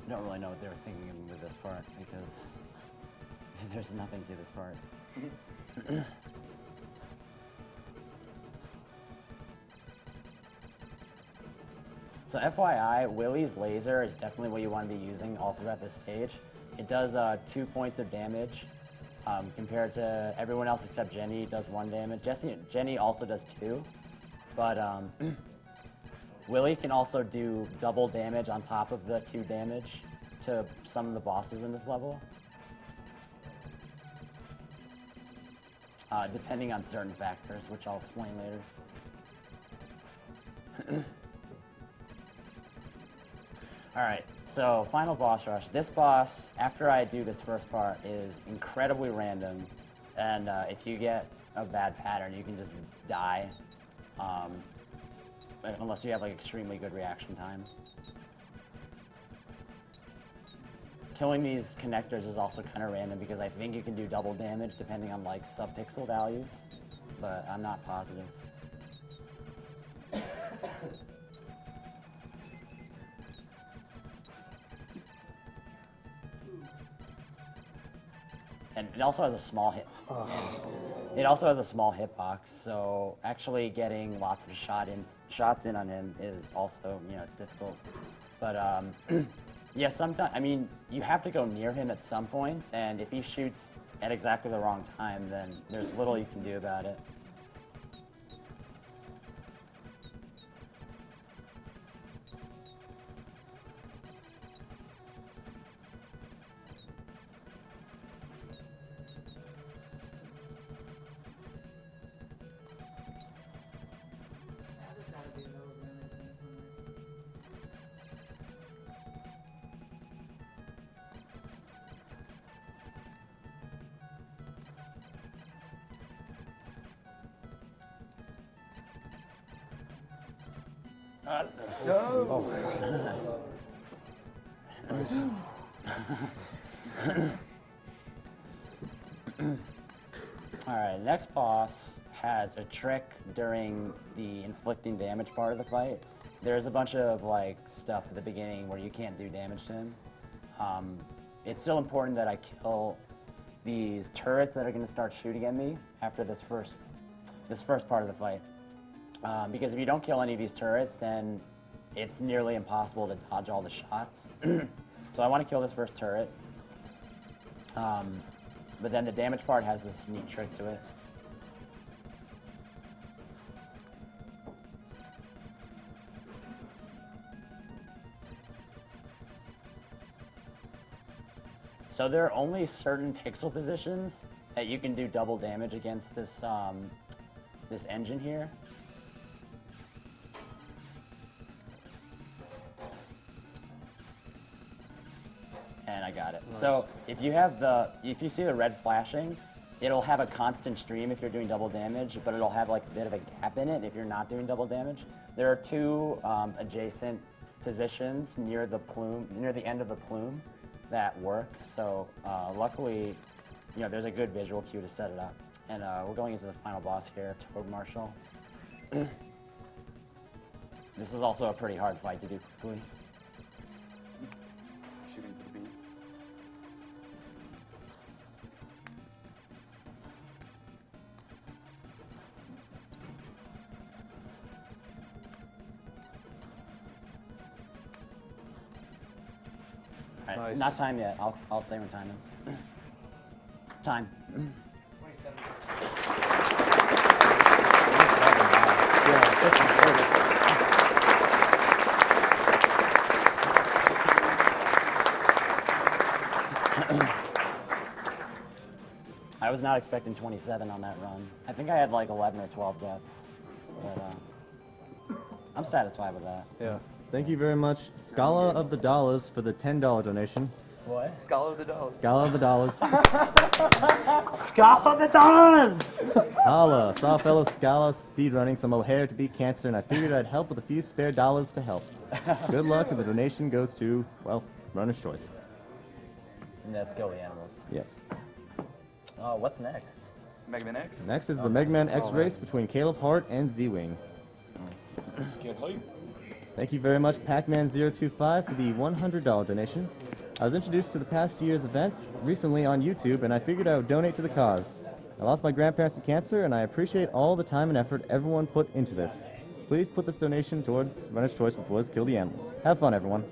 don't really know what they were thinking with this part, because there's nothing to this part. So FYI, Willy's laser is definitely what you want to be using all throughout this stage. It does 2 points of damage, compared to everyone else except Jenny does 1 damage. Jenny also does 2, but Willy can also do double damage on top of the 2 damage to some of the bosses in this level, depending on certain factors, which I'll explain later. Alright, so final boss rush. This boss, after I do this first part, is incredibly random, and if you get a bad pattern, you can just die, unless you have like extremely good reaction time. Killing these connectors is also kind of random because I think you can do double damage depending on like sub-pixel values, but I'm not positive. And it also has a small hit. It also has a small hitbox, so actually getting lots of shots in on him is also, you know, it's difficult. But yeah, sometimes, I mean, you have to go near him at some points, and if he shoots at exactly the wrong time, then there's little you can do about it. No! Alright, next boss has a trick during the inflicting damage part of the fight. There's a bunch of like stuff at the beginning where you can't do damage to him. It's still important that I kill these turrets that are going to start shooting at me after this first part of the fight. Because if you don't kill any of these turrets, then it's nearly impossible to dodge all the shots. So I want to kill this first turret. But then the damage part has this neat trick to it. So there are only certain pixel positions that you can do double damage against this this engine here. And I got it. Nice. So if you see the red flashing, it'll have a constant stream if you're doing double damage, but it'll have like a bit of a gap in it if you're not doing double damage. There are 2 adjacent positions near the plume, near the end of the plume, that work. So luckily, you know, there's a good visual cue to set it up. And we're going into the final boss here, Toad Marshal. This is also a pretty hard fight to do quickly. Shooting to the beat. All right, Nice. Not time yet. I'll say when time is. Time. 27. I was not expecting 27 on that run. I think I had like 11 or 12 deaths, but I'm satisfied with that. Yeah. Thank you very much, Scala of the Dollars, for the $10 donation. What? Scala of the Dollars. Scala of the Dollars. Scala of the Dollars! Holla, saw a fellow Scala speedrunning some O'Hare to beat cancer, and I figured I'd help with a few spare dollars to help. Good luck, and the donation goes to, well, runner's choice. And that's Kill the Animals. Yes. What's next? Mega Man X. Next is the Mega Man X race between Caleb Hart and Z-Wing. Get hype. Thank you very much, Pac-Man025, for the $100 donation. I was introduced to the past year's events recently on YouTube, and I figured I would donate to the cause. I lost my grandparents to cancer, and I appreciate all the time and effort everyone put into this. Please put this donation towards Runner's Choice, which was Kill the Animals. Have fun, everyone.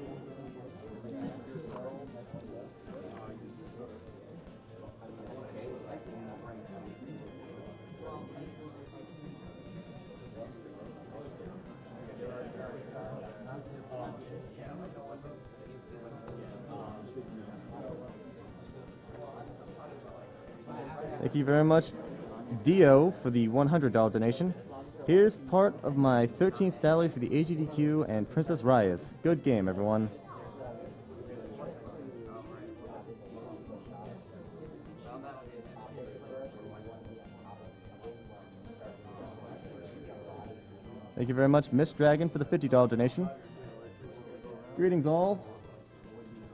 Thank you very much, Dio, for the $100 donation. Here's part of my 13th salary for the Agdq and Princess Raya's. Good game, everyone. Thank you very much, Miss Dragon, for the $50 donation. Greetings, all.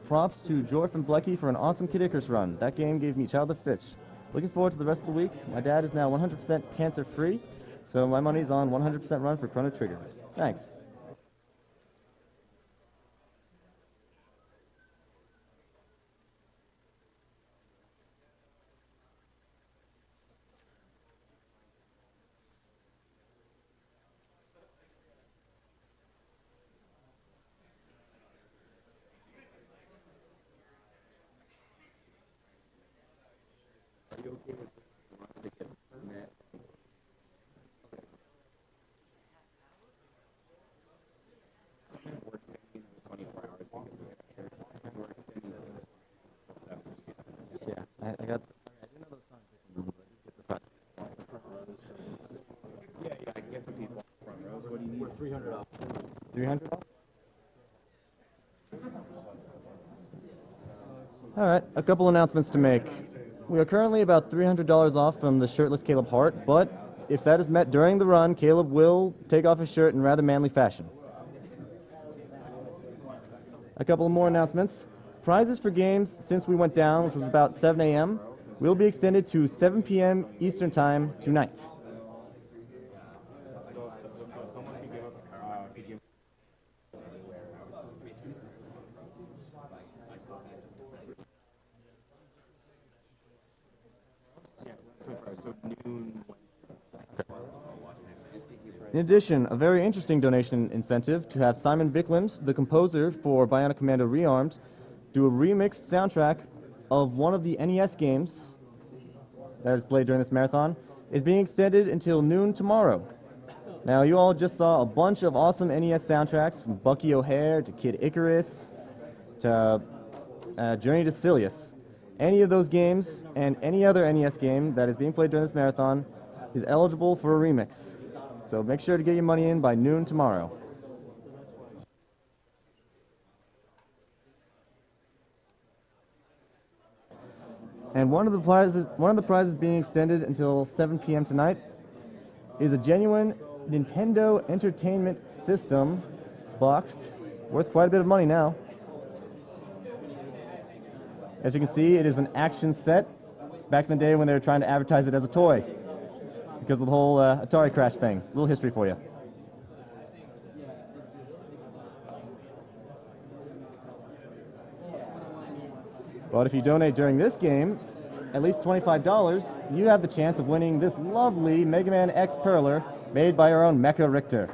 Props to Jorf and Blecky for an awesome Kid Icarus run. That game gave me childhood fitch. Looking forward to the rest of the week. My dad is now 100% cancer-free, so my money's on 100% run for Chrono Trigger. Thanks. Are you okay with the one that gets net? Something works in 24 hours because it works in 7. Yeah, I got... I didn't know those songs. Get the front. Yeah, I can get the people front rows. What do you need? We're 300 off. 300? All right, a couple announcements to make. We are currently about $300 off from the Shirtless Caleb Hart, but if that is met during the run, Caleb will take off his shirt in rather manly fashion. A couple more announcements. Prizes for games since we went down, which was about 7 a.m., will be extended to 7 p.m. Eastern Time tonight. So noon. In addition, a very interesting donation incentive to have Simon Vickland, the composer for Bionic Commando Rearmed, do a remixed soundtrack of one of the NES games that is played during this marathon, is being extended until noon tomorrow. Now, you all just saw a bunch of awesome NES soundtracks, from Bucky O'Hare to Kid Icarus to Journey to Silius. Any of those games and any other NES game that is being played during this marathon is eligible for a remix. So make sure to get your money in by noon tomorrow. And one of the prizes being extended until 7 p.m. tonight is a genuine Nintendo Entertainment System, boxed, worth quite a bit of money now. As you can see, it is an action set. Back in the day when they were trying to advertise it as a toy, because of the whole Atari crash thing. A little history for you. But if you donate during this game, at least $25, you have the chance of winning this lovely Mega Man X Perler made by our own Mecha Richter.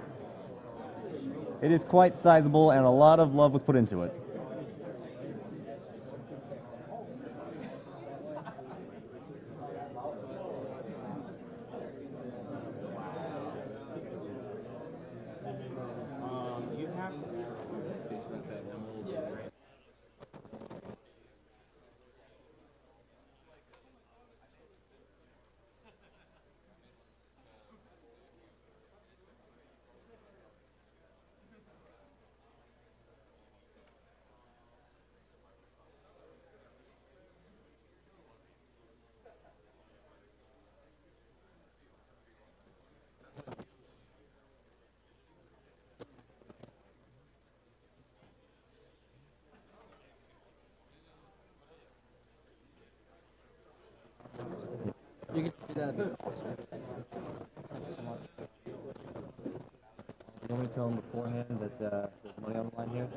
It is quite sizable, and a lot of love was put into it. You have to with that emerald. want me to tell him beforehand that there's money on the line here?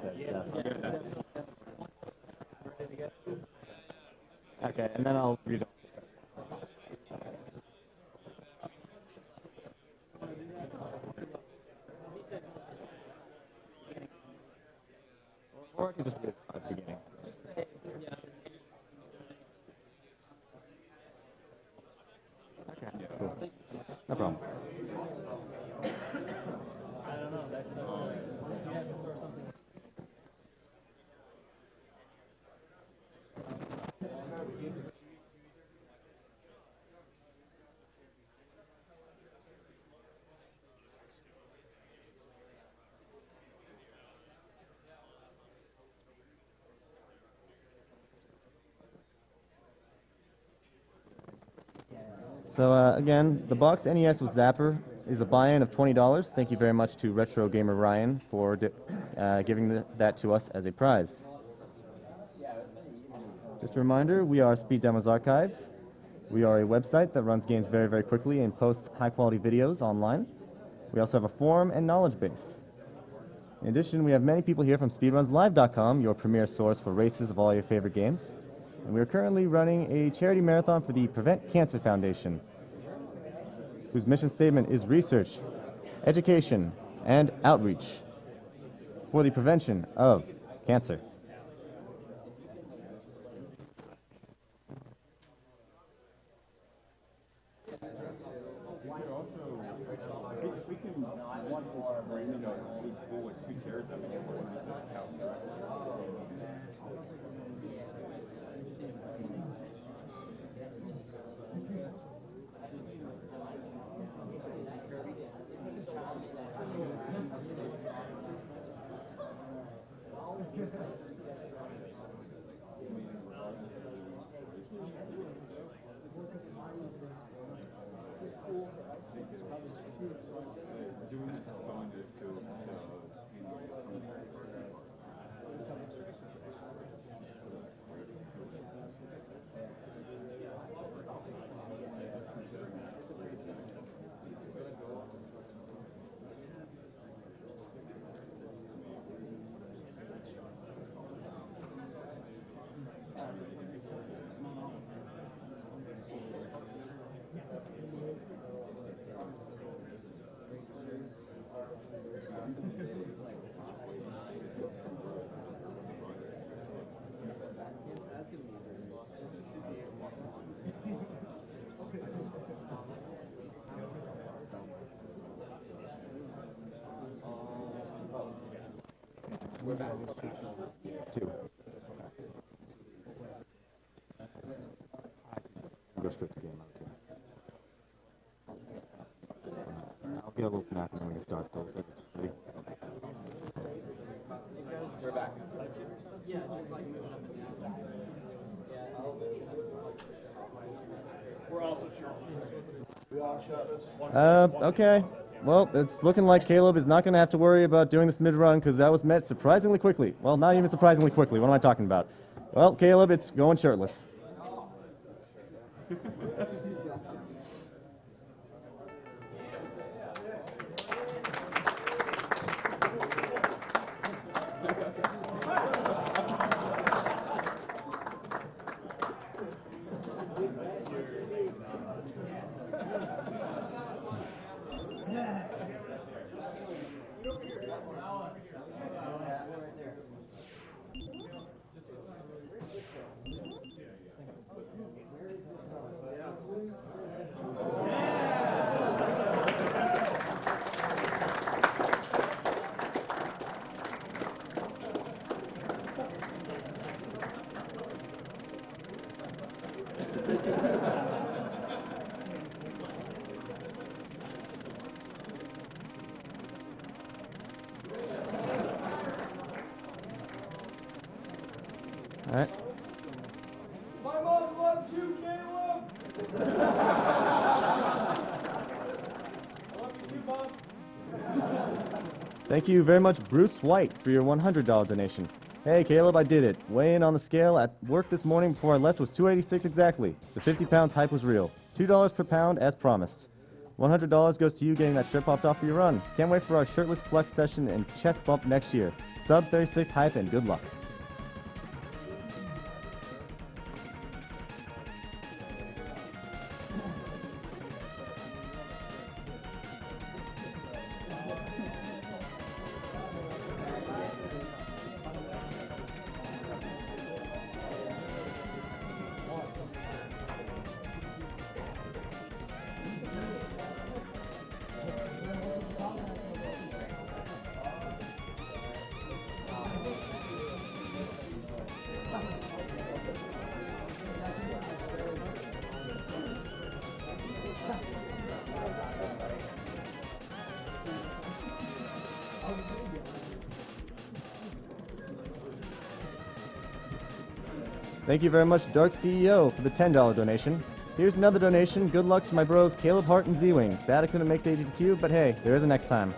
Okay, and then I'll read it. Or I can just read it at the beginning. Okay, cool. No problem. So again, the box NES with Zapper is a buy-in of $20. Thank you very much to Retro Gamer Ryan for giving that to us as a prize. Just a reminder, we are Speed Demos Archive. We are a website that runs games very, very quickly and posts high-quality videos online. We also have a forum and knowledge base. In addition, we have many people here from SpeedrunsLive.com, your premier source for races of all your favorite games. And we are currently running a charity marathon for the Prevent Cancer Foundation, whose mission statement is research, education, and outreach for the prevention of cancer. Two. Go straight to game mode. I'll get a little snack and then we can start still. So ready? We're back. We're also shirtless. Okay. Well, it's looking like Caleb is not going to have to worry about doing this mid-run because that was met surprisingly quickly. Well, not even surprisingly quickly. What am I talking about? Well, Caleb, it's going shirtless. All right. My mom loves you, Caleb! I love you too, Mom. Thank you very much, Bruce White, for your $100 donation. Hey, Caleb, I did it. Weigh-in on the scale at work this morning before I left was 286 exactly. The 50 pounds hype was real. $2 per pound as promised. $100 goes to you getting that shirt popped off for your run. Can't wait for our shirtless flex session and chest bump next year. Sub 36 hype and good luck. Thank you very much, Dark CEO, for the $10 donation. Here's another donation. Good luck to my bros Caleb Hart and Z-Wing. Sad I couldn't make the Agdq, but hey, there is a next time.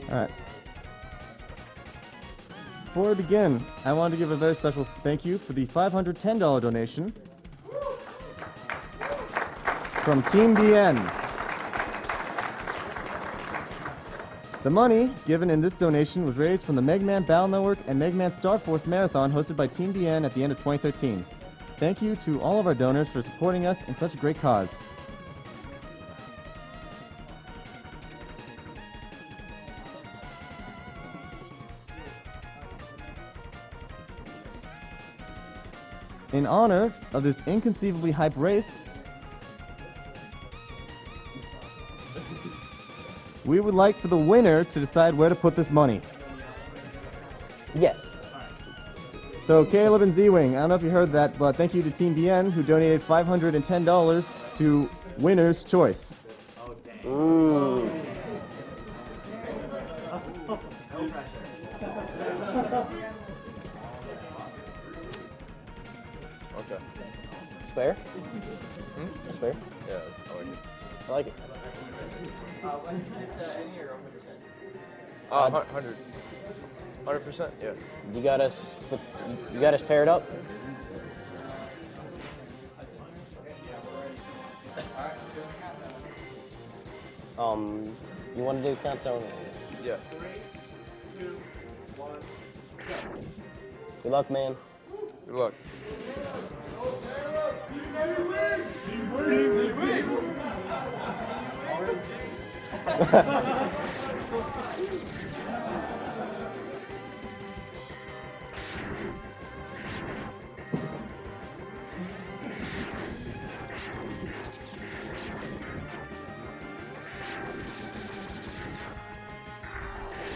Alright. Before we begin, I wanted to give a very special thank you for the $510 donation from Team BN. The money given in this donation was raised from the Megman Battle Network and Megman Star Force Marathon hosted by Team BN at the end of 2013. Thank you to all of our donors for supporting us in such a great cause. In honor of this inconceivably hype race, we would like for the winner to decide where to put this money. Yes. So Caleb and Z-Wing, I don't know if you heard that, but thank you to Team BN who donated $510 to Winner's Choice. Okay. It's fair. It's fair. Yeah, I like it. I like it. 100. 100%, yeah. You got us paired up? You want to do countdown? Yeah. 3, 2, 1, go. Good luck, man. Good luck.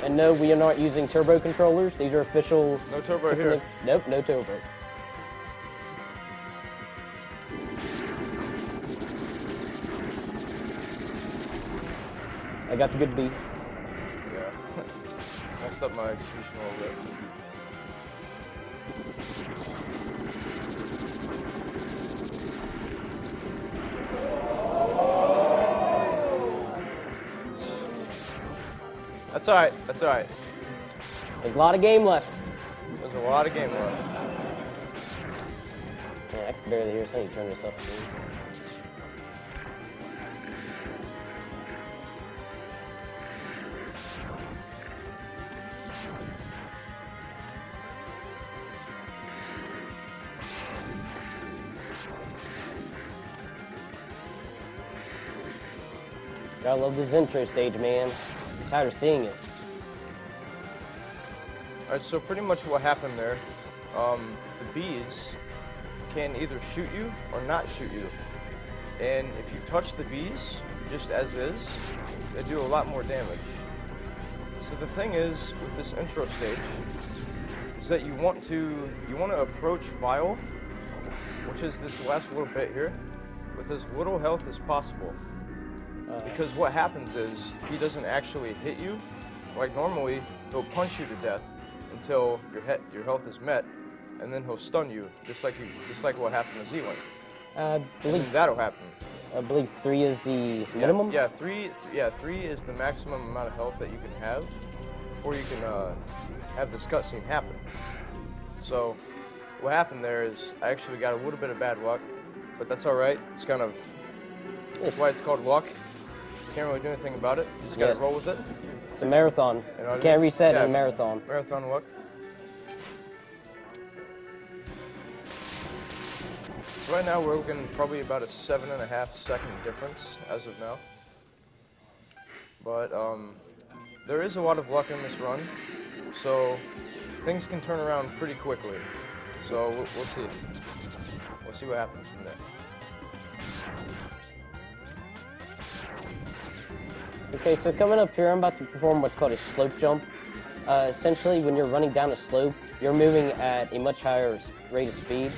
And no, we are not using turbo controllers. These are official. No turbo here. Nope, no turbo. I got the good beat. Yeah. Messed up my execution a little bit. That's alright, that's alright. There's a lot of game left. There's a lot of game left. Man, I can barely hear something. Turn this up. I love this intro stage, man. I'm tired of seeing it. Alright, so pretty much what happened there, the bees can either shoot you or not shoot you. And if you touch the bees, just as is, they do a lot more damage. So the thing is, with this intro stage, is that you want to approach Vile, which is this last little bit here, with as little health as possible. Because what happens is he doesn't actually hit you. Like normally, he'll punch you to death until your health is met, and then he'll stun you, just like what happened to Z-Link. I And believe then that'll happen. I believe 3 is the minimum. Yeah, three is the maximum amount of health that you can have before you can have this cutscene happen. So what happened there is I actually got a little bit of bad luck, but that's all right. That's why it's called luck. Can't really do anything about it. You just gotta roll with it. It's a marathon. You know what I Can't mean? reset in a marathon. Marathon luck. So right now we're looking probably about a 7.5 second difference as of now. But there is a lot of luck in this run, so things can turn around pretty quickly. So we'll see. We'll see what happens from there. Okay, so coming up here, I'm about to perform what's called a slope jump. Essentially, when you're running down a slope, you're moving at a much higher rate of speed.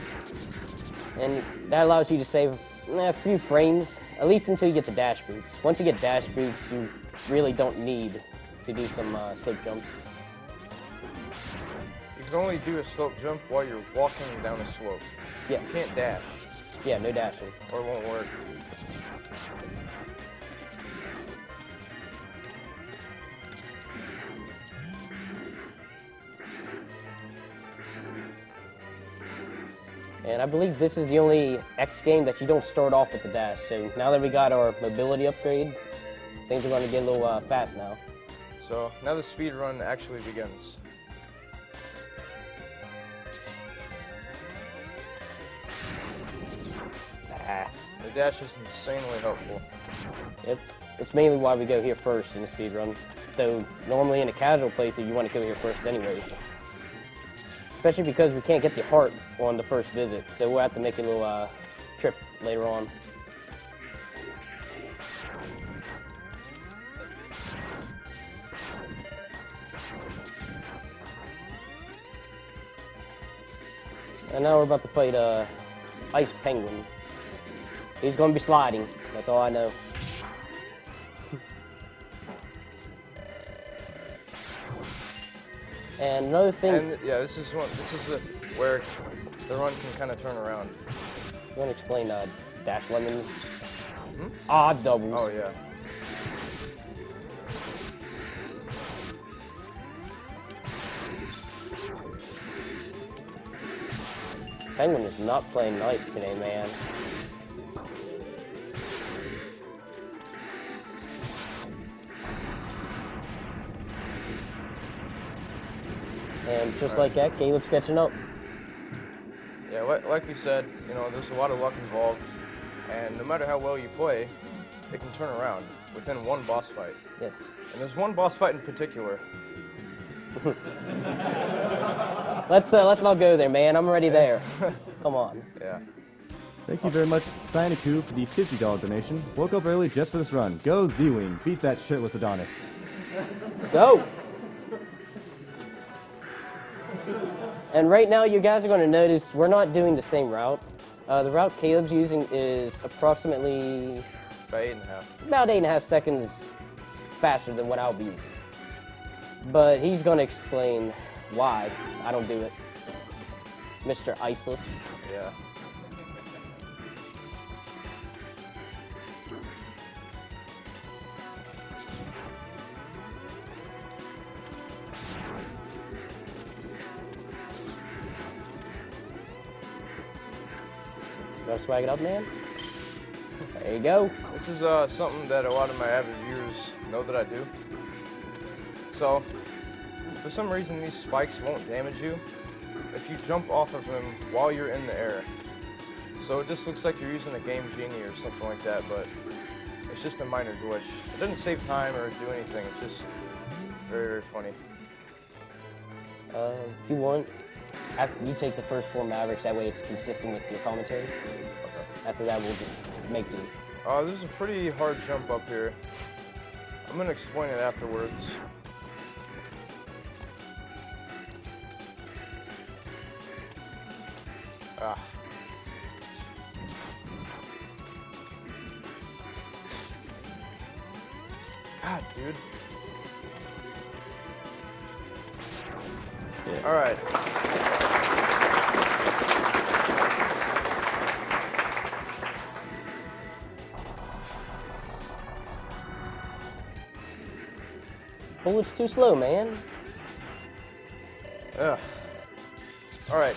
And that allows you to save a few frames, at least until you get the dash boots. Once you get dash boots, you really don't need to do some slope jumps. You can only do a slope jump while you're walking down a slope. Yes. You can't dash, Yeah, no dashing. or it won't work. And I believe this is the only X game that you don't start off with the dash. So now that we got our mobility upgrade, things are going to get a little fast now. So now the speed run actually begins. The dash is insanely helpful. Yep. It's mainly why we go here first in the speed run. Though normally in a casual playthrough, you want to go here first anyways. Especially because we can't get the heart on the first visit, so we'll have to make a little trip later on. And now we're about to fight Ice Penguin. He's going to be sliding, that's all I know. And another thing... And yeah, this is where the run can kind of turn around. You want to explain dash lemons? Odd doubles. Oh yeah. Penguin is not playing nice today, man. And just like that, Caleb's catching up. Yeah, like we said, you know, there's a lot of luck involved, and no matter how well you play, it can turn around within one boss fight. Yes. And there's one boss fight in particular. Let's not go there, man. I'm already there. Come on. Yeah. Thank you very much, Sianiku, for the $50 donation. Woke up early just for this run. Go Z-Wing. Beat that shirtless Adonis. Go! And right now, you guys are going to notice we're not doing the same route. The route Caleb's using is approximately About 8.5. about 8.5 seconds faster than what I'll be using. But he's going to explain why I don't do it. Mr. Iceless. Yeah. You want to swag it up, man? There you go. This is something that a lot of my avid viewers know that I do. So, for some reason these spikes won't damage you if you jump off of them while you're in the air. So it just looks like you're using a Game Genie or something like that, but it's just a minor glitch. It doesn't save time or do anything, it's just very, very funny. If you want, after you take the first 4 Mavericks, that way it's consistent with your commentary. Okay. After that, we'll just make do. This is a pretty hard jump up here. I'm going to explain it afterwards. Ah. God, dude. All right. Bullet's too slow, man. Ugh. All right.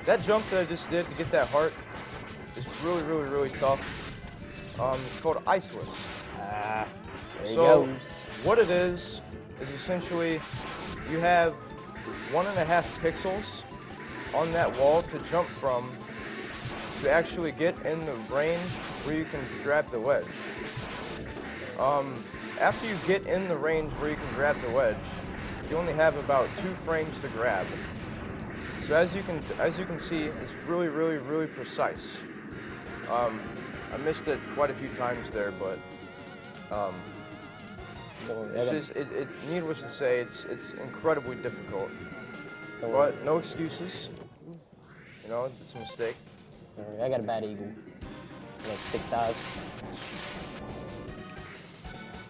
That jump that I just did to get that heart is really, really, really tough. It's called Iceless. There he So goes. what it is essentially you have 1.5 pixels on that wall to jump from to actually get in the range where you can grab the wedge. After you get in the range where you can grab the wedge, you only have about 2 frames to grab. So as you can see, it's really, really, really precise. I missed it quite a few times there, but it's just, needless to say, it's incredibly difficult. But no excuses. You know, it's a mistake. I got a bad eagle. Like 6 dives.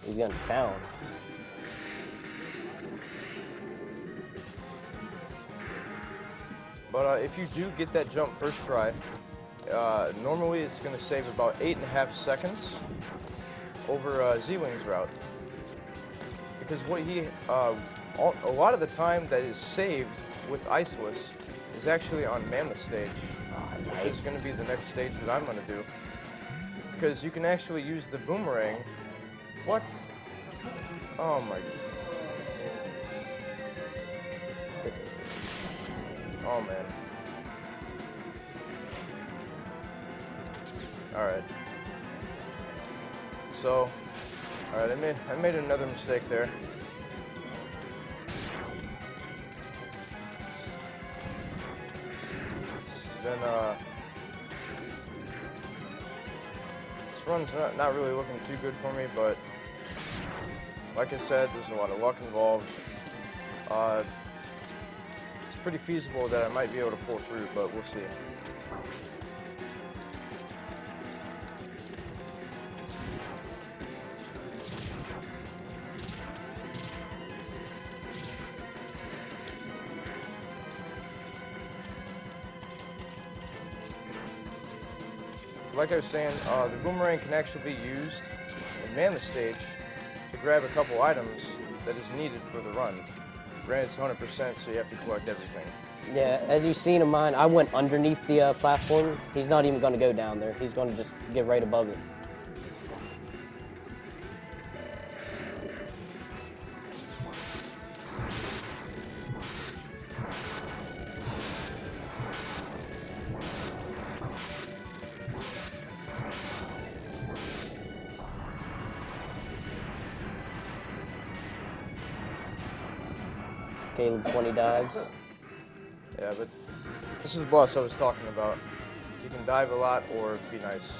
He's going to town. But if you do get that jump first try, normally it's going to save about 8.5 seconds over Z-Wing's route. Because what a lot of the time that is saved with Iceless is actually on Mammoth stage, which is going to be the next stage that I'm going to do. Because you can actually use the boomerang. What? Oh my. Oh man. Alright. So, alright, I made another mistake there. It's been this run's not really looking too good for me, but like I said, there's a lot of luck involved. It's pretty feasible that I might be able to pull through, but we'll see. Like I was saying, the boomerang can actually be used in Mammoth stage to grab a couple items that is needed for the run. Granted, it's 100%, so you have to collect everything. Yeah, as you've seen in mine, I went underneath the platform. He's not even going to go down there. He's going to just get right above it. Caleb 20 dives. Yeah, but this is the boss I was talking about. You can dive a lot or be nice.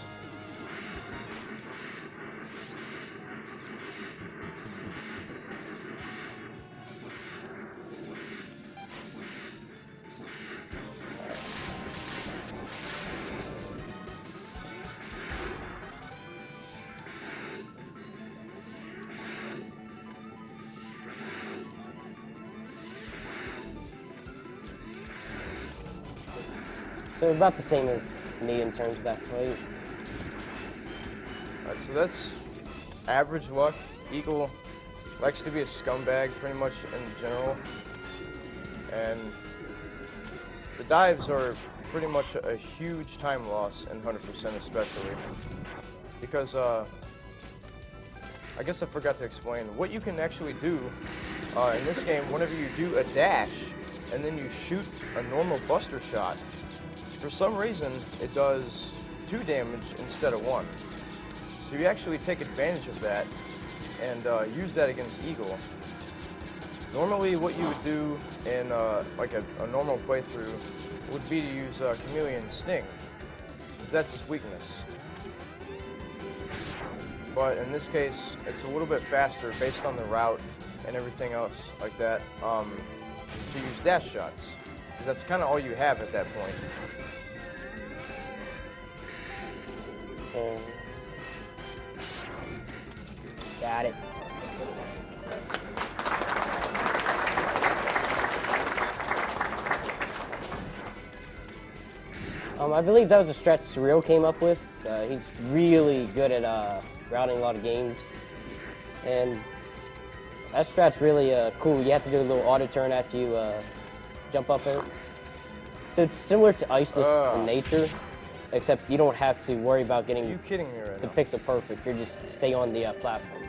So about the same as me in terms of that fight. Alright, so that's average luck. Eagle likes to be a scumbag pretty much in general. And the dives are pretty much a huge time loss in 100% especially. Because I guess I forgot to explain. What you can actually do in this game, whenever you do a dash and then you shoot a normal buster shot, for some reason, it does 2 damage instead of 1. So you actually take advantage of that and use that against Eagle. Normally, what you would do in like a normal playthrough would be to use Chameleon Sting, because that's his weakness. But in this case, it's a little bit faster based on the route and everything else like that to use dash shots, because that's kind of all you have at that point. Got it. I believe that was a strat Surreal came up with. He's really good at routing a lot of games. And that strat's really cool. You have to do a little auto turn after you jump up there. So it's similar to Iceless in nature, except you don't have to worry about getting Are you kidding me right the now? pixel perfect. You're just stay on the platform.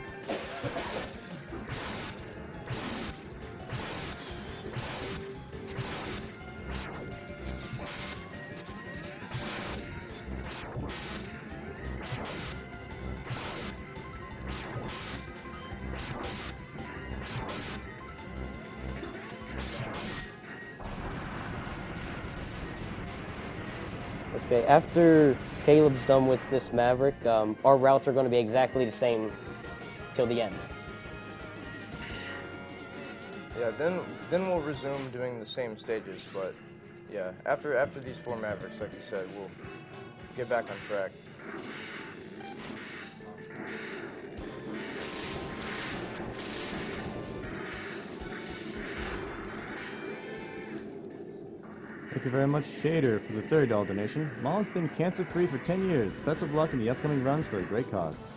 Okay, after Caleb's done with this Maverick, our routes are going to be exactly the same till the end. Yeah, then we'll resume doing the same stages, but yeah, after these 4 Mavericks, like you said, we'll get back on track. Thank you very much, Shader, for the $30 donation. Mom's been cancer-free for 10 years. Best of luck in the upcoming runs for a great cause.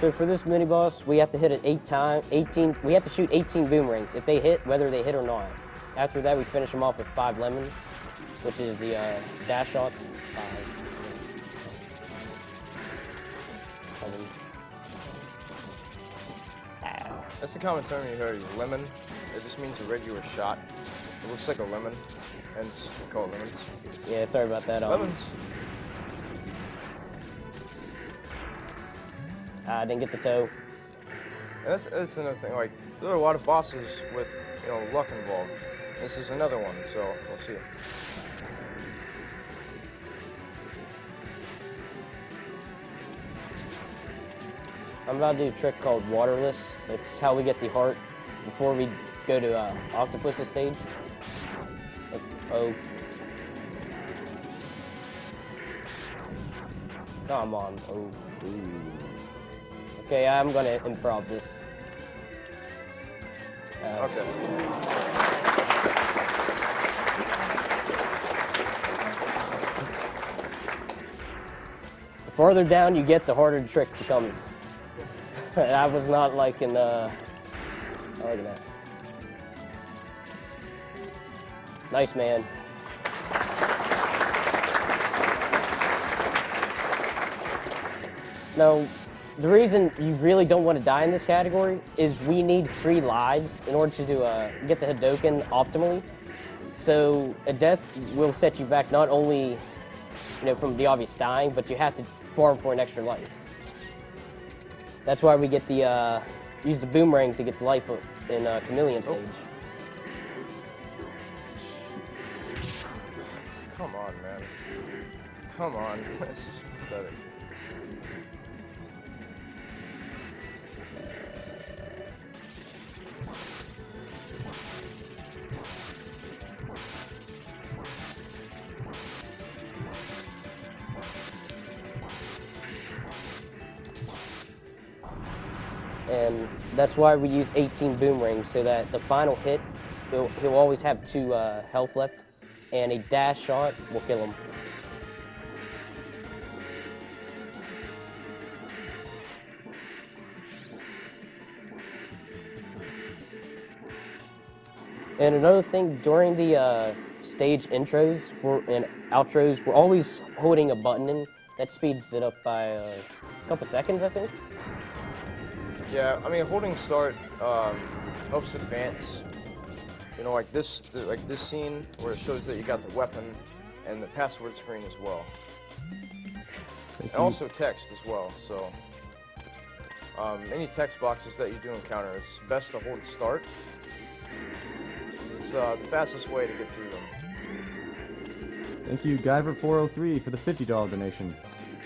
So for this mini boss, we have to hit it 18. We have to shoot 18 boomerangs. If they hit, whether they hit or not. After that, we finish them off with 5 lemons, which is the dash shots. 5. 7. That's the common term you heard, lemon. It just means a regular shot. It looks like a lemon, hence we call it lemons. Yeah, sorry about that. Lemons. I didn't get the toe. And that's another thing. Like, there are a lot of bosses with, luck involved. This is another one, so we'll see. I'm about to do a trick called Waterless. It's how we get the heart before we go to Octopus's stage. Oh. Come on. Oh. Ooh. Okay, I'm gonna improv this. Okay. The farther down you get, the harder the trick becomes. I was not liking the... I like that. Nice, man. Now, the reason you really don't want to die in this category is we need 3 lives in order to get the Hadoken optimally. So a death will set you back not only, from the obvious dying, but you have to farm for an extra life. That's why we get the use the boomerang to get the life in Chameleon stage. Come on, man. Come on. That's just pathetic. And that's why we use 18 boomerangs, so that the final hit, he'll always have 2 health left, and a dash shot will kill him. And another thing, during the stage intros and outros, we're always holding a button in. That speeds it up by a couple seconds, I think. Yeah, I mean, holding start helps advance. Like this scene where it shows that you got the weapon and the password screen as well. And also text as well, so any text boxes that you do encounter, it's best to hold start. It's the fastest way to get through them. Thank you, Guyver403, for the $50 donation.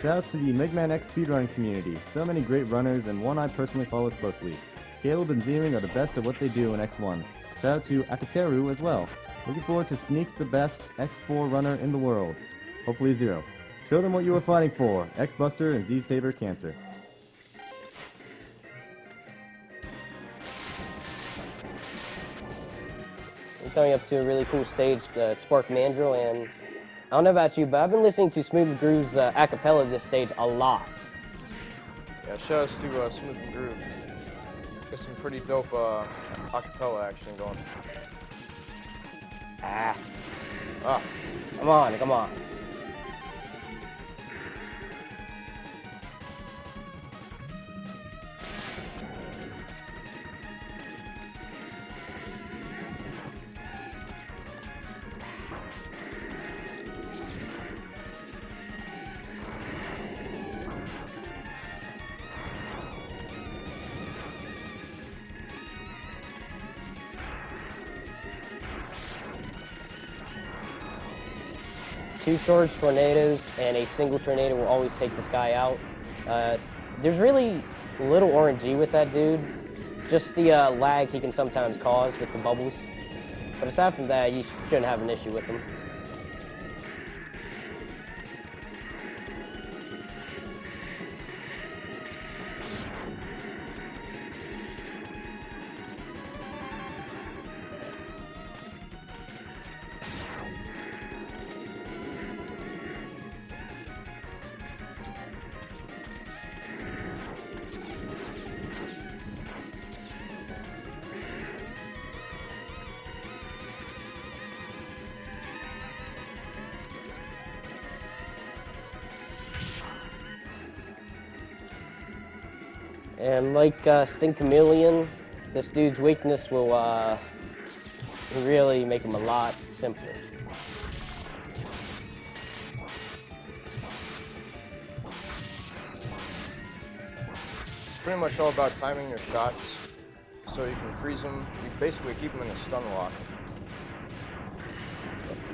Shoutouts to the Megman X speedrunning community. So many great runners, and one I personally follow closely. Caleb and Zeering are the best at what they do in X1. Shout out to Akateru as well. Looking forward to Sneaks, the best X4 runner in the world. Hopefully Zero. Show them what you were fighting for. X-Buster and Z-Saber Cancer. We're coming up to a really cool stage, Spark Mandrill, and I don't know about you, but I've been listening to Smooth Groove's a cappella this stage a lot. Yeah, shout outs to Smooth and Groove. Got some pretty dope acapella action going. Ah, Ah, come on, come on. Two charged tornadoes and a single tornado will always take this guy out. There's really little RNG with that dude. Just the lag he can sometimes cause with the bubbles. But aside from that, you shouldn't have an issue with him. And like Sting Chameleon, this dude's weakness will really make him a lot simpler. it's pretty much all about timing your shots so you can freeze them. You basically keep them in a stun lock.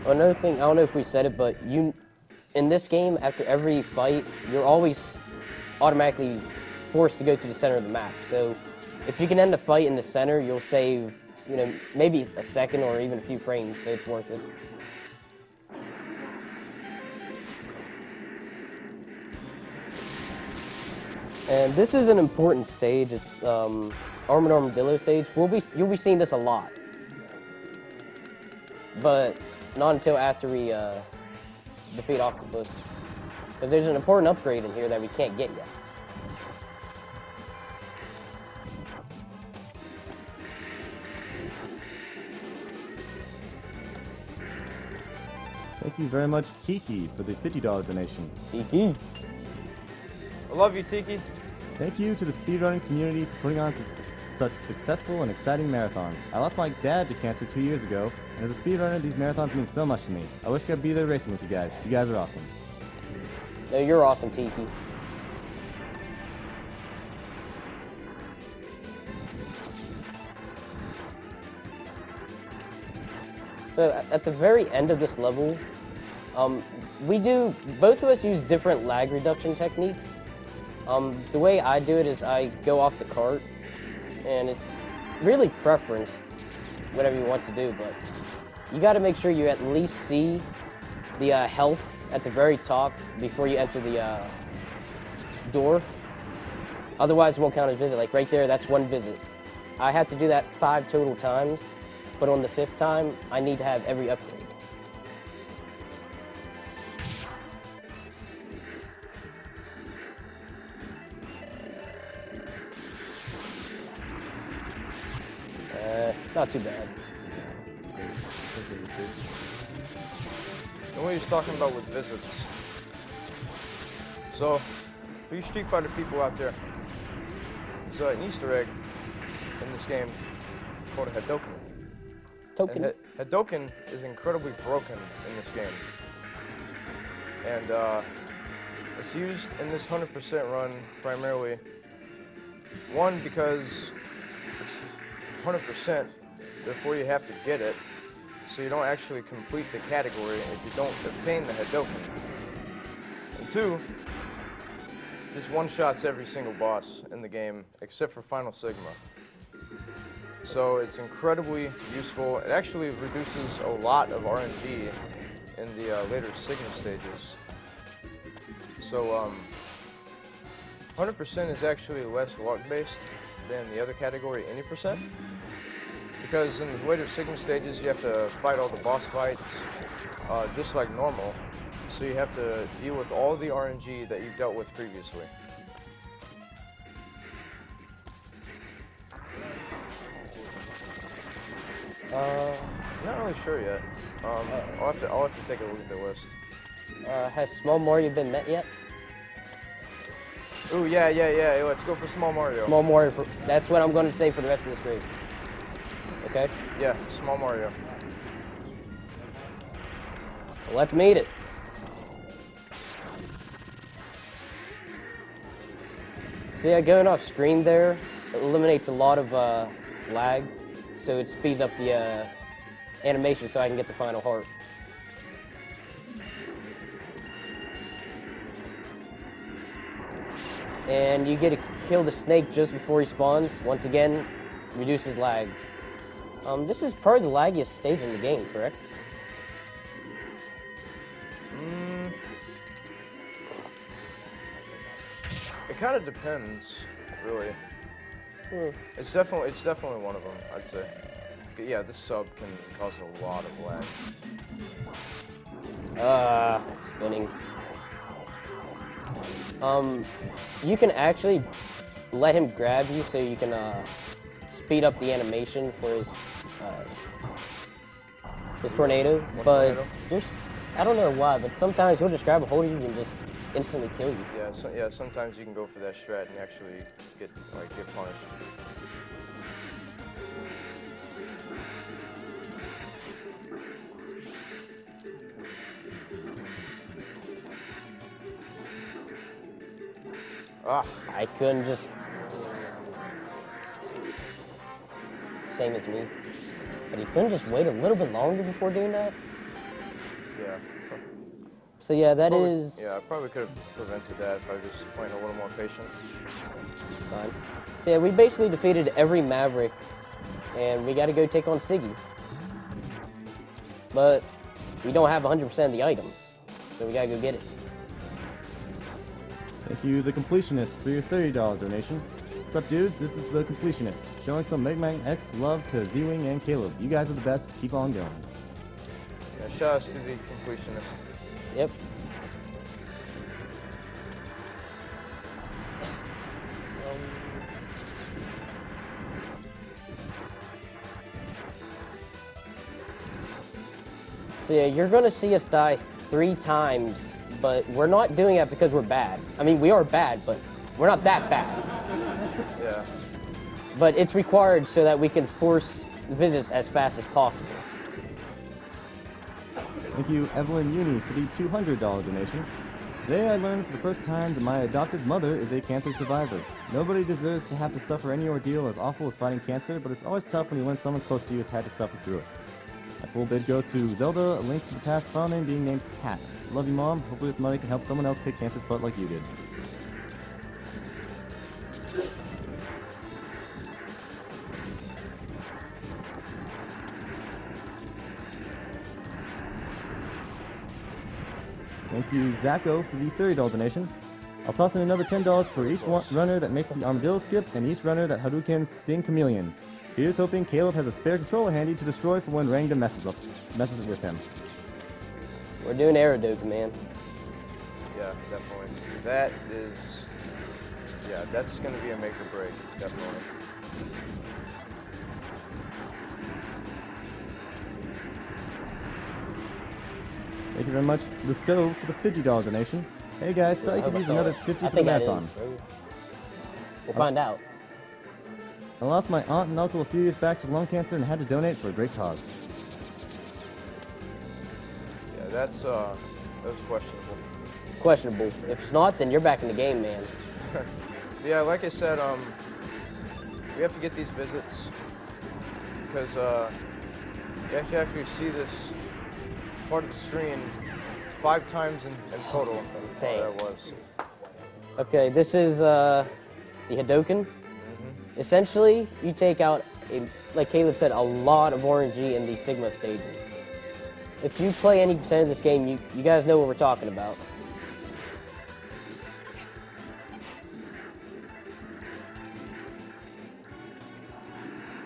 Another thing, I don't know if we said it, but in this game, after every fight, you're always automatically forced to go to the center of the map. So if you can end the fight in the center, you'll save, maybe a second or even a few frames, so it's worth it. And this is an important stage. It's Armored Armadillo stage. You'll be seeing this a lot, but not until after we defeat Octopus, because there's an important upgrade in here that we can't get yet. Thank you very much, Tiki, for the $50 donation. Tiki. I love you, Tiki. Thank you to the speedrunning community for putting on such successful and exciting marathons. I lost my dad to cancer 2 years ago, and as a speedrunner, these marathons mean so much to me. I wish I could be there racing with you guys. You guys are awesome. No, you're awesome, Tiki. So at the very end of this level, both of us use different lag reduction techniques. The way I do it is I go off the cart, and it's really preference, whatever you want to do, but you got to make sure you at least see the health at the very top before you enter the door. Otherwise, it won't count as visit. Like right there, that's one visit. I had to do that 5 total times, but on the 5th time, I need to have every upgrade. Not too bad. And what he's talking about with visits. So, for you Street Fighter people out there, there's an Easter egg in this game called a Hadoken. Token. And Hadoken is incredibly broken in this game. And it's used in this 100% run primarily, one, because it's 100%, therefore you have to get it, so you don't actually complete the category if you don't obtain the Hadoken. And 2, this one-shots every single boss in the game, except for Final Sigma. So it's incredibly useful. It actually reduces a lot of RNG in the later Sigma stages. So 100% is actually less luck-based than the other category, any percent. Because in the later Sigma stages, you have to fight all the boss fights just like normal. So you have to deal with all the RNG that you've dealt with previously. Not really sure yet. I'll have to take a look at the list. Has Small Mario been met yet? Ooh, yeah. Let's go for Small Mario. Small Mario, that's what I'm going to say for the rest of this race. Okay? Yeah, Small Mario. Well, let's meet it. So yeah, going off screen there eliminates a lot of lag, so it speeds up the animation so I can get the final heart. And you get to kill the snake just before he spawns. Once again, reduces lag. This is probably the laggiest stage in the game, correct? It kind of depends, really. It's definitely one of them, I'd say. But yeah, this sub can cause a lot of lag. Spinning. You can actually let him grab you so you can speed up the animation for his tornado. But I don't know why, but sometimes he'll just grab a hold of you and just instantly kill you. Yeah, sometimes you can go for that strat and actually get punished. I couldn't just... Same as me. But he couldn't just wait a little bit longer before doing that? Yeah. So yeah, that probably, is... Yeah, I probably could have prevented that if I was just playing a little more patient. Fine. So yeah, we basically defeated every Maverick, and we gotta go take on Siggy. But we don't have 100% of the items, so we gotta go get it. Thank you, The Completionist, for your $30 donation. What's up, dudes? This is The Completionist, showing some Mega Man X love to Z-Wing and Caleb. You guys are the best. Keep on going. Yeah, shout outs to The Completionist. Yep. So yeah, you're gonna see us die 3 times, but we're not doing that because we're bad. I mean, we are bad, but we're not that bad. Yeah. But it's required so that we can force visits as fast as possible. Thank you, Evelyn Uni, for the $200 donation. Today I learned for the first time that my adopted mother is a cancer survivor. Nobody deserves to have to suffer any ordeal as awful as fighting cancer, but it's always tough when you learn someone close to you has had to suffer through it. My full bid goes to Zelda, A Link to the Past file name being named Pat. Love you, Mom. Hopefully this money can help someone else kick cancer's butt like you did. Thank you, Zacho, for the $30 donation. I'll toss in another $10 for each runner that makes the armadillo skip and each runner that Hadouken's Sting Chameleon. Here's hoping Caleb has a spare controller handy to destroy for when Rangda messes it with him. We're doing Hadoken, man. Yeah, definitely. That is... Yeah, that's going to be a make or break, definitely. Thank you very much, The Stove, for the $50 donation. Hey guys, thought you could use another 50 for the marathon. We'll find out. I lost my aunt and uncle a few years back to lung cancer and had to donate for a great cause. Yeah, that's questionable. Questionable. If it's not, then you're back in the game, man. Yeah, like I said, we have to get these visits because you have to actually see this part of the screen 5 times in total. That was. Okay, this is the Hadoken. Essentially, you take out like Caleb said, a lot of RNG in these Sigma stages. If you play any percent of this game, you guys know what we're talking about.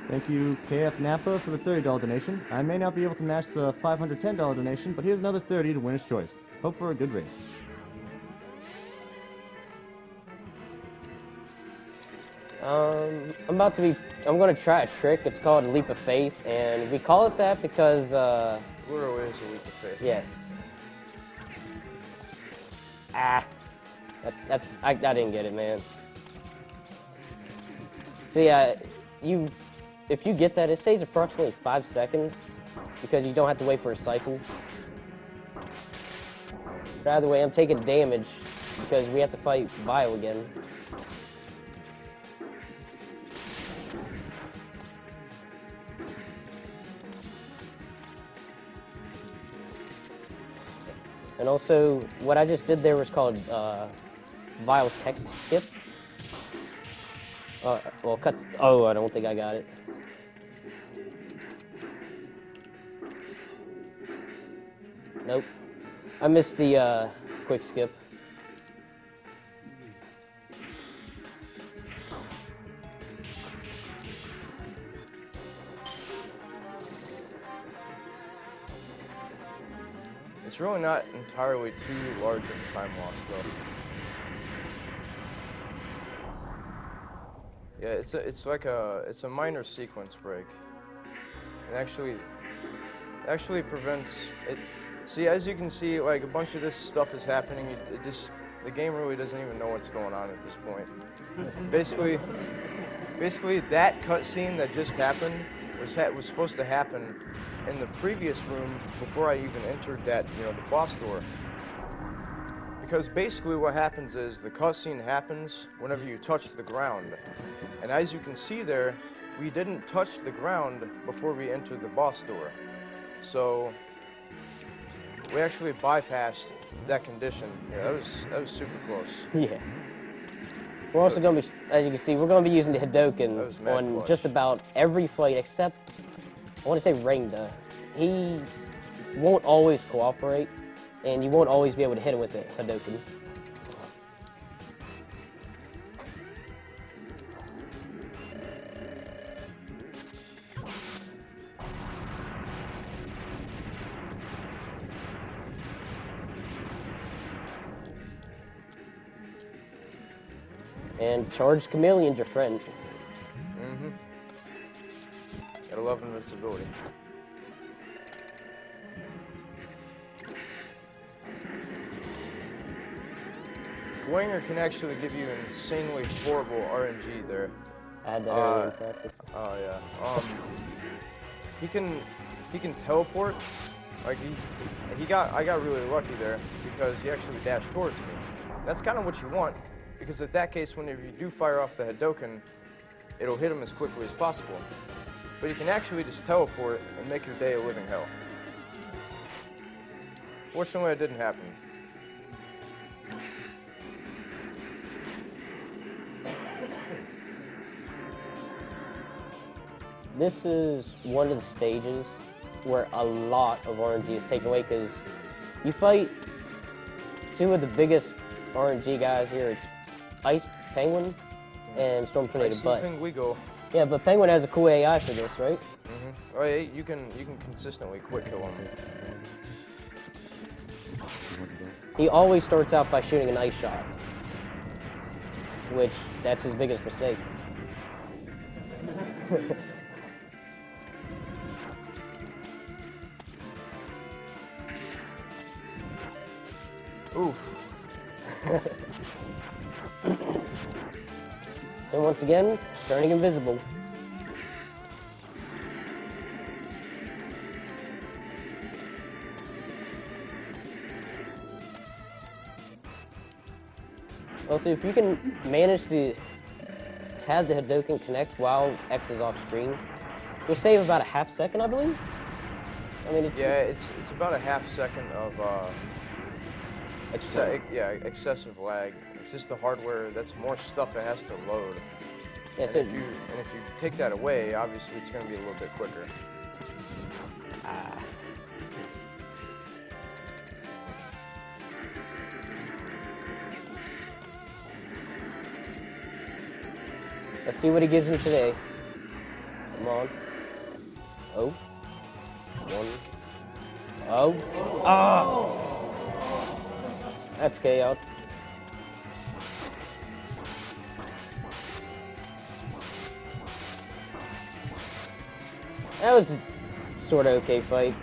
Thank you, KF Napa, for the $30 donation. I may not be able to match the $510 donation, but here's another $30 to winner's choice. Hope for a good race. I'm going to try a trick. It's called a leap of faith, and we call it that because, Literally is a leap of faith. yes. I didn't get it, man. So yeah, if you get that, it saves approximately 5 seconds because you don't have to wait for a cycle. But either way, I'm taking damage because we have to fight Vile again. And also, what I just did there was called Vile text skip. Well, cut. Oh, I don't think I got it. Nope. I missed the quick skip. It's really not entirely too large of a time loss, though. Yeah, it's a minor sequence break. It actually prevents it. See, as you can see, like a bunch of this stuff is happening. The game really doesn't even know what's going on at this point. Basically, that cutscene that just happened was supposed to happen in the previous room before I even entered that, the boss door. Because basically what happens is the cutscene happens whenever you touch the ground. And as you can see there, we didn't touch the ground before we entered the boss door. So we actually bypassed that condition. Yeah, that was super close. Yeah. We're also going to be, as you can see, we're going to be using the Hadoken on clutch. just about every fight except, I want to say Rangda. He won't always cooperate, and you won't always be able to hit him with the Hadoken. And Charged Chameleon's your friend. Mm-hmm. Gotta love invincibility. Winger can actually give you insanely horrible RNG there. I had that earlier in practice. Oh yeah. He can teleport. Like I got really lucky there because he actually dashed towards me. That's kind of what you want, because in that case, whenever you do fire off the Hadoken, it'll hit him as quickly as possible. But he can actually just teleport and make your day a living hell. Fortunately, it didn't happen. This is one of the stages where a lot of RNG is taken away because you fight two of the biggest RNG guys here. It's Ice Penguin and Storm Tornado. Penguigo. Yeah, but Penguin has a cool AI for this, right? Mm-hmm. Oh yeah, you can consistently quick kill him. He always starts out by shooting an ice shot, which that's his biggest mistake. Oof. And once again, turning invisible. Also, if you can manage to have the Hadoken connect while X is off screen, you'll save about a half second, I believe. I mean, it's about a half second of excessive lag. It's just the hardware. That's more stuff it has to load. Yeah, and, so if you take that away, obviously it's going to be a little bit quicker. Let's see what he gives me today. Come on. Oh. One. Oh. Ah! That's chaos. That was a sort of okay fight.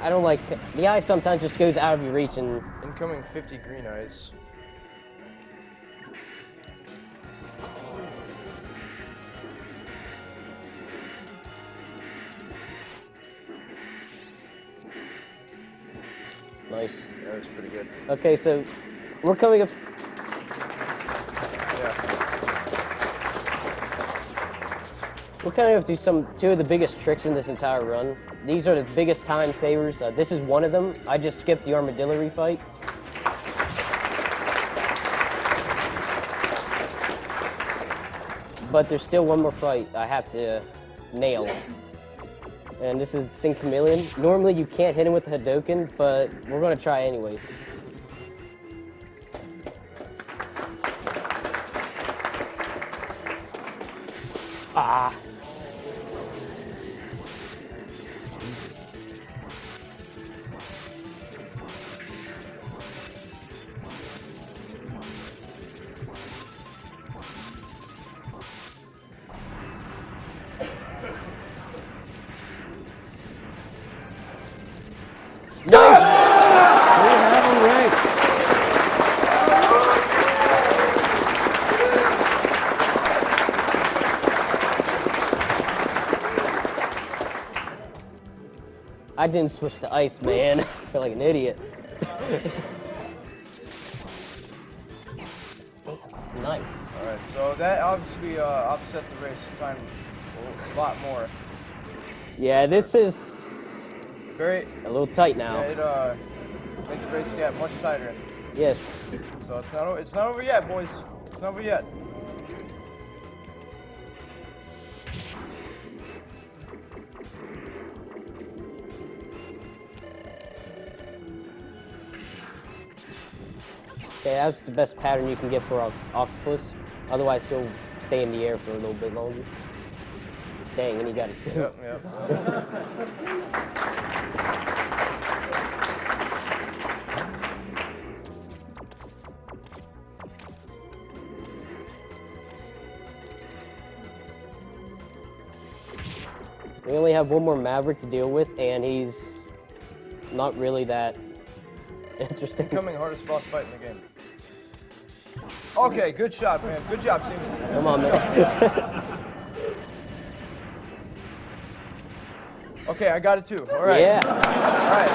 I don't like... The eye sometimes just goes out of your reach and... Incoming 50 green eyes. Nice. That was pretty good. Okay, so we're coming up... Yeah. We're coming up to two of the biggest tricks in this entire run. These are the biggest time savers. This is one of them. I just skipped the armadillo fight. But there's still one more fight I have to nail. And this is Sting Chameleon. Normally you can't hit him with the Hadoken, but we're gonna try anyways. Ah. I didn't switch to ice, man. I feel like an idiot. Nice. All right, so that obviously offset the race time a lot more. Yeah, this is Very. a little tight now. Yeah, it made the race get much tighter. Yes. So it's not over yet, boys. It's not over yet. Okay, that's the best pattern you can get for octopus. Otherwise, he'll stay in the air for a little bit longer. Dang, and he got it too. Yep, yep. We only have one more Maverick to deal with, and he's not really that interesting. Incoming hardest boss fight in the game. Okay, good shot, man. Good job, team. Come on, man. Okay, I got it too. All right. Yeah. All right.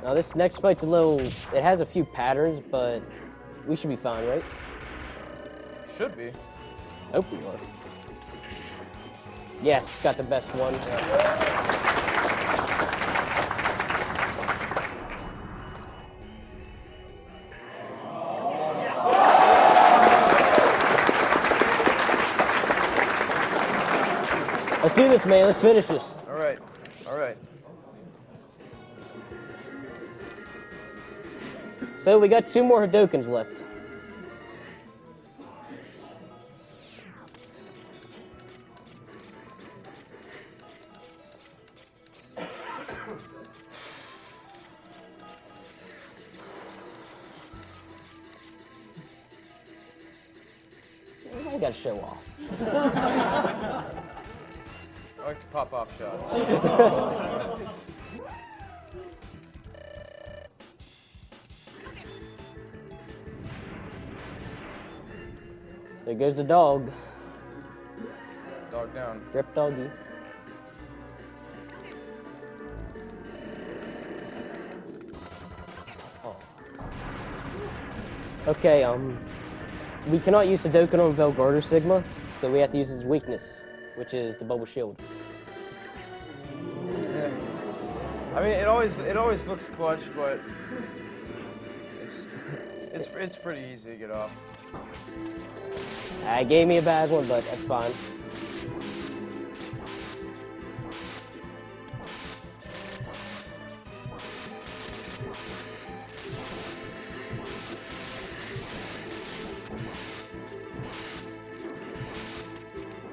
Now this next fight's a little, it has a few patterns, but we should be fine, right? Should be. Hope we are. Yes, got the best one. Let's do this, man. Let's finish this. All right. All right. So we got two more Hadokens left. I gotta show off. I like to pop off shots. There goes the dog. Dog down. Rip doggy. Oh. Okay, we cannot use Hadoken on Velgarder Sigma, so we have to use his weakness, which is the bubble shield. Yeah. I mean, it always looks clutch, but it's It's pretty easy to get off. I gave me a bad one, but that's fine.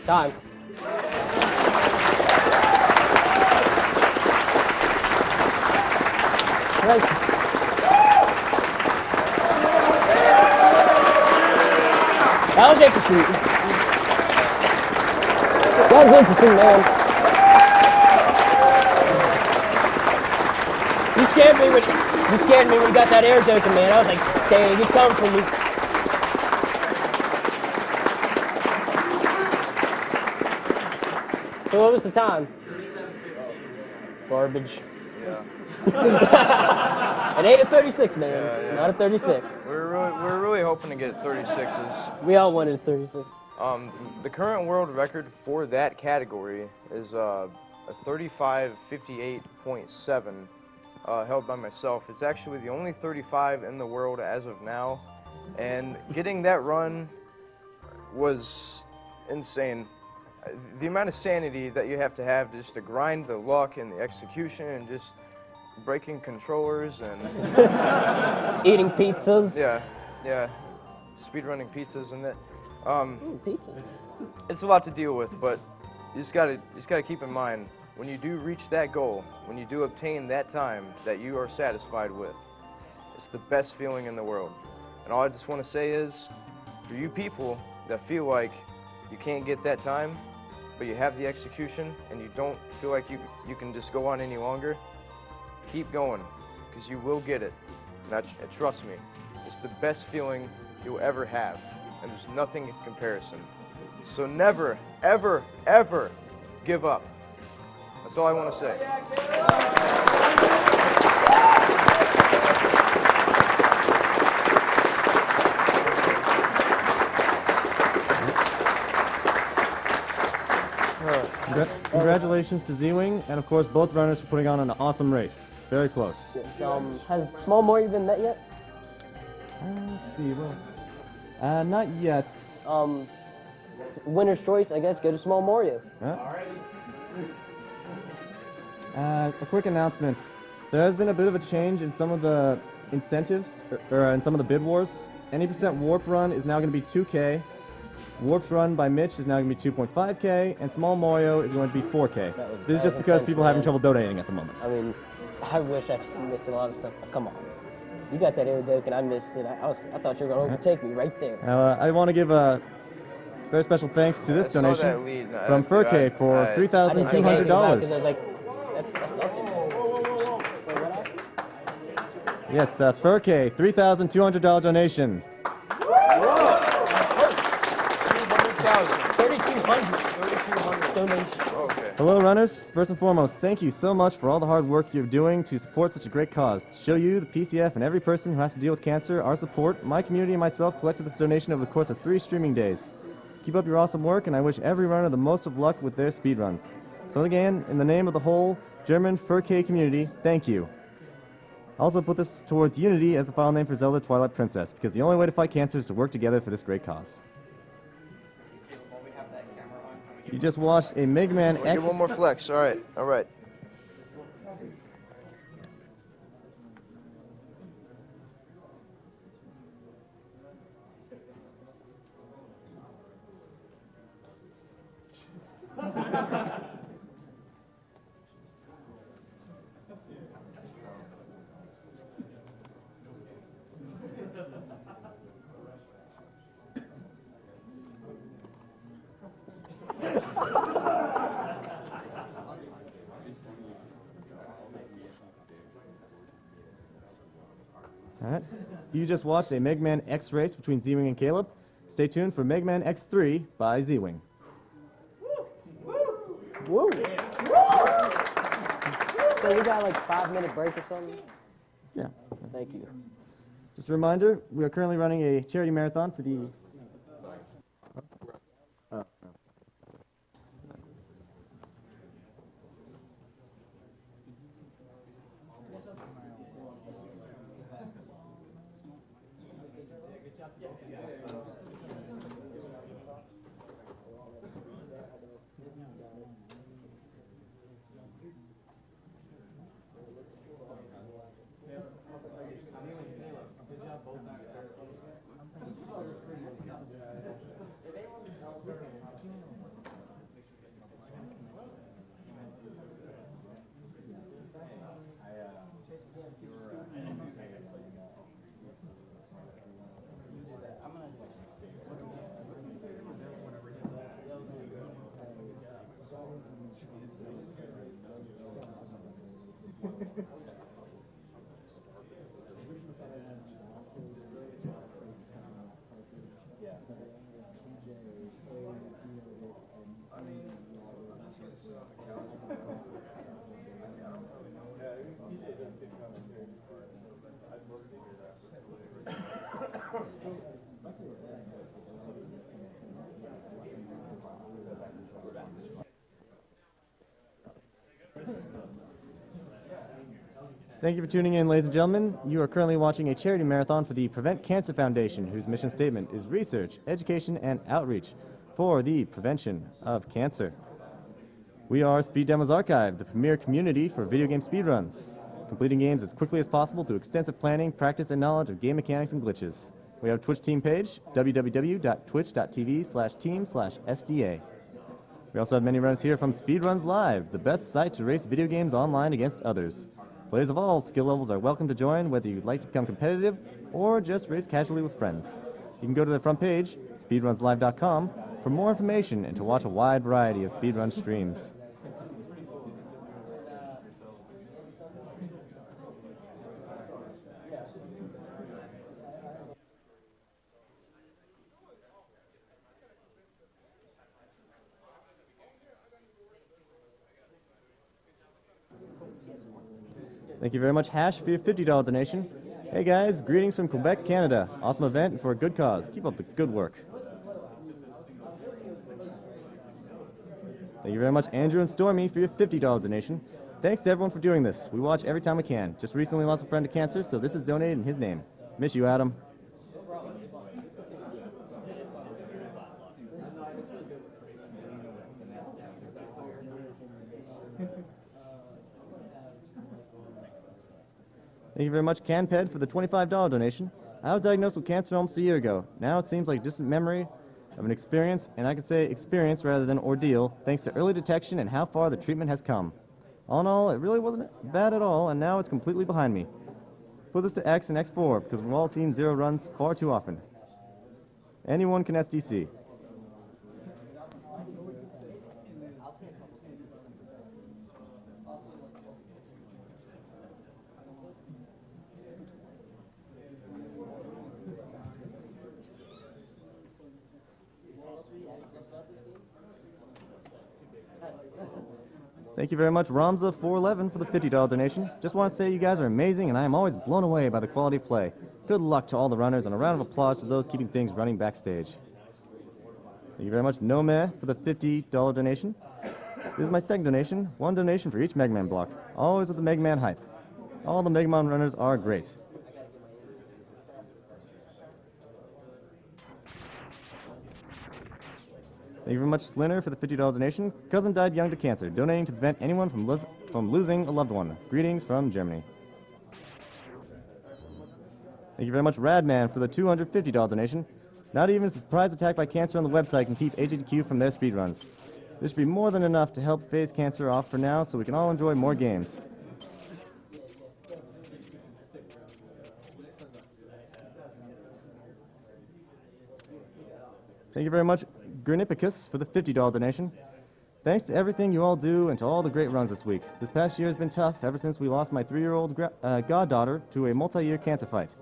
Time. Right. That was interesting. That was interesting, man. You scared me when you got that air Hadoken, man. I was like, dang, he's coming for me. So what was the time? Garbage. Yeah. An 8 at 36, man. Yeah. Not a 36. We're really hoping to get 36s. We all wanted 36. The current world record for that category is a 35:58.7, held by myself. It's actually the only 35 in the world as of now, and getting that run was insane. The amount of sanity that you have to just to grind the luck and the execution and just breaking controllers and Eating pizzas. yeah, speedrunning pizzas and that. Pizzas. It's a lot to deal with, but you just gotta keep in mind when you do reach that goal, when you do obtain that time that you are satisfied with, it's the best feeling in the world. And all I just want to say is, for you people that feel like you can't get that time, but you have the execution and you don't feel like you can just go on any longer, keep going, because you will get it. And trust me, it's the best feeling you'll ever have, and there's nothing in comparison. So never, ever, ever give up. That's all I want to say. Congratulations to Z-Wing, and of course both runners for putting on an awesome race. Very close. Has Small Moria been met yet? Let's see. Not yet. Winner's choice, I guess, go to Small Moria. A quick announcement. There has been a bit of a change in some of the incentives, or in some of the bid wars. Any percent warp run is now going to be 2K. Warped run by Mitch is now going to be 2.5K, and Small Morio is going to be 4K. This is just because people are having trouble donating at the moment. I mean, I wish I missed a lot of stuff. Come on. You got that air Hadoken, I missed it. I thought you were going to overtake me right there. I want to give a very special thanks to this donation from Furk for $3,200. I was like, that's nothing. Wait, what? Yes, Furk, $3,200 donation. 3,200 donation. Okay. Hello, runners. First and foremost, thank you so much for all the hard work you're doing to support such a great cause. To show you, the PCF, and every person who has to deal with cancer, our support, my community and myself collected this donation over the course of 3 streaming days. Keep up your awesome work, and I wish every runner the most of luck with their speedruns. So again, in the name of the whole German Furk community, thank you. I also put this towards Unity as the file name for Zelda Twilight Princess, because the only way to fight cancer is to work together for this great cause. You just watched a Mega Man X. Get one more flex. All right. Alright. You just watched a Mega Man X race between Z-Wing and Caleb. Stay tuned for Mega Man X3 by Z-Wing. Woo! So we got like 5-minute break or something? Yeah. Thank you. Just a reminder, we are currently running a charity marathon for the... Thank you for tuning in, ladies and gentlemen. You are currently watching a charity marathon for the Prevent Cancer Foundation, whose mission statement is research, education, and outreach for the prevention of cancer. We are Speed Demos Archive, the premier community for video game speedruns, completing games as quickly as possible through extensive planning, practice, and knowledge of game mechanics and glitches. We have a Twitch team page, www.twitch.tv/team/SDA. We also have many runners here from Speedruns Live, the best site to race video games online against others. Players of all skill levels are welcome to join, whether you'd like to become competitive or just race casually with friends. You can go to the front page, speedrunslive.com, for more information and to watch a wide variety of speedrun streams. Thank you very much, Hash, for your $50 donation. Hey guys, greetings from Quebec, Canada. Awesome event for a good cause. Keep up the good work. Thank you very much, Andrew and Stormy, for your $50 donation. Thanks to everyone for doing this. We watch every time we can. Just recently lost a friend to cancer, so this is donated in his name. Miss you, Adam. Thank you very much, CanPed, for the $25 donation. I was diagnosed with cancer almost a year ago. Now it seems like a distant memory of an experience, and I can say experience rather than ordeal, thanks to early detection and how far the treatment has come. All in all, it really wasn't bad at all, and now it's completely behind me. Put this to X and X4, because we've all seen zero runs far too often. Anyone can SDC. Thank you very much, Ramza411, for the $50 donation. Just want to say you guys are amazing, and I am always blown away by the quality of play. Good luck to all the runners, and a round of applause to those keeping things running backstage. Thank you very much, Nome, for the $50 donation. This is my second donation, one donation for each Mega Man block, always with the Mega Man hype. All the Mega Man runners are great. Thank you very much, Slinner, for the $50 donation. Cousin died young to cancer, donating to prevent anyone from losing a loved one. Greetings from Germany. Thank you very much, Radman, for the $250 donation. Not even a surprise attack by cancer on the website can keep Agdq from their speedruns. This should be more than enough to help phase cancer off for now so we can all enjoy more games. Thank you very much, Granipicus, for the $50 donation. Thanks to everything you all do and to all the great runs this week. This past year has been tough ever since we lost my 3-year-old goddaughter to a multi-year cancer fight.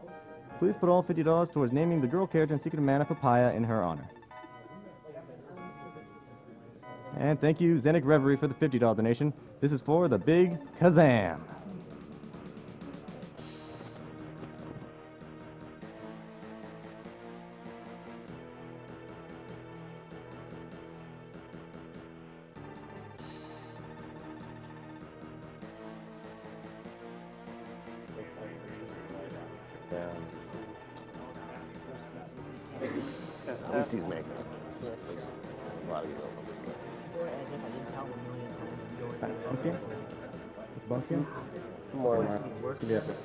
Please put all $50 towards naming the girl character in Secret of Mana Papaya in her honor. And thank you, Zenik Reverie, for the $50 donation. This is for the big Kazam. At least he's making it. Yes. A lot of you don't. Bonus game? It's a bonus game? More. It's gonna be epic.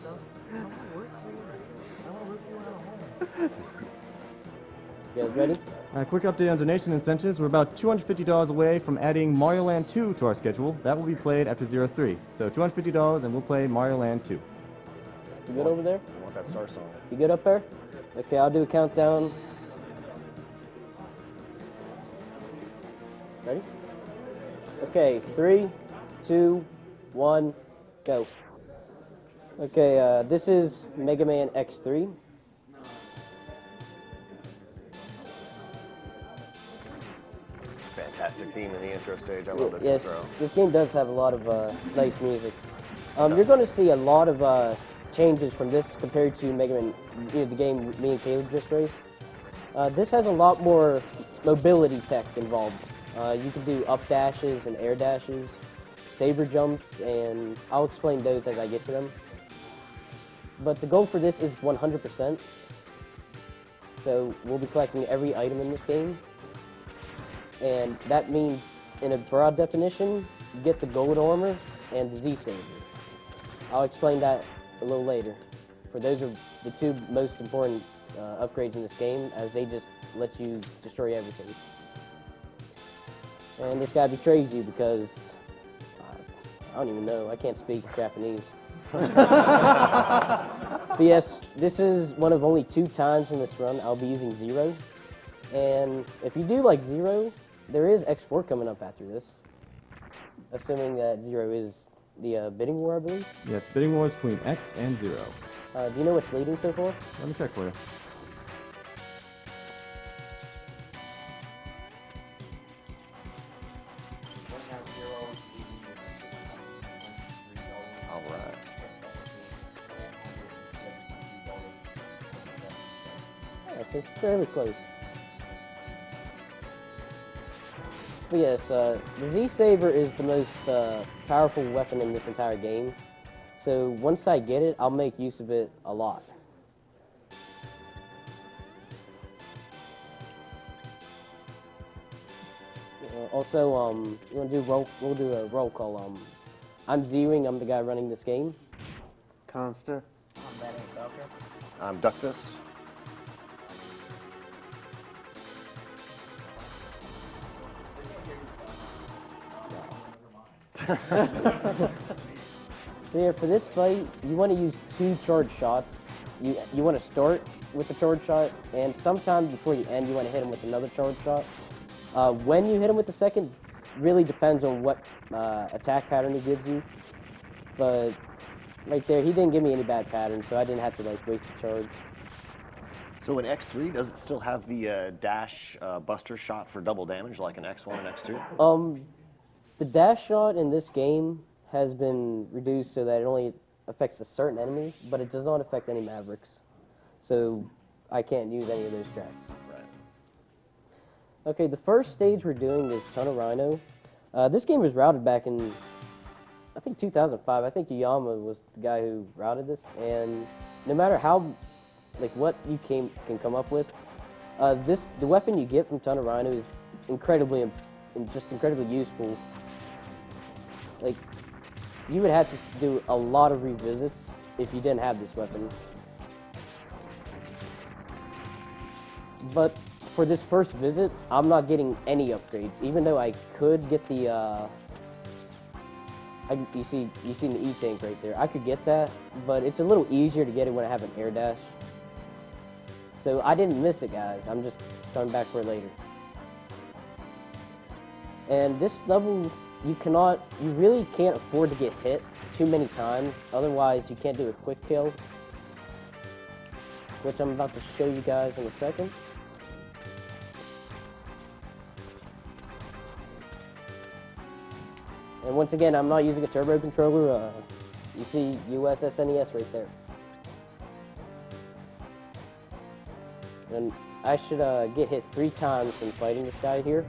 You guys ready? Quick update on donation incentives. We're about $250 away from adding Mario Land 2 to our schedule. That will be played after 03. So $250 and we'll play Mario Land 2. You good over there? I want that star song. You good up there? Okay, I'll do a countdown. Ready? Okay, 3, 2, 1, go. Okay, this is Mega Man X3. Fantastic theme in the intro stage. I love this Yes, intro. this game does have a lot of nice music. You're going to see a lot of changes from this compared to Mega Man, the game me and Caleb just raced. This has a lot more mobility tech involved. You can do up dashes and air dashes, saber jumps, and I'll explain those as I get to them. But the goal for this is 100%. So we'll be collecting every item in this game. And that means, in a broad definition, you get the gold armor and the Z-Saber. I'll explain that a little later. For those are the two most important upgrades in this game, as they just let you destroy everything. And this guy betrays you because, I don't even know, I can't speak Japanese. But yes, this is one of only 2 times in this run I'll be using Zero. And if you do like Zero, there is X4 coming up after this. Assuming that Zero is the bidding war, I believe. Yes, bidding war is between X and 0. Do you know what's leading so far? Let me check for you. All right. Yeah, so it's fairly close. But yes, the Z-Saber is the most powerful weapon in this entire game. So once I get it, I'll make use of it a lot. Also, you want to do we'll do a roll call. I'm Zewing, I'm the guy running this game. Conster. I'm Duckfist. So yeah, for this fight, you want to use 2 charge shots. You want to start with the charge shot, and sometime before you end, you want to hit him with another charge shot. When you hit him with the second, really depends on what attack pattern he gives you. But right there, he didn't give me any bad patterns, so I didn't have to like waste a charge. So in X3, does it still have the dash buster shot for double damage like in X1 and X2? The dash shot in this game has been reduced so that it only affects a certain enemy, but it does not affect any Mavericks. So I can't use any of those strats. Right. Okay, the first stage we're doing is Ton of Rhino. This game was routed back in, I think 2005. I think Yuyama was the guy who routed this, and no matter how, like what you can come up with, the weapon you get from Ton of Rhino is incredibly useful. Like, you would have to do a lot of revisits if you didn't have this weapon. But for this first visit, I'm not getting any upgrades, even though I could get the, you see the E-tank right there. I could get that, but it's a little easier to get it when I have an air dash. So I didn't miss it, guys. I'm just coming back for it later. And this level, you really can't afford to get hit too many times, otherwise you can't do a quick kill, which I'm about to show you guys in a second. And once again, I'm not using a turbo controller. You see US SNES right there. And I should get hit 3 times when fighting this guy here.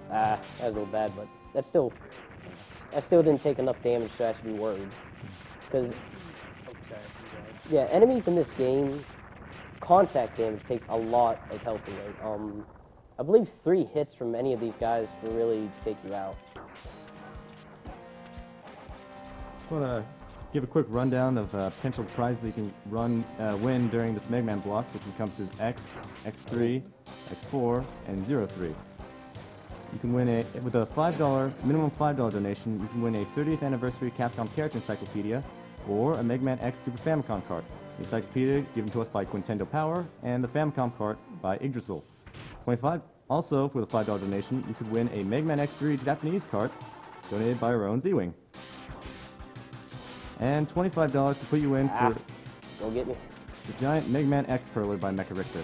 That was a little bad, but I still didn't take enough damage, so I should be worried. Because sorry. Yeah, enemies in this game, contact damage takes a lot of health away. I believe 3 hits from any of these guys will really take you out. Just want to give a quick rundown of potential prizes you can win during this Mega Man block, which encompasses X, X3, X4, and 03. You can win with a minimum $5 donation, you can win a 30th anniversary Capcom character encyclopedia or a Mega Man X Super Famicom cart. The encyclopedia given to us by Quintendo Power and the Famicom cart by Yggdrasil. Also, for the $5 donation, you could win a Mega Man X3 Japanese cart donated by our own Z-Wing. And $25 to put you in for Don't get me. the giant Mega Man X Perler by Mecha Richter.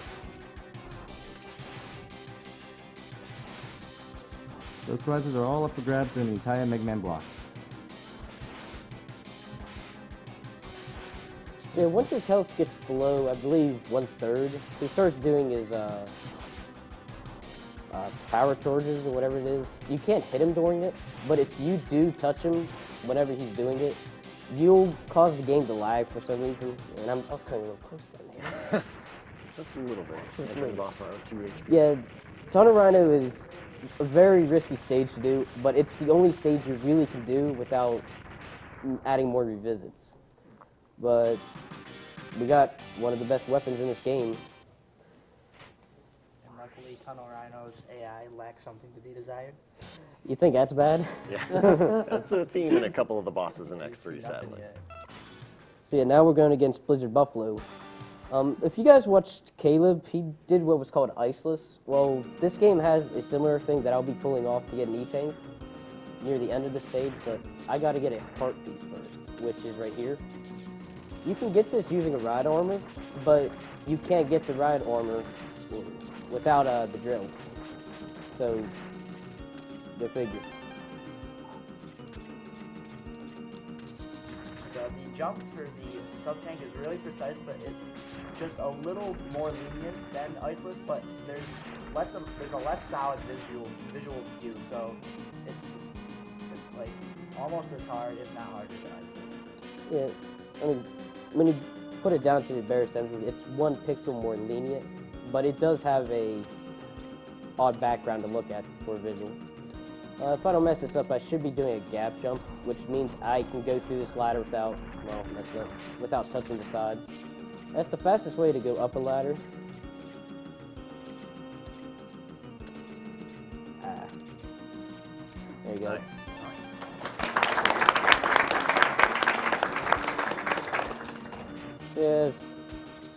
Those prizes are all up for grabs during the entire Mega Man block. So yeah, once his health gets below, I believe, 1/3, he starts doing his power charges or whatever it is. You can't hit him during it, but if you do touch him whenever he's doing it, you'll cause the game to lag for some reason. And I was kind of a little close down here. Just a little bit. Entering boss mode, 2 HP. Yeah, Ton of Rhino is a very risky stage to do, but it's the only stage you really can do without adding more revisits. But we got one of the best weapons in this game. And luckily, Tunnel Rhino's AI lacks something to be desired. You think that's bad? Yeah. That's a theme in a couple of the bosses in X3, sadly. So yeah, now we're going against Blizzard Buffalo. If you guys watched Caleb, he did what was called Iceless. Well, this game has a similar thing that I'll be pulling off to get an E-Tank near the end of the stage, but I got to get a heart piece first, which is right here. You can get this using a ride armor, but you can't get the ride armor without the drill. So, go figure. The jump for the sub-tank is really precise, but it's just a little more lenient than Iceless, but there's a less solid visual view, so it's like almost as hard, if not harder than Iceless. Yeah, I mean, when you put it down to the bare essentials, it's 1 pixel more lenient, but it does have a odd background to look at for visual. If I don't mess this up, I should be doing a gap jump, which means I can go through this ladder without touching the sides. That's the fastest way to go up a ladder. There you go. Nice. Yes,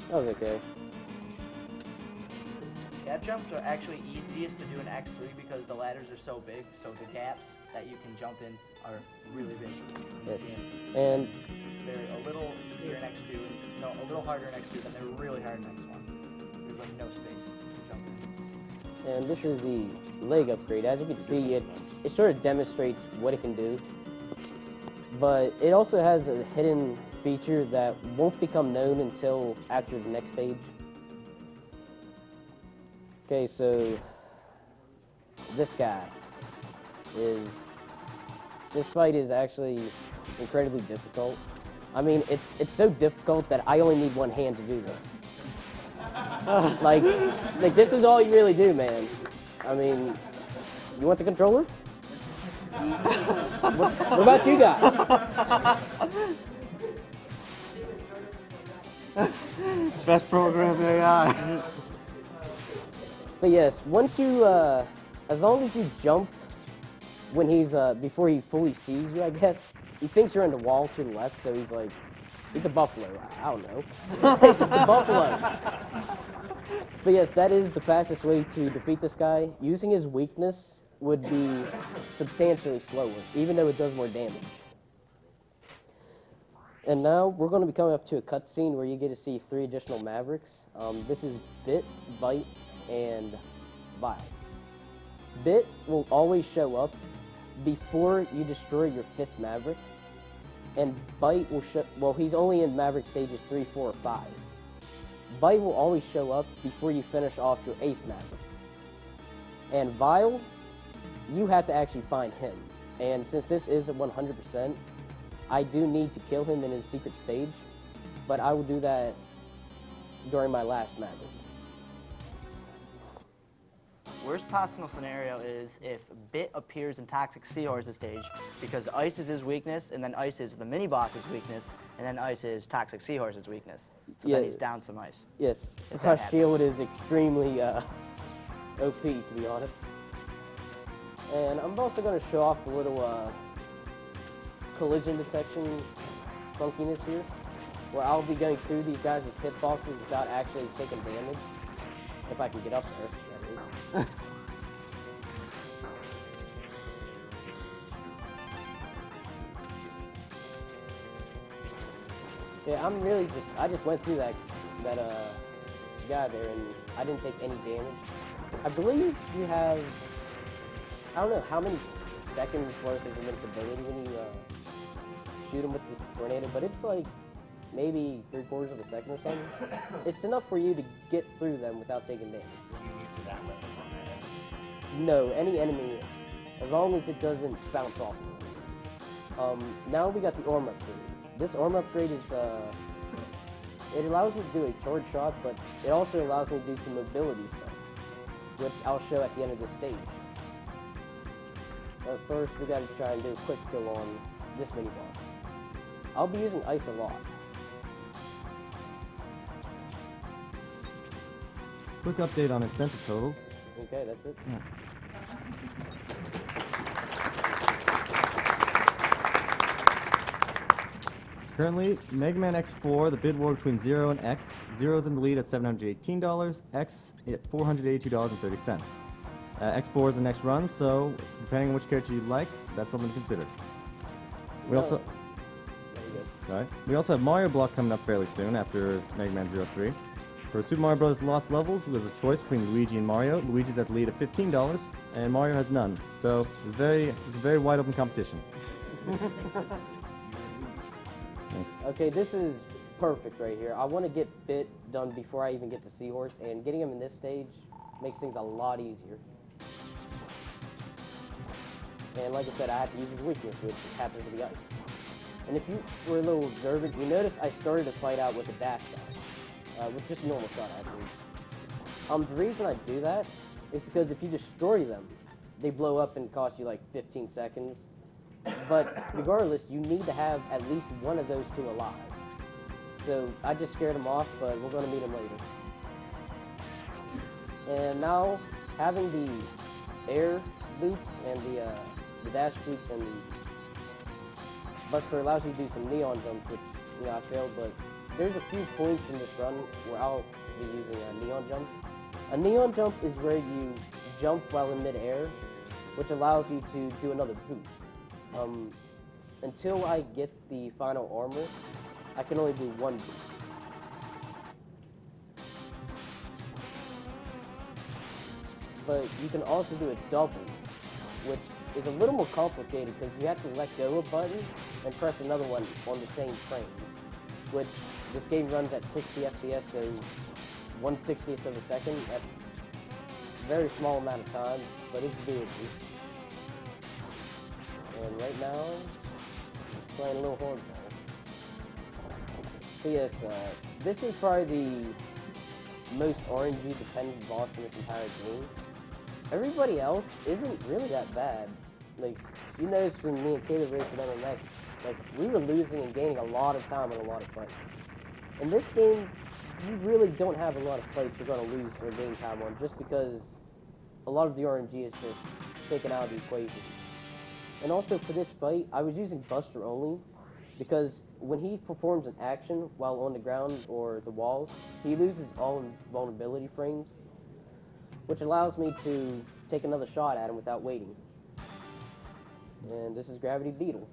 that was okay. Gap jumps are actually easiest to do in X3 because the ladders are so big, so the gaps that you can jump in are really big. Yes, and they're a little easier in X2, no, a little harder in X2, but they're really hard in X1. There's like no space to jump in. And this is the leg upgrade. As you can see, it sort of demonstrates what it can do. But it also has a hidden feature that won't become known until after the next stage. Okay, so this fight is actually incredibly difficult. I mean, it's so difficult that I only need 1 hand to do this. like this is all you really do, man. I mean, you want the controller? What about you guys? Best program AI. But yes, once you, as long as you jump when he's, before he fully sees you, I guess, he thinks you're in the wall to the left, so he's like, it's a buffalo, I don't know. It's just a buffalo. But yes, that is the fastest way to defeat this guy. Using his weakness would be substantially slower, even though it does more damage. And now we're going to be coming up to a cutscene where you get to see 3 additional Mavericks. This is Bit, Bite, and Vile. Bit will always show up before you destroy your 5th Maverick, and Bite will he's only in Maverick stages 3, 4, or 5. Bite will always show up before you finish off your 8th Maverick. And Vile, you have to actually find him. And since this is a 100%, I do need to kill him in his secret stage. but I will do that during my last Maverick. Worst possible scenario is if Bit appears in Toxic Seahorse's stage, because Ice is his weakness, and then Ice is the mini-boss's weakness, and then Ice is Toxic Seahorse's weakness. So then he's down some Ice. Yes, If Crush that Shield is extremely OP, to be honest. And I'm also going to show off a little collision detection funkiness here, where I'll be going through these guys' hitboxes without actually taking damage. If I can get up there, that is. Yeah, I just went through that guy there, and I didn't take any damage. I believe you have, I don't know how many seconds worth of invincibility when you shoot him with the tornado, but it's like maybe 3/4 of a second or something. It's enough for you to get through them without taking damage. No, any enemy, as long as it doesn't bounce off. Now we got the armor upgrade. This armor upgrade is, it allows me to do a charge shot, but it also allows me to do some mobility stuff, which I'll show at the end of this stage. But first, we gotta try and do a quick kill on this mini-boss. I'll be using Ice a lot. Quick update on incentive totals. Okay, that's it. Yeah. Currently, Mega Man X4, the bid war between 0 and X. 0 is in the lead at $718, X at $482.30. X4 is the next run, so depending on which character you like, that's something to consider. We also have Mario Block coming up fairly soon after Mega Man 03. For Super Mario Bros. Lost Levels, there's a choice between Luigi and Mario. Luigi's at the lead at $15, and Mario has none. So it's a very wide open competition. Nice. Okay, this is perfect right here. I want to get Bit done before I even get to Seahorse, and getting him in this stage makes things a lot easier. And like I said, I have to use his weakness, which happens to be Ice. And if you were a little observant, you notice I started to fight out with a dash shot, with just a normal shot, actually. The reason I do that is because if you destroy them, they blow up and cost you like 15 seconds. But regardless, you need to have at least one of those two alive. So I just scared him off, but we're going to meet him later. And now, having the air boots and the dash boots and the Buster allows you to do some neon jumps, which, I failed, but there's a few points in this run where I'll be using neon jumps. A neon jump is where you jump while in midair, which allows you to do another boost. Until I get the final armor, I can only do one boost. But you can also do a double, which is a little more complicated because you have to let go of a button and press another one on the same frame, which this game runs at 60 FPS, so 1/60th of a second. That's a very small amount of time, but it's doable. And right now, I'm playing a little hardball. So yes, this is probably the most RNG dependent boss in this entire game. Everybody else isn't really that bad. Like, you notice when me and Caleb raced at MMX, like, we were losing and gaining a lot of time in a lot of fights. In this game, you really don't have a lot of fights you're going to lose or gain time on, just because a lot of the RNG is just taken out of the equation. And also for this fight, I was using Buster only, because when he performs an action while on the ground or the walls, he loses all vulnerability frames, which allows me to take another shot at him without waiting. And this is Gravity Beetle.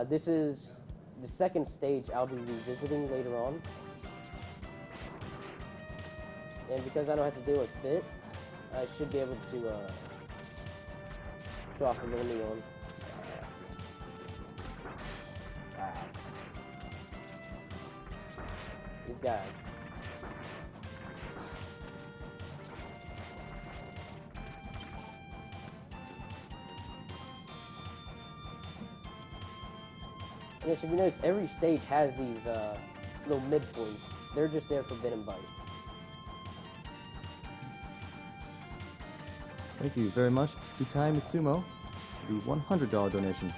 This is the second stage I'll be revisiting later on. And because I don't have to deal with Bit, I should be able to show off a little neon. These guys. And so if you notice, every stage has these little midpoints. They're just there for bit and bite. Thank you very much, Utai Mitsumo, for the $100 donation.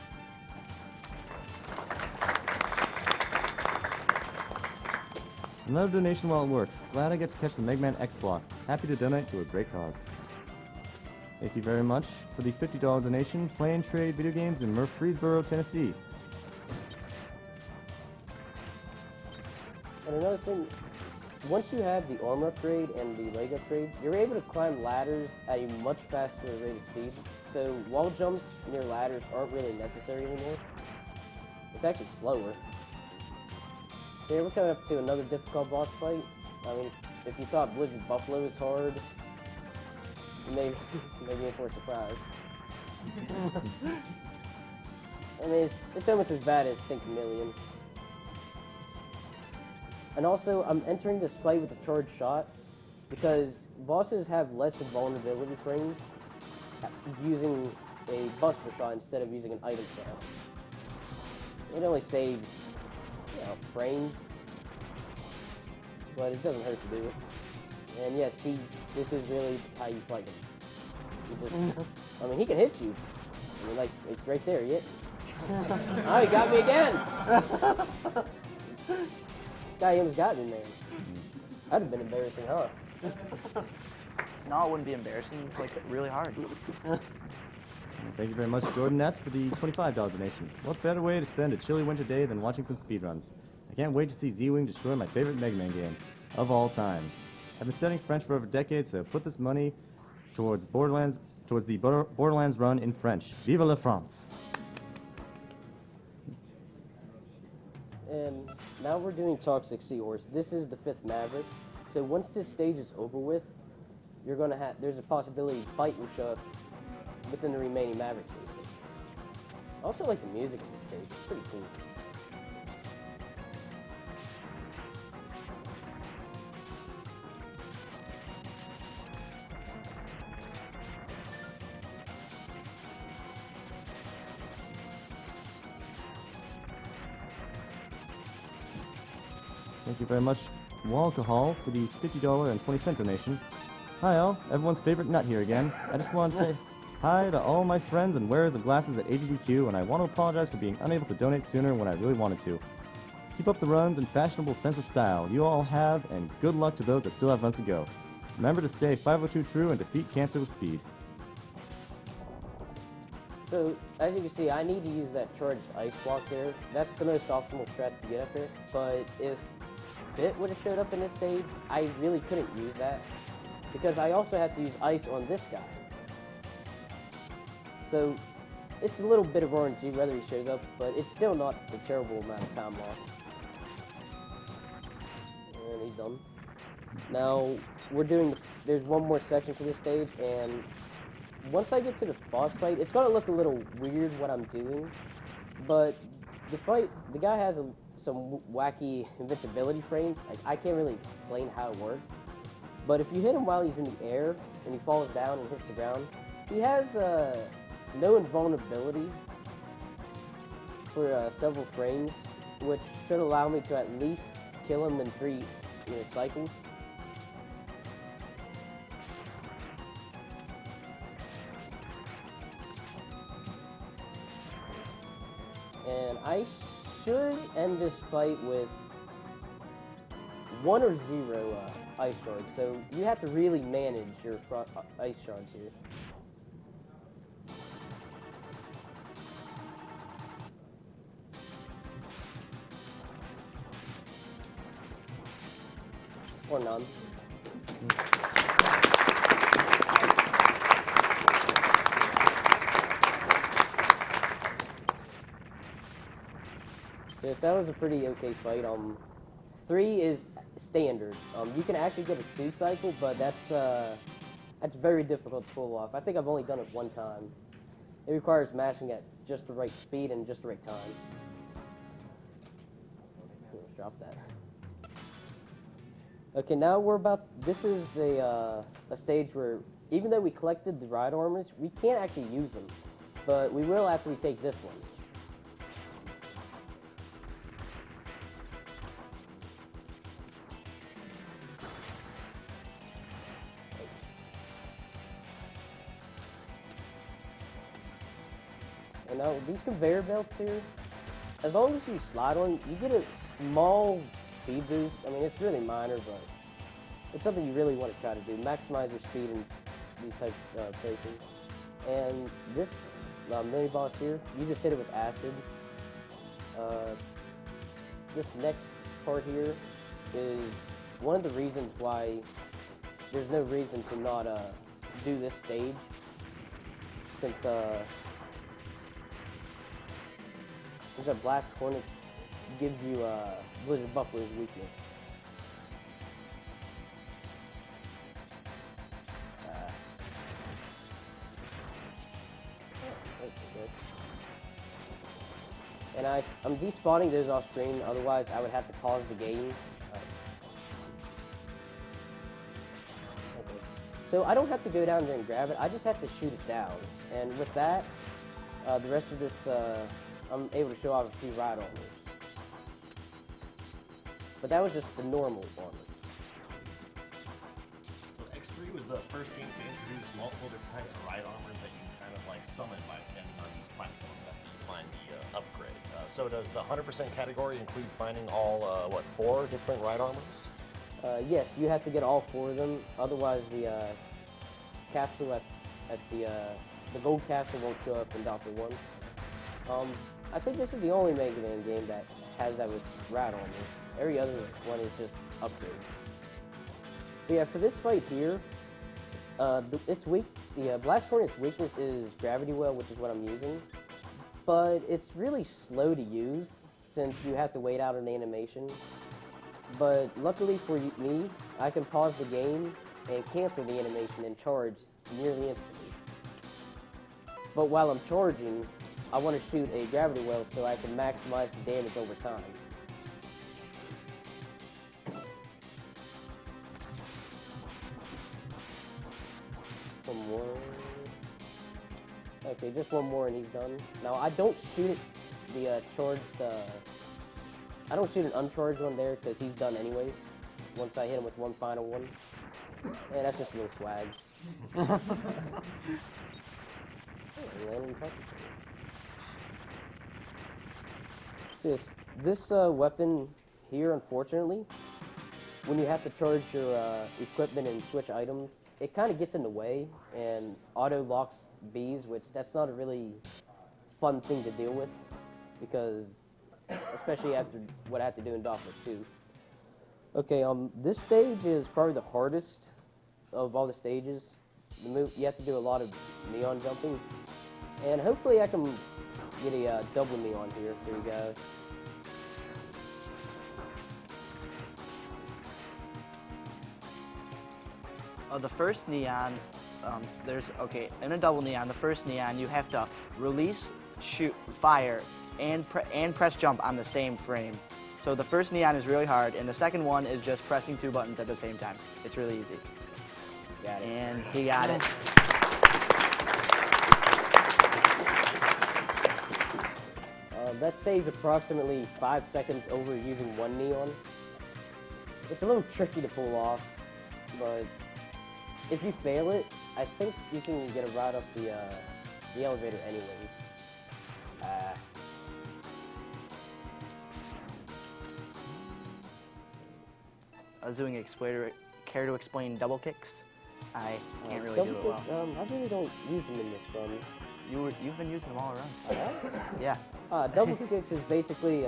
Another donation while at work. Glad I get to catch the Mega Man X block. Happy to donate to a great cause. Thank you very much for the $50 donation. Play and trade video games in Murfreesboro, Tennessee. And another thing, once you have the armor upgrade and the leg upgrade, you're able to climb ladders at a much faster rate of speed. So wall jumps near ladders aren't really necessary anymore. It's actually slower. So here we're coming up to another difficult boss fight. I mean, if you thought Blizzard Buffalo was hard, you may be in for a surprise. I mean, it's almost as bad as Stink Million. And also, I'm entering this fight with a charged shot because bosses have less invulnerability frames using a buster shot instead of using an item shot. It only saves, frames, but it doesn't hurt to do it. And yes, this is really how you fight him. You just, I mean, he can hit you. I mean, like, it's right there, Oh, he got me again! This guy almost got me, man. That'd have been embarrassing, huh? No, it wouldn't be embarrassing. It's like really hard. Thank you very much, Jordan S., for the $25 donation. What better way to spend a chilly winter day than watching some speedruns? I can't wait to see Z-Wing destroy my favorite Mega Man game of all time. I've been studying French for over decades, so put this money towards the Borderlands run in French. Vive la France! And now we're doing Toxic Seahorse. This is the 5th Maverick. So once this stage is over with, you're gonna there's a possibility Bite will show up within the remaining Maverick stages. I also like the music of this stage. It's pretty cool. Thank you very much, Walcohol, for the $50.20 donation. Hi all, everyone's favorite nut here again. I just want to say hi to all my friends and wearers of glasses at Agdq, and I want to apologize for being unable to donate sooner when I really wanted to. Keep up the runs and fashionable sense of style you all have, and good luck to those that still have runs to go. Remember to stay 502 true and defeat cancer with speed. So, as you can see, I need to use that charged ice block there. That's the most optimal strat to get up here. But if Bit would have showed up in this stage, I really couldn't use that because I also have to use ice on this guy. So it's a little bit of RNG whether he shows up, but it's still not a terrible amount of time lost. And he's done. Now there's one more section to this stage, and once I get to the boss fight, it's gonna look a little weird what I'm doing, but the guy has some wacky invincibility frames. I can't really explain how it works. But if you hit him while he's in the air and he falls down and hits the ground, he has no invulnerability for several frames, which should allow me to at least kill him in 3 cycles. And I should end this fight with 1 or 0 ice shards, so you have to really manage your ice shards here. Or none. Yes, that was a pretty okay fight. 3 is standard. You can actually get a 2 cycle, but that's very difficult to pull off. I think I've only done it 1 time. It requires mashing at just the right speed and just the right time. Let's drop that. Okay, now this is a stage where, even though we collected the ride armors, we can't actually use them. But we will after we take this one. Now, these conveyor belts here, as long as you slide on, you get a small speed boost. I mean, it's really minor, but it's something you really want to try to do. Maximize your speed in these type places. And this mini boss here, you just hit it with acid. This next part here is one of the reasons why there's no reason to not do this stage, since a Blast Hornet gives you Blizzard Buckler's weakness. And I'm despawning those off screen, otherwise I would have to pause the game. Okay. So I don't have to go down there and grab it, I just have to shoot it down. And with that, the rest of this, I'm able to show off a few ride armors. But that was just the normal armor. So X3 was the first game to introduce multiple different types of ride armors that you can kind of like summon by standing on these platforms after you find the upgrade. So does the 100% category include finding all, 4 different ride armors? Yes, you have to get all 4 of them, otherwise the capsule at the gold capsule won't show up in Doppler 1. I think this is the only Mega Man game that has that with ride armors. Every other one is just upgrades. But yeah, for this fight here, the Blast Hornet's weakness is Gravity Well, which is what I'm using. But it's really slow to use since you have to wait out an animation. But luckily for me, I can pause the game and cancel the animation and charge nearly instantly. But while I'm charging, I want to shoot a Gravity Well so I can maximize the damage over time. One more. Okay, just one more and he's done. Now I don't shoot I don't shoot an uncharged one there because he's done anyways. Once I hit him with one final one. And that's just a little swag. This weapon here, unfortunately, when you have to charge your equipment and switch items, it kind of gets in the way and auto locks bees, which that's not a really fun thing to deal with, because especially after what I have to do in Doppler 2. Okay, this stage is probably the hardest of all the stages. You have to do a lot of neon jumping, and hopefully I can get a double neon here for you guys. The first neon, in a double neon, the first neon, you have to release, shoot, fire, and press jump on the same frame. So the first neon is really hard, and the second one is just pressing 2 buttons at the same time. It's really easy. Got it. And he got it. That saves approximately 5 seconds over using one neon. It's a little tricky to pull off, but if you fail it, I think you can get a ride up the elevator anyways. I was doing care to explain double kicks? I can't really do it well. I really don't use them in this run. You've been using them all around. Yeah. Double kicks is basically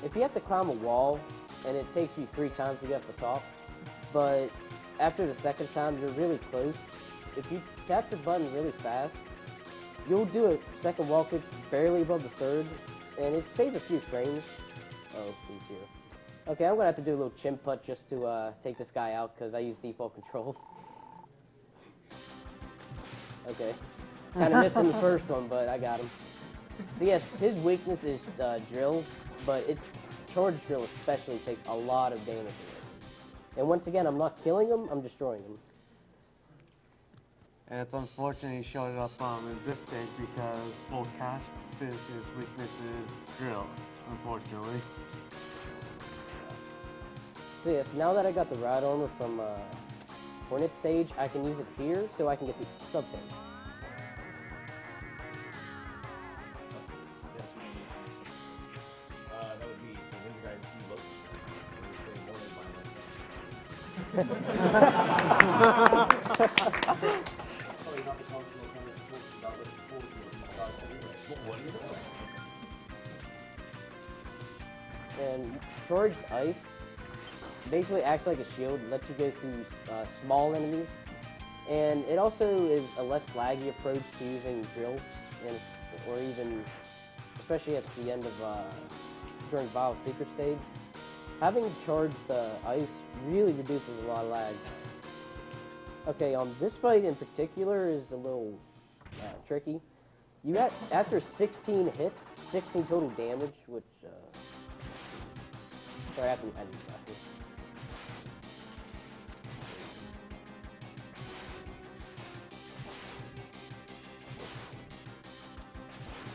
if you have to climb a wall and it takes you 3 times to get up the top, but after the second time you're really close. If you tap the button really fast, you'll do a second wall kick barely above the third, and it saves a few frames. Oh, he's here. Okay, I'm gonna have to do a little chin putt just to take this guy out because I use default controls. Okay, kind of missed him the first one, but I got him. So yes, his weakness is drill, but charge drill especially takes a lot of damage away. And once again, I'm not killing him, I'm destroying him. And it's unfortunate he showed it up in this stage because Full Catfish's weakness is drill, unfortunately. So yes, now that I got the ride armor from Hornet stage, I can use it here so I can get the sub-tank. And charged ice basically acts like a shield, lets you go through small enemies, and it also is a less laggy approach to using drill, and or even, especially at the end of during Vile's secret stage. Having charged ice really reduces a lot of lag. Okay, this fight in particular is a little tricky. You got after 16 hit, 16 total damage, which sorry, I need to stop here.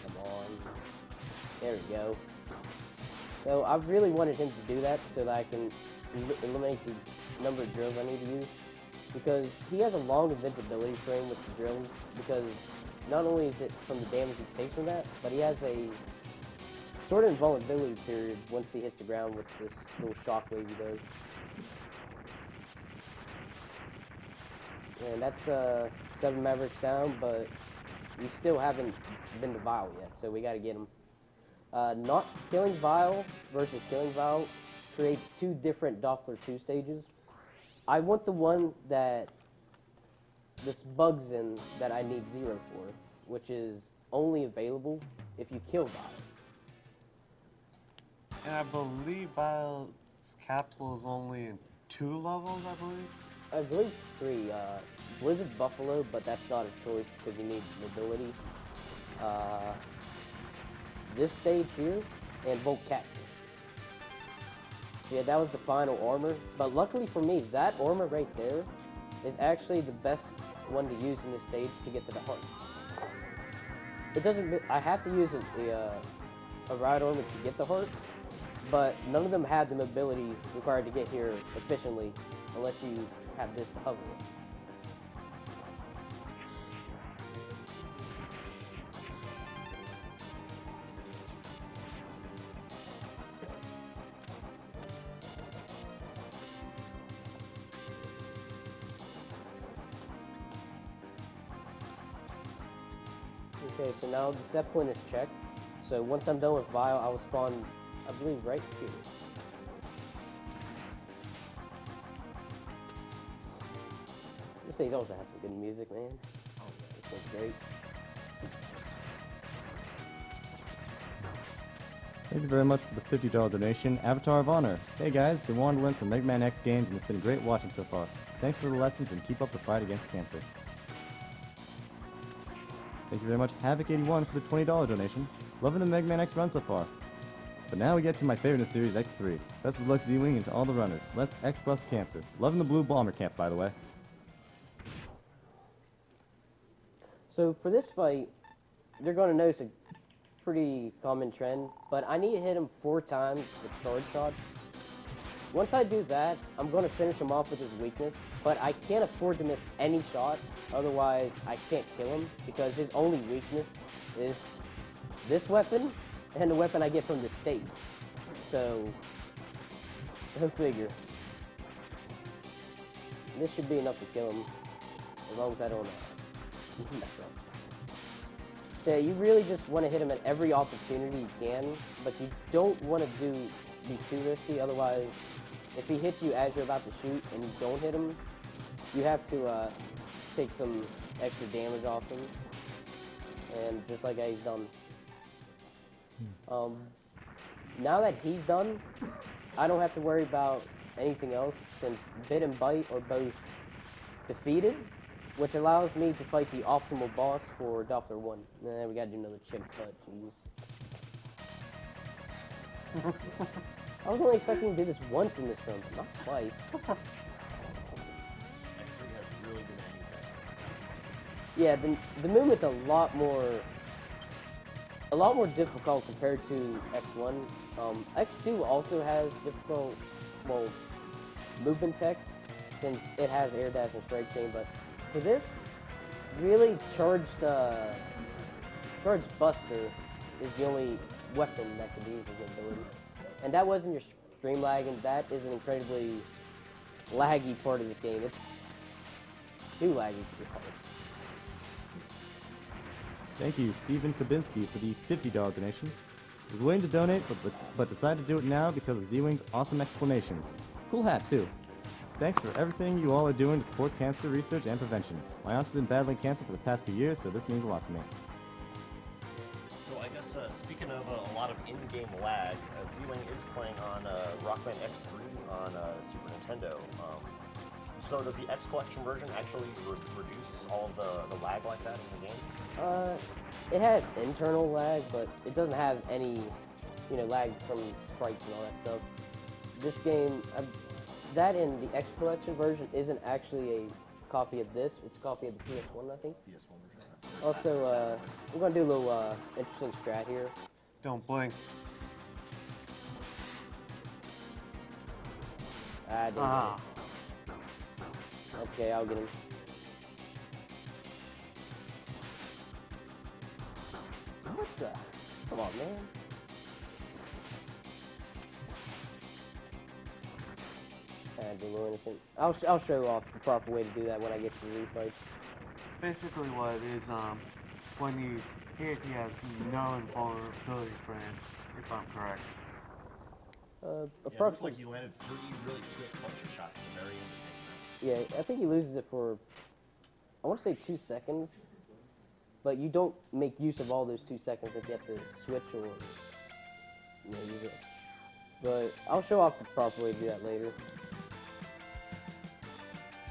Come on. There we go. So I really wanted him to do that so that I can eliminate the number of drills I need to use. Because he has a long invincibility frame with the drills, because not only is it from the damage he takes from that, but he has a sort of invulnerability period once he hits the ground with this little shockwave he does. And that's 7 Mavericks down, but we still haven't been to Vile yet, so we gotta get him. Not killing Vile versus killing Vile creates 2 different Doppler 2 stages. I want the one that this bug's in that I need 0 for, which is only available if you kill Vile. And I believe Vile's capsule is only in 2 levels, I believe? I believe 3. Blizzard Buffalo, but that's not a choice because you need mobility. This stage here, and Volt Catfish. So yeah, that was the final armor, but luckily for me, that armor right there is actually the best one to use in this stage to get to the heart. It doesn't, I have to use a ride armor to get the heart, but none of them have the mobility required to get here efficiently unless you have this to hover with. Okay, so now the set point is checked. So once I'm done with Vile, I will spawn, I believe, right here. This stage also has some good music, man. Oh, this one's great. Thank you very much for the $50 donation, Avatar of Honor. Hey guys, been wanting to win some Mega Man X games and it's been great watching so far. Thanks for the lessons and keep up the fight against cancer. Thank you very much, Havoc81, for the $20 donation. Loving the Mega Man X run so far. But now we get to my favorite in the series, X3. Best of luck, Z-Wing, and to all the runners. Let's X bust cancer. Loving the blue bomber camp, by the way. So for this fight, you're going to notice a pretty common trend, but I need to hit him 4 times with charge shots. Once I do that, I'm going to finish him off with his weakness, but I can't afford to miss any shot, otherwise I can't kill him, because his only weakness is this weapon and the weapon I get from the stage. So, go figure. This should be enough to kill him, as long as I don't mess up. So you really just want to hit him at every opportunity you can, but you don't want to be too risky, otherwise if he hits you as you're about to shoot and you don't hit him, you have to take some extra damage off him, and just like he's done. Now that he's done, I don't have to worry about anything else, since Bit and Bite are both defeated, which allows me to fight the optimal boss for Doppler 1. Nah, we gotta do another chimp cut, jeez. I was only expecting to do this once in this film, not twice. X3 has really good aiming techniques. Yeah, the movement's a lot more difficult compared to X1. X2 also has difficult, well, movement tech, since it has air dash and strike chain, but for this, really charged Buster is the only weapon that could use his ability. And that wasn't your stream lag, and that is an incredibly laggy part of this game. It's too laggy to be honest. Thank you, Stephen Kabinski, for the $50 donation. Was waiting to donate, but decided to do it now because of Z-Wing's awesome explanations. Cool hat, too. Thanks for everything you all are doing to support cancer research and prevention. My aunt's been battling cancer for the past few years, so this means a lot to me. So I guess speaking of a lot of in-game lag, Z-Wing is playing on Rock Band X3 on Super Nintendo. So does the X Collection version actually reduce all of the lag like that in the game? It has internal lag, but it doesn't have any, lag from sprites and all that stuff. This game, that in the X Collection version isn't actually a copy of this. It's a copy of the PS1, I think. PS1 version. Also, we're gonna do a little interesting strat here. Don't blink. Didn't get him. Okay, I'll get him. What the? Come on, man. Below innocent. I'll show off the proper way to do that when I get to the refights. Basically what it is, when he's hit, he has no invulnerability for him, if I'm correct. Yeah, it looked Approximately. like you landed 3 really quick buster shots at the very end of the game. Yeah, I think he loses it for, I want to say 2 seconds, but you don't make use of all those 2 seconds if you have to switch or use it. But I'll show off the proper way to do that later.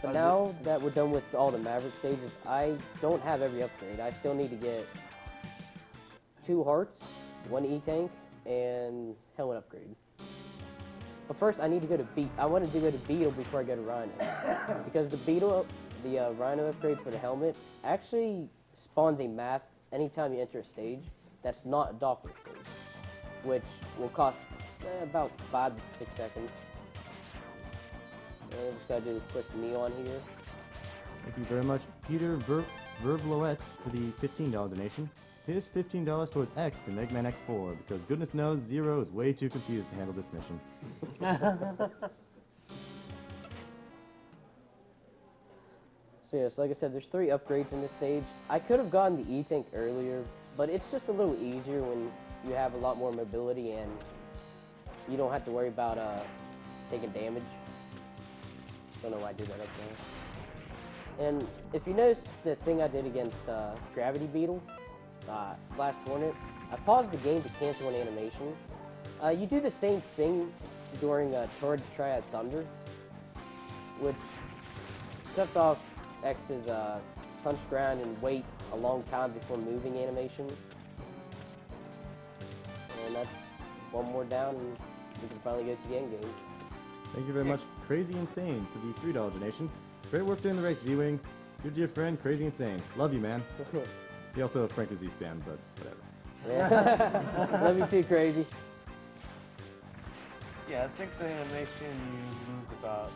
But now that we're done with all the Maverick stages, I don't have every upgrade. I still need to get 2 hearts, 1 E-tanks, and helmet upgrade. But first, I need to go to I wanted to go to Beetle before I go to Rhino, because the Rhino upgrade for the helmet actually spawns a map anytime you enter a stage that's not a Doppler stage, which will cost about 5 to 6 seconds. And I just gotta do a quick neon here. Thank you very much, Peter Vervloet, for the $15 donation. Here's $15 towards X in Mega Man X4, because goodness knows Zero is way too confused to handle this mission. So yes, like I said, there's 3 upgrades in this stage. I could have gotten the E-tank earlier, but it's just a little easier when you have a lot more mobility and you don't have to worry about taking damage. Don't know why I did that up there. And if you notice the thing I did against Gravity Beetle, last tournament, I paused the game to cancel an animation. You do the same thing during Charge Triad Thunder, which cuts off X's punch ground and wait a long time before moving animation. And that's 1 more down and we can finally go to the end game. Thank you very much, Crazy Insane, for the $3 donation. Great work during the race, Z-Wing. Your dear friend, Crazy Insane. Love you, man. He also Frank Z-Span, but whatever. Yeah. Love you too, Crazy. Yeah, I think the animation you lose about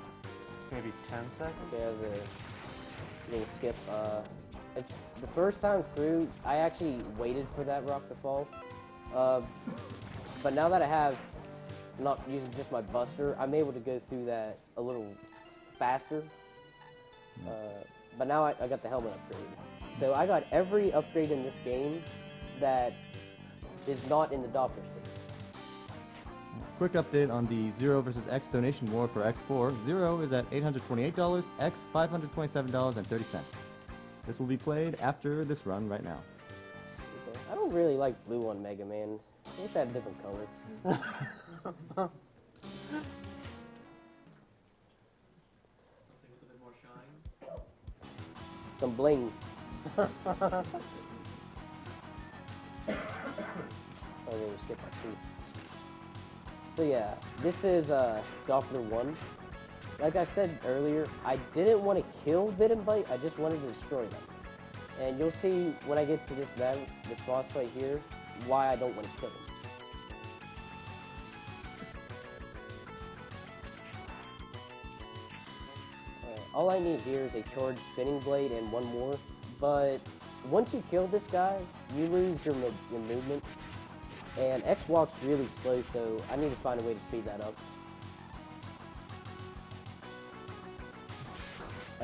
maybe 10 seconds. Okay, as a little skip. The first time through, I actually waited for that rock to fall. But now that I have not using just my buster, I'm able to go through that a little faster. But now I got the helmet upgrade. So I got every upgrade in this game that is not in the Doppler stage. Quick update on the Zero vs. X donation war for X4. Zero is at $828, X $527.30. This will be played after this run right now. Okay. I don't really like blue on Mega Man. I wish I had a different color. Something with a bit more shine. Some bling. Oh, we'll skip my feet. So yeah, this is Doppler 1. Like I said earlier, I didn't want to kill Bit and Bite, I just wanted to destroy them. And you'll see when I get to this boss fight here, why I don't want to kill him. All I need here is a charged spinning blade and 1 more, but once you kill this guy, you lose your movement, and X walks really slow, so I need to find a way to speed that up.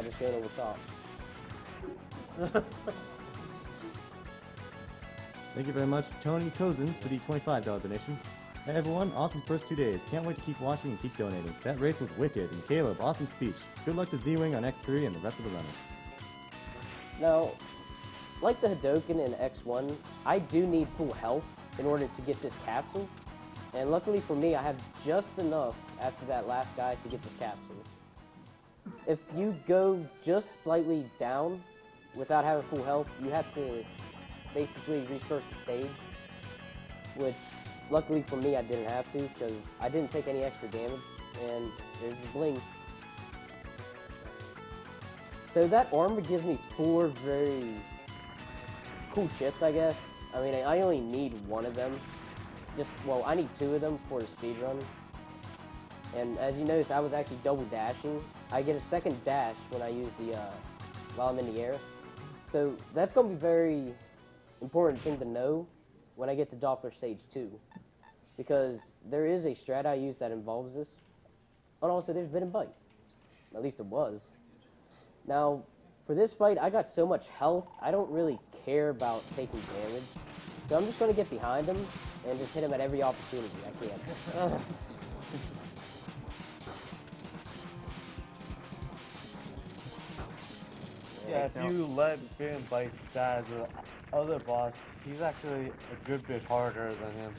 I just go over top. Thank you very much, Tony Cozens, for the $25 donation. Hey everyone, awesome first 2 days. Can't wait to keep watching and keep donating. That race was wicked, and Caleb, awesome speech. Good luck to Z-Wing on X3 and the rest of the runners. Now, like the Hadoken in X1, I do need full health in order to get this capsule. And luckily for me, I have just enough after that last guy to get this capsule. If you go just slightly down without having full health, you have to basically restart the stage, which luckily for me I didn't have to because I didn't take any extra damage, and there's the bling. So that armor gives me 4 very cool chips, I guess. I mean, I only need 1 of them. Well, I need 2 of them for the speedrun. And as you notice, I was actually double dashing. I get a second dash when I use the, while I'm in the air. So that's going to be very important thing to know when I get to Doppler stage 2. Because there is a strat I use that involves this. And also there's bit and bite. At least it was. Now, for this fight, I got so much health, I don't really care about taking damage. So I'm just going to get behind him and just hit him at every opportunity I can. Yeah, if you let Bear and Bite die, the other boss, he's actually a good bit harder than him.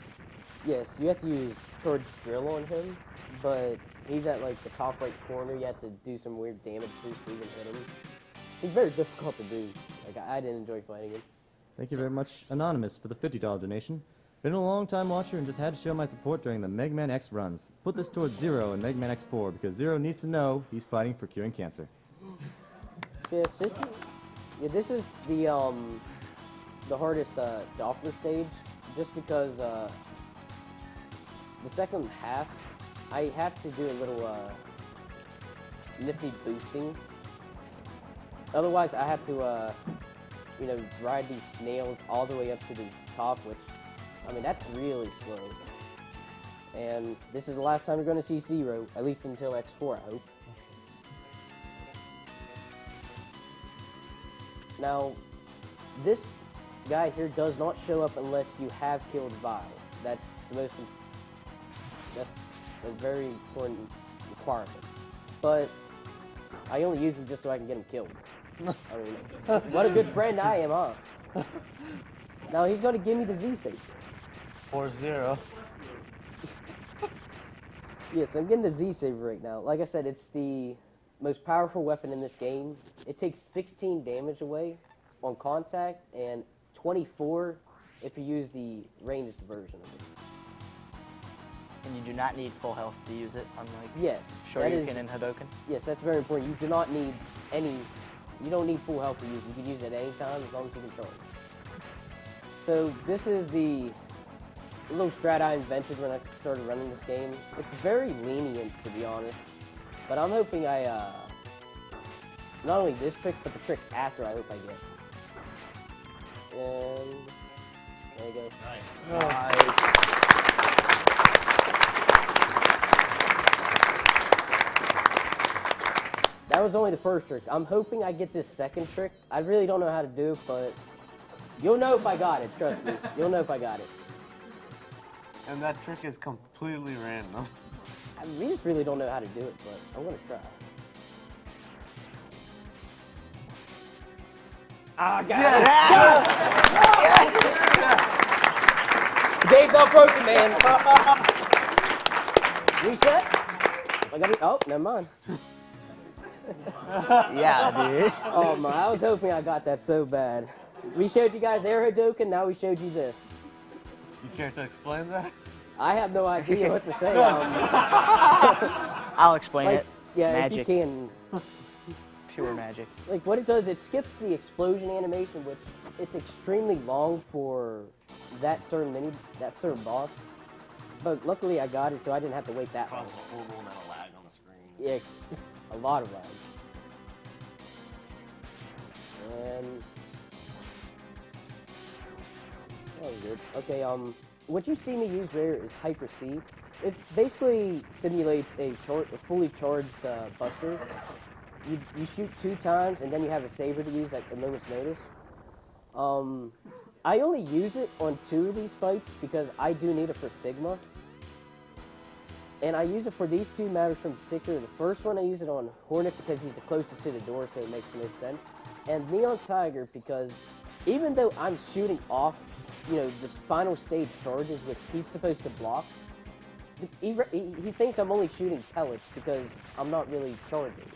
Yes, you have to use Charge Drill on him, but he's at like the top right corner. You have to do some weird damage boost to even hit him. He's very difficult to do. Like, I didn't enjoy fighting him. Thank you very much, Anonymous, for the $50 donation. Been a long time watcher and just had to show my support during the Mega Man X runs. Put this towards Zero in Mega Man X4 because Zero needs to know he's fighting for curing cancer. Yes, this is the hardest Doppler stage, just because the second half I have to do a little nifty boosting. Otherwise, I have to you know, ride these snails all the way up to the top, which, I mean, that's really slow. And this is the last time you're going to see Zero, at least until X4, I hope. Now, this guy here does not show up unless you have killed Vile. That's a very important requirement. But I only use him just so I can get him killed. I mean, what a good friend I am, huh? Now he's going to give me the Z-Saber. Or Zero. Yes, I'm getting the Z-Saber right now. Like I said, it's the most powerful weapon in this game. It takes 16 damage away on contact and 24 if you use the ranged version of it. And you do not need full health to use it, unlike Yes, Shoryuken and Hadoken. Yes, that's very important. You do not need any. You don't need full health to use it. You can use it at any time as long as you can charge. So this is the little strat I invented when I started running this game. It's very lenient, to be honest. But I'm hoping I, not only this trick, but the trick after I hope I get. And there you go. Nice. That was only the first trick. I'm hoping I get this second trick. I really don't know how to do it, but you'll know if I got it, trust me. You'll know if I got it. And that trick is completely random. We just really don't know how to do it, but I'm gonna try. Ah, got it! The game's not broken, man. Reset? I got it. Oh, never mind. Yeah, dude. Oh my, I was hoping I got that so bad. We showed you guys air Hadoken, now we showed you this. You care to explain that? I have no idea what to say. I'll explain Like, it. yeah, Magic. if you can. Pure magic. Like what it does, it skips the explosion animation, which it's extremely long for that certain boss. But luckily I got it, so I didn't have to wait that long. Causes a horrible amount of lag on the screen. Yeah, a lot of lag. And that was good. Okay, what you see me use there is Hyper C. It basically simulates a fully charged Buster, you shoot 2 times, and then you have a saber to use at a moment's notice. I only use it on 2 of these fights because I do need it for Sigma. And I use it for these 2 Mavericks in particular. The first one I use it on Hornet because he's the closest to the door, so it makes the most sense. And Neon Tiger because even though I'm shooting off, this final stage charges, which he's supposed to block, he thinks I'm only shooting pellets because I'm not really charging.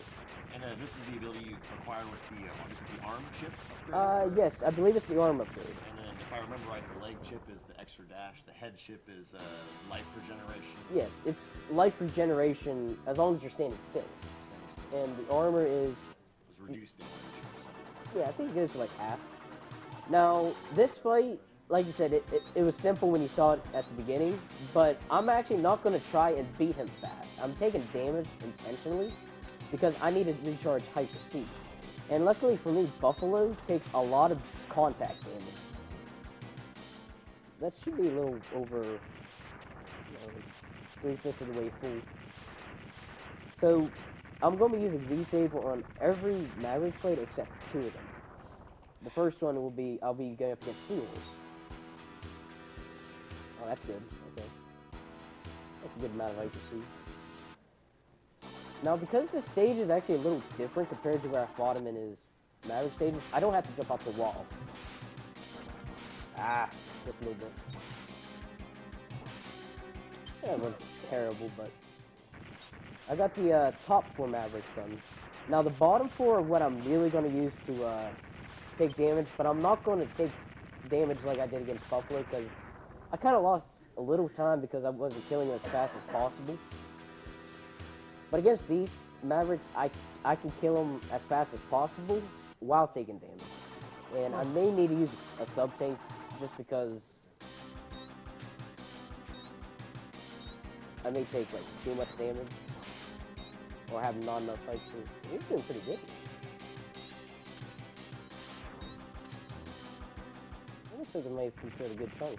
And this is the ability you acquire with the, is it the arm chip upgrade? Yes, I believe it's the arm upgrade. And then, if I remember right, the leg chip is the extra dash. The head chip is life regeneration. Yes, it's life regeneration as long as you're standing still. And the armor is... It's reduced damage or something. Yeah, I think it goes to like half. Now, this fight, like you said, it was simple when you saw it at the beginning, but I'm actually not going to try and beat him fast. I'm taking damage intentionally because I need to recharge Hyper C. And luckily for me, Buffalo takes a lot of contact damage. That should be a little over 3/5 of the way full. So I'm going to be using Z-Saber on every Maverick fight except 2 of them. The first one will be, I'll be going up against Seals. Oh, that's good. Okay. That's a good amount of Hyper C. Now, because the stage is actually a little different compared to where I fought him in his Maverick stages, I don't have to jump off the wall. Just a little bit. Yeah, it wasn't terrible, but... I got the top 4 Mavericks done. Now, the bottom 4 are what I'm really going to use to take damage, but I'm not going to take damage like I did against Buffalo, because I kind of lost a little time because I wasn't killing him as fast as possible. But against these Mavericks, I can kill them as fast as possible while taking damage. And I may need to use a sub-tank just because I may take like too much damage or have not enough fight to. He's doing pretty good. It looks like I may have completed a good chunk.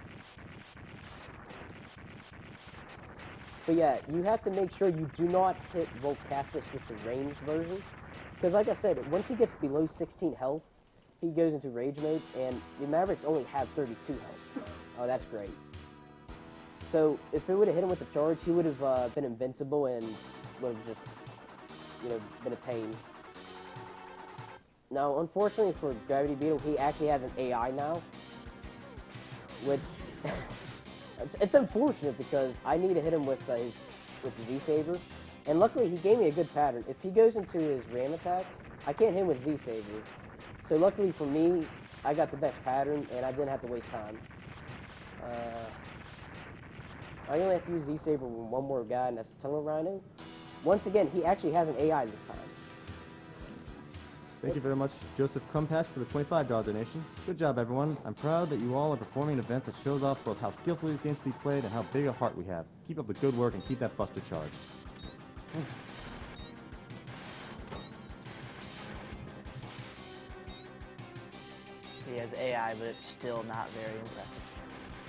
But yeah, you have to make sure you do not hit Volcaptus with the ranged version. Because like I said, once he gets below 16 health, he goes into rage mode, and the Mavericks only have 32 health. Oh, that's great. So if it would have hit him with the charge, he would have been invincible and would have just, been a pain. Now, unfortunately for Gravity Beetle, he actually has an AI now, which... It's unfortunate because I need to hit him with the Z-Saber, and luckily he gave me a good pattern. If he goes into his ram attack, I can't hit him with Z-Saber. So luckily for me, I got the best pattern, and I didn't have to waste time. I only have to use Z-Saber with 1 more guy, and that's Tunnel Rhino. Once again, he actually has an AI this time. Thank you very much, Joseph Crumpash, for the $25 donation. Good job, everyone. I'm proud that you all are performing events that shows off both how skillfully these games can be played and how big a heart we have. Keep up the good work and keep that buster charged. He has AI, but it's still not very impressive.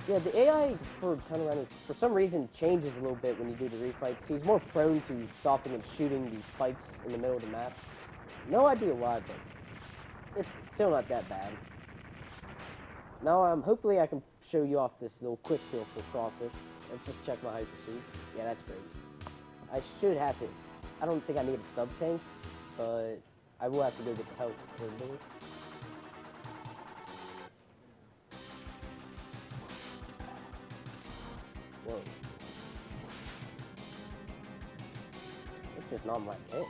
Yeah, the AI for Tunnel Rhino, for some reason, changes a little bit when you do the refights. He's more prone to stopping and shooting these spikes in the middle of the map. No idea why, but it's still not that bad. Now, hopefully I can show you off this little quick kill for Crawfish. Let's just check my Hyper C. Yeah, that's great. I should have this. I don't think I need a sub-tank, but I will have to go get the health for a minute. Whoa. It's just not my day.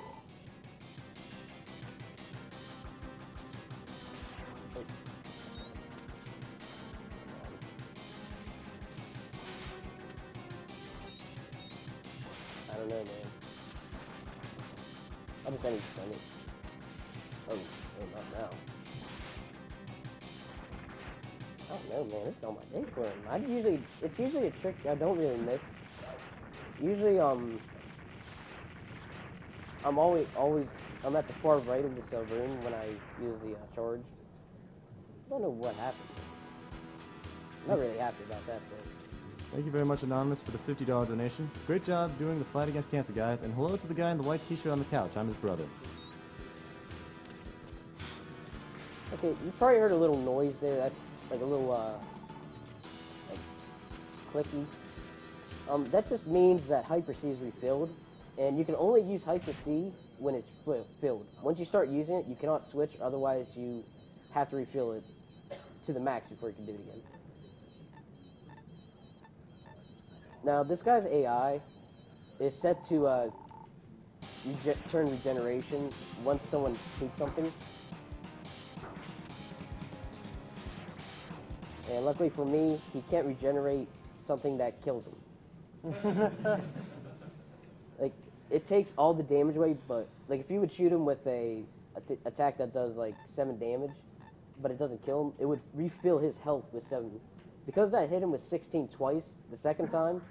I don't know, man. I'll just end it. Oh, not now. I don't know, man. It's not my day for him. It's usually a trick I don't really miss. Usually, I'm I'm at the far right of the cell room when I use the charge. I don't know what happened. I'm not really happy about that, though. Thank you very much, Anonymous, for the $50 donation. Great job doing the fight against cancer, guys, and hello to the guy in the white t-shirt on the couch. I'm his brother. Okay, you probably heard a little noise there. That's like a little, like, clicky. That just means that Hyper C is refilled, and you can only use Hyper C when it's filled. Once you start using it, you cannot switch, otherwise you have to refill it to the max before you can do it again. Now, this guy's AI is set to turn regeneration once someone shoots something. And luckily for me, he can't regenerate something that kills him. Like, it takes all the damage away, but like if you would shoot him with a attack that does like 7 damage, but it doesn't kill him, it would refill his health with 7. Because that hit him with 16 twice, the second time,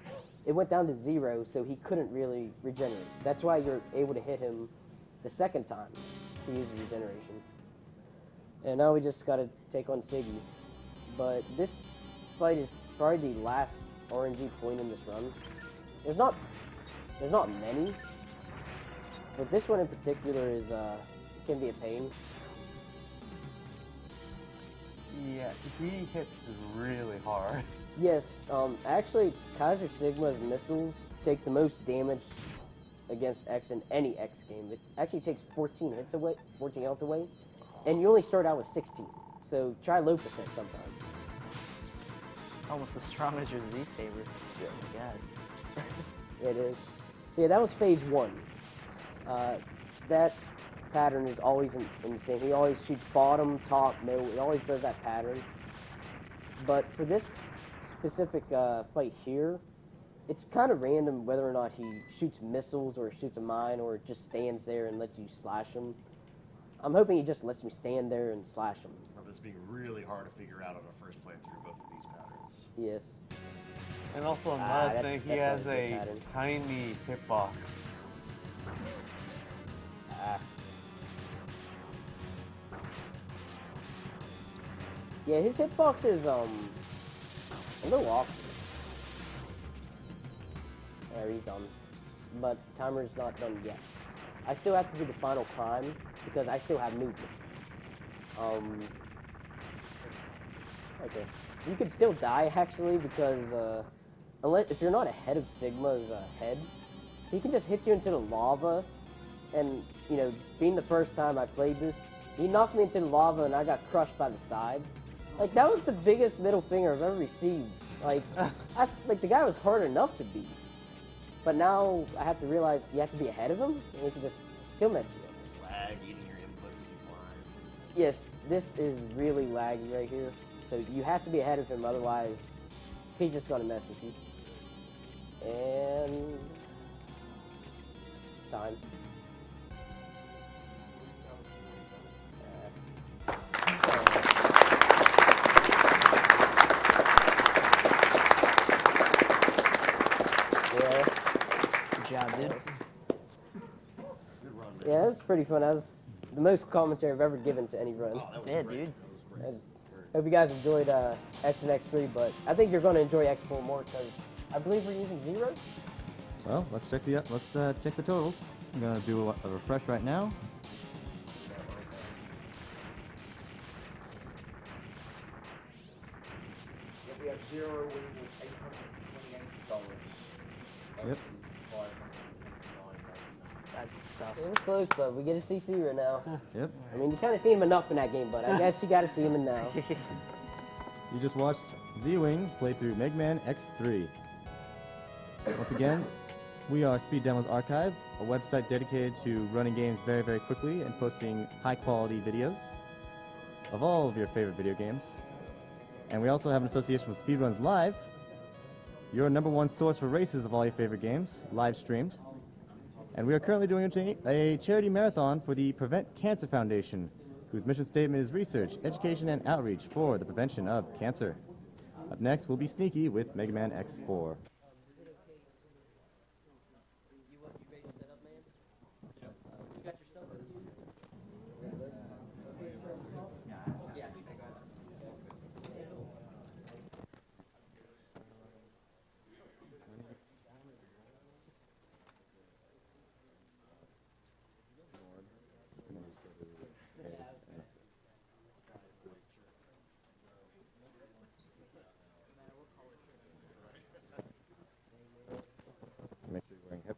it went down to 0, so he couldn't really regenerate. That's why you're able to hit him the second time to use regeneration. And now we just gotta take on Siggy. But this fight is probably the last RNG point in this run. There's not many, but this one in particular is can be a pain. Yes, he hits really hard. Yes, actually, Kaiser Sigma's missiles take the most damage against X in any X game. It actually takes 14 hits away, 14 health away, and you only start out with 16. So try low percent sometime. Almost as strong as your Z-Saber. Oh my god. It is. So yeah, that was phase 1. That pattern is always insane. He always shoots bottom, top, middle. He always does that pattern. But for this specific fight here, it's kind of random whether or not he shoots missiles or shoots a mine or just stands there and lets you slash him. I'm hoping he just lets me stand there and slash him. Remember this being really hard to figure out on a first playthrough both of these patterns. Yes. And also another that's- thing, he that's has not a good a pattern. tiny hitbox. Yeah, his hitbox is a little awkward. There, he's done. But timer's not done yet. I still have to do the final climb because I still have movement. Okay. You could still die actually because if you're not ahead of Sigma's head, he can just hit you into the lava. And you know, being the first time I played this, he knocked me into the lava and I got crushed by the sides. Like that was the biggest middle finger I've ever received. Like, like the guy was hard enough to beat. But now I have to realize you have to be ahead of him, and he can just still mess you up. Lag, eating your inputs as you climb. Yes, this is really laggy right here. So you have to be ahead of him, otherwise he's just gonna mess with you. And time. Yeah. Good job, dude. Good run, man. Yeah, that was pretty fun. That was the most commentary I've ever given to any run. Oh, that was Yeah, great. dude. That was great. I just hope you guys enjoyed X and X3, but I think you're going to enjoy X4 more because I believe we're using 0. Well, let's check the totals. I'm gonna do a refresh right now. We have 0 winning with $828. Yep. That's the stuff. It was close, but we get to see 0 now. Yep. I mean, you kind of see him enough in that game, but I guess you got to see him in now. You just watched Z-Wing play through Mega Man X3. Once again, we are Speed Demos Archive, a website dedicated to running games very, very quickly and posting high-quality videos of all of your favorite video games. And we also have an association with Speedruns Live, your #1 source for races of all your favorite games, live streamed. And we are currently doing a charity marathon for the Prevent Cancer Foundation, whose mission statement is research, education, and outreach for the prevention of cancer. Up next will be Sneaky with Mega Man X4.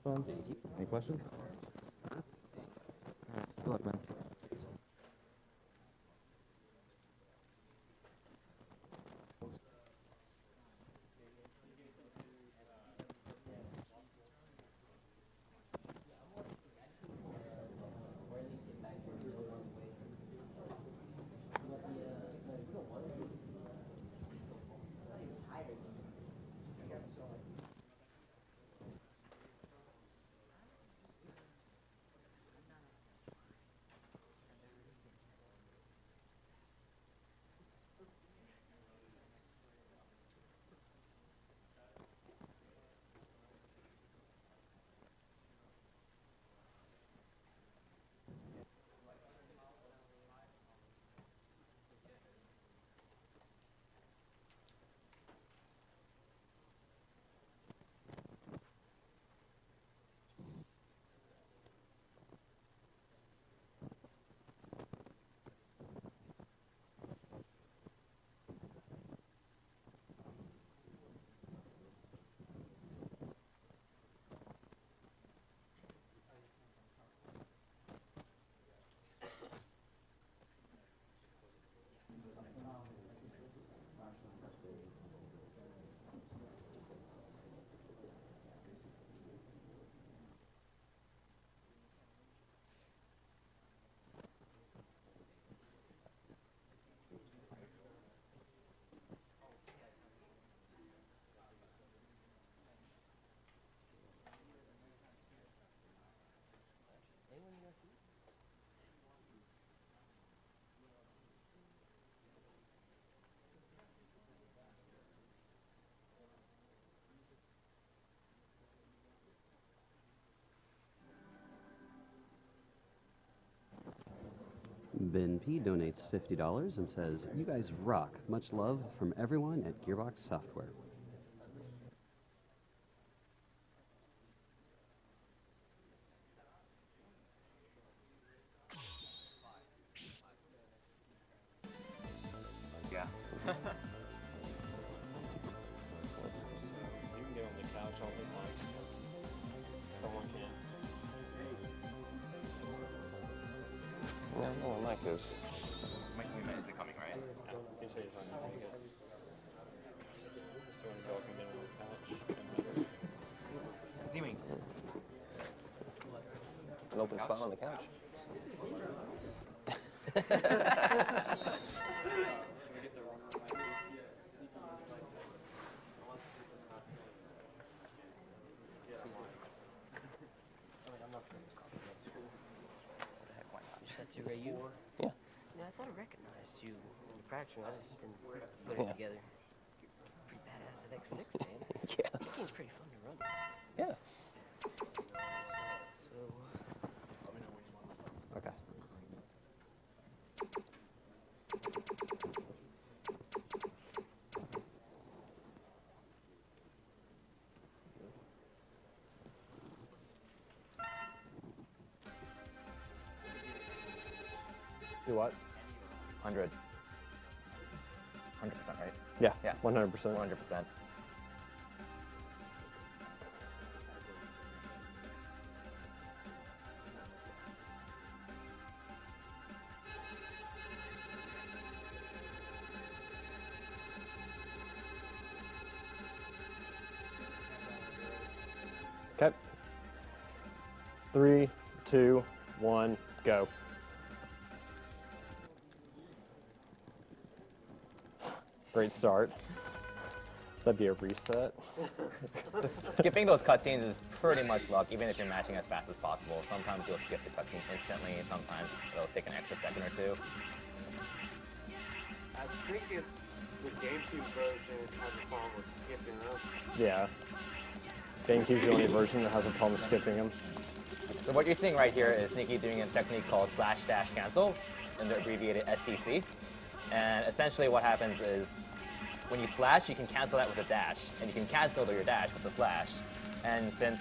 headphones. Any questions? Good luck, man. Ben P donates $50 and says, "You guys rock. Much love from everyone at Gearbox Software." Yeah. You can get on the couch all the time. Someone can. Yeah, no one like this. Is it coming right? He says he's on the thing. So when you can get on the couch. Z-Wing. An open spot on the couch. You? Yeah. Yeah, I thought I recognized you in practice. I just didn't put it together. Pretty badass at X6, man. Yeah. That game's pretty fun to run. Yeah. So, Okay. Do what? 100. 100%, right? Yeah. Yeah. 100%. 100%. Okay. 3, 2, 1, go. Great start. That'd be a reset. Skipping those cutscenes is pretty much luck, even if you're matching as fast as possible. Sometimes you'll skip the cutscene instantly, sometimes it'll take an extra second or two. I think it's the GameCube version has a problem with skipping them. Yeah. GameCube's the only version that has a problem skipping them. So what you're seeing right here is Sneaky doing a technique called /-cancel, and the abbreviated SDC. And essentially what happens is, when you slash, you can cancel that with a dash, and you can cancel your dash with the slash. And since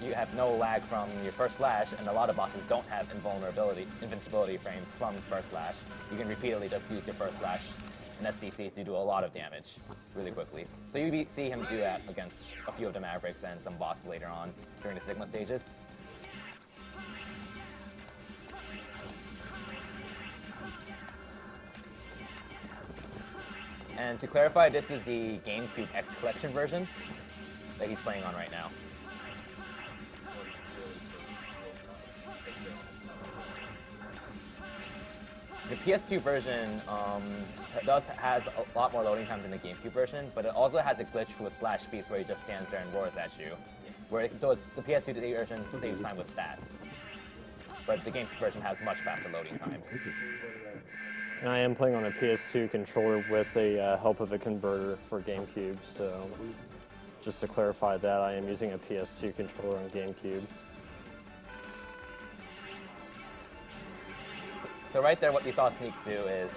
you have no lag from your first slash, and a lot of bosses don't have invincibility frames from first slash, you can repeatedly just use your first slash an SDC to do a lot of damage really quickly. So you see him do that against a few of the Mavericks and some bosses later on during the Sigma stages. And to clarify, this is the GameCube X Collection version that he's playing on right now. The PS2 version has a lot more loading time than the GameCube version, but it also has a glitch with slash beast where he just stands there and roars at you. The PS2 version saves time with stats, but the GameCube version has much faster loading times. And I am playing on a PS2 controller with the help of a converter for GameCube, so just to clarify that, I am using a PS2 controller on GameCube. So right there, what we saw Sneak do is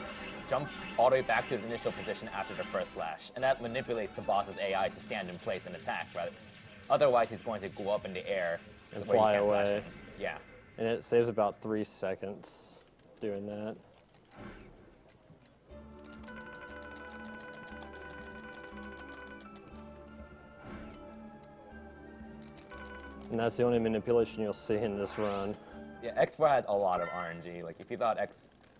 jump all the way back to his initial position after the first slash, and that manipulates the boss's AI to stand in place and attack, right? Otherwise, he's going to go up in the air And where fly you can't slash away. him. Yeah. And it saves about 3 seconds doing that. And that's the only manipulation you'll see in this run. Yeah, X4 has a lot of RNG. Like if you thought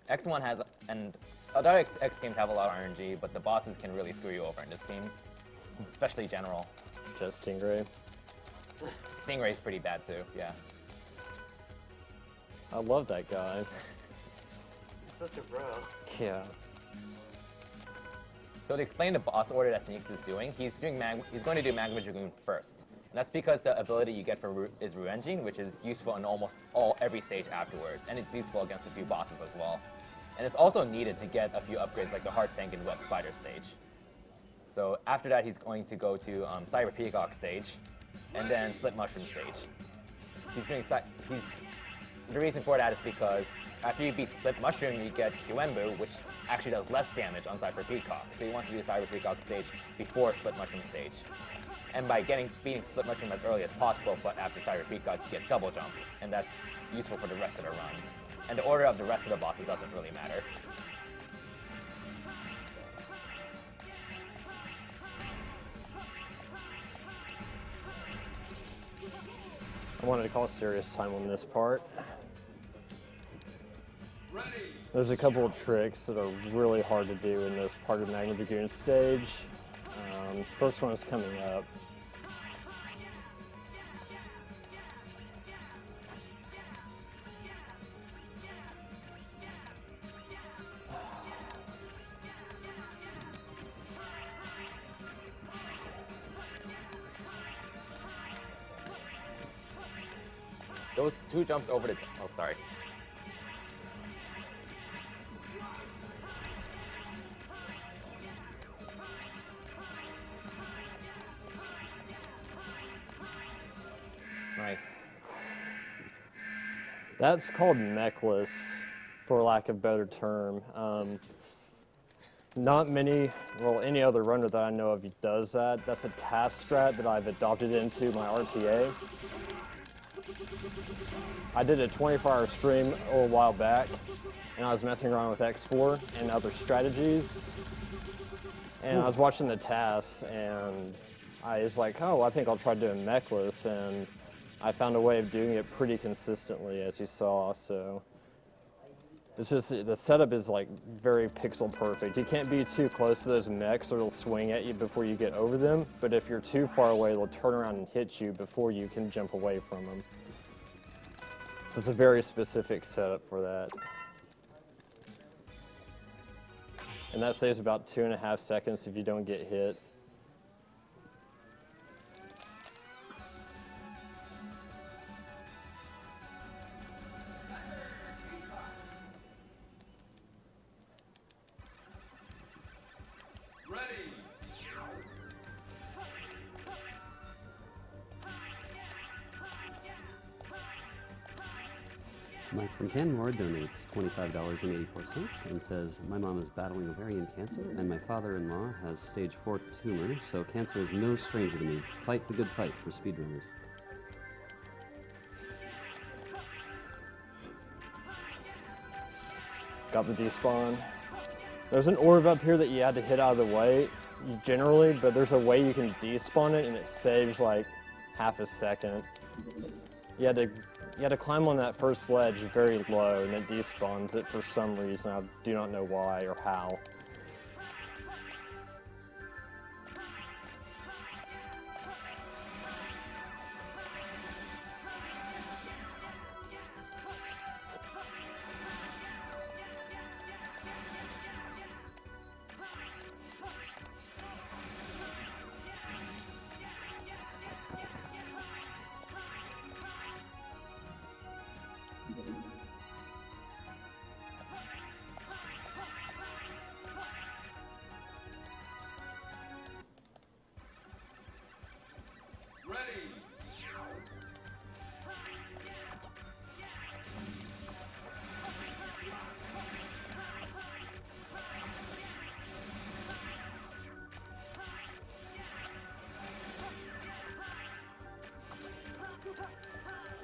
X1 has, and other X games have a lot of RNG, but the bosses can really screw you over in this game, especially General. Just Stingray. Stingray's pretty bad too. Yeah. I love that guy. He's such a bro. Yeah. So to explain the boss order that Sneaks is doing, he's going to do Magma Dragoon first. And that's because the ability you get is Ruenging, which is useful in almost every stage afterwards, and it's useful against a few bosses as well. And it's also needed to get a few upgrades like the Heart Tank and Web Spider stage. So after that, he's going to go to Cyber Peacock stage, and then Split Mushroom stage. The reason for that is because after you beat Split Mushroom, you get Kiwembu, which actually does less damage on Cyber Peacock. So you want to do Cyber Peacock stage before Split Mushroom stage. And by beating Split Mushroom as early as possible, but after Cyber Peacock, you get Double Jump, and that's useful for the rest of the run. And the order of the rest of the bosses doesn't really matter. I wanted to call serious time on this part. There's a couple of tricks that are really hard to do in this part of Magma Dragoon stage. First one is coming up. Those two jumps over the... Oh, sorry. Nice. That's called mechless, for lack of a better term. Not many, well, any other runner that I know of does that. That's a task strat that I've adopted into my RTA. I did a 24-hour stream a little while back, and I was messing around with X4 and other strategies. And I was watching the tasks, and I was like, oh, I think I'll try doing mechless, and I found a way of doing it pretty consistently, as you saw, so. It's just, the setup is like very pixel perfect. You can't be too close to those mechs or it'll swing at you before you get over them, but if you're too far away, they'll turn around and hit you before you can jump away from them. So it's a very specific setup for that. And that saves about 2.5 seconds if you don't get hit. Mike from Canmore donates $25.84 and says, my mom is battling ovarian cancer and my father-in-law has stage 4 tumor, so cancer is no stranger to me. Fight the good fight for speedrunners. Got the despawn. There's an orb up here that you had to hit out of the way, generally, but there's a way you can despawn it, and it saves like half a second. You had to climb on that first ledge very low, and it despawns it for some reason. I do not know why or how.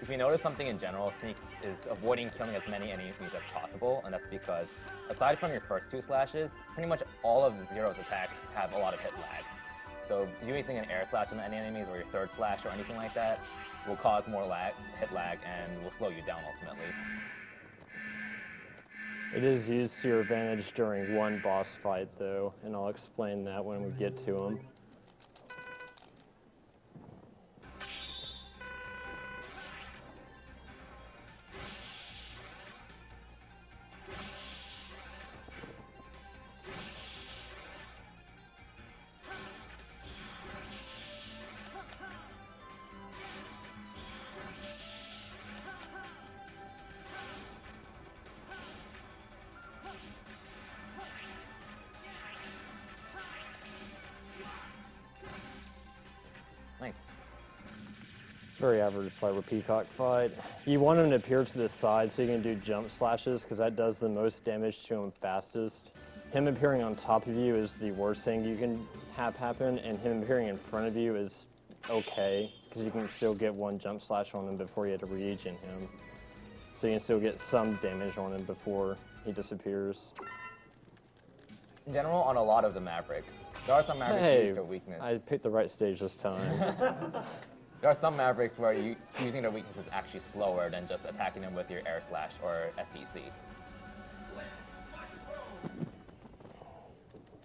If you notice something in general, Sneaks is avoiding killing as many enemies as possible, and that's because, aside from your first 2 slashes, pretty much all of Zero's attacks have a lot of hit lag. So using an air slash on any enemies or your 3rd slash or anything like that will cause more hit lag and will slow you down ultimately. It is used to your advantage during one boss fight though, and I'll explain that when we get to him. Nice. Very average Cyber Peacock fight. You want him to appear to the side so you can do jump slashes, because that does the most damage to him fastest. Him appearing on top of you is the worst thing you can have happen, and him appearing in front of you is okay, because you can still get 1 jump slash on him before you have to regen him. So you can still get some damage on him before he disappears. In general, on a lot of the Mavericks, there are some Mavericks who use their weakness. I picked the right stage this time. There are some Mavericks where using their weakness is actually slower than just attacking them with your air slash or SDC.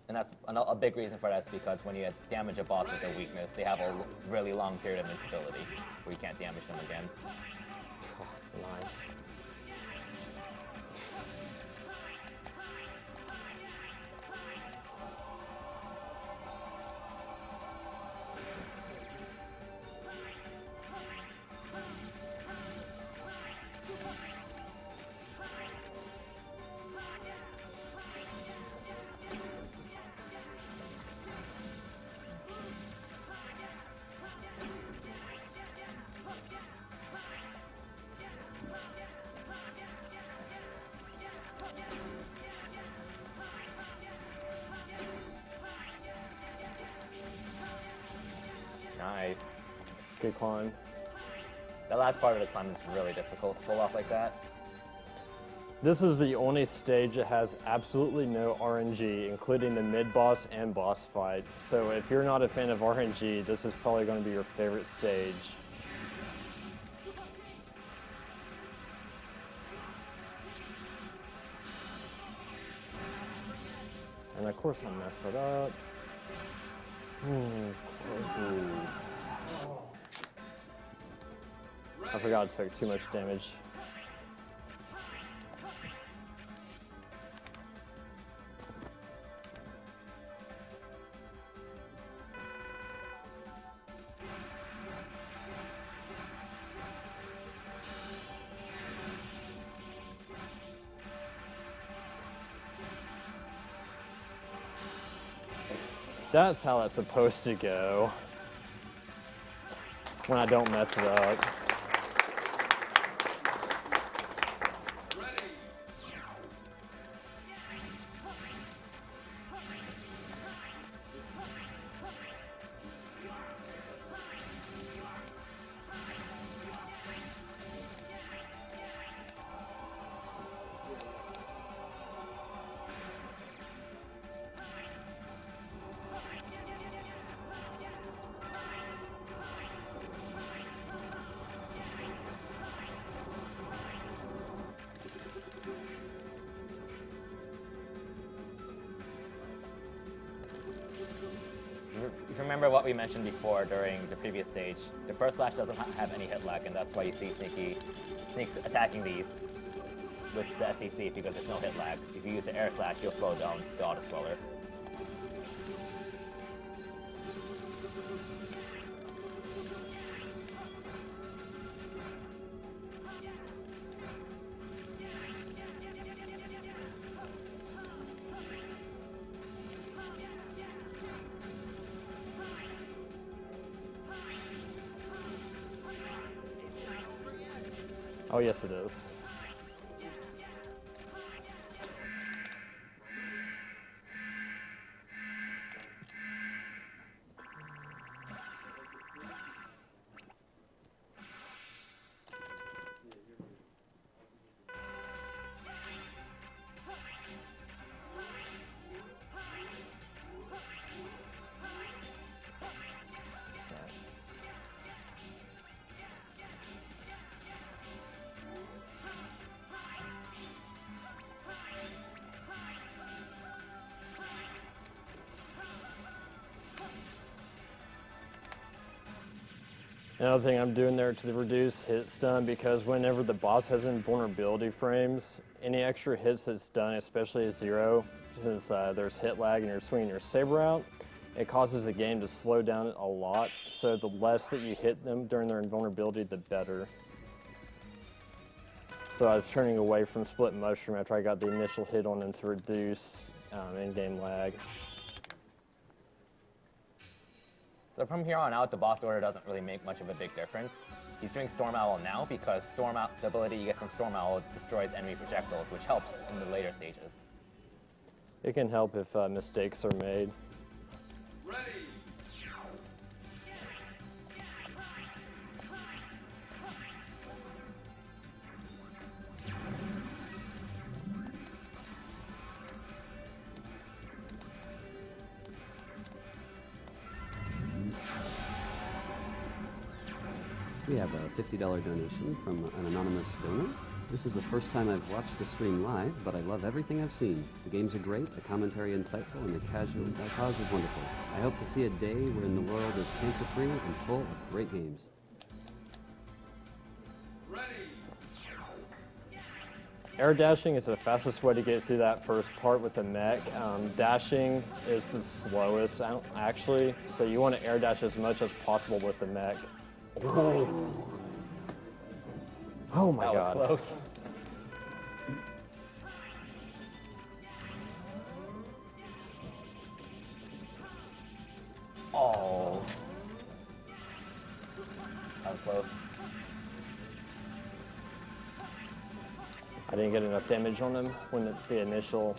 And that's a big reason for that is because when you damage a boss with their weakness, they have a really long period of invincibility where you can't damage them again. Nice. Nice. Good climb. That last part of the climb is really difficult to pull off like that. This is the only stage that has absolutely no RNG, including the mid-boss and boss fight. So if you're not a fan of RNG, this is probably going to be your favorite stage. And of course I messed it up. Crazy. I forgot I took too much damage. That's how it's supposed to go when I don't mess it up. remember what we mentioned before during the previous stage. The first slash doesn't have any hit lag, and that's why you see Sneaks attacking these with the SDC because there's no hit lag. If you use the air slash, you'll slow down the auto scroller. Oh, yes, it is. Another thing I'm doing there to reduce hit stun, because whenever the boss has invulnerability frames, any extra hits that's done, especially at 0, since there's hit lag and you're swinging your saber out, it causes the game to slow down a lot. So the less that you hit them during their invulnerability, the better. So I was turning away from split mushroom after I got the initial hit on him to reduce in-game lag. So from here on out, the boss order doesn't really make much of a big difference. He's doing Storm Owl now because the ability you get from Storm Owl destroys enemy projectiles, which helps in the later stages. It can help if mistakes are made. Ready. We have a $50 donation from an anonymous donor. This is the first time I've watched the stream live, but I love everything I've seen. The games are great, the commentary insightful, and the cause is wonderful. I hope to see a day wherein the world is cancer-free and full of great games. Air dashing is the fastest way to get through that first part with the mech. Dashing is the slowest, actually, so you want to air dash as much as possible with the mech. Oh my god. That was close. Oh. That was close. I didn't get enough damage on him when the initial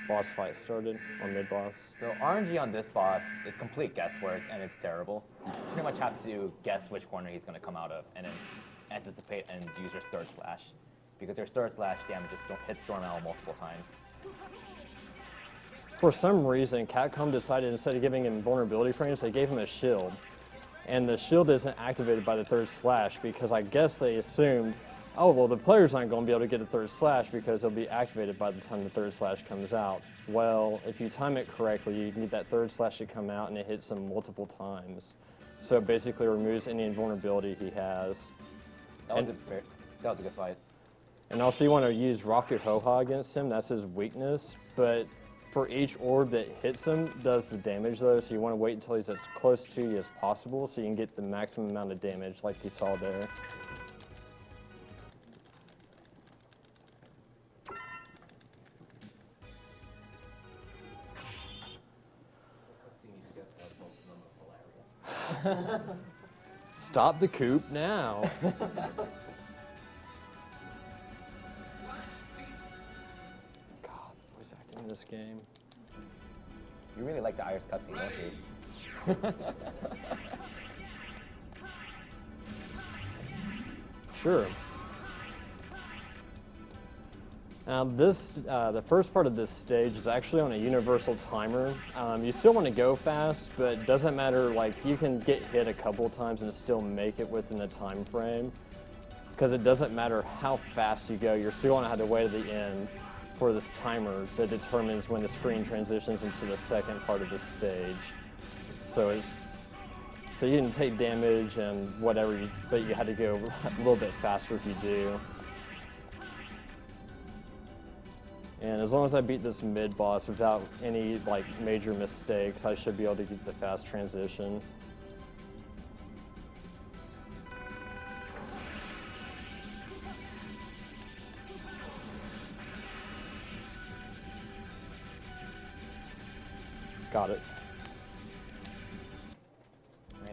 boss fight started, or mid-boss. So RNG on this boss is complete guesswork, and it's terrible. You pretty much have to guess which corner he's going to come out of, and then anticipate and use your third slash. Because your third slash damages hit Storm Owl multiple times. For some reason, Capcom decided instead of giving him vulnerability frames, they gave him a shield. And the shield isn't activated by the third slash, because I guess they assumed, oh, well, the players aren't going to be able to get a third slash because it'll be activated by the time the third slash comes out. Well, if you time it correctly, you need that third slash to come out and it hits him multiple times. So it basically removes any invulnerability he has. That was a good fight. And also you want to use Rocket Ho-Ha against him, that's his weakness, but for each orb that hits him does the damage though, so you want to wait until he's as close to you as possible so you can get the maximum amount of damage like you saw there. Stop the coop now. God, the voice acting in this game. You really like the Irish cutscene, don't you? Sure. Now the first part of this stage is actually on a universal timer. You still want to go fast, but it doesn't matter, like you can get hit a couple times and still make it within the time frame. Because it doesn't matter how fast you go, you're still going to have to wait at the end for this timer that determines when the screen transitions into the second part of the stage. so you didn't take damage and whatever, but you had to go a little bit faster if you do. And as long as I beat this mid boss without any like major mistakes, I should be able to get the fast transition. Got it. Nice.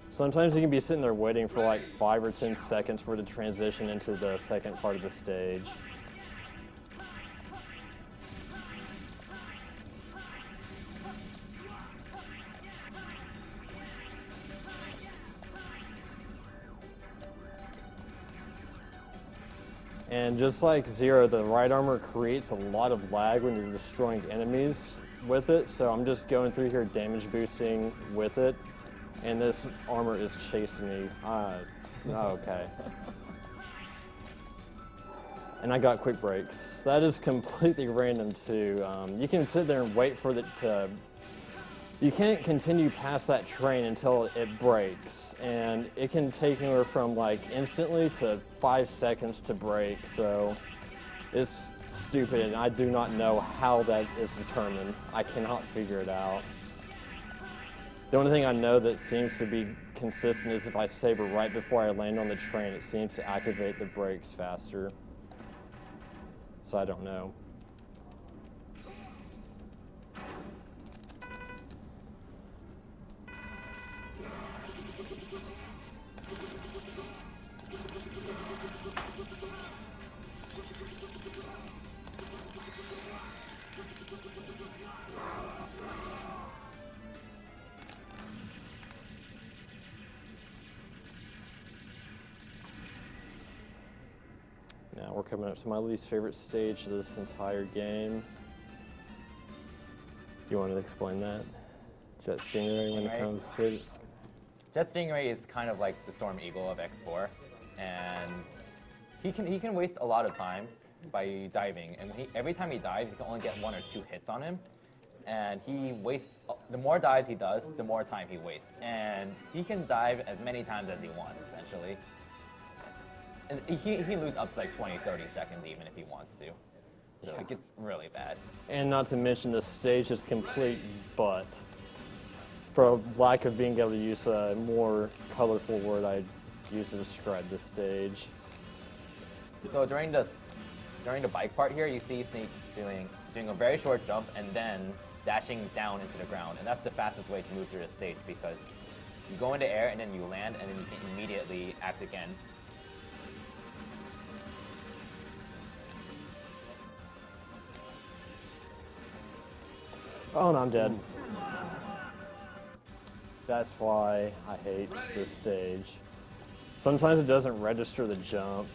Sometimes you can be sitting there waiting for like 5 or 10 seconds for it to transition into the second part of the stage. And just like Zero, the right armor creates a lot of lag when you're destroying enemies with it, so I'm just going through here damage boosting with it, and this armor is chasing me. Okay. And I got quick breaks. That is completely random too. You can sit there and wait for it to... You can't continue past that train until it breaks, and it can take anywhere from like instantly to 5 seconds to break, so it's stupid, and I do not know how that is determined. I cannot figure it out. The only thing I know that seems to be consistent is if I saber right before I land on the train, it seems to activate the brakes faster. So I don't know. Now we're coming up to my least favorite stage of this entire game. You want to explain that? Jet Stingray when it comes to it? Jet Stingray is kind of like the Storm Eagle of X4, and he can waste a lot of time by diving, and every time he dives, you can only get 1 or 2 hits on him, and he wastes, the more dives he does, the more time he wastes, and he can dive as many times as he wants, essentially. And he can lose up to like 20, 30 seconds even if he wants to. So it gets really bad. And not to mention the stage is complete butt. For lack of being able to use a more colorful word I'd use to describe this stage. So during the bike part here, you see Sneak doing a very short jump and then dashing down into the ground. And that's the fastest way to move through the stage because you go into air and then you land and then you can immediately act again. Oh, no, I'm dead. That's why I hate this stage. Sometimes it doesn't register the jump.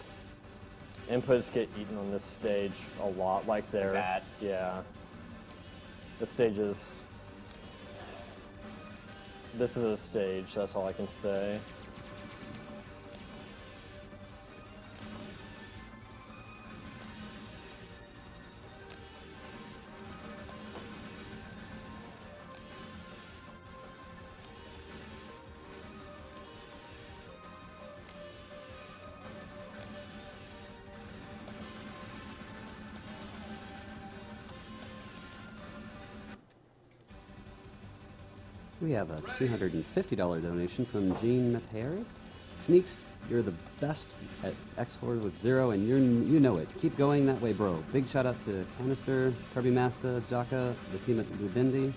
Inputs get eaten on this stage a lot, like there. Bad. Yeah. The stage is... This is a stage, that's all I can say. We have a $250 donation from Gene Materi. Sneaks, you're the best at X4 with Zero, and you know it. Keep going that way, bro. Big shout out to Canister, Kirby Masta, Jaka, the team at Lubindi,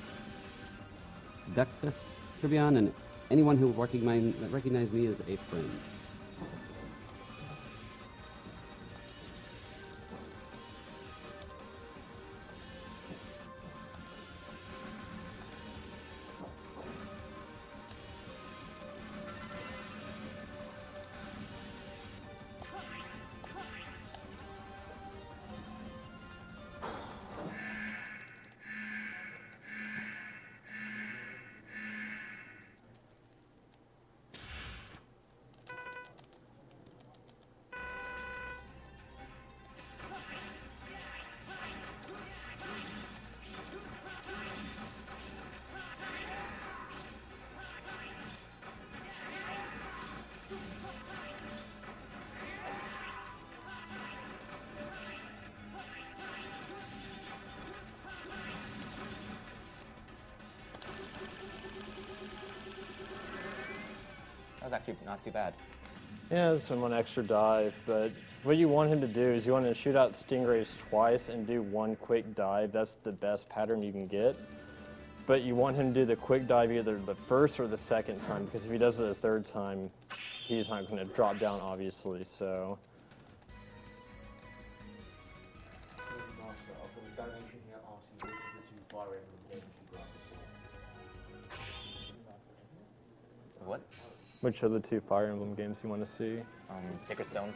Duckfist, Kirbion, and anyone who recognize me as a friend. That's actually not too bad. Yeah, it's one extra dive, but what you want him to do is you want him to shoot out Stingrays twice and do one quick dive. That's the best pattern you can get. But you want him to do the quick dive either the first or the second time, because if he does it the third time, he's not going to drop down, obviously, so. What? Which are the 2 Fire Emblem games you want to see? Sacred Stones.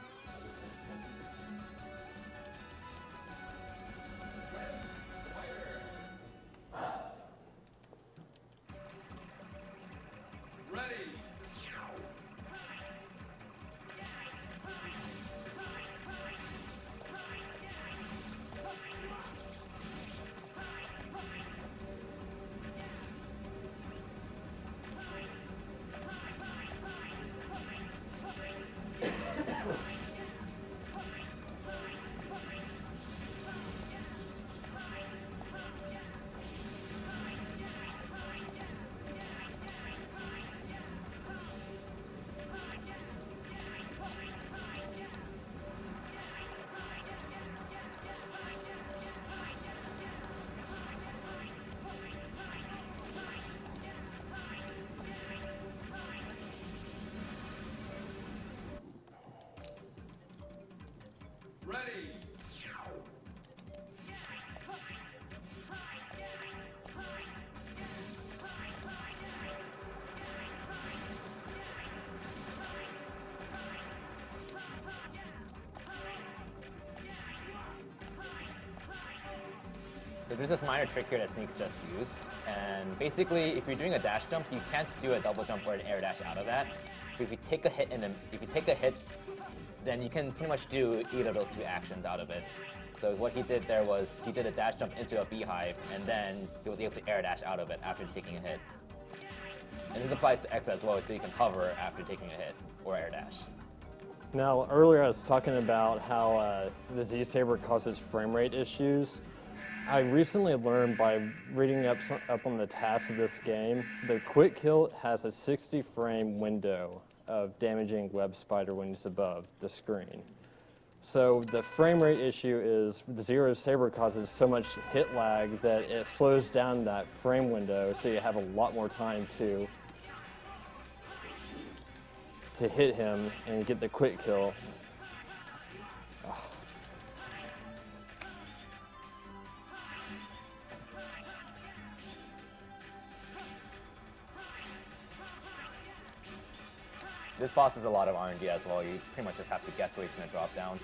So there's this minor trick here that Sneaks just used, and basically, if you're doing a dash jump, you can't do a double jump or an air dash out of that. But if you take a hit then you can pretty much do either of those 2 actions out of it. So what he did there was he did a dash jump into a beehive, and then he was able to air dash out of it after taking a hit. And this applies to X as well, so you can hover after taking a hit or air dash. Now, earlier I was talking about how the Z-Saber causes frame rate issues. I recently learned by reading up on the tasks of this game, the quick kill has a 60 frame window of damaging web spider when it's above the screen. So the frame rate issue is the Z-Saber causes so much hit lag that it slows down that frame window, so you have a lot more time to hit him and get the quick kill. This boss is a lot of RNG as well. You pretty much just have to guess where he's going to drop down.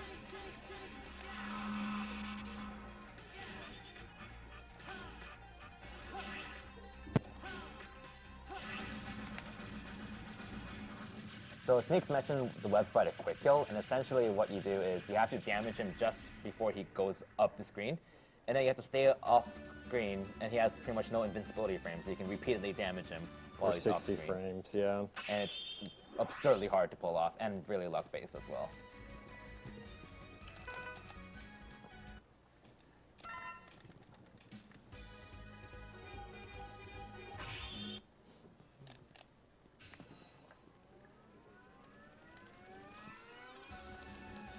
So Sneaks mentioned the web spider quick kill, and essentially what you do is you have to damage him just before he goes up the screen, and then you have to stay off screen, and he has pretty much no invincibility frames, so you can repeatedly damage him while he's off screen. 60 frames, yeah. And it's absurdly hard to pull off, and really luck-based as well.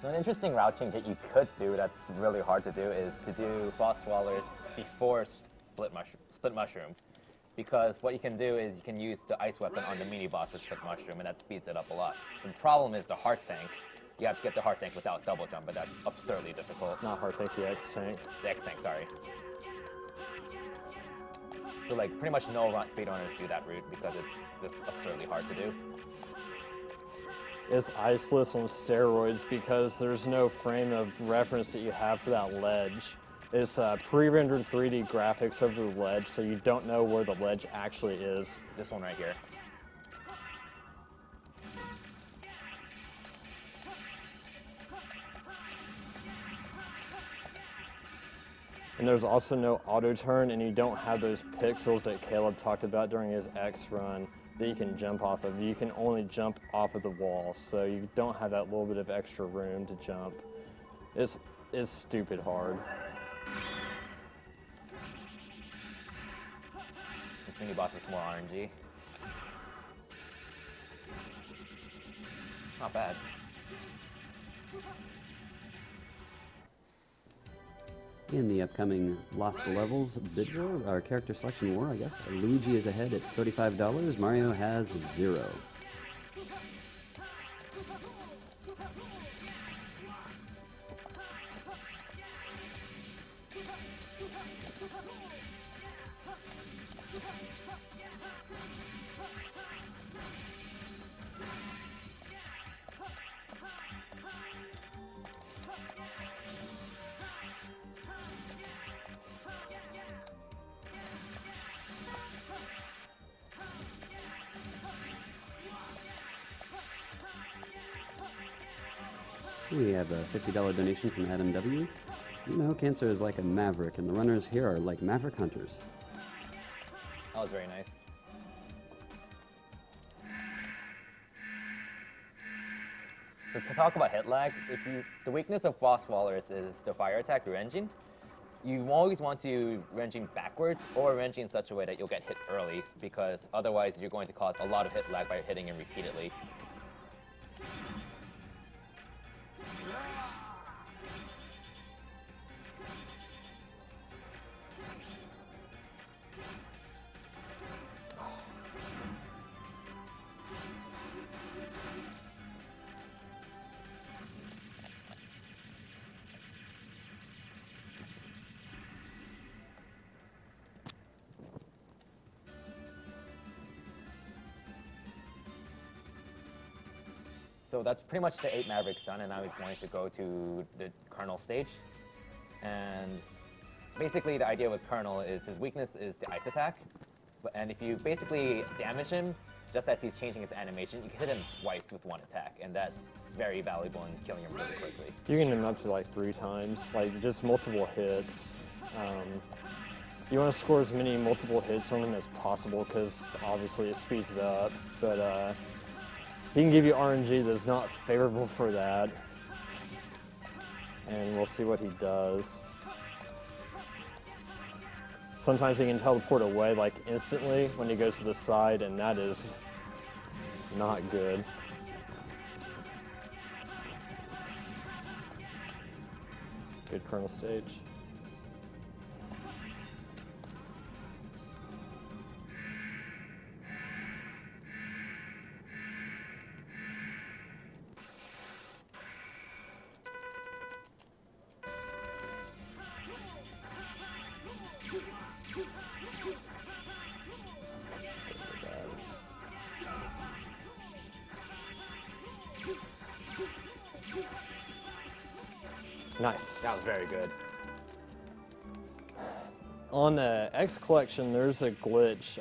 So an interesting route change that you could do that's really hard to do is to do Frost Swallowers before Split Mushroom. Because what you can do is you can use the ice weapon on the mini boss with Split Mushroom, and that speeds it up a lot. The problem is the Heart Tank. You have to get the Heart Tank without double jump, but that's absurdly difficult. Not Heart Tank, the X Tank. The X Tank, sorry. So like pretty much no speedrunners do that route because it's absurdly hard to do. It's Iceless on steroids because there's no frame of reference that you have for that ledge. It's pre-rendered 3D graphics over the ledge, so you don't know where the ledge actually is. This one right here. And there's also no auto turn, and you don't have those pixels that Caleb talked about during his X run that you can jump off of. You can only jump off of the wall, so you don't have that little bit of extra room to jump. It's stupid hard. This mini boss is more RNG. Not bad. In the upcoming Lost Levels bid war, or character selection war, I guess, Luigi is ahead at $35. Mario has 0. We have a $50 donation from Adam W. You know, Cancer is like a maverick, and the runners here are like maverick hunters. That was very nice. So to talk about hit lag, the weakness of Waterless is the fire attack re-engine. You always want to re-engine backwards or re-engine in such a way that you'll get hit early, because otherwise you're going to cause a lot of hit lag by hitting him repeatedly. So that's pretty much the 8 Mavericks done, and now he's going to go to the Colonel stage. And basically the idea with Colonel is his weakness is the ice attack. And if you basically damage him, just as he's changing his animation, you can hit him twice with one attack, and that's very valuable in killing him really quickly. You can hit him up to like 3 times, like just multiple hits. You want to score as many multiple hits on him as possible, because obviously it speeds it up, but he can give you RNG that's not favorable for that. And we'll see what he does. Sometimes he can teleport away like instantly when he goes to the side, and that is not good. Good Colonel stage. Nice. That was very good. On the X collection, there's a glitch.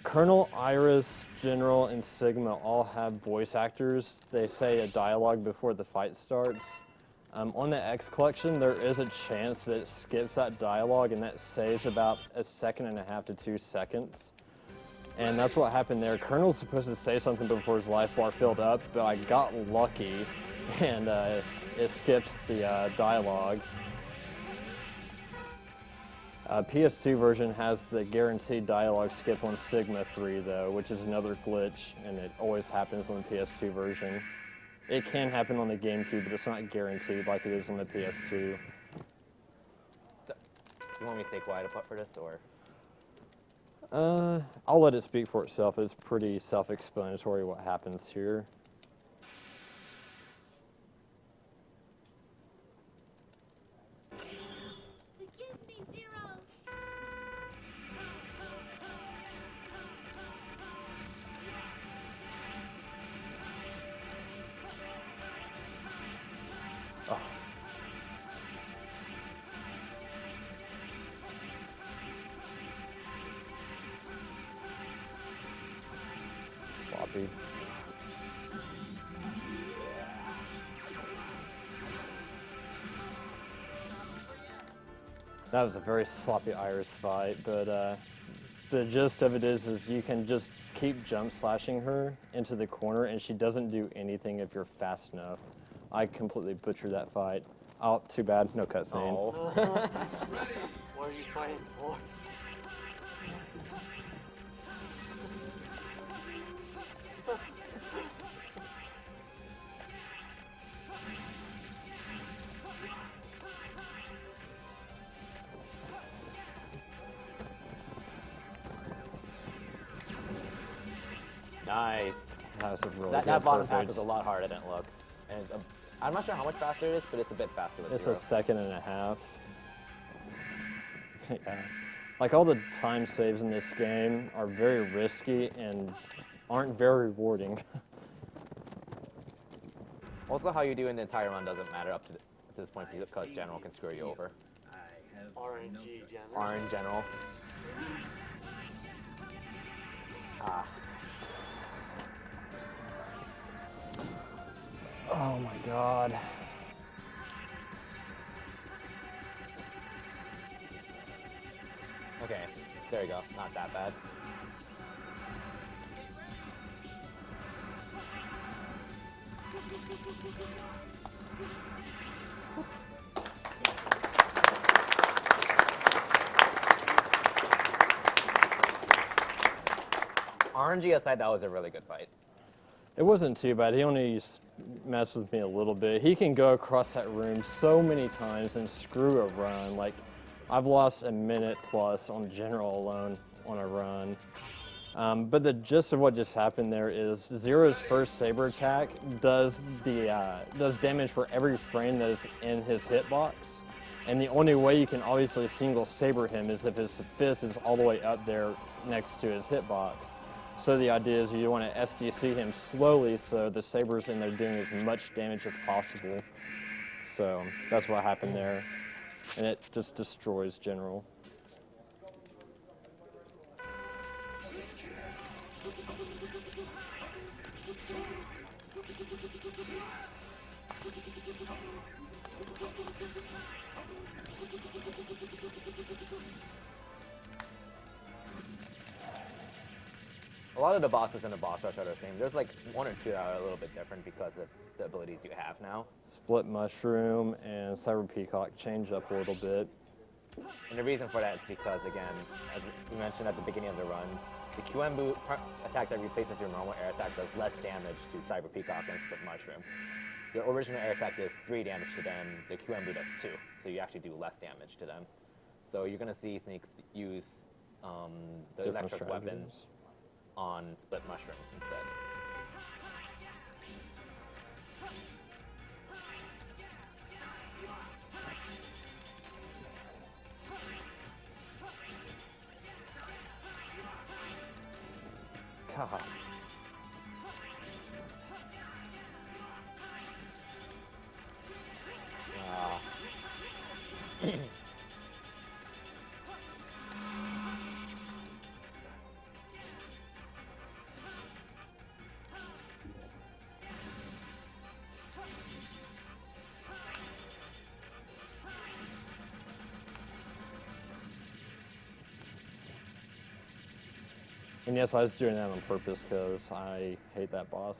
Colonel, Iris, General, and Sigma all have voice actors. They say a dialogue before the fight starts. On the X collection, there is a chance that it skips that dialogue, and that saves about 1.5 to 2 seconds. And that's what happened there. Colonel's supposed to say something before his life bar filled up, but I got lucky, and it skipped the dialogue. PS2 version has the guaranteed dialogue skip on Sigma 3 though, which is another glitch, and it always happens on the PS2 version. It can happen on the GameCube, but it's not guaranteed like it is on the PS2. So, you want me to stay quiet for this, or? I'll let it speak for itself. It's pretty self-explanatory what happens here. Sloppy. That was a very sloppy Iris fight, but the gist of it is you can just keep jump slashing her into the corner, and she doesn't do anything if you're fast enough. I completely butchered that fight. Oh, too bad, no cutscene. Oh. What are you fighting for? Nice. That was a really That good bottom path perfect. is a lot harder than it looks. And it's I'm not sure how much faster it is, but it's a bit faster with It's zero. a second and a half. Yeah. Like all the time saves in this game are very risky and aren't very rewarding. Also, how you do in the entire run doesn't matter up to this point because general can screw you over. RNG general. R in general. Ah. Oh my god. Okay, there you go. Not that bad. RNG aside, that was a really good fight. It wasn't too bad. He only messed with me a little bit. He can go across that room so many times and screw a run. Like, I've lost a minute plus on general alone on a run. But the gist of what just happened there is Zero's first Saber attack does damage for every frame that is in his hitbox. And the only way you can obviously single Saber him is if his fist is all the way up there next to his hitbox. So the idea is you want to SDC him slowly so the Saber's in there doing as much damage as possible. So that's what happened there. And it just destroys general. A lot of the bosses in the boss rush are the same. There's like one or two that are a little bit different because of the abilities you have now. Split Mushroom and Cyber Peacock change up a little bit. And the reason for that is because, again, as we mentioned at the beginning of the run, the QM attack that replaces your normal air attack does less damage to Cyber Peacock and Split Mushroom. Your original air attack does 3 damage to them, the QM does 2, so you actually do less damage to them. So you're going to see Sneaks use the Different electric weapon strategies. on Split Mushroom instead. God. And yes, I was doing that on purpose because I hate that boss.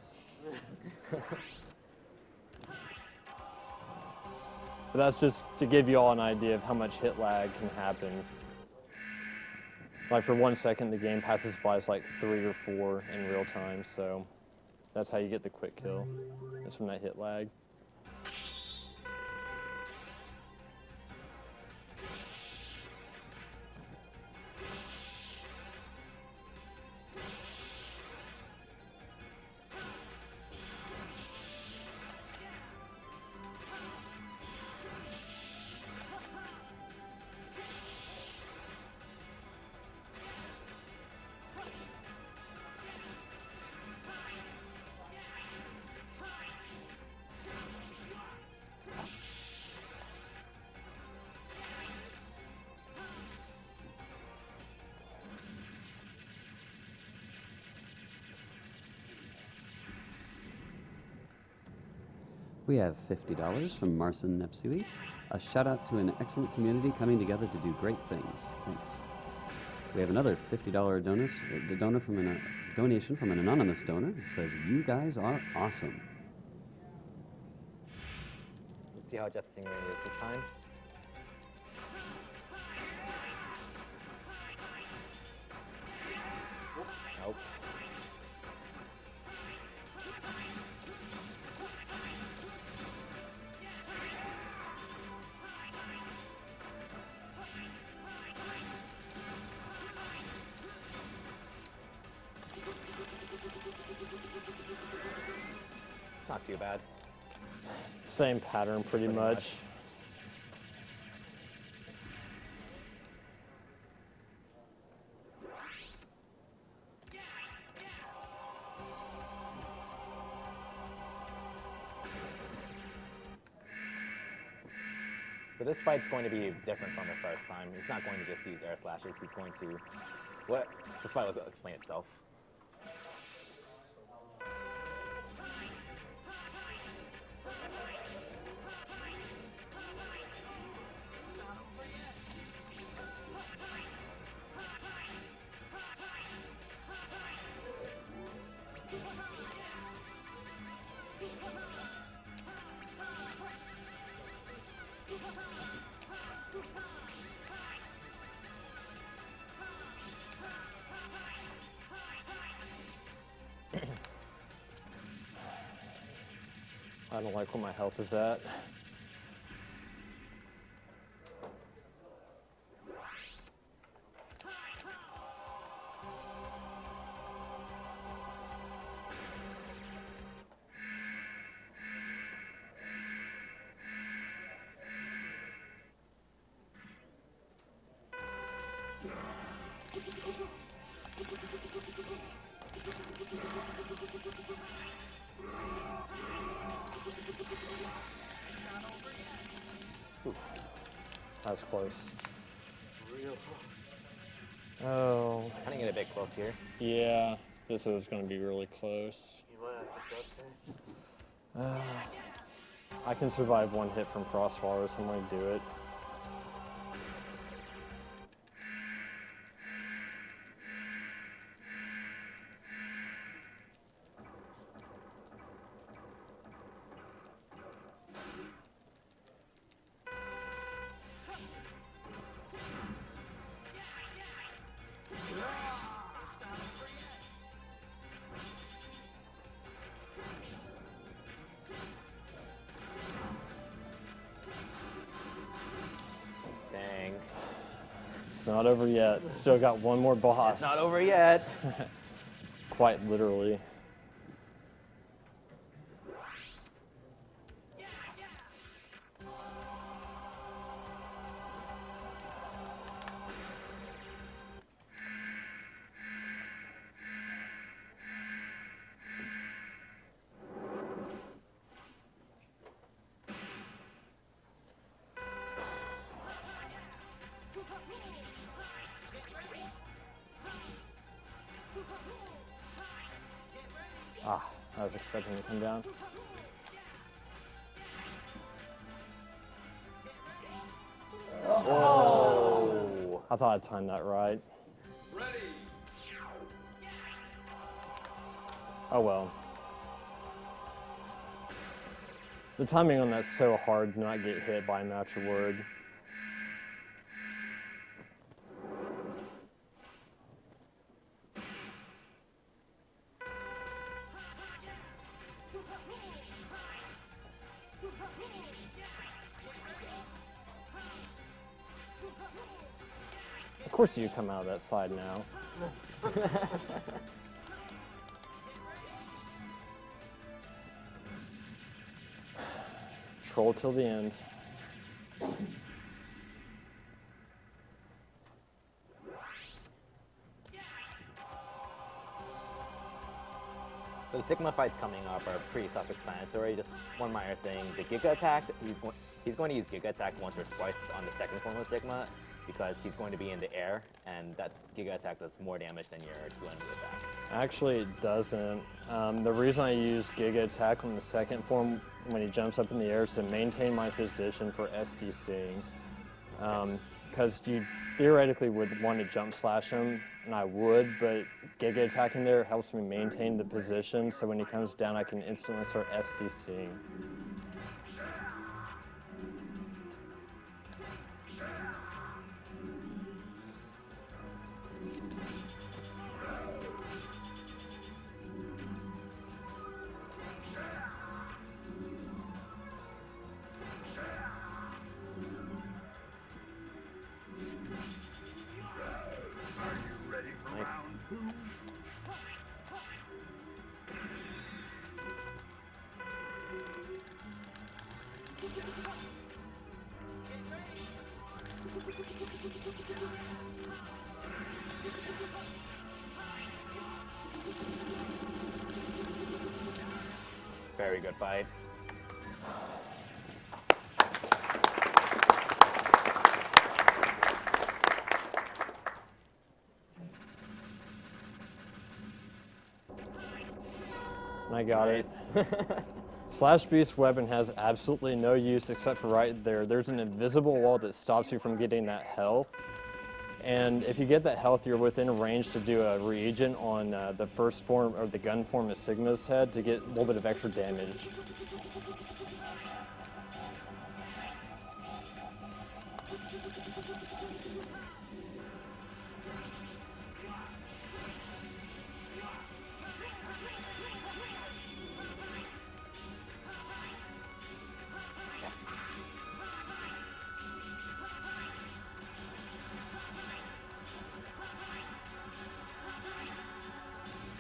But that's just to give you all an idea of how much hit lag can happen. Like for 1 second, the game passes by as like 3 or 4 in real time, so that's how you get the quick kill. It's from that hit lag. We have $50 from Marcin Nepsui. A shout out to an excellent community coming together to do great things. Thanks. We have another $50 donation from an anonymous donor. It says, "You guys are awesome." Let's see how Jet Stingray is this time. Nope. not too bad. Same pattern, pretty much. So this fight's going to be different from the first time. He's not going to just use air slashes. He's going to, this fight will explain itself. I don't like where my health is at. That was close. Real close. Oh. Kind of get a bit close here. Yeah, this is going to be really close. You might have to stop I can survive one hit from Frostwalrus. I'm going to do it. Dang. It's not over yet. Still got one more boss. It's not over yet. Quite literally. I was expecting to come down. Oh! I thought I timed that right. Ready. Oh well. The timing on that's so hard to not get hit by a natural word. Of course you come out of that side now. Troll till the end. So the Sigma fights coming up are pretty self-explanatory. Just one minor thing: the Giga attack. He's going to use Giga attack once or twice on the second form of Sigma, because he's going to be in the air, and that Giga attack does more damage than your two-ended attack. Actually, it doesn't. The reason I use Giga attack on the second form when he jumps up in the air is to maintain my position for SDCing. Because you theoretically would want to jump slash him, and I would, but Giga attacking there helps me maintain the position, so when he comes down, I can instantly start SDCing. Very good fight. I got it. Slash Beast weapon has absolutely no use except for right there. There's an invisible wall that stops you from getting that health. And if you get that health, you're within range to do a reagent on the first form, or the gun form of Sigma's head to get a little bit of extra damage.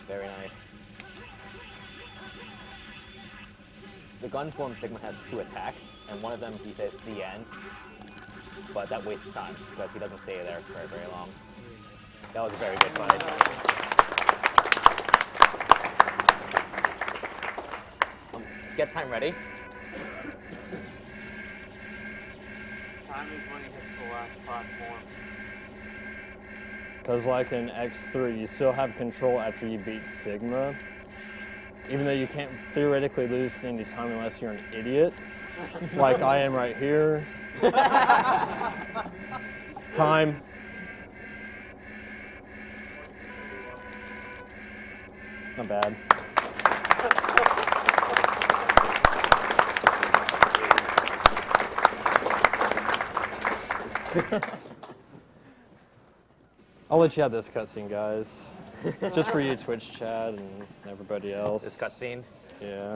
Very nice. The gun form Sigma has 2 attacks, and one of them he says the end, but that wastes time because he doesn't stay there for very long. That was a very good fight. Get time ready. Time is when he hits the last platform. Because like in X3, you still have control after you beat Sigma. Even though you can't theoretically lose any time unless you're an idiot. Like I am right here. Time. Not bad. I'll let you have this cutscene, guys. Just for you, Twitch chat, and everybody else. This cutscene? Yeah.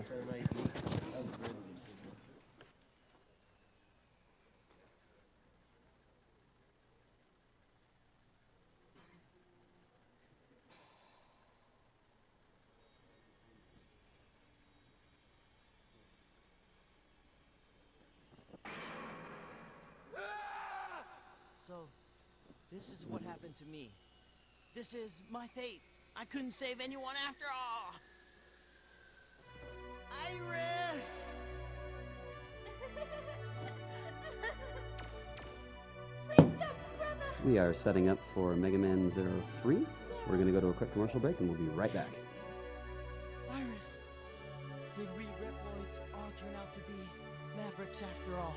So, this is what happened to me. This is my fate. I couldn't save anyone after all. Iris! We are setting up for Mega Man 03. We're going to go to a quick commercial break and we'll be right back. Iris, did we Reploids all turn out to be Mavericks after all?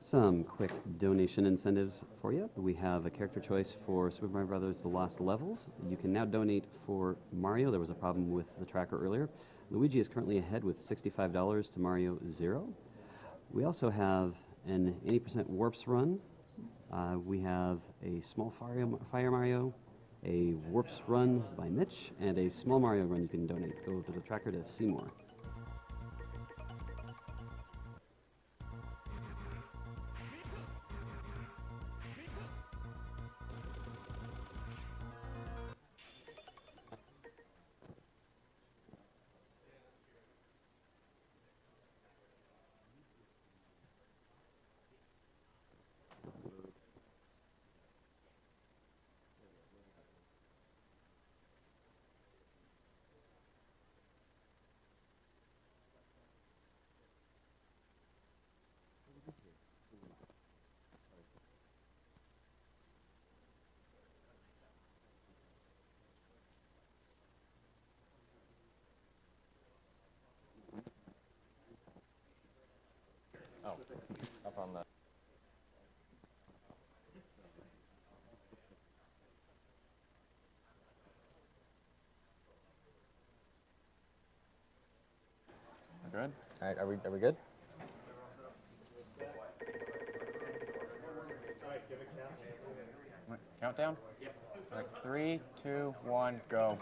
Some quick donation incentives for you. We have a character choice for Super Mario Brothers: The Lost Levels. You can now donate for Mario. There was a problem with the tracker earlier. Luigi is currently ahead with $65 to Mario 0. We also have an 80% Warps run. We have a small Fire Mario, a Warps run by Mitch, and a small Mario run you can donate. Go to the tracker to see more. Oh, up on the. Good. All right, are we good? Countdown? Yep. All right, 3, 2, 1, go.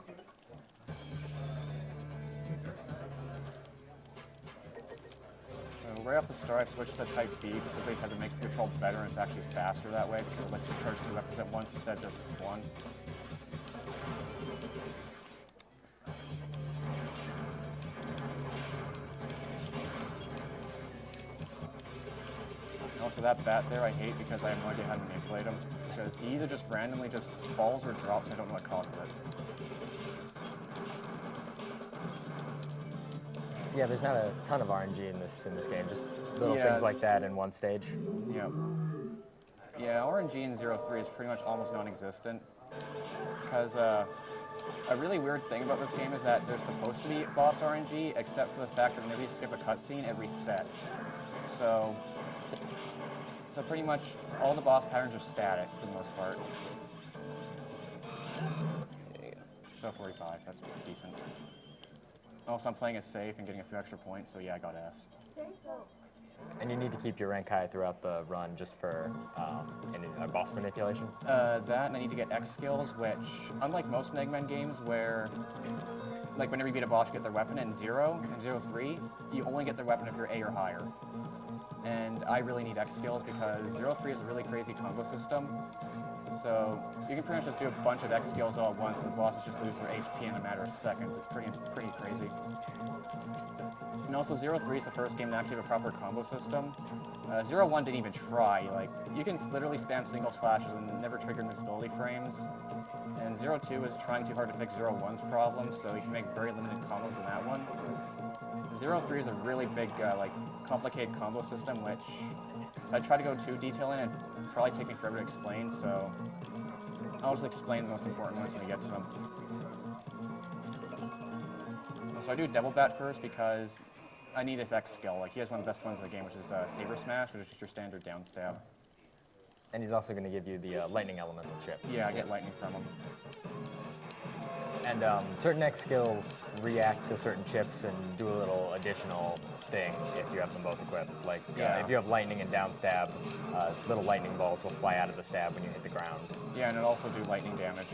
So right off the start, I switched to type B just simply because it makes the control better and it's actually faster that way because it lets you charge 2 weapons at once instead of just 1. Also, that bat there I hate because I have no idea how to manipulate him. Because he either just randomly just falls or drops, and I don't know what causes it. So yeah, there's not a ton of RNG in this game, just little things like that in one stage. Yeah. Yeah, RNG in 0-3 is pretty much almost non-existent. Because a really weird thing about this game is that there's supposed to be boss RNG, except for the fact that whenever you skip a cutscene, it resets. So pretty much all the boss patterns are static for the most part. So 45, that's decent. Also, I'm playing it safe and getting a few extra points, so yeah, I got S. And you need to keep your rank high throughout the run just for boss manipulation? That, and I need to get X skills, which, unlike most Mega Man games where, like whenever you beat a boss, you get their weapon, in 0-3, you only get their weapon if you're A or higher. And I really need X skills because 0-3 is a really crazy combo system. So you can pretty much just do a bunch of X skills all at once and the bosses just lose their HP in a matter of seconds. It's pretty crazy. And also 0-3 is the first game to actually have a proper combo system. 0-1 didn't even try. Like, you can literally spam single slashes and never trigger invisibility frames. And 0-2 is trying too hard to fix 0-1's problem, so you can make very limited combos in that one. 0-3 is a really big, complicated combo system, which if I try to go too detailed in it, it'd probably take me forever to explain, so I'll just explain the most important ones when we get to them. So I do Devil Bat first because I need his X skill. Like, he has one of the best ones in the game, which is Saber Smash, which is just your standard down stab. And he's also going to give you the lightning elemental chip. Yeah, I get lightning from him. And certain X skills react to certain chips and do a little additional thing if you have them both equipped. Like, if you have lightning and down stab, little lightning balls will fly out of the stab when you hit the ground. Yeah, and it also do lightning damage.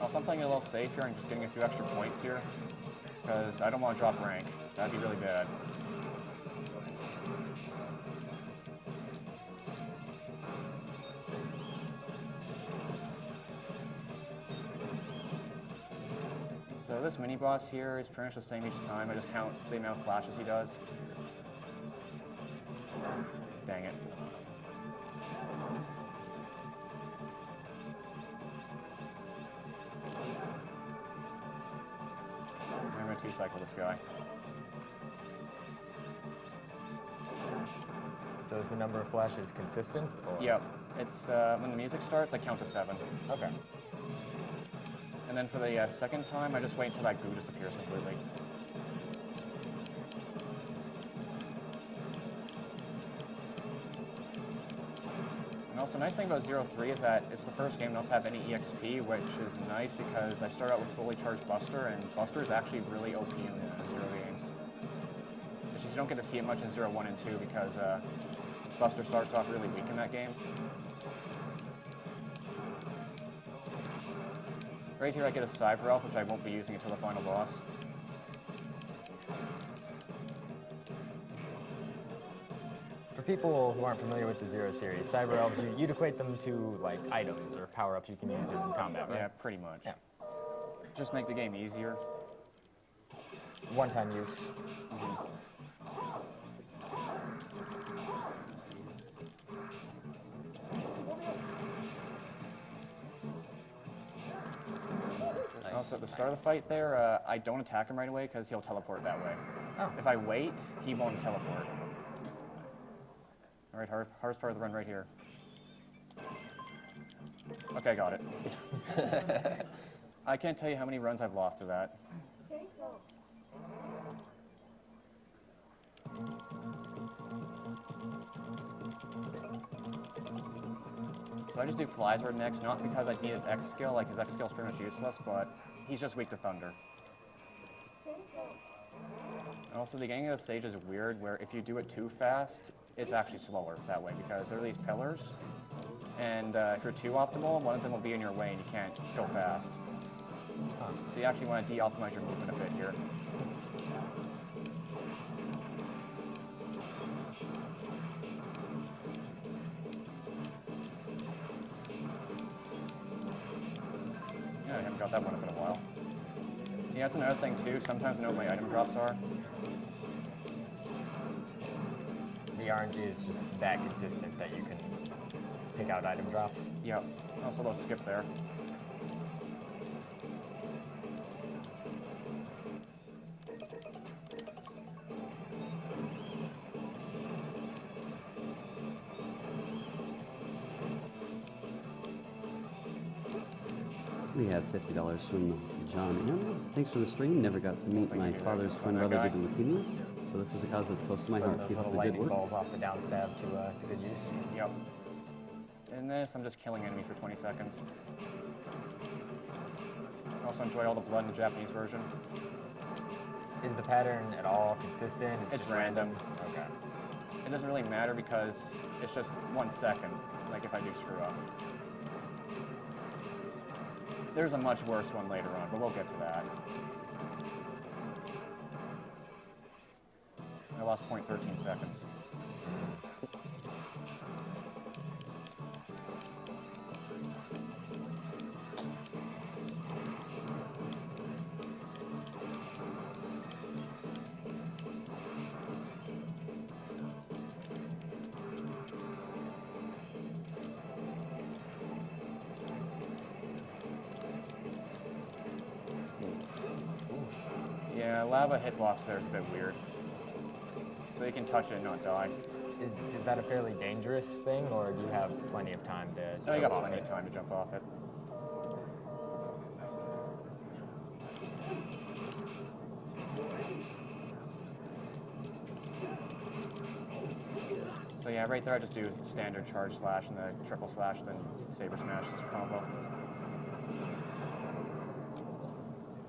Also, I'm playing it a little safe here and just getting a few extra points here, because I don't want to drop rank. That'd be really bad. So this mini-boss here is pretty much the same each time. I just count the amount of flashes he does. Dang it. I'm going to two-cycle this guy. So is the number of flashes consistent? Or? Yep. It's when the music starts, I count to 7. Okay. And then for the second time, I just wait until that goo disappears completely. also, nice thing about 03 is that it's the first game not to have any EXP, which is nice because I started out with fully charged Buster, and Buster is actually really OP in the 0 games. Which is you don't get to see it much in 0, 1, and 2 because Buster starts off really weak in that game. Right here I get a Cyber Elf, which I won't be using until the final boss. For people who aren't familiar with the Zero series, Cyber Elves, you'd equate them to like items or power-ups you can use in combat, right? Yeah, pretty much. Yeah. Just make the game easier. One-time use. Also, at the start of the fight there, I don't attack him right away because he'll teleport that way. Oh. If I wait, he won't teleport. All right, hardest part of the run right here. Okay, got it. I can't tell you how many runs I've lost to that. So I just do Flyzard next, not because I need his X skill, like his X skill is pretty much useless, but he's just weak to Thunder. And also the beginning of the stage is weird, where if you do it too fast, it's actually slower that way, because there are these pillars, and if you're too optimal, one of them will be in your way and you can't go fast. So you actually want to de-optimize your movement a bit here. Yeah, I haven't got that one up in a while. Yeah, that's another thing too. Sometimes I know what my item drops are. The RNG is just that consistent that you can pick out item drops. Yep. Also, they'll skip there. We have $50 from John M. Thanks for the stream. Never got to meet my father's twin brother due to leukemia, so this is a cause that's close to my heart. Those Keep up little the good lightning work. balls off the downstab to good use. Yep. In this, I'm just killing enemies for 20 seconds. I also enjoy all the blood in the Japanese version. Is the pattern at all consistent? Is it It's just random. Okay. It doesn't really matter because it's just 1 second, like if I do screw up. There's a much worse one later on, but we'll get to that. I lost 0.13 seconds. Yeah, lava hitbox there is a bit weird. So you can touch it and not die. Is that a fairly dangerous thing, or do you have plenty of time to No, you jump got off plenty it? of time to jump off it. So yeah, right there I just do standard charge slash and the triple slash, then saber smash combo.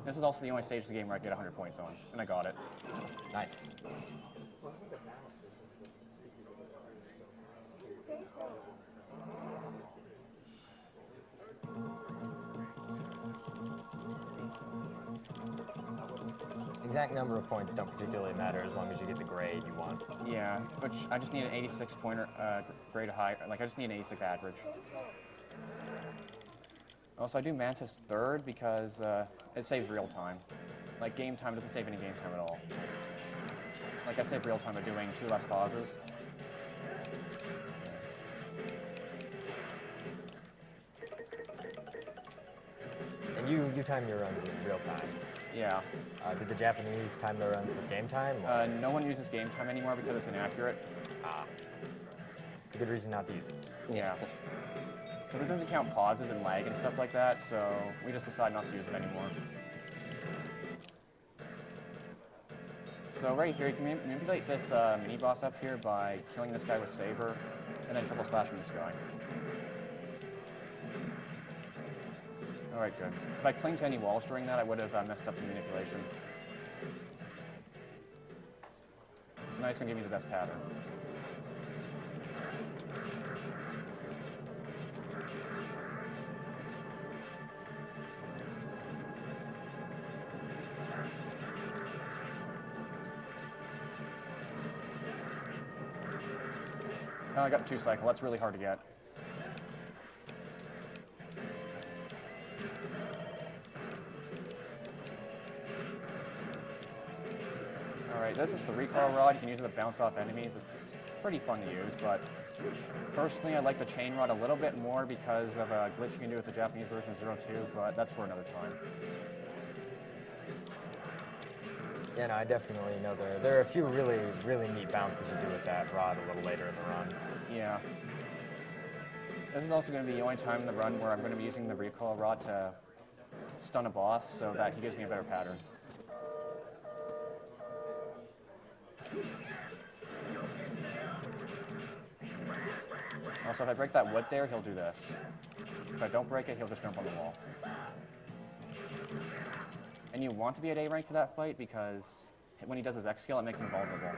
This is also the only stage of the game where I get 100 points on, and I got it. Nice. Exact number of points don't particularly matter as long as you get the grade you want. Yeah, which I just need an 86 pointer, grade high, like I just need an 86 average. Also, I do Mantis third because it saves real time. Like game time doesn't save any game time at all. Like I save real time by doing 2 less pauses. And you time your runs in real time. Yeah. Did the Japanese time their runs with game time? No one uses game time anymore because it's inaccurate. It's a good reason not to use it. Yeah. Because it doesn't count pauses and lag and stuff like that, so we just decided not to use it anymore. So right here, you can manipulate this mini-boss up here by killing this guy with Saber, and then triple slashing this guy. All right, good. If I clinged to any walls during that, I would have messed up the manipulation. So now he's going to give me the best pattern. Oh, I got the 2-cycle. That's really hard to get. Alright, this is the recoil rod. You can use it to bounce off enemies. It's pretty fun to use, but personally I like the chain rod a little bit more because of a glitch you can do with the Japanese version of 02, but that's for another time. Yeah, no, I definitely know there are a few really, really neat bounces you do with that rod a little later in the run. Yeah. This is also going to be the only time in the run where I'm going to be using the recoil rod to stun a boss so that he gives me a better pattern. Also, if I break that wood there, he'll do this. If I don't break it, he'll just jump on the wall. And you want to be at A rank for that fight because when he does his X skill, it makes him vulnerable.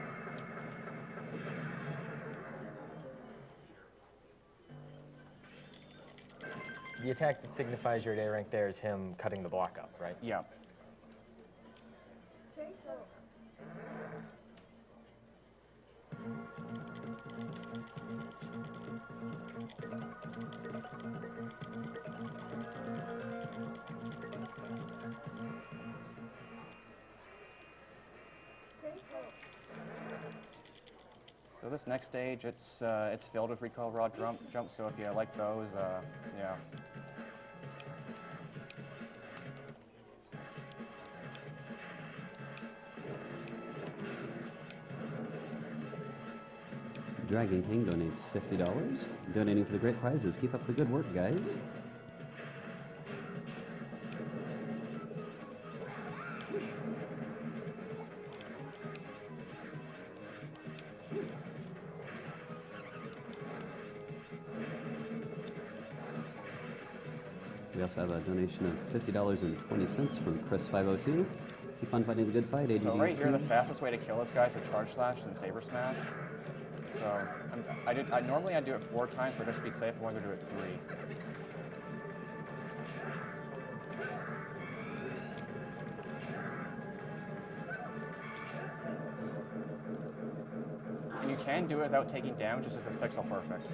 The attack that signifies you're at A rank there is him cutting the block up, right? Yeah. So this next stage, it's filled with recoil rod jumps. So if you like those, yeah. Dragon King donates $50, donating for the great prizes. Keep up the good work, guys. We also have a donation of $50.20 from Chris502. Keep on fighting the good fight, Agdq. So right here, the fastest way to kill this guy is to charge slash and saber smash. So normally I do it 4 times, but just to be safe, I'm going to do it 3. And you can do it without taking damage, it's just this pixel perfect.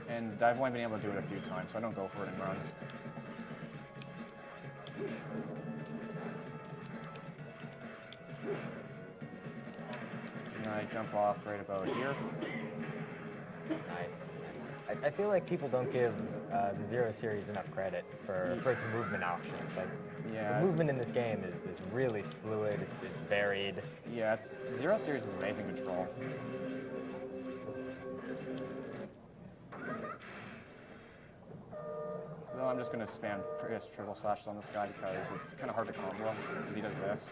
And I've only been able to do it a few times, so I don't go for it in runs. And I jump off right about here. Nice. I feel like people don't give the Zero series enough credit for its movement options. Like, yeah, the movement in this game is really fluid, it's varied. Yeah, Zero series is amazing control. So I'm just going to spam triple slashes on this guy because it's kind of hard to combo because he does this.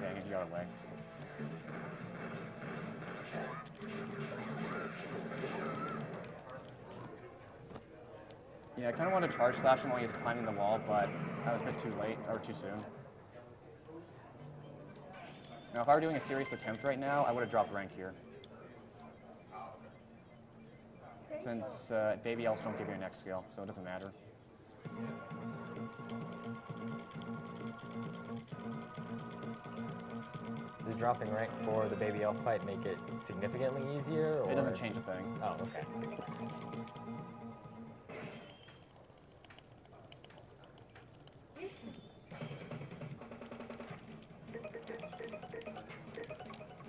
Dang it, he got away. Yeah, I kind of want to charge slash him while he's climbing the wall, but I was a bit too late, or too soon. Now, if I were doing a serious attempt right now, I would have dropped rank here. Since baby elves don't give you an X skill, so it doesn't matter. Does dropping rank for the baby elf fight make it significantly easier? Or? It doesn't change a thing. Oh, okay.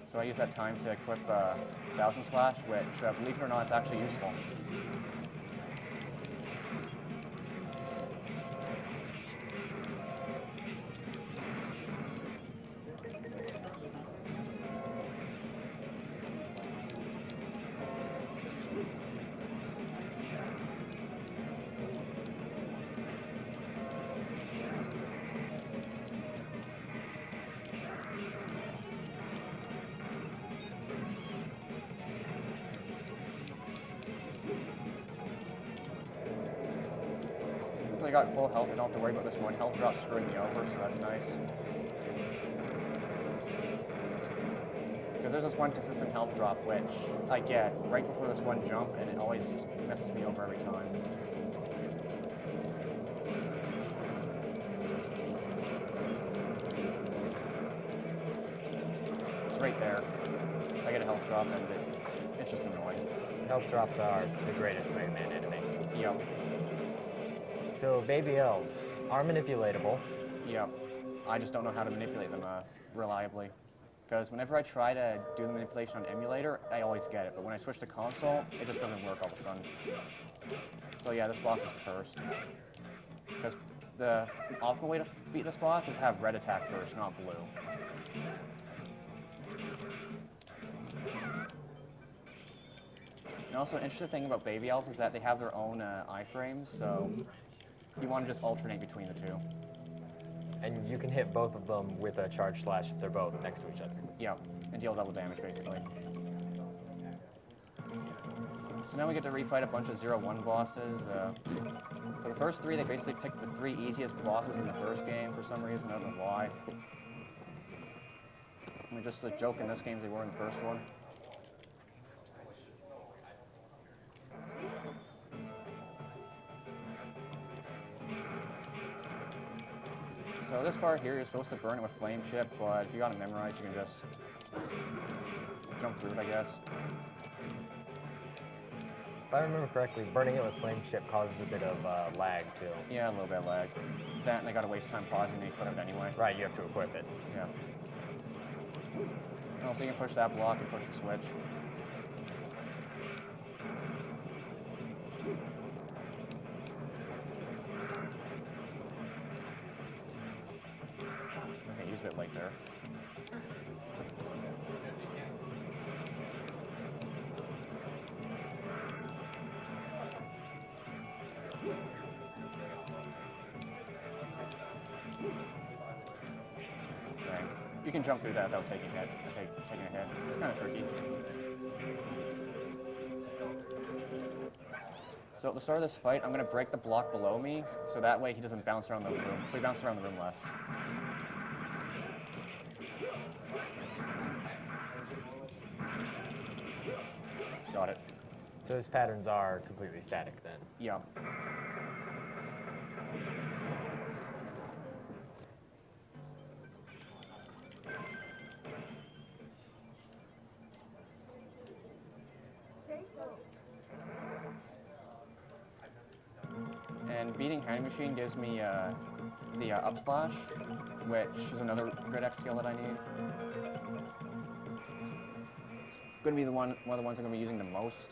So I use that time to equip 1000 Slash, which, believe it or not, is actually useful. since I got full health, I don't have to worry about this one health drop screwing me over, so that's nice. Because there's this one consistent health drop which I get right before this one jump, and it always messes me over every time. It's right there. I get a health drop, and it's just annoying. Health drops are the greatest Mega Man enemy. Yep. So baby elves are manipulatable. Yep. I just don't know how to manipulate them reliably. Because whenever I try to do the manipulation on emulator, I always get it. But when I switch to console, it just doesn't work all of a sudden. So yeah, this boss is cursed. Because the optimal way to beat this boss is have red attack first, not blue. And also, an interesting thing about baby elves is that they have their own iframes, so you want to just alternate between the two. And you can hit both of them with a charge slash if they're both next to each other. Yeah, and deal double damage, basically. So now we get to refight a bunch of 0-1 bosses. For the first three, they basically picked the three easiest bosses in the first game for some reason, I don't know why. I mean, just a joke in this game as they were in the first one. So this part here, you're supposed to burn it with flame chip, but if you got it memorized, you can just jump through it, I guess. If I remember correctly, burning it with flame chip causes a bit of lag too. Yeah, a little bit of lag. That, and I gotta waste time pausing to equip it anyway. Right, you have to equip it. Yeah. And also, you can push that block and push the switch. Okay, use a bit late there. Okay. You can jump through that without taking a hit. It's kind of tricky. So at the start of this fight, I'm going to break the block below me, so that way he doesn't bounce around the room. So he bounces around the room less. Got it. So his patterns are completely static then? Yeah. And beating Machine gives me the up slash, which is another grid X skill that I need. It's going to be one of the ones I'm going to be using the most.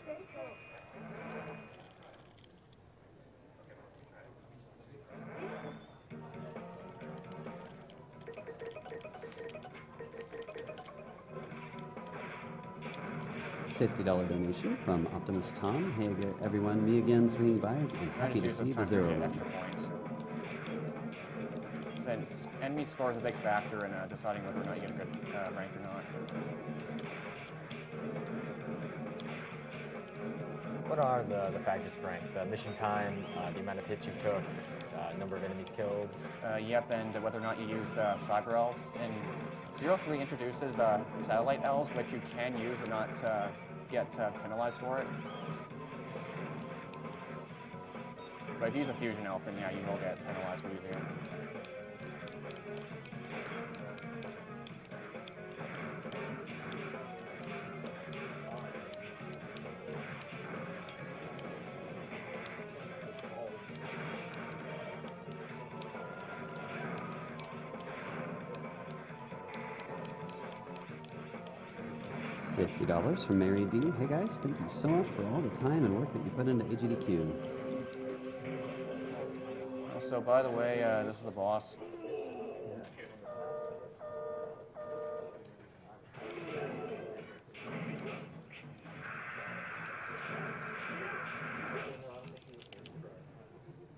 $50 donation from Optimus Tom. Hey everyone, me again swinging by. I'm happy to see the 0-1. Since enemy score is a big factor in deciding whether or not you get a good rank or not. What are the factors for rank? The mission time, the amount of hits you took, number of enemies killed? Yep, and whether or not you used cyber elves. And 0-3 introduces satellite elves, which you can use and not get penalized for it. But if you use a fusion elf, then yeah, you will get penalized for using it. $50 from Mary D. Hey guys, thank you so much for all the time and work that you put into Agdq. Also, by the way, this is the boss.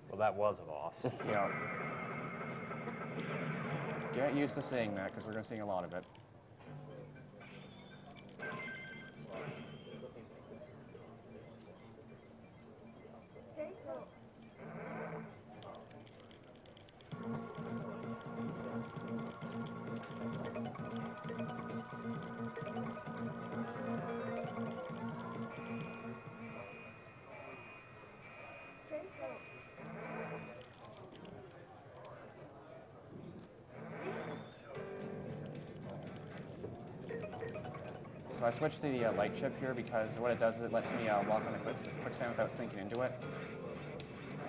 Well, that was a boss. Yeah. Get used to saying that, because we're going to sing a lot of it. So I switched to the light chip here because what it does is it lets me walk on the quicksand without sinking into it.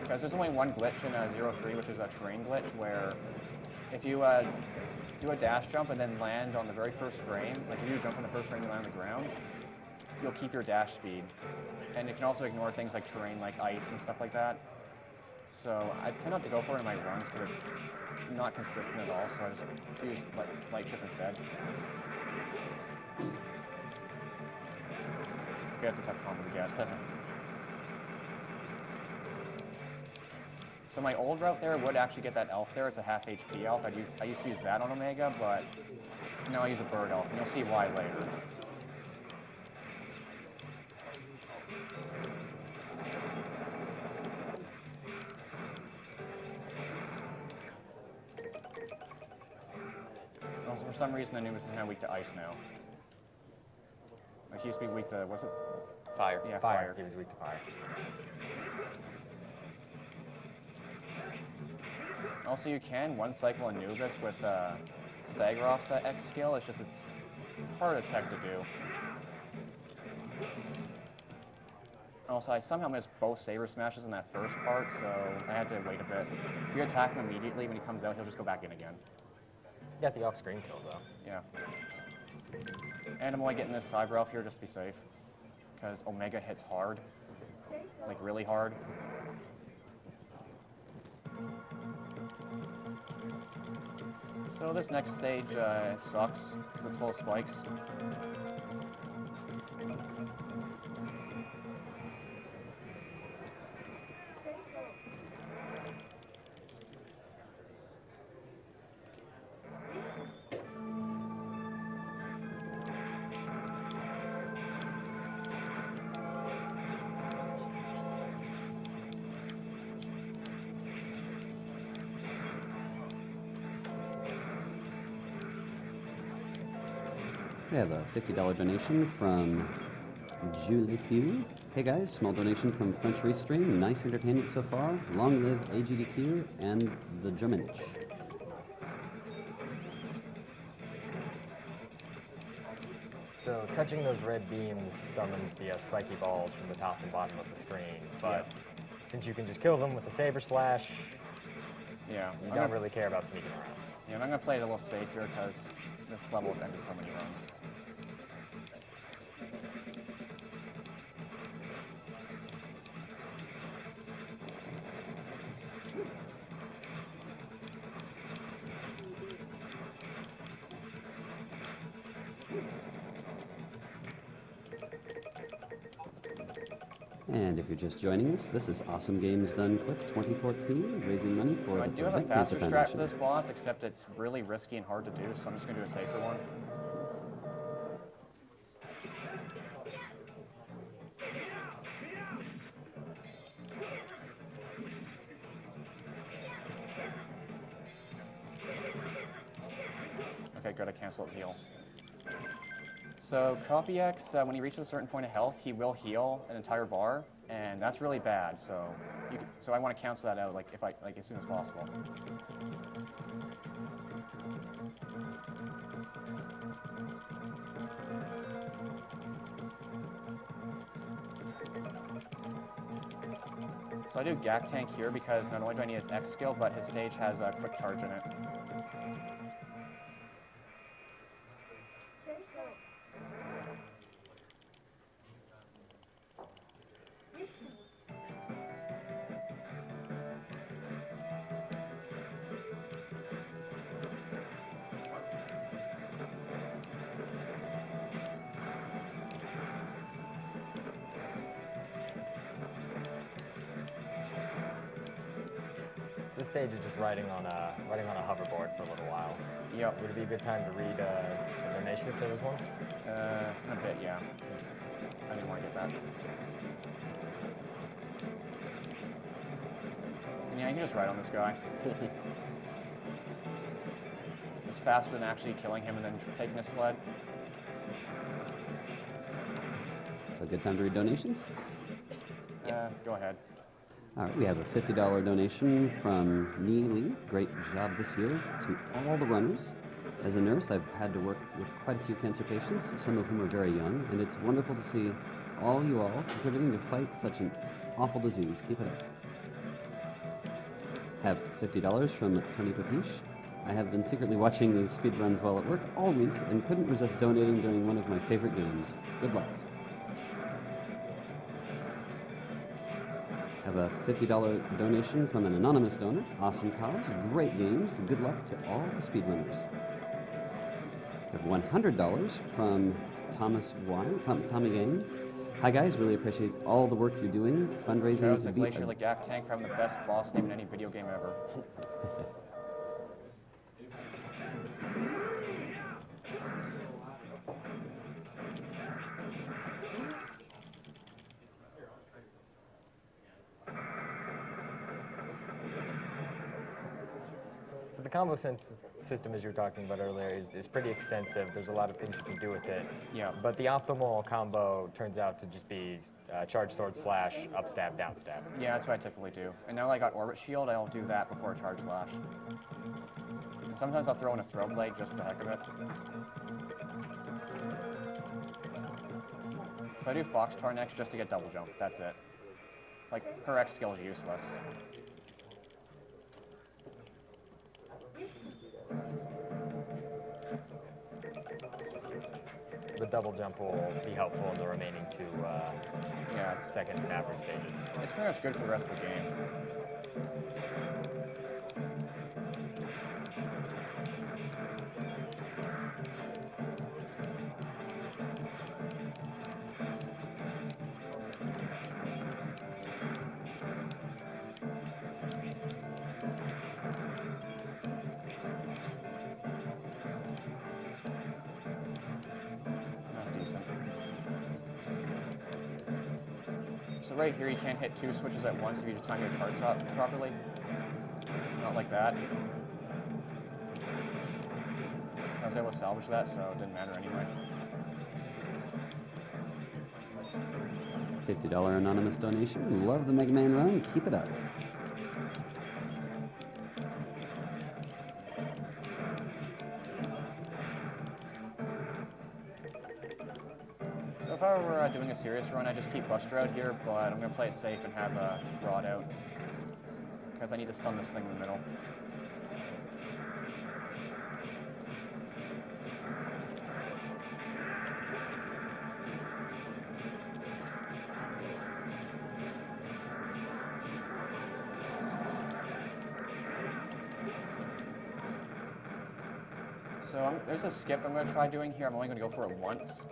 Because there's only one glitch in 03, which is a terrain glitch, where if you do a dash jump and then land on the very first frame, like if you jump on the first frame and land on the ground, you'll keep your dash speed. And you can also ignore things like terrain, like ice and stuff like that. So I tend not to go for it in my runs, but it's not consistent at all, so I just use light chip instead. Okay, that's a tough combo to get. So my old route there would actually get that elf there. It's a half HP elf. I used to use that on Omega, but now I use a bird elf, and you'll see why later. Also, for some reason, Anubis is now weak to ice now. Like he used to be weak to, was it? Fire. Yeah, fire. He was weak to fire. Also, you can one cycle Anubis with stagger offset X skill. It's just it's hard as heck to do. Also, I somehow missed both Saber Smashes in that first part, so I had to wait a bit. If you attack him immediately when he comes out, he'll just go back in again. You got the off-screen kill, though. Yeah. And I'm only getting this Cyber Elf here just to be safe, because Omega hits hard, like really hard. So this next stage sucks, because it's full of spikes. We have a $50 donation from Julie Q. Hey guys, small donation from French Restream. Nice entertainment so far. Long live Agdq and the Drummage. So touching those red beams summons the spiky balls from the top and bottom of the screen, but since you can just kill them with the Saber Slash, you don't really care about sneaking around. Yeah, I'm going to play it a little safe here because this level's ended so many runs. And if you're just joining us, this is Awesome Games Done Quick 2014, raising money for I the do have a Prevent Cancer faster strat for Foundation. this boss, except it's really risky and hard to do, so I'm just going to do a safer one. Okay, good, I cancel heal. So Copy X, when he reaches a certain point of health, he will heal an entire bar, and that's really bad. So, so I want to cancel that out, like as soon as possible. So I do Gak Tank here because not only do I need his X skill, but his stage has a quick charge in it. This stage is just riding on a hoverboard for a little while. Yep. Would it be a good time to read a donation if there was one? A bit, yeah. I didn't want to get that. Yeah, you can just ride on this guy. It's faster than actually killing him and then taking his sled. So good time to read donations? Go ahead. All right, we have a $50 donation from Neely. Great job this year to all the runners. As a nurse, I've had to work with quite a few cancer patients, some of whom are very young, and it's wonderful to see all you all contributing to fight such an awful disease. Keep it up. Have $50 from Tony Papiche. I have been secretly watching these speedruns while at work all week and couldn't resist donating during one of my favorite games. Good luck. Have a $50 donation from an anonymous donor. Awesome cause, great games, good luck to all the speedrunners. Have $100 from Thomas Y, Tommy Gang. Hi guys, really appreciate all the work you're doing, fundraising Shout out to to beat Glacier like Agdq for having the best boss name in any video game ever. So the combo system, as you were talking about earlier, is pretty extensive. There's a lot of things you can do with it. Yeah. But the optimal combo turns out to just be charge sword slash up stab, down stab. Yeah, that's what I typically do. And now that I got Orbit Shield, I'll do that before a charge slash. And sometimes I'll throw in a throw blade just for the heck of it. So I do Foxtar next just to get double jump. That's it. Like, her X skill is useless. The double jump will be helpful in the remaining two second maverick stages. It's pretty much good for the rest of the game. That's decent. So right here, you can't hit two switches at once if you just time your charge shot properly. Not like that. I was able to salvage that, so it didn't matter anyway. $50 anonymous donation. Love the Mega Man run. Keep it up. So if I were doing a serious run, I'd just keep Buster out here, but I'm going to play it safe and have Rod out. Because I need to stun this thing in the middle. So there's a skip I'm going to try doing here. I'm only going to go for it once.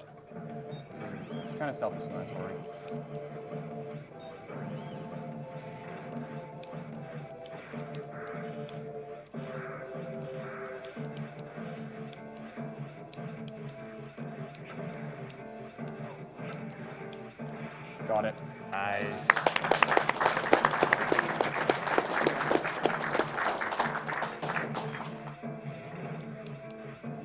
It's kind of self-explanatory. Got it. Nice.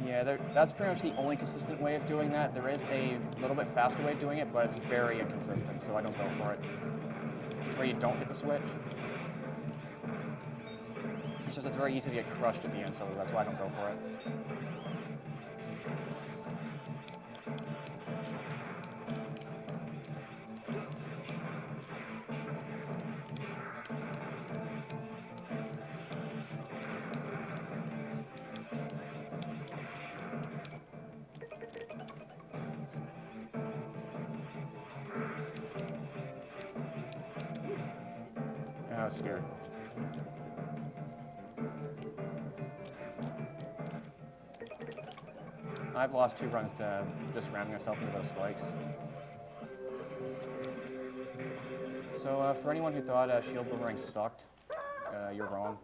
Yeah, that's pretty much the only consistent way of doing that. There is a little bit faster way of doing it, but it's very inconsistent, so I don't go for it. It's where you don't hit the switch. It's just it's very easy to get crushed at the end, so that's why I don't go for it. I was scared. I've lost 2 runs to just ramming myself into those spikes. So for anyone who thought shield boomerang sucked, you're wrong.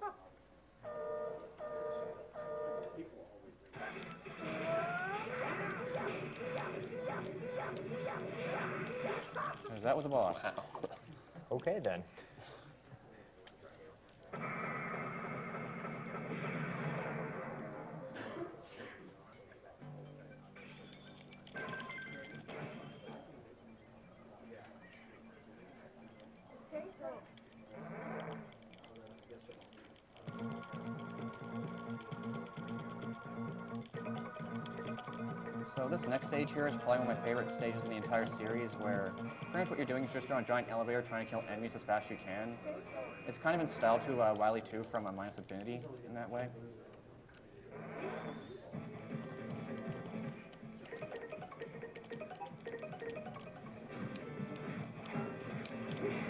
Because that was a boss. Wow. Okay then. So this next stage here is probably one of my favorite stages in the entire series, where pretty much what you're doing is just on a giant elevator trying to kill enemies as fast as you can. It's kind of in style to Wiley 2 from Minus Infinity in that way.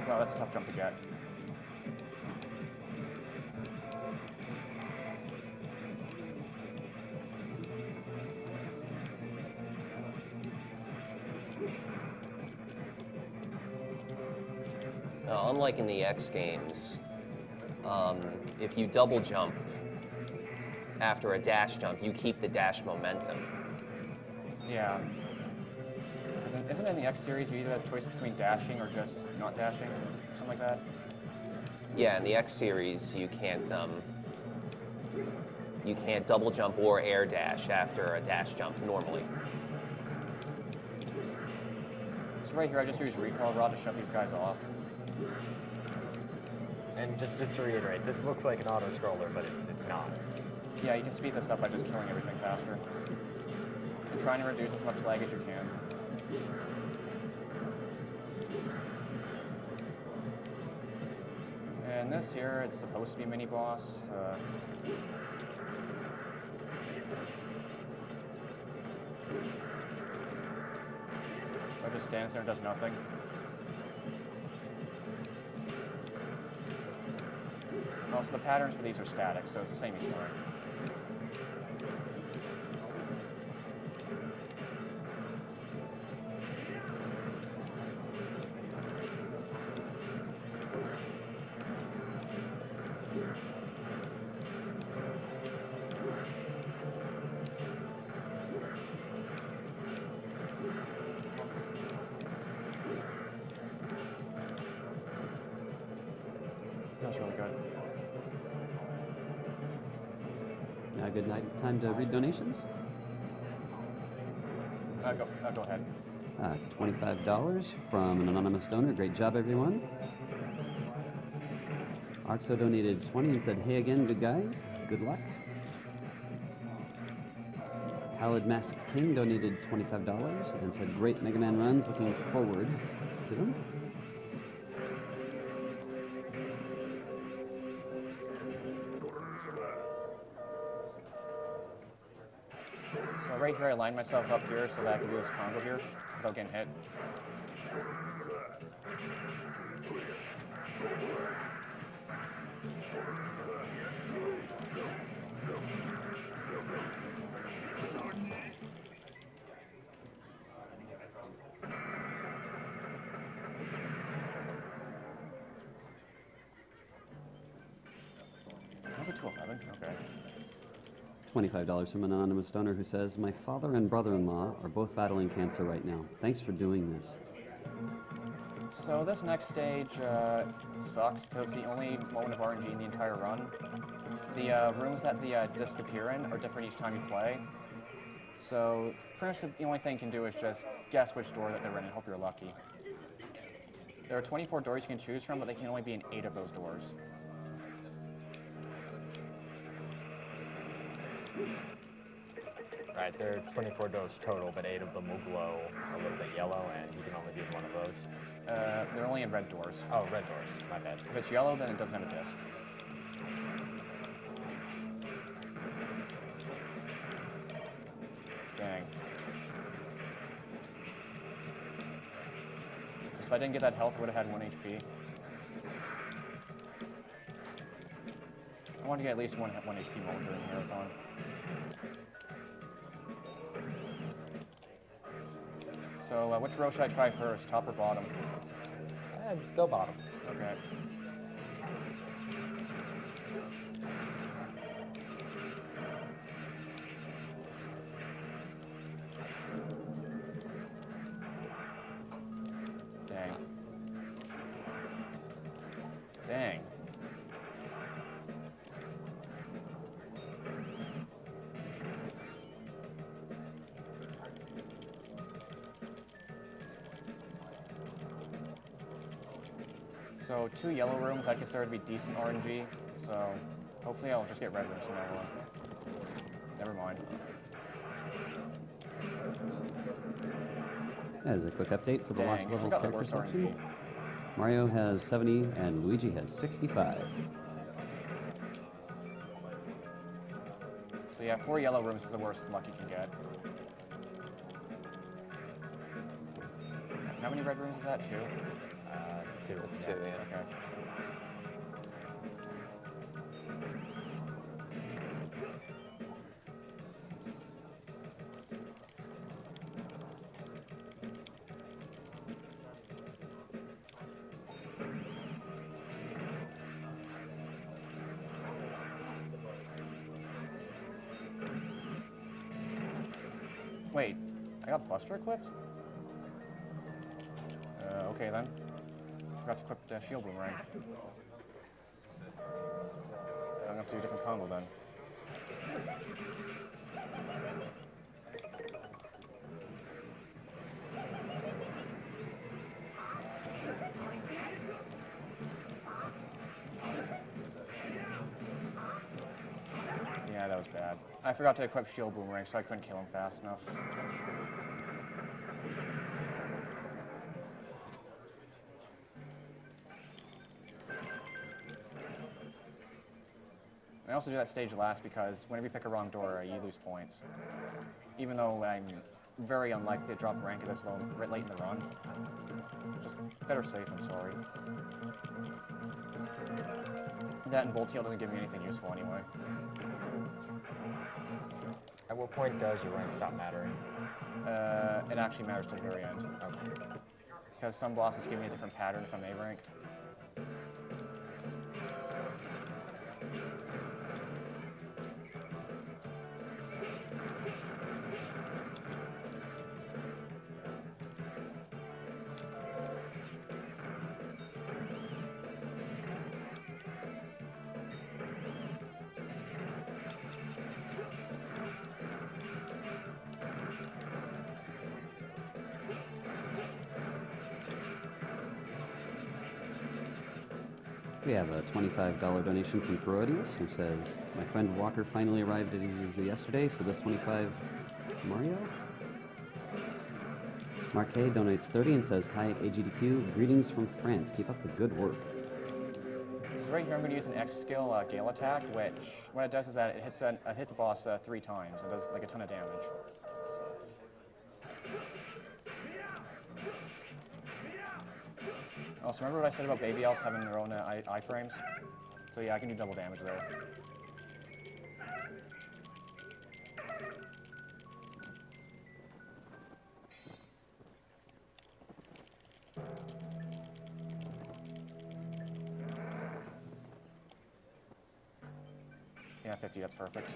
Wow, that's a tough jump to get. Unlike in the X games, if you double jump after a dash jump, you keep the dash momentum. Yeah. Isn't it in the X series you either have a choice between dashing or just not dashing, something like that? Yeah, in the X series, you can't double jump or air dash after a dash jump normally. So right here, I just use recoil rod to shove these guys off. And just to reiterate, this looks like an auto-scroller, but it's not. Yeah, you can speed this up by just killing everything faster. And trying to reduce as much lag as you can. And this here, it's supposed to be a mini-boss. It just stands there and does nothing. Also, the patterns for these are static, so it's the same each time. That's really good. Now, good night. Time to read donations. Go ahead. $25 from an anonymous donor. Great job, everyone. Arxo donated 20 and said, "Hey again, good guys. Good luck." Pallid Masked King donated $25 and said, "Great Mega Man runs. Looking forward to them." So right here, I lined myself up here so that I could do this combo here without getting hit. That's a 211, okay. $25 from an anonymous donor who says, "My father and brother-in-law are both battling cancer right now. Thanks for doing this." So this next stage sucks because it's the only moment of RNG in the entire run. The rooms that the disc appear in are different each time you play. So pretty much the only thing you can do is just guess which door that they're in and hope you're lucky. There are 24 doors you can choose from, but they can only be in 8 of those doors. Right, there are 24 doors total, but 8 of them will glow a little bit yellow, and you can only do one of those. They're only in red doors. Oh, red doors, my bad. If it's yellow, then it doesn't have a disc. Dang. If I didn't get that health, I would have had 1 HP. I want to get at least 1 HP moment during the marathon. So which row should I try first, top or bottom? Go bottom. Okay. Dang. Dang. So 2 yellow rooms I consider to be decent RNG, so hopefully I'll just get red rooms from now on. Never mind. As a quick update for the Dang, Lost I Levels forgot the character worst section, RNG. Mario has 70 and Luigi has 65. So yeah, 4 yellow rooms is the worst luck you can get. How many red rooms is that? 2? 2. It's 2, yeah. Okay. Wait, I got Buster equipped? Okay then. Forgot to equip the shield boomerang. I'm up to a different combo then. Yeah, that was bad. I forgot to equip shield boomerang, so I couldn't kill him fast enough. I also do that stage last because whenever you pick a wrong door, you lose points. Even though I'm very unlikely to drop rank at this low, late in the run. Just better safe than sorry. That and Voltail doesn't give me anything useful anyway. At what point does your rank stop mattering? It actually matters to the very end. Okay. Because some bosses give me a different pattern if I'm A rank. We have a $25 donation from Proteus, who says, my friend Walker finally arrived at his yesterday, so this 25 Mario? Marquet donates 30 and says, hi Agdq, greetings from France, keep up the good work. So right here I'm going to use an X skill Gale attack, which what it does is that it hits a boss 3 times and does like a ton of damage. Also, remember what I said about baby elves having their own iframes? So yeah, I can do double damage there. Yeah, 50, that's perfect.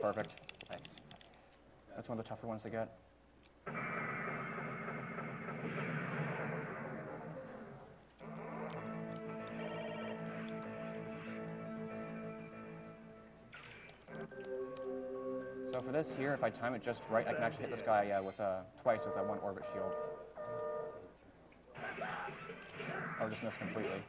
Perfect. Nice. That's one of the tougher ones to get. So for this here, if I time it just right, I can actually hit this guy with twice with that 1 orbit shield. Or just miss completely.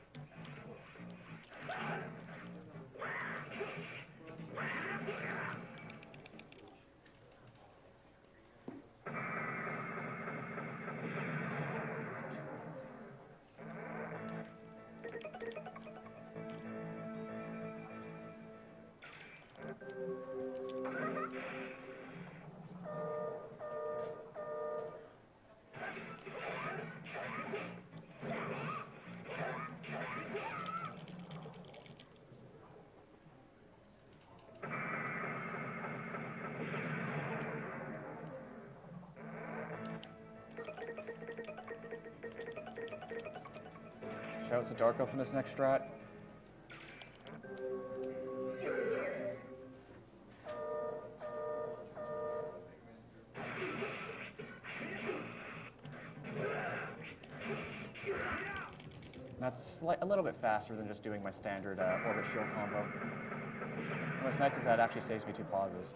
Shouts to Darko from this next strat. That's a little bit faster than just doing my standard orbit shield combo. And what's nice is that it actually saves me 2 pauses.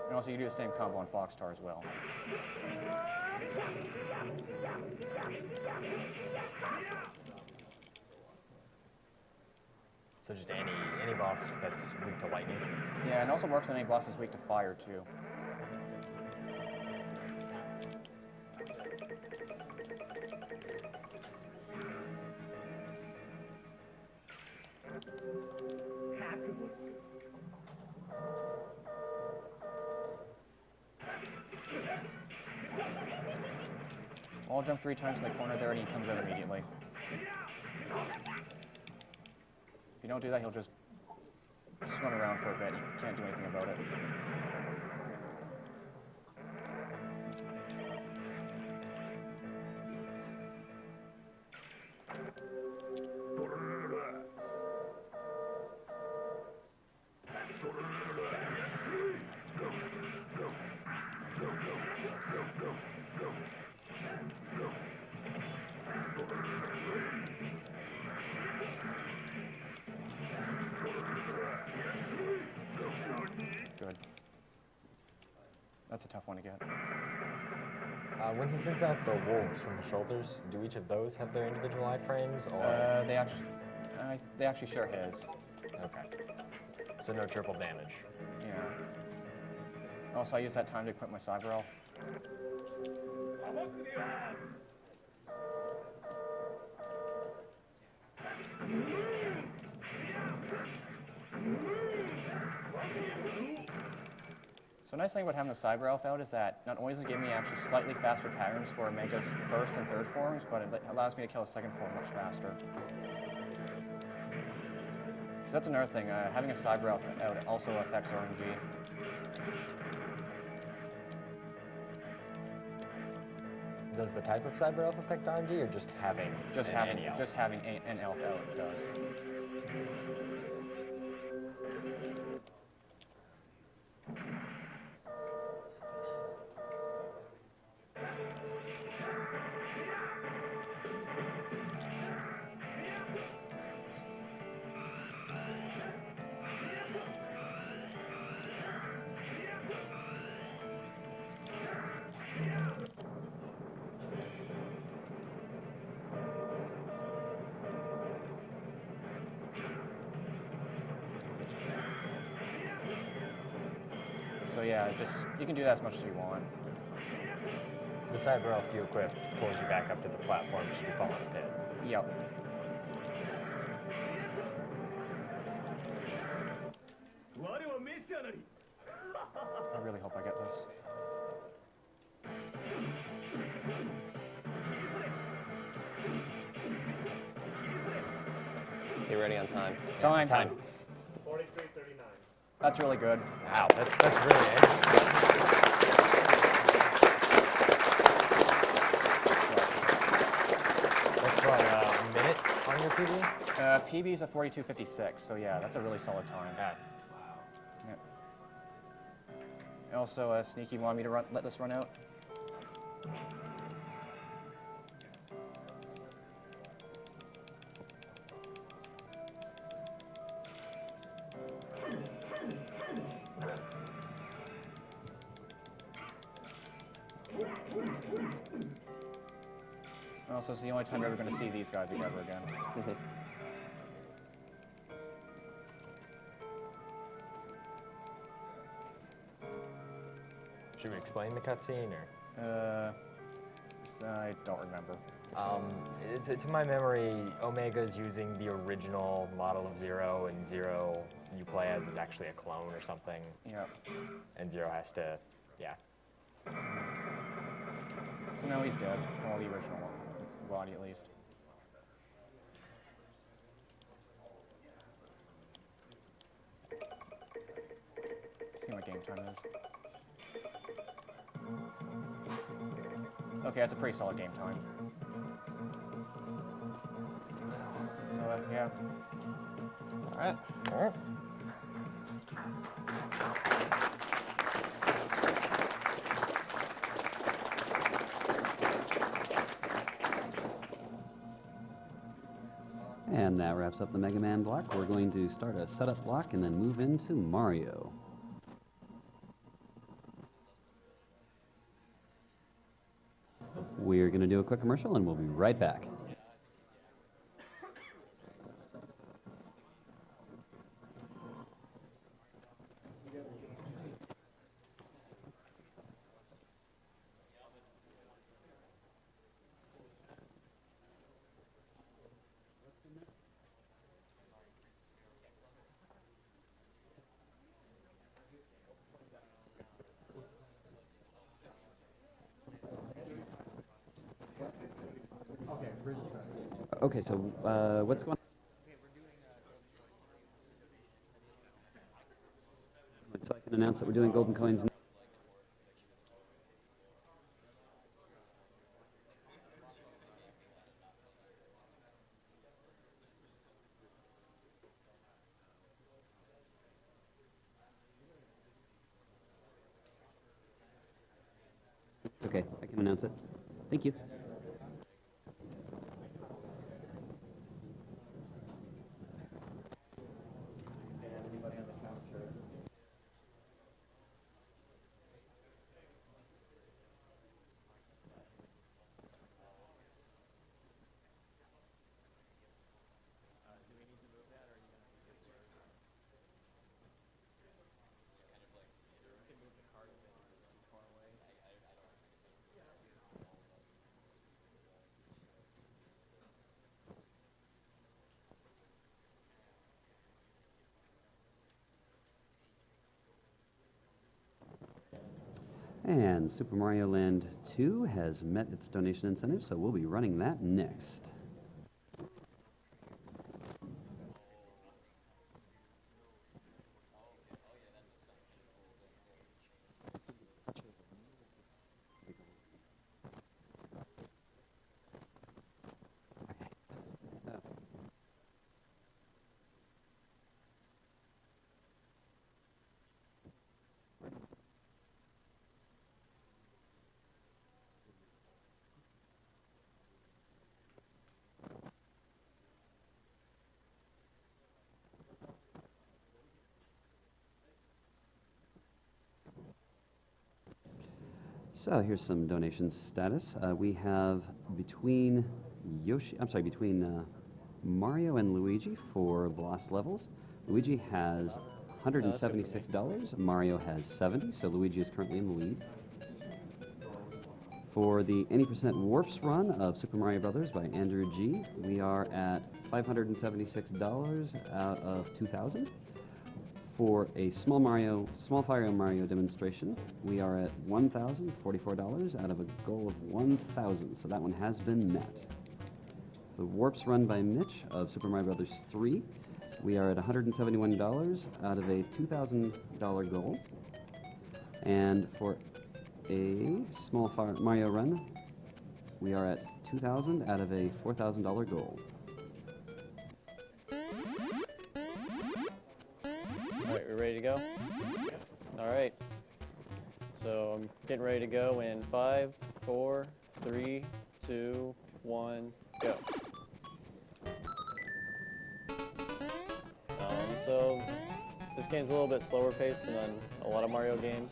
And also you do the same combo on Foxtar as well. So just any boss that's weak to lightning? Yeah, and also works on any boss that's weak to fire too. I'll jump 3 times in the corner there and he comes out immediately. If you don't do that, he'll just swim around for a bit. You can't do anything about it. Good. That's a tough one to get. When he sends out the wolves from the shoulders, do each of those have their individual iframes, or they actually share his. Okay. So no triple damage. Yeah. Also, I use that time to equip my Cyber Elf. So a nice thing about having the Cyber Elf out is that not only does it give me actually slightly faster patterns for Omega's first and third forms, but it allows me to kill a second form much faster. Because that's another thing, having a Cyber Elf out also affects RNG. Does the type of Cyber Elf affect RNG, or just having an elf out does. So yeah, you can do that as much as you want. The Cyber Elf you equip pulls you back up to the platform should you fall in the pit. Yep. I really hope I get this. Be ready on time. Time. 43:39. That's really good. Wow, that's really it. That's about a minute on your PB? PB is a 42:56, so yeah, that's a really solid time. Yeah. Yep. Also, Sneaky wanted me to let this run out. Also, it's the only time you're ever going to see these guys ever again. Should we explain the cutscene, or? I don't remember. To my memory, Omega is using the original model of Zero, and Zero you play as is actually a clone or something. Yep. And Zero has to, yeah. So now he's dead. Well, the original body, at least. See what game time is. Okay, that's a pretty solid game time. So, yeah. All right. All right. And that wraps up the Mega Man block. We're going to start a setup block and then move into Mario. We're going to do a quick commercial and we'll be right back. Okay, so what's going on? So I can announce that we're doing golden coins. It's okay, I can announce it. Thank you. And Super Mario Land 2 has met its donation incentive, so we'll be running that next. So here's some donation status. We have between Mario and Luigi for Lost Levels. Luigi has $176. Mario has $70, so Luigi is currently in the lead. For the Any Percent Warps run of Super Mario Brothers by Andrew G, we are at $576 out of 2,000. For a small Fire Mario demonstration, we are at $1,044 out of a goal of 1,000, so that one has been met. The Warps run by Mitch of Super Mario Brothers 3, we are at $171 out of a $2,000 goal. And for a small Fire Mario run, we are at $2,000 out of a $4,000 goal. Alright, we ready to go? Alright. So I'm getting ready to go in 5, 4, 3, 2, 1, go. So this game's a little bit slower paced than a lot of Mario games.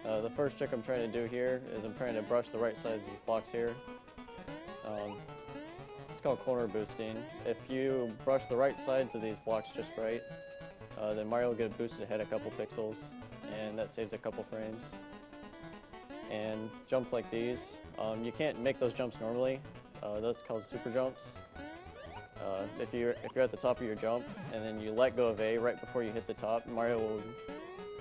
The first trick I'm trying to do here is I'm trying to brush the right sides of the blocks here. It's called corner boosting. If you brush the right sides of these blocks just right, then Mario will get boosted ahead a couple pixels, and that saves a couple frames. and jumps like these. You can't make those jumps normally. That's called super jumps. If you're at the top of your jump and then you let go of A right before you hit the top, Mario will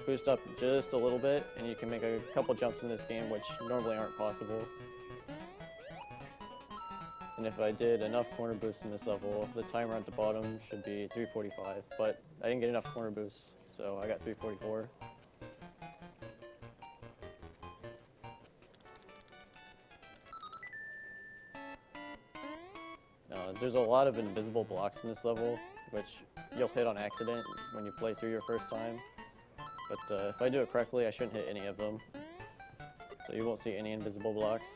boost up just a little bit, and you can make a couple jumps in this game which normally aren't possible. And if I did enough corner boosts in this level, the timer at the bottom should be 345, but I didn't get enough corner boosts, so I got 344. There's a lot of invisible blocks in this level, which you'll hit on accident when you play through your first time. But if I do it correctly, I shouldn't hit any of them. So you won't see any invisible blocks.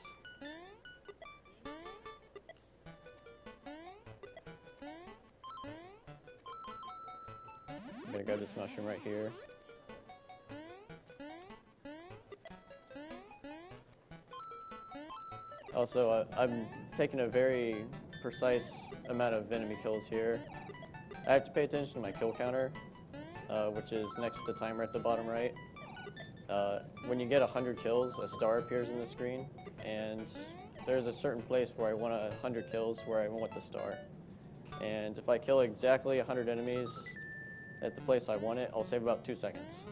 I'm gonna grab this mushroom right here. Also, I'm taking a very precise amount of enemy kills here. I have to pay attention to my kill counter, which is next to the timer at the bottom right. When you get 100 kills, a star appears in the screen, and there's a certain place where I want 100 kills where I want the star. And if I kill exactly 100 enemies at the place I want it, I'll save about 2 seconds.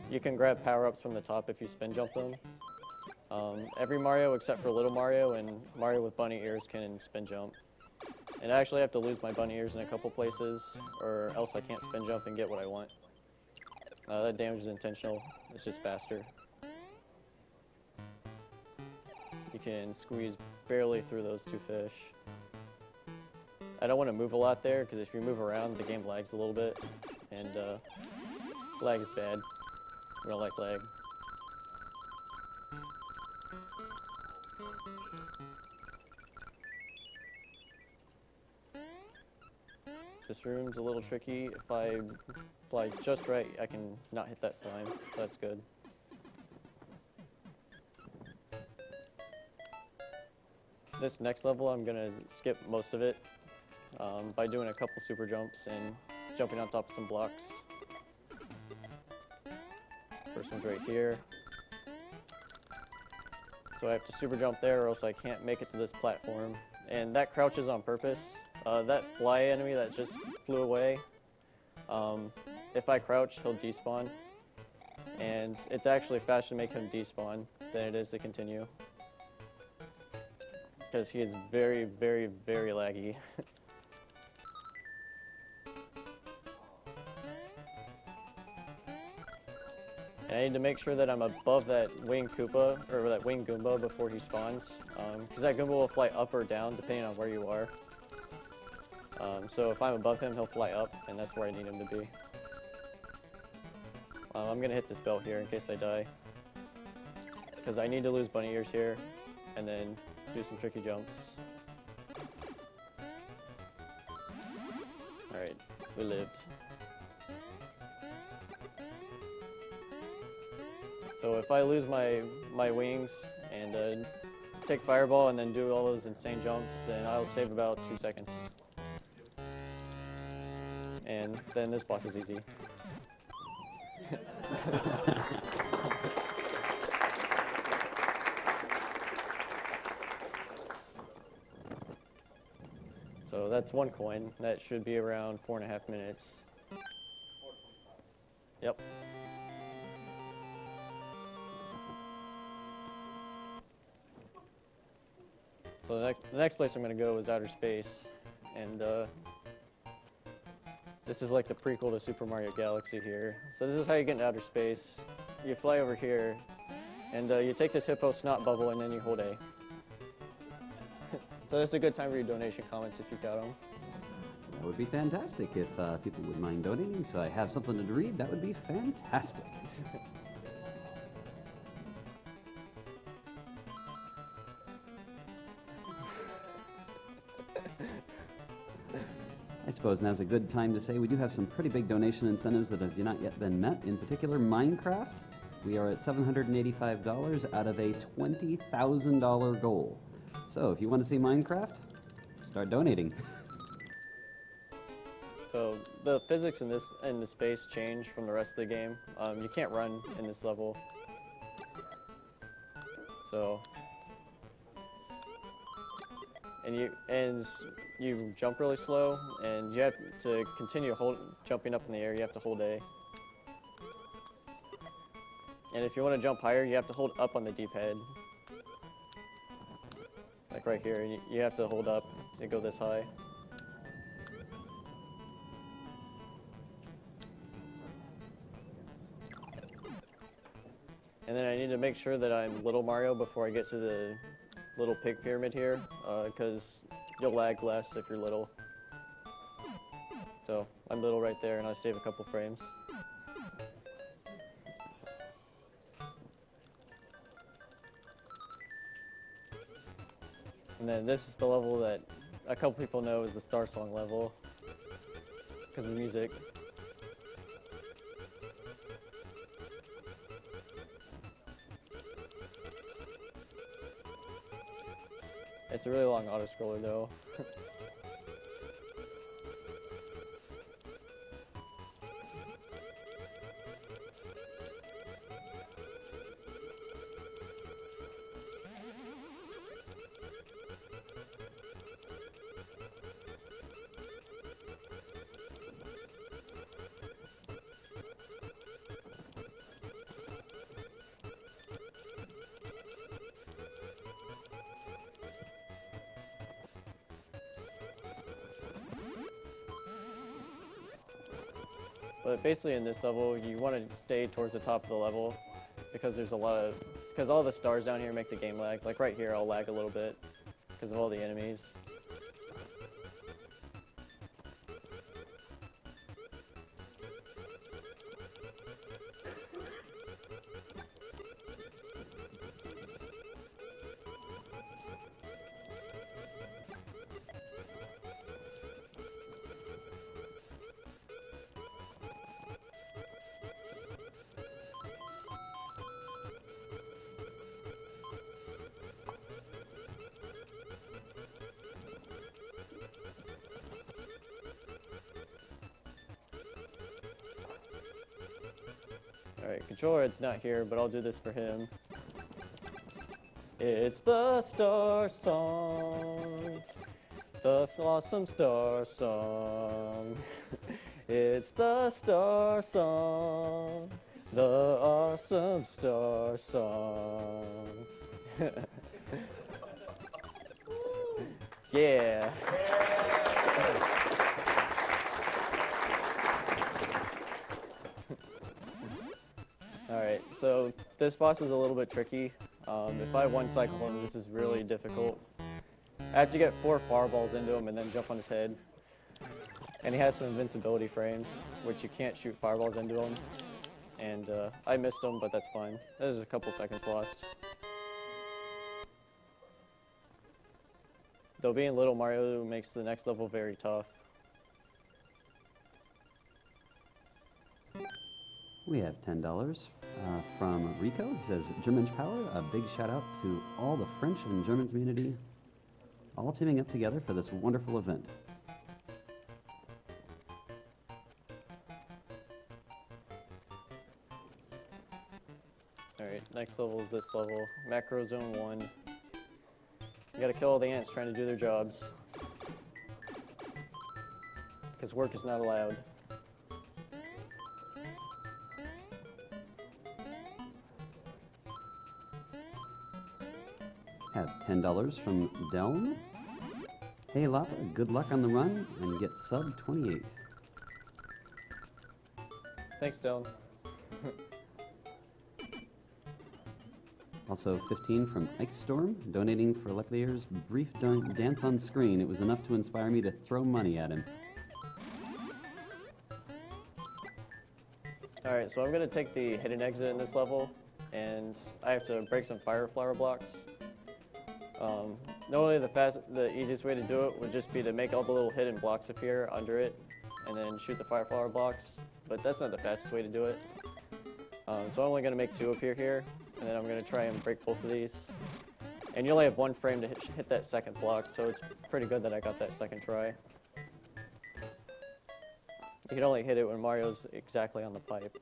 You can grab power-ups from the top if you spin jump them. Every Mario except for Little Mario and Mario with bunny ears can spin jump. And I actually have to lose my bunny ears in a couple places, or else I can't spin jump and get what I want. That damage is intentional. It's just faster. You can squeeze barely through those 2 fish. I don't want to move a lot there, because if you move around, the game lags a little bit. And lag is bad. We don't like lag. This room's a little tricky. If I fly just right, I can not hit that slime, so that's good. This next level, I'm gonna skip most of it by doing a couple super jumps and jumping on top of some blocks. First one's right here. So I have to super jump there or else I can't make it to this platform. And that crouches on purpose. That fly enemy that just flew away, if I crouch, he'll despawn. And it's actually faster to make him despawn than it is to continue. Because he is very, very, very laggy. And I need to make sure that I'm above that wing Koopa, or that wing Goomba before he spawns. Because that Goomba will fly up or down depending on where you are. So if I'm above him, he'll fly up, and that's where I need him to be. I'm going to hit this bell here in case I die. Because I need to lose bunny ears here, and then do some tricky jumps. Alright, we lived. So if I lose my wings and take Fireball and then do all those insane jumps, then I'll save about 2 seconds. And then this boss is easy. So that's 1 coin. That should be around 4.5 minutes. Yep. So the next place I'm going to go is outer space, and this is like the prequel to Super Mario Galaxy here. So this is how you get into outer space. You fly over here, and you take this hippo snot bubble, and then you hold A. So this is a good time for your donation comments if you got them. That would be fantastic if people would mind donating, so I have something to read. That would be fantastic. I suppose now's a good time to say we do have some pretty big donation incentives that have not yet been met. In particular, Minecraft. We are at $785 out of a $20,000 goal. So if you want to see Minecraft, start donating. So the physics in the space change from the rest of the game. You can't run in this level. So and you jump really slow, and you have to continue jumping up in the air. You have to hold A. And if you want to jump higher, you have to hold up on the D-pad. Like right here, you have to hold up to go this high. And then I need to make sure that I'm Little Mario before I get to the little pig pyramid here, because you'll lag less if you're little. So I'm little right there, and I save a couple frames. And then this is the level that a couple people know is the Star Song level, because of the music. It's a really long auto-scroller though. But basically in this level, you want to stay towards the top of the level because because all the stars down here make the game lag. Like right here, I'll lag a little bit because of all the enemies. Alright, controller, it's not here, but I'll do this for him. It's the Star Song, the awesome Star Song. It's the Star Song, the awesome Star Song. Yeah. Alright, so this boss is a little bit tricky. If I one cycle him, this is really difficult. I have to get 4 fireballs into him and then jump on his head. And he has some invincibility frames, which you can't shoot fireballs into him. And I missed him, but that's fine. There's a couple seconds lost. Though being Little Mario makes the next level very tough. We have $10 from Rico. He says, German Power, a big shout out to all the French and German community, all teaming up together for this wonderful event. Alright, next level is this level, Macro Zone 1. You gotta kill all the ants trying to do their jobs. Because work is not allowed. Have $10 from Delm. Hey Lapa, good luck on the run and get sub 28. Thanks, Dylan. Also 15 from Ike Storm, donating for Leclerc's brief dance on screen. It was enough to inspire me to throw money at him. Alright, so I'm going to take the hidden exit in this level, and I have to break some fire flower blocks. Normally the easiest way to do it would just be to make all the little hidden blocks appear under it, and then shoot the fire flower blocks, but that's not the fastest way to do it. So I'm only going to make 2 appear here, and then I'm going to try and break both of these. And you only have 1 frame to hit that second block, so it's pretty good that I got that second try. You can only hit it when Mario's exactly on the pipe.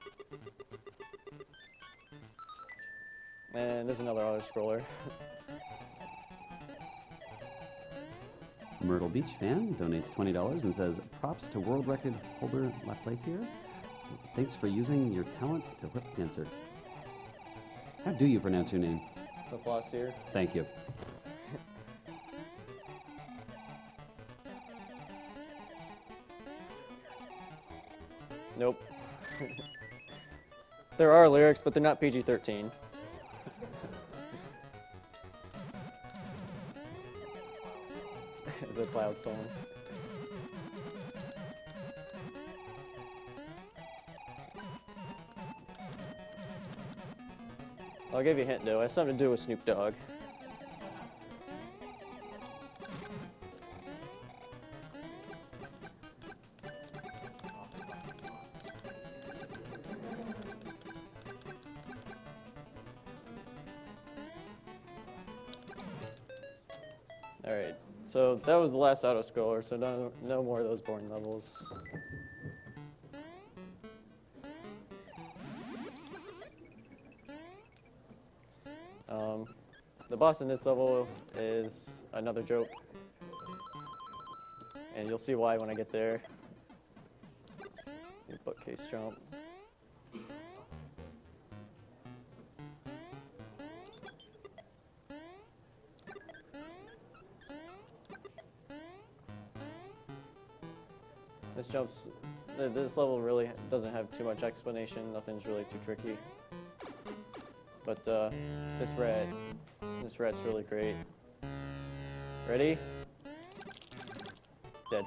And there's another auto-scroller. Myrtle Beach fan donates $20 and says, props to world record holder Laplace here. Thanks for using your talent to whip cancer. How do you pronounce your name? Laplace here. Thank you. Nope. There are lyrics, but they're not PG-13. The Cloud song. I'll give you a hint though. It has something to do with Snoop Dogg. Alright, so that was the last auto-scroller, so no more of those boring levels. The boss in this level is another joke, and you'll see why when I get there. Bookcase jump. This level really doesn't have too much explanation. Nothing's really too tricky. But this rat's really great. Ready? Dead.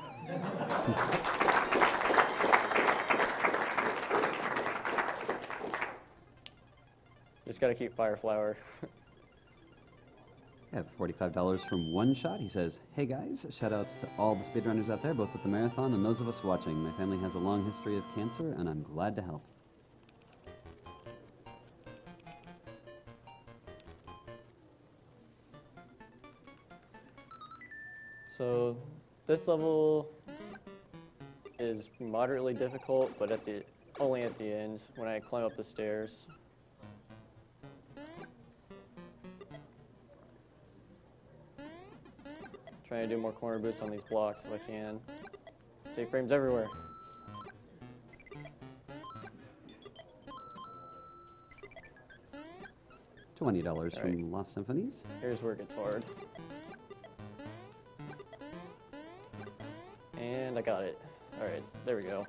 Just gotta keep Fire Flower. I have $45 from One Shot. He says, hey guys, shout outs to all the speedrunners out there, both at the marathon and those of us watching. My family has a long history of cancer, and I'm glad to help. So this level is moderately difficult, but only at the end when I climb up the stairs. Trying to do more corner boosts on these blocks if I can. Save frames everywhere. $20 from Lost Symphonies. Here's where it gets hard. And I got it. Alright, there we go.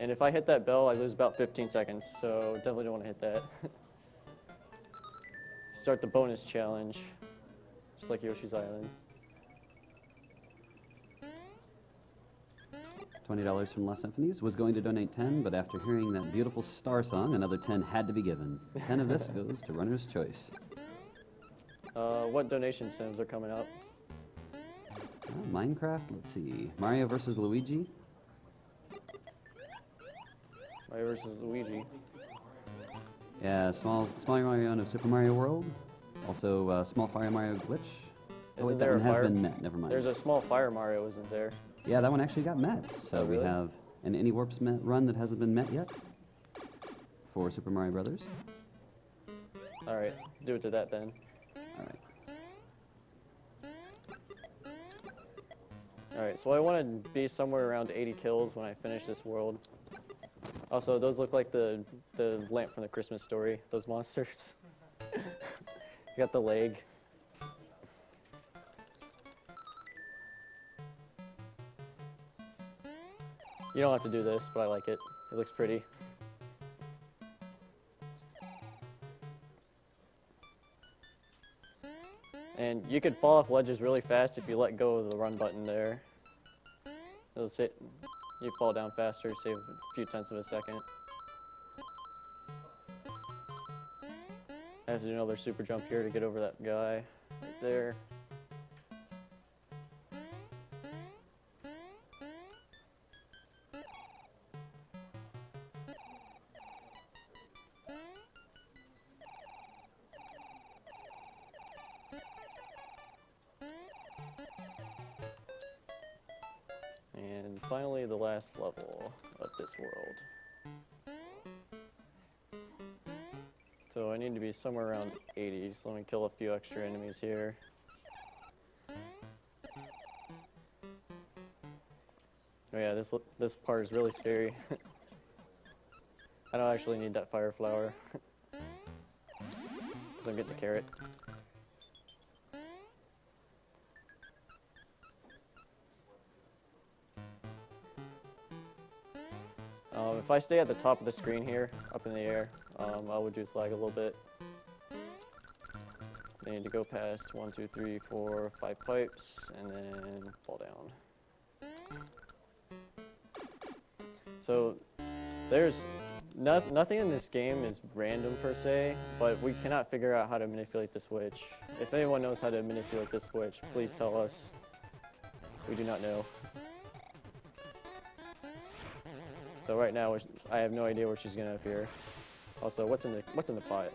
And if I hit that bell, I lose about 15 seconds, so definitely don't want to hit that. Start the bonus challenge, just like Yoshi's Island. $20 from Lost Symphonies. Was going to donate 10, but after hearing that beautiful star song, another 10 had to be given. 10 of this goes to Runner's Choice. What donation sims are coming up? Minecraft, let's see. Mario vs. Luigi. Mario vs. Luigi. Yeah, small Mario of Super Mario World. Also, small Fire Mario glitch. Oh wait, that one has been met. Never mind. There's a small Fire Mario, isn't there? Yeah, that one actually got met. So really? We have an Any Warps run that hasn't been met yet for Super Mario Brothers. All right, do it to that then. All right. All right, so I want to be somewhere around 80 kills when I finish this world. Also, those look like the lamp from the Christmas Story, those monsters. You got the leg. You don't have to do this, but I like it. It looks pretty. And you could fall off ledges really fast if you let go of the run button there. You fall down faster, save a few tenths of a second. I have to do another super jump here to get over that guy right there. And finally, the last level of this world. So I need to be somewhere around 80, so let me kill a few extra enemies here. Oh yeah, this part is really scary. I don't actually need that fire flower. Because I'm getting the carrot. If I stay at the top of the screen here, up in the air, I would just lag a little bit. I need to go past 1, 2, 3, 4, 5 pipes, and then fall down. So there's nothing in this game is random per se, but we cannot figure out how to manipulate the switch. If anyone knows how to manipulate the switch, please tell us. We do not know. So right now, I have no idea where she's gonna appear. Also, what's in the pot?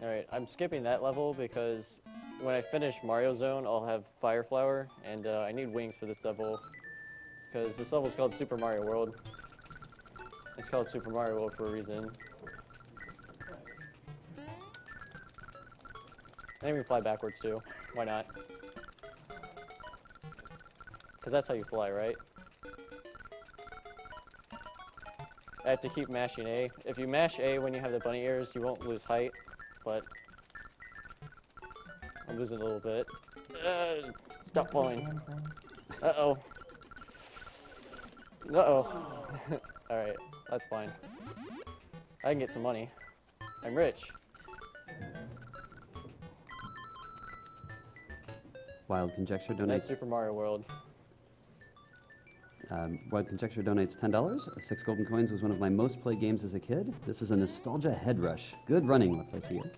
Alright, I'm skipping that level because when I finish Mario Zone, I'll have Fire Flower, and I need wings for this level because this level is called Super Mario World. It's called Super Mario World for a reason. And we fly backwards too. Why not? Because that's how you fly, right? I have to keep mashing A. If you mash A when you have the bunny ears, you won't lose height. But I'm losing a little bit. Stop falling. Uh-oh. Uh-oh. Alright, that's fine. I can get some money. I'm rich. Wild Conjecture That's donates. Super Mario World. Wild Conjecture donates $10. 6 golden coins was one of my most played games as a kid. This is a nostalgia head rush. Good running, what place again?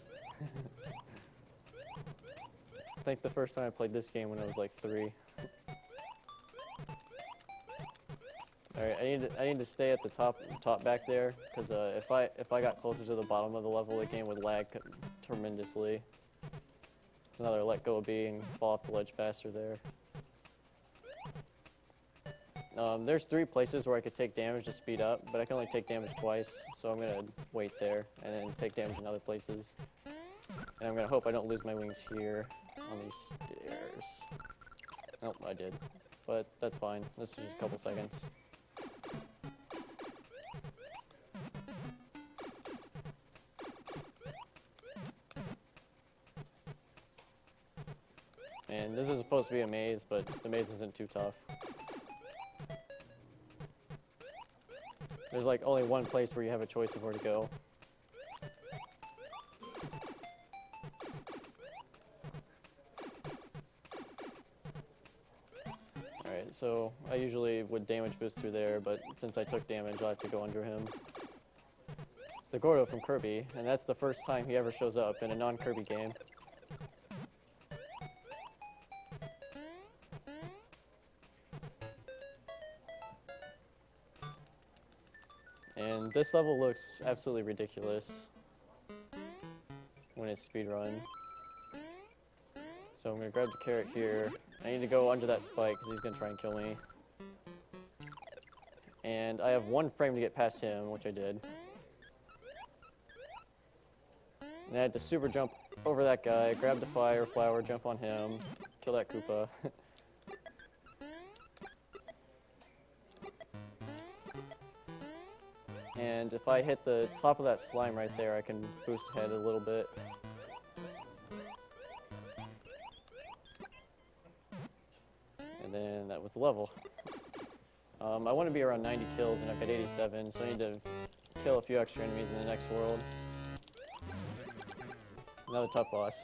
I think the first time I played this game when I was like 3. Alright, I need to stay at the top back there because if I got closer to the bottom of the level, the game would lag tremendously. There's another let go of B and fall off the ledge faster there. There's 3 places where I could take damage to speed up, but I can only take damage twice, so I'm going to wait there and then take damage in other places. And I'm going to hope I don't lose my wings here on these stairs. Nope, I did. But that's fine. This is just a couple seconds. And this is supposed to be a maze, but the maze isn't too tough. There's like only one place where you have a choice of where to go. Alright, so I usually would damage boost through there, but since I took damage, I'll have to go under him. It's the Gordo from Kirby, and that's the first time he ever shows up in a non-Kirby game. And this level looks absolutely ridiculous when it's speedrun. So I'm going to grab the carrot here. I need to go under that spike because he's going to try and kill me. And I have 1 frame to get past him, which I did. And I had to super jump over that guy, grab the fire flower, jump on him, kill that Koopa. And if I hit the top of that slime right there, I can boost ahead a little bit. And then that was the level. I want to be around 90 kills, and I've got 87, so I need to kill a few extra enemies in the next world. Another tough boss.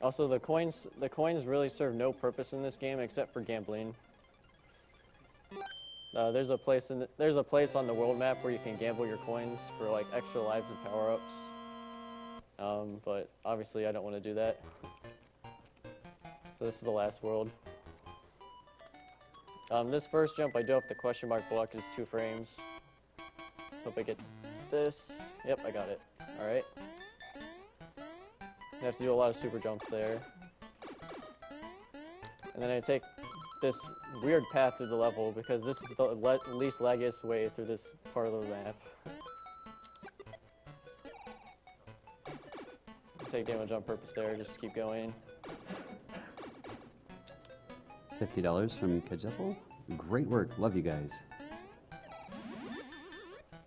Also, the coins really serve no purpose in this game except for gambling. There's a place on the world map where you can gamble your coins for like extra lives and power-ups. But obviously, I don't want to do that. So this is the last world. This first jump, I do have the question mark block is 2 frames. Hope I get this. Yep, I got it. All right. You have to do a lot of super jumps there. And then I take this weird path through the level because this is the least laggiest way through this part of the map. Take damage on purpose there, just keep going. $50 from Kajeffel. Great work. Love you guys.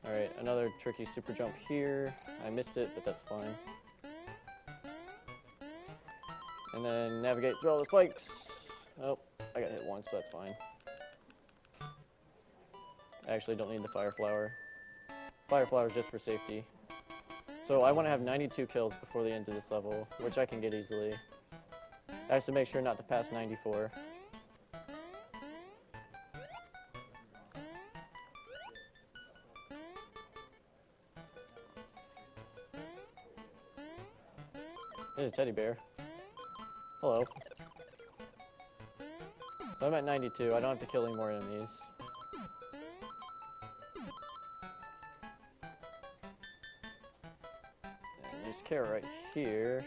Alright, another tricky super jump here. I missed it, but that's fine. And then navigate through all the spikes. Oh, I got hit once, but that's fine. I actually don't need the fire flower. Fire flower is just for safety. So I want to have 92 kills before the end of this level, which I can get easily. I have to make sure not to pass 94. There's a teddy bear. Hello. So I'm at 92. I don't have to kill any more enemies. And there's carrot right here.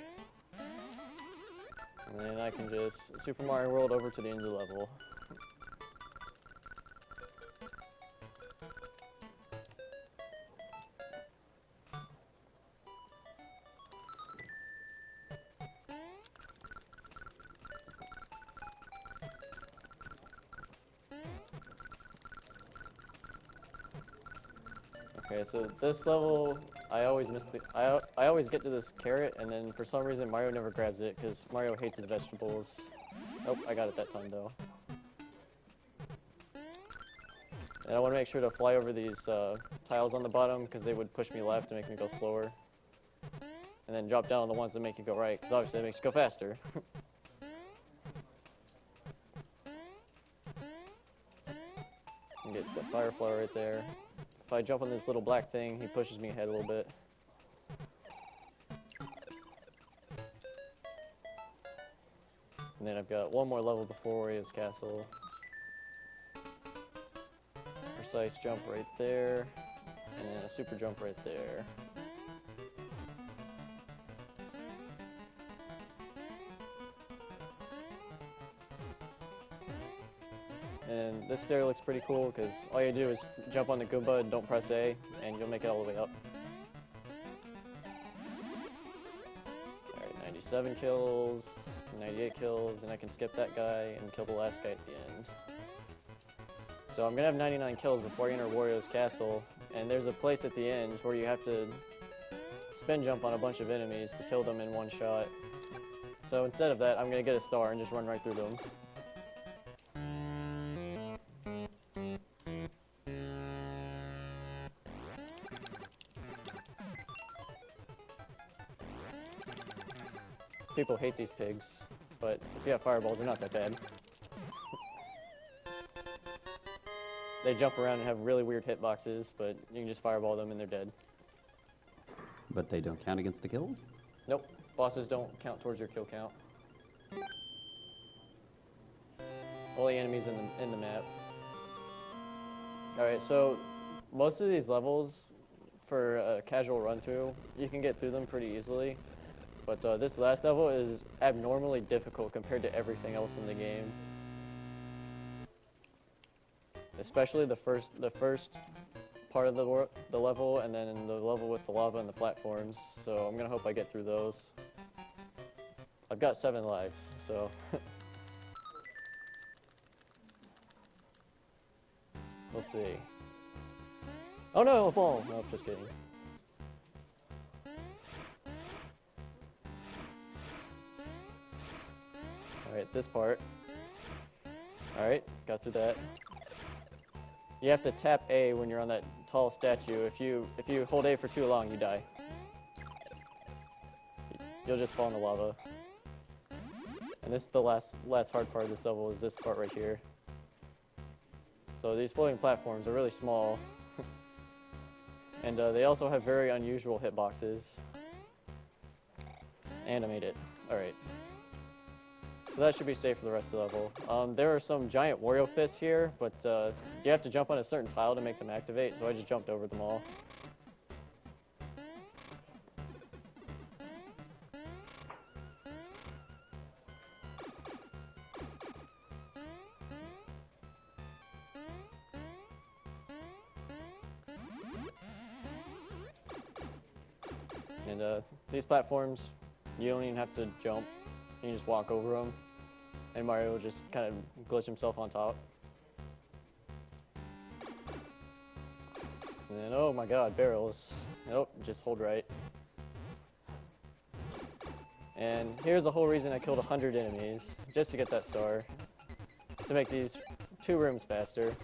And then I can just Super Mario World over to the end of the level. Okay, so this level, I always miss the. I always get to this carrot, and then for some reason Mario never grabs it because Mario hates his vegetables. Nope, I got it that time though. And I want to make sure to fly over these tiles on the bottom because they would push me left and make me go slower. And then drop down on the ones that make you go right because obviously it makes you go faster. And get the fire flower right there. If I jump on this little black thing, he pushes me ahead a little bit. And then I've got one more level before Wario's castle. Precise jump right there, and then a super jump right there. And this stair looks pretty cool because all you do is jump on the Goomba and don't press A, and you'll make it all the way up. Alright, 97 kills, 98 kills, and I can skip that guy and kill the last guy at the end. So I'm going to have 99 kills before I enter Wario's castle, and there's a place at the end where you have to spin jump on a bunch of enemies to kill them in one shot. So instead of that, I'm going to get a star and just run right through them. People hate these pigs, but if you have fireballs, they're not that bad. They jump around and have really weird hitboxes, but you can just fireball them and they're dead. But they don't count against the kill? Nope, bosses don't count towards your kill count. Only enemies in the map. Alright, so most of these levels, for a casual run-through, you can get through them pretty easily. But this last level is abnormally difficult compared to everything else in the game. Especially the first part of the level, and then the level with the lava and the platforms. So I'm gonna hope I get through those. I've got 7 lives, so. We'll see. Oh no, a ball! No, just kidding. Alright, this part. Alright, got through that. You have to tap A when you're on that tall statue. If you hold A for too long, you die. You'll just fall in the lava. And this is the last hard part of this level, is this part right here. So these floating platforms are really small. And they also have very unusual hitboxes. And I made it. Alright. So that should be safe for the rest of the level. There are some giant Wario fists here, but you have to jump on a certain tile to make them activate, so I just jumped over them all. And these platforms, you don't even have to jump. You just walk over them, and Mario will just kind of glitch himself on top. And then, oh my god, barrels. Nope, just hold right. And here's the whole reason I killed 100 enemies, just to get that star, to make these 2 rooms faster.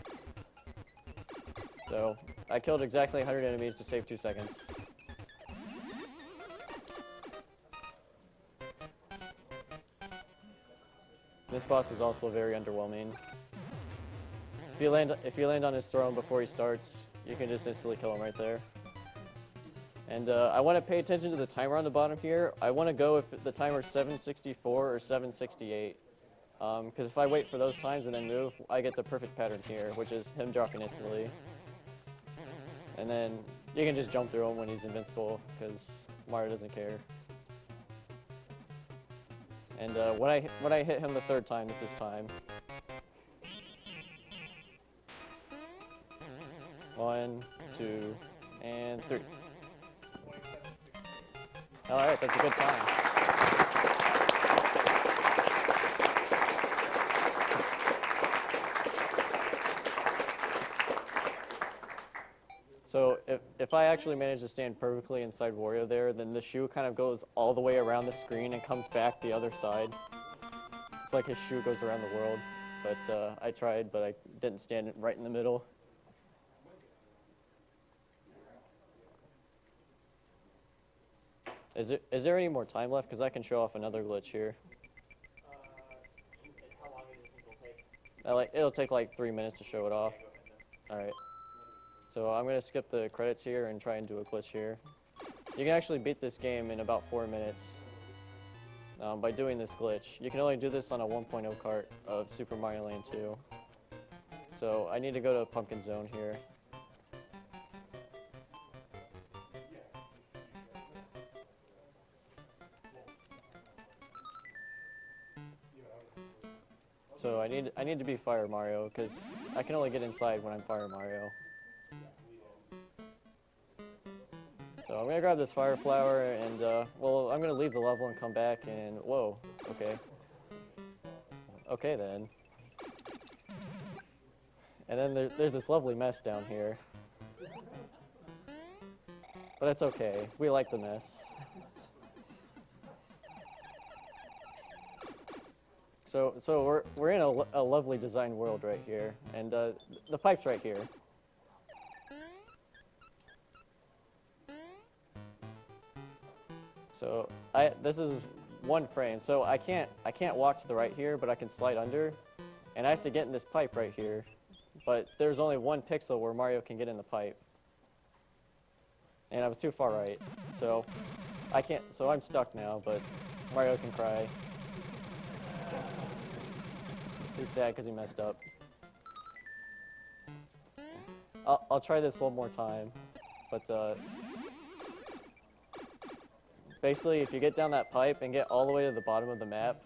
So I killed exactly 100 enemies to save 2 seconds. This boss is also very underwhelming. If you land on his throne before he starts, you can just instantly kill him right there. And I want to pay attention to the timer on the bottom here. I want to go if the timer's 764 or 768. Because if I wait for those times and then move, I get the perfect pattern here, which is him dropping instantly. And then you can just jump through him when he's invincible, because Mario doesn't care. And when I hit him the 3rd time, this is time. 1, 2, and 3. All right, that's a good time. So if I actually manage to stand perfectly inside Wario there, then the shoe kind of goes all the way around the screen and comes back the other side. It's like his shoe goes around the world. But I tried, but I didn't stand right in the middle. Is there any more time left? Because I can show off another glitch here. How long do you think it'll take? It'll take like 3 minutes to show it off. All right. So I'm going to skip the credits here and try and do a glitch here. You can actually beat this game in about 4 minutes by doing this glitch. You can only do this on a 1.0 cart of Super Mario Land 2. So I need to go to Pumpkin Zone here. So I need to be Fire Mario, because I can only get inside when I'm Fire Mario. So I'm gonna grab this fire flower and well, I'm gonna leave the level and come back and whoa, okay. Okay then. And then there's this lovely mess down here. But it's okay. We like the mess. So we're in a lovely designed world right here, and the pipe's right here. So this is 1 frame, so I can't walk to the right here, but I can slide under, and I have to get in this pipe right here. But there's only 1 pixel where Mario can get in the pipe, and I was too far right, so I can't. So I'm stuck now, but Mario can cry. He's sad because he messed up. I'll try this 1 more time, but basically if you get down that pipe and get all the way to the bottom of the map,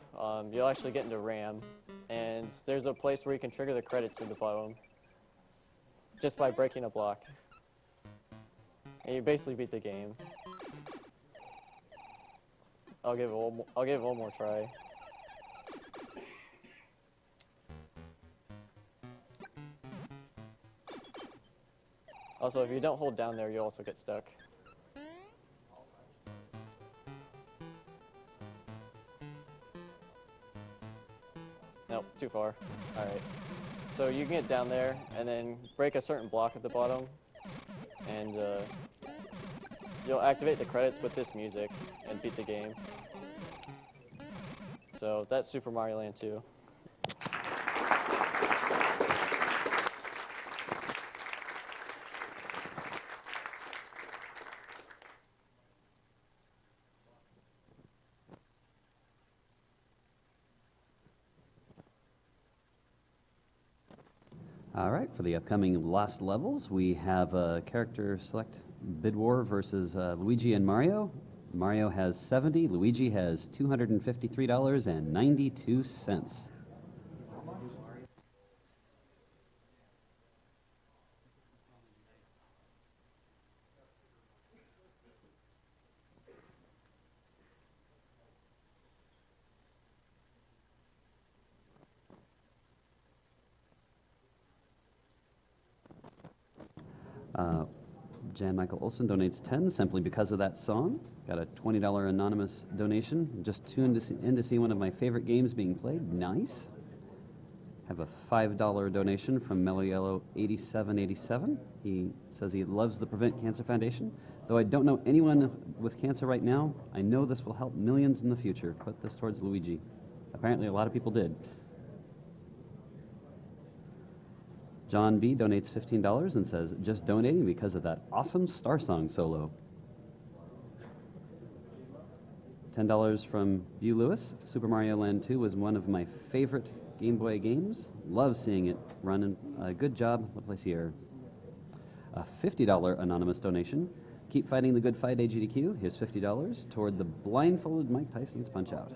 you'll actually get into RAM, and there's a place where you can trigger the credits in the bottom just by breaking a block. And you basically beat the game. I'll give it one more try. Also, if you don't hold down there, you also get stuck. Nope, too far. Alright. So you can get down there and then break a certain block at the bottom, and you'll activate the credits with this music and beat the game. So that's Super Mario Land 2. All right, for the upcoming Lost levels, we have a character select bid war versus Luigi and Mario. Mario has 70, Luigi has $253.92. Jan Michael Olson donates 10 simply because of that song. Got a $20 anonymous donation. Just tuned in to see one of my favorite games being played. Nice. Have a $5 donation from Mellow Yellow 8787. He says he loves the Prevent Cancer Foundation. Though I don't know anyone with cancer right now, I know this will help millions in the future. Put this towards Luigi. Apparently a lot of people did. John B. donates $15 and says, just donating because of that awesome Star Song solo. $10 from Hugh Lewis. Super Mario Land 2 was one of my favorite Game Boy games. Love seeing it run. Good job, Laplacier. A $50 anonymous donation. Keep fighting the good fight, Agdq. Here's $50 toward the blindfolded Mike Tyson's Punch-Out.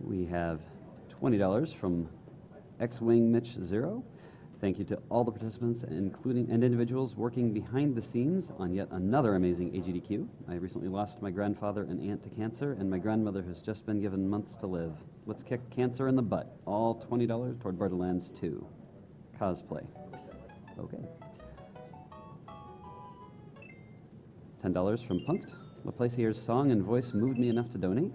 We have $20 from X-Wing Mitch Zero. Thank you to all the participants, including and individuals working behind the scenes on yet another amazing Agdq. I recently lost my grandfather and aunt to cancer, and my grandmother has just been given months to live. Let's kick cancer in the butt. All $20 toward Borderlands 2. Cosplay. Okay. $10 from Punked. Laplacier's song and voice moved me enough to donate.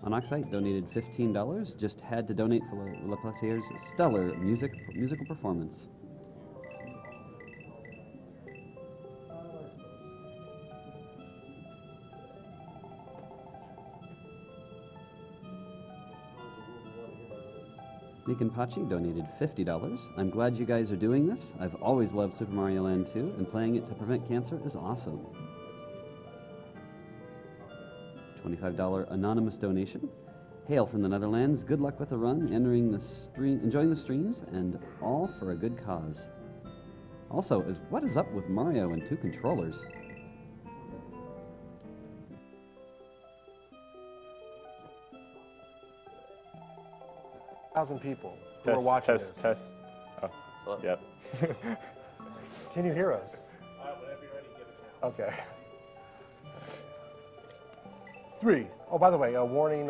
Onoxite donated $15, just had to donate for Laplacier's stellar musical performance. Nick and Pachi donated $50. I'm glad you guys are doing this. I've always loved Super Mario Land 2, and playing it to prevent cancer is awesome. $25 anonymous donation. Hail from the Netherlands. Good luck with the run, enjoying the streams, and all for a good cause. Also, what is up with Mario and 2 controllers? Thousand people who are watching this. Test. Oh, yep. Can you hear us? Whenever you're ready, give it now. Okay. 3. Oh, by the way, a warning,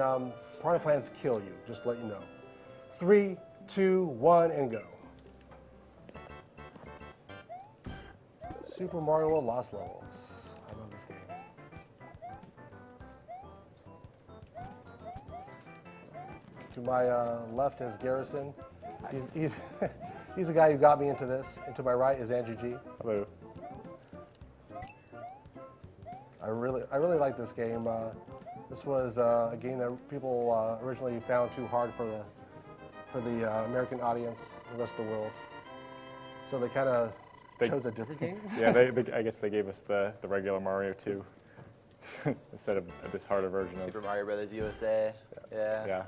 piranha plants kill you, just to let you know. 3, 2, 1, and go. Super Mario World Lost Levels. I love this game. To my left is Garrison. He's the guy who got me into this. And to my right is Andrew G. Hello. I really like this game. This was a game that people originally found too hard for the American audience, the rest of the world. So they kind of chose a different game. Yeah, I guess they gave us the regular Mario 2 instead of this harder version of Super Mario Brothers USA. Yeah. Yeah.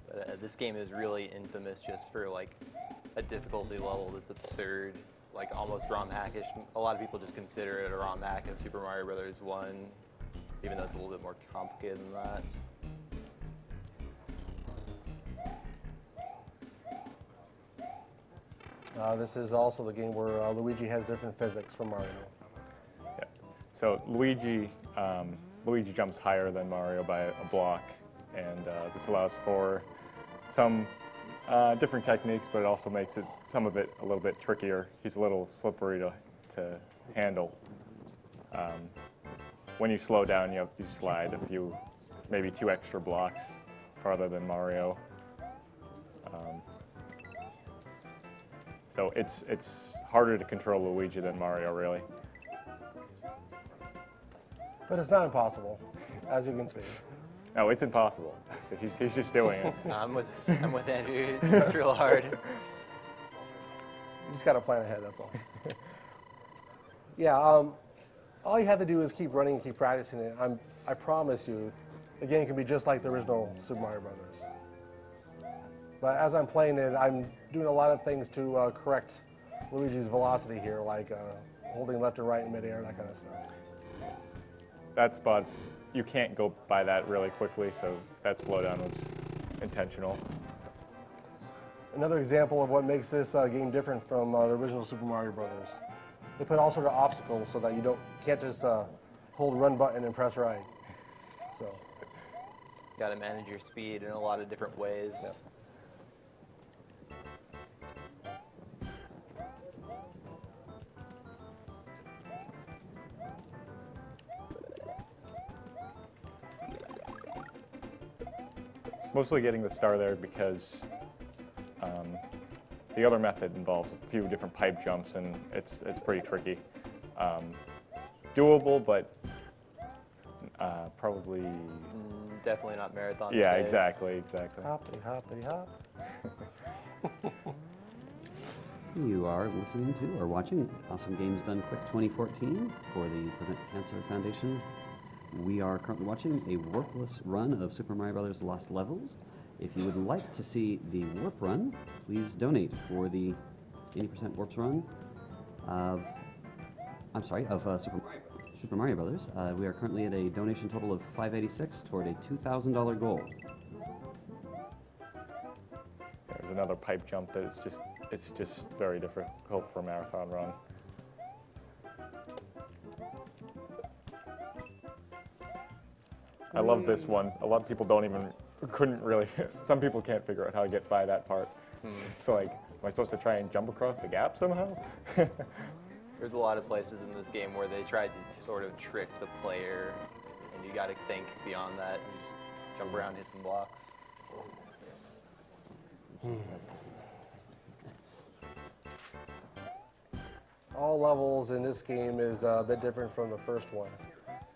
But, this game is really infamous just for like a difficulty level that's absurd. Like almost ROM hackish. A lot of people just consider it a ROM hack of Super Mario Brothers 1, even though it's a little bit more complicated than that. This is also the game where Luigi has different physics from Mario. Yeah. So Luigi jumps higher than Mario by a block, and this allows for some different techniques, but it also makes some of it a little bit trickier. He's a little slippery to handle. When you slow down, you slide maybe 2 extra blocks farther than Mario. So it's harder to control Luigi than Mario, really. But it's not impossible, as you can see. No, it's impossible. He's just doing it. No, I'm with Andrew. It's real hard. You just got to plan ahead, that's all. Yeah, all you have to do is keep running and keep practicing it. I promise you, the game can be just like the original Super Mario Brothers. But as I'm playing it, I'm doing a lot of things to correct Luigi's velocity here, like holding left and right in midair, that kind of stuff. That spot's, you can't go by that really quickly, so that slowdown was intentional. Another example of what makes this game different from the original Super Mario Brothers. They put all sorts of obstacles so that you can't just hold run button and press right. So, got to manage your speed in a lot of different ways. Yep. Mostly getting the star there because the other method involves a few different pipe jumps, and it's pretty tricky. Doable, but probably... definitely not marathon Yeah, safe. exactly. Hoppity, hoppity, hop. You are listening to or watching Awesome Games Done Quick 2014 for the Prevent Cancer Foundation. We are currently watching a warpless run of Super Mario Bros. Lost Levels. If you would like to see the warp run, please donate for the 80% warps run of Super Mario Brothers. We are currently at a donation total of $586 toward a $2,000 goal. There's another pipe jump that it's just very difficult for a marathon run. I love this one. A lot of people couldn't really, some people can't figure out how to get by that part. It's just like, am I supposed to try and jump across the gap somehow? There's a lot of places in this game where they try to sort of trick the player, and you got to think beyond that. You just jump around, hit some blocks. All levels in this game is a bit different from the first one.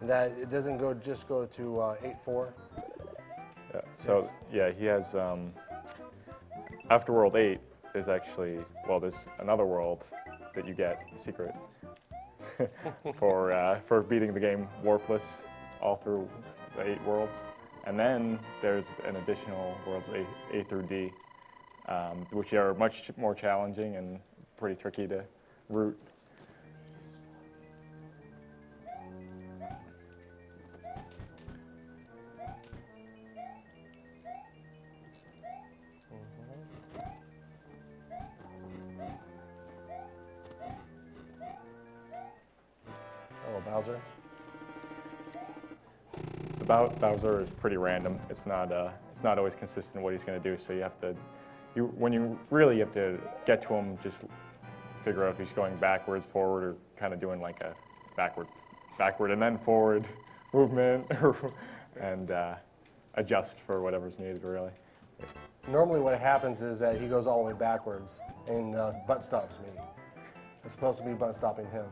That it doesn't just go to 8-4. Yeah, so yeah, he has, after World 8, there's actually, well, there's another world that you get, secret, for beating the game warpless all through the 8 worlds. And then there's an additional worlds A through D, which are much more challenging and pretty tricky to route. Bowser? Bowser is pretty random. It's not always consistent what he's going to do. So you have to, when you really have to get to him, just figure out if he's going backwards, forward, or kind of doing like a backward and then forward movement, and adjust for whatever's needed, really. Normally what happens is that he goes all the way backwards and butt stops me. It's supposed to be butt stopping him.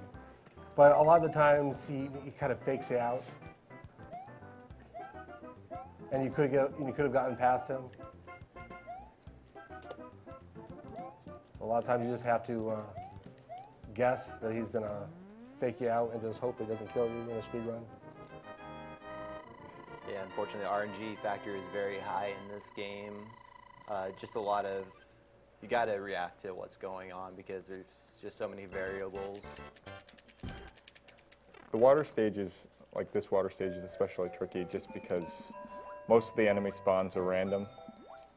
But a lot of the times he kind of fakes you out. And you could have gotten past him. So a lot of times you just have to guess that he's going to fake you out and just hope he doesn't kill you in a speed run. Yeah, unfortunately, the RNG factor is very high in this game. Just a lot of, you got to react to what's going on because there's just so many variables. The water stages, like this water stage, is especially tricky just because most of the enemy spawns are random,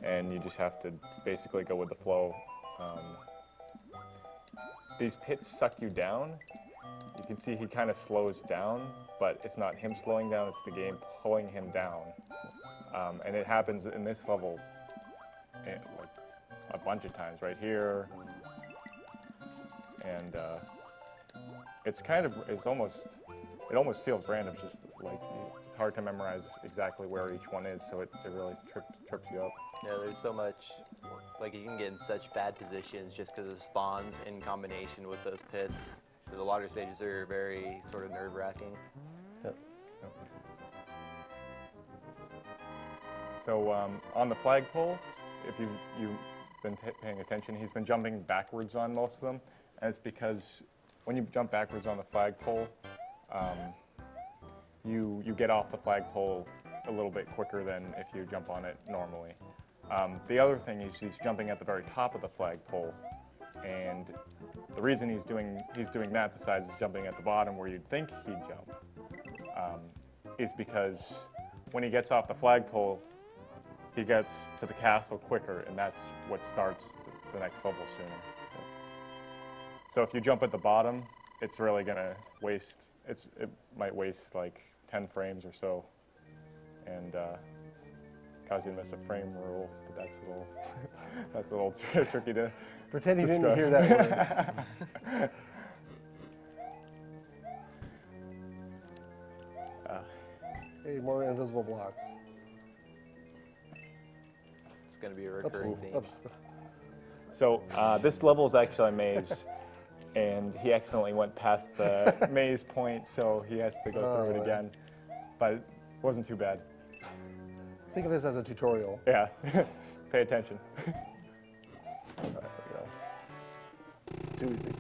and you just have to basically go with the flow. These pits suck you down. You can see he kind of slows down, but it's not him slowing down, it's the game pulling him down. And it happens in this level like a bunch of times, right here. And it almost feels random. It's just like, it's hard to memorize exactly where each one is, so it really trips you up. Yeah, there's so much, like you can get in such bad positions just because of spawns in combination with those pits. The water stages are very sort of nerve-wracking. Yep. So on the flagpole, if you've been paying attention, he's been jumping backwards on most of them. And it's because when you jump backwards on the flagpole, you get off the flagpole a little bit quicker than if you jump on it normally. The other thing is he's jumping at the very top of the flagpole, and the reason he's doing that, besides jumping at the bottom where you'd think he'd jump, is because when he gets off the flagpole, he gets to the castle quicker, and that's what starts the next level sooner. So if you jump at the bottom, it's really gonna waste. It might waste like 10 frames or so, and cause you to miss a frame rule. But that's a little tricky to pretend you describe. didn't hear that word. Hey, more invisible blocks. It's going to be a recurring theme. Oops. So this level is actually a maze, and he accidentally went past the maze point, so he has to go through it again. But it wasn't too bad. Think of this as a tutorial. Yeah, pay attention. All right, there we go. Too easy.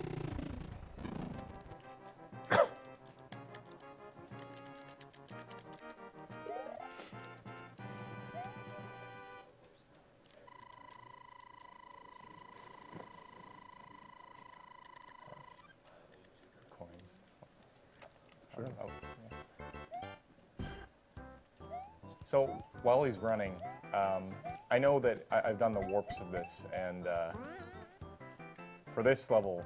Sure. Oh, yeah. So while he's running, I know that I've done the warps of this, and for this level,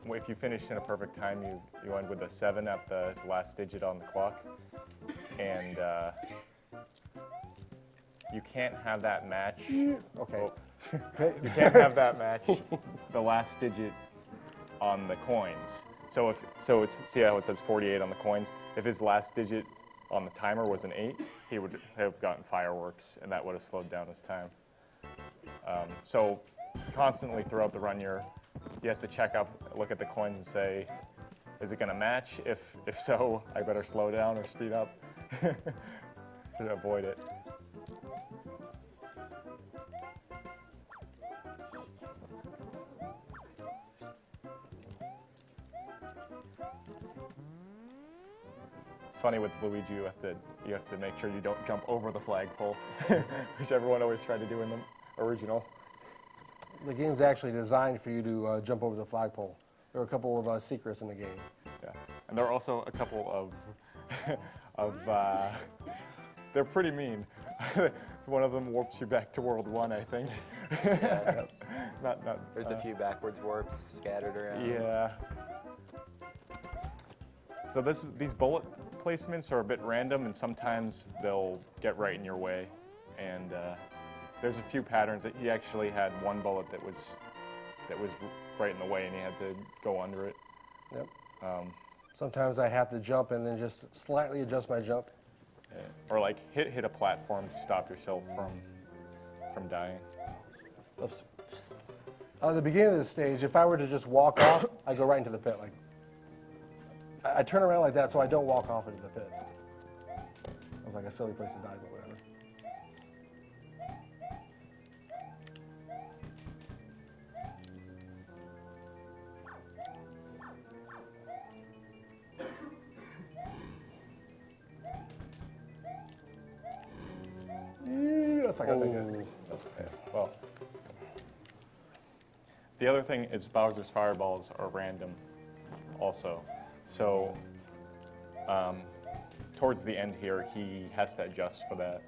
if you finish in a perfect time, you end with a 7 at the last digit on the clock, and you can't have that match. Okay. You can't have that match the last digit on the coins. So it's, see how it says 48 on the coins? If his last digit on the timer was an 8, he would have gotten fireworks, and that would have slowed down his time. So constantly throughout the run, he has to check up, look at the coins and say, is it going to match? If so, I better slow down or speed up to avoid it. It's funny with Luigi, you have to make sure you don't jump over the flagpole, which everyone always tried to do in the original. The game's actually designed for you to jump over the flagpole. There are a couple of secrets in the game. Yeah, and there are also a couple of they're pretty mean. One of them warps you back to World 1, I think. Yeah. not, There's a few backwards warps scattered around. Yeah. So these bullet placements are a bit random, and sometimes they'll get right in your way. And there's a few patterns that he actually had one bullet that was right in the way, and he had to go under it. Yep. Sometimes I have to jump and then just slightly adjust my jump. Or like hit a platform to stop yourself from dying. Oops. At the beginning of the stage, if I were to just walk off, I go right into the pit. Like I turn around like that so I don't walk off into the pit. It was like a silly place to die, but whatever. That's not gonna be good. That's okay. Well, the other thing is Bowser's fireballs are random also. So towards the end here, he has to adjust for that.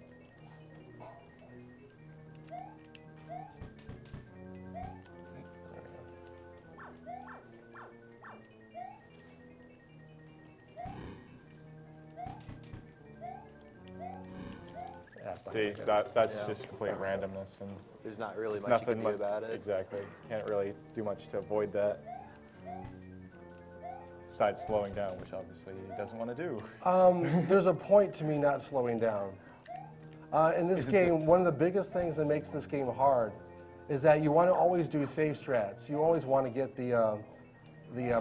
See, that's just complete randomness, and there's not really much you can do about it. Exactly, can't really do much to avoid that. Besides slowing down, which obviously he doesn't want to do. There's a point to me not slowing down. In this game, one of the biggest things that makes this game hard is that you want to always do safe strats. You always want to get the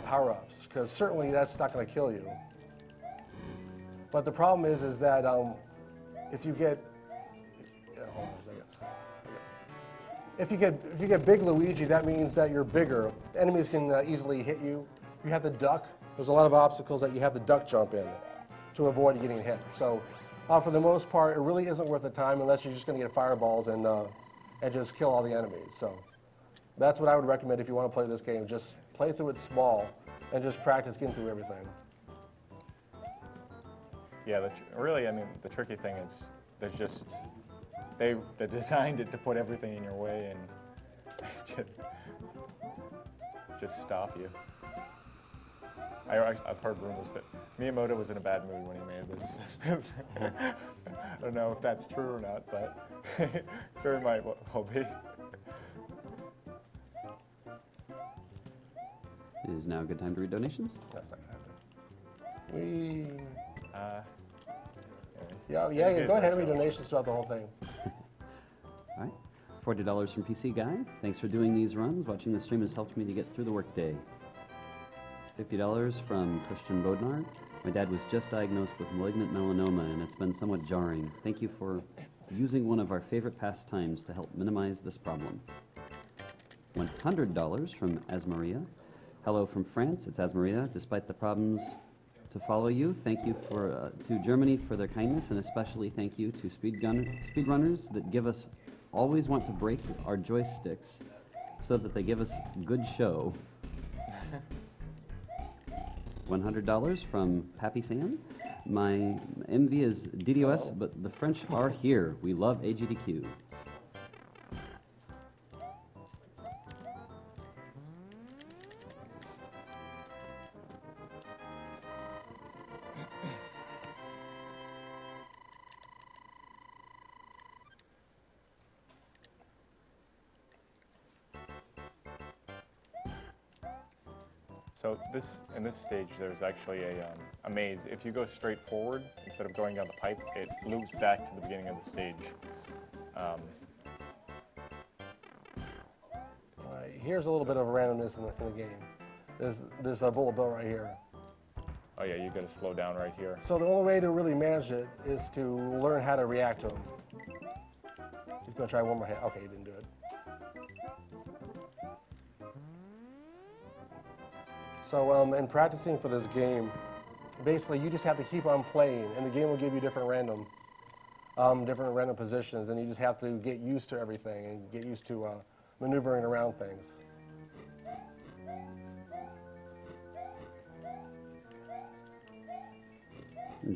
power-ups, because certainly that's not going to kill you. But the problem is that if you get hold on a second. If you get big Luigi, that means that you're bigger. Enemies can easily hit you. You have to duck. There's a lot of obstacles that you have to duck jump in to avoid getting hit. So for the most part, it really isn't worth the time unless you're just going to get fireballs and just kill all the enemies. So that's what I would recommend if you want to play this game. Just play through it small and just practice getting through everything. Yeah, really, I mean, the tricky thing is there's just, they designed it to put everything in your way and just stop you. I've heard rumors that Miyamoto was in a bad mood when he made this. I don't know if that's true or not, but very might well be. It is now a good time to read donations. That's not going to happen. Yeah, go ahead and read donations throughout the whole thing. All right. $40 from PC Guy. Thanks for doing these runs. Watching the stream has helped me to get through the workday. $50 from Christian Bodnar. My dad was just diagnosed with malignant melanoma, and it's been somewhat jarring. Thank you for using one of our favorite pastimes to help minimize this problem. $100 from Asmaria. Hello from France. It's Asmaria. Despite the problems to follow you, thank you to Germany for their kindness, and especially thank you to speedrunners that give us always want to break our joysticks so that they give us good show. $100 from Pappy Sam. My MV is DDoS, but the French are here. We love Agdq. So in this stage, there's actually a maze. If you go straight forward, instead of going down the pipe, it loops back to the beginning of the stage. All right, here's a little bit of randomness in the game. There's a bullet bill right here. Oh yeah, you got to slow down right here. So the only way to really manage it is to learn how to react to him. He's going to try one more hit. Okay, he didn't do it. So in practicing for this game, basically you just have to keep on playing, and the game will give you different random positions, and you just have to get used to everything and get used to maneuvering around things.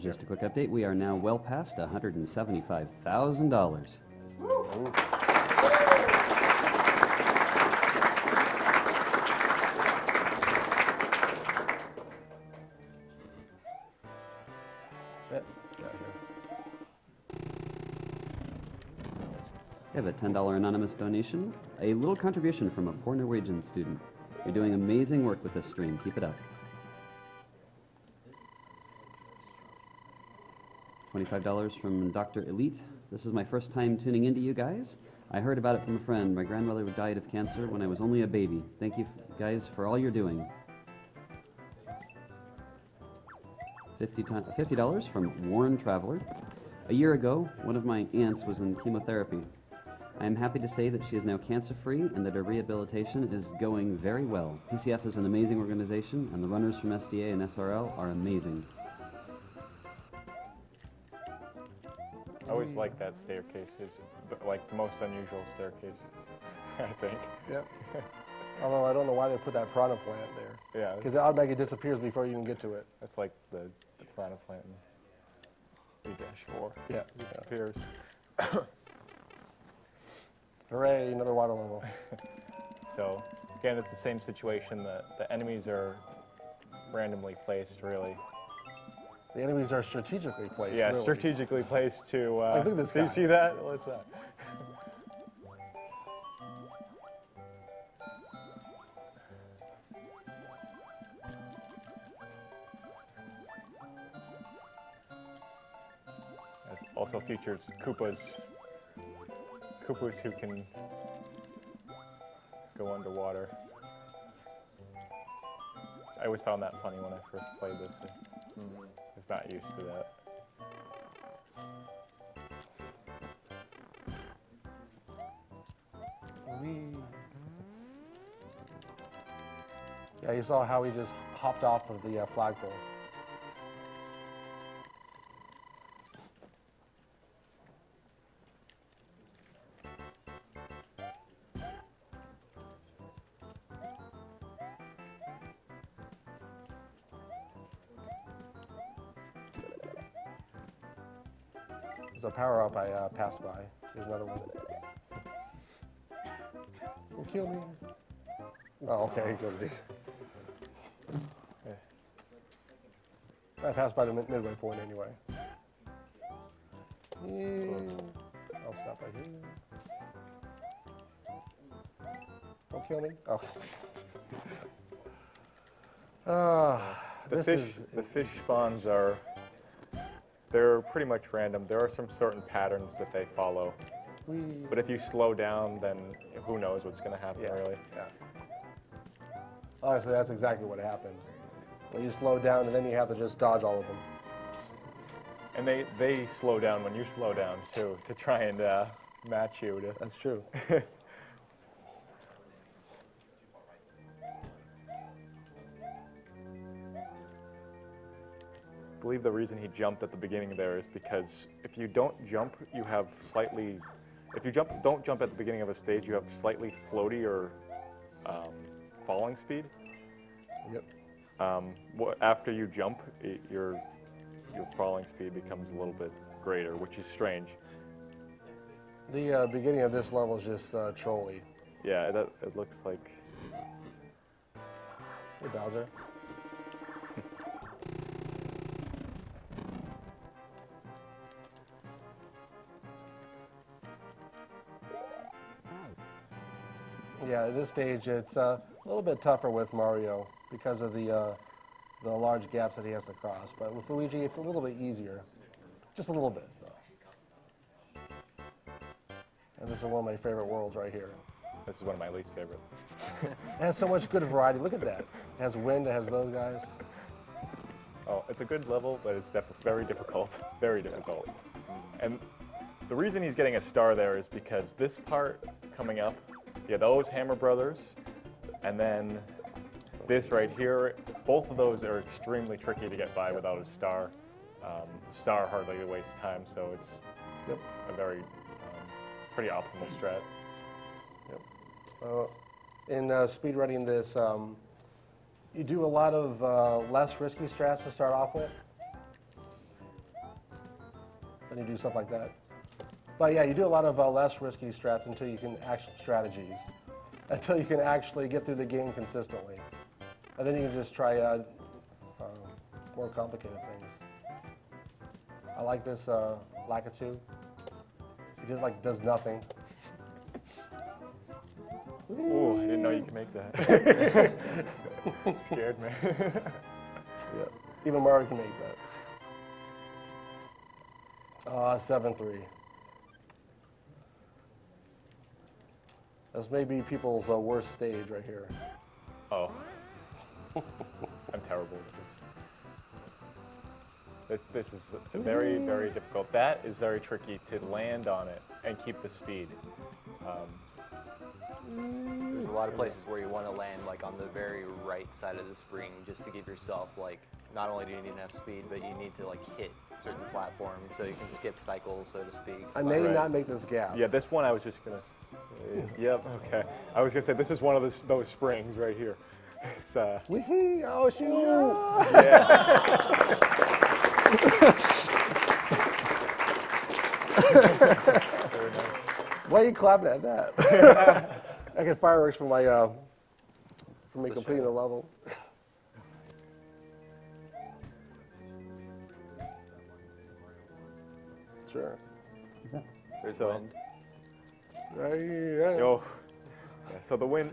Just a quick update, we are now well past $175,000. I have a $10 anonymous donation, a little contribution from a poor Norwegian student. You're doing amazing work with this stream. Keep it up. $25 from Dr. Elite. This is my first time tuning into you guys. I heard about it from a friend. My grandmother died of cancer when I was only a baby. Thank you guys for all you're doing. $50 from Warren Traveler. A year ago, one of my aunts was in chemotherapy. I am happy to say that she is now cancer-free and that her rehabilitation is going very well. PCF is an amazing organization, and the runners from SDA and SRL are amazing. I always like that staircase. It's like the most unusual staircase, I think. Yep. Although I don't know why they put that piranha plant there. Yeah. Because it automatically disappears before you even get to it. That's like the piranha plant in E-4. Yeah. It disappears. Hooray, another water level. So, again, it's the same situation. The enemies are randomly placed, really. The enemies are strategically placed, Yeah, really. strategically placed to... Look at this do you guy. see that? What's that? also features Koopas who can go underwater. I always found that funny when I first played this. I was not used to that. Yeah, you saw how he just hopped off of the flagpole. There's a power-up I passed by. There's another one. Don't kill me. Oh, okay, he killed me. I passed by the midway point anyway. I'll stop right here. Don't kill me. Okay. The fish spawns they're pretty much random. There are some certain patterns that they follow. But if you slow down, then who knows what's going to happen, really. Yeah. Honestly, that's exactly what happened. Well, you slow down, and then you have to just dodge all of them. And they slow down when you slow down, too, to try and match you. That's true. I believe the reason he jumped at the beginning there is because if you don't jump, you have slightly... If you don't jump at the beginning of a stage, you have slightly floaty or falling speed. Yep. After you jump, your falling speed becomes a little bit greater, which is strange. The beginning of this level is just trolly. Yeah, it looks like... Hey, Bowser. Yeah, at this stage it's a little bit tougher with Mario because of the large gaps that he has to cross. But with Luigi, it's a little bit easier. Just a little bit, though. And this is one of my favorite worlds right here. This is one of my least favorite. It has so much good variety. Look at that. It has wind, it has those guys. Oh, it's a good level, but it's very difficult. Very difficult. And the reason he's getting a star there is because this part coming up, yeah, those Hammer Brothers, and then this right here, both of those are extremely tricky to get by without a star. The star hardly wastes time, so it's a very pretty optimal strat. Yep. In speedrunning this, you do a lot of less risky strats to start off with. Then you do stuff like that. But yeah, you do a lot of less risky strats until you can until you can actually get through the game consistently, and then you can just try more complicated things. I like this Lakitu. He just does nothing. Oh, I didn't know you could make that. Scared me. Yeah, even Mario can make that. 7-3. This may be people's worst stage right here. Oh. I'm terrible with this. This is very, very difficult. That is very tricky to land on it and keep the speed. There's a lot of places where you want to land on the very right side of the spring just to give yourself not only do you need enough speed, but you need to hit certain platforms so you can skip cycles, so to speak. I may not make this gap. Yeah, this one I was just gonna. Yep. Okay. I was gonna say this is one of those springs right here. It's Wee-hee! Oh shoot! Yeah. Very nice. Why are you clapping at that? I get fireworks for my for me completing the level. Sure. There's wind. Oh. Yeah, so the wind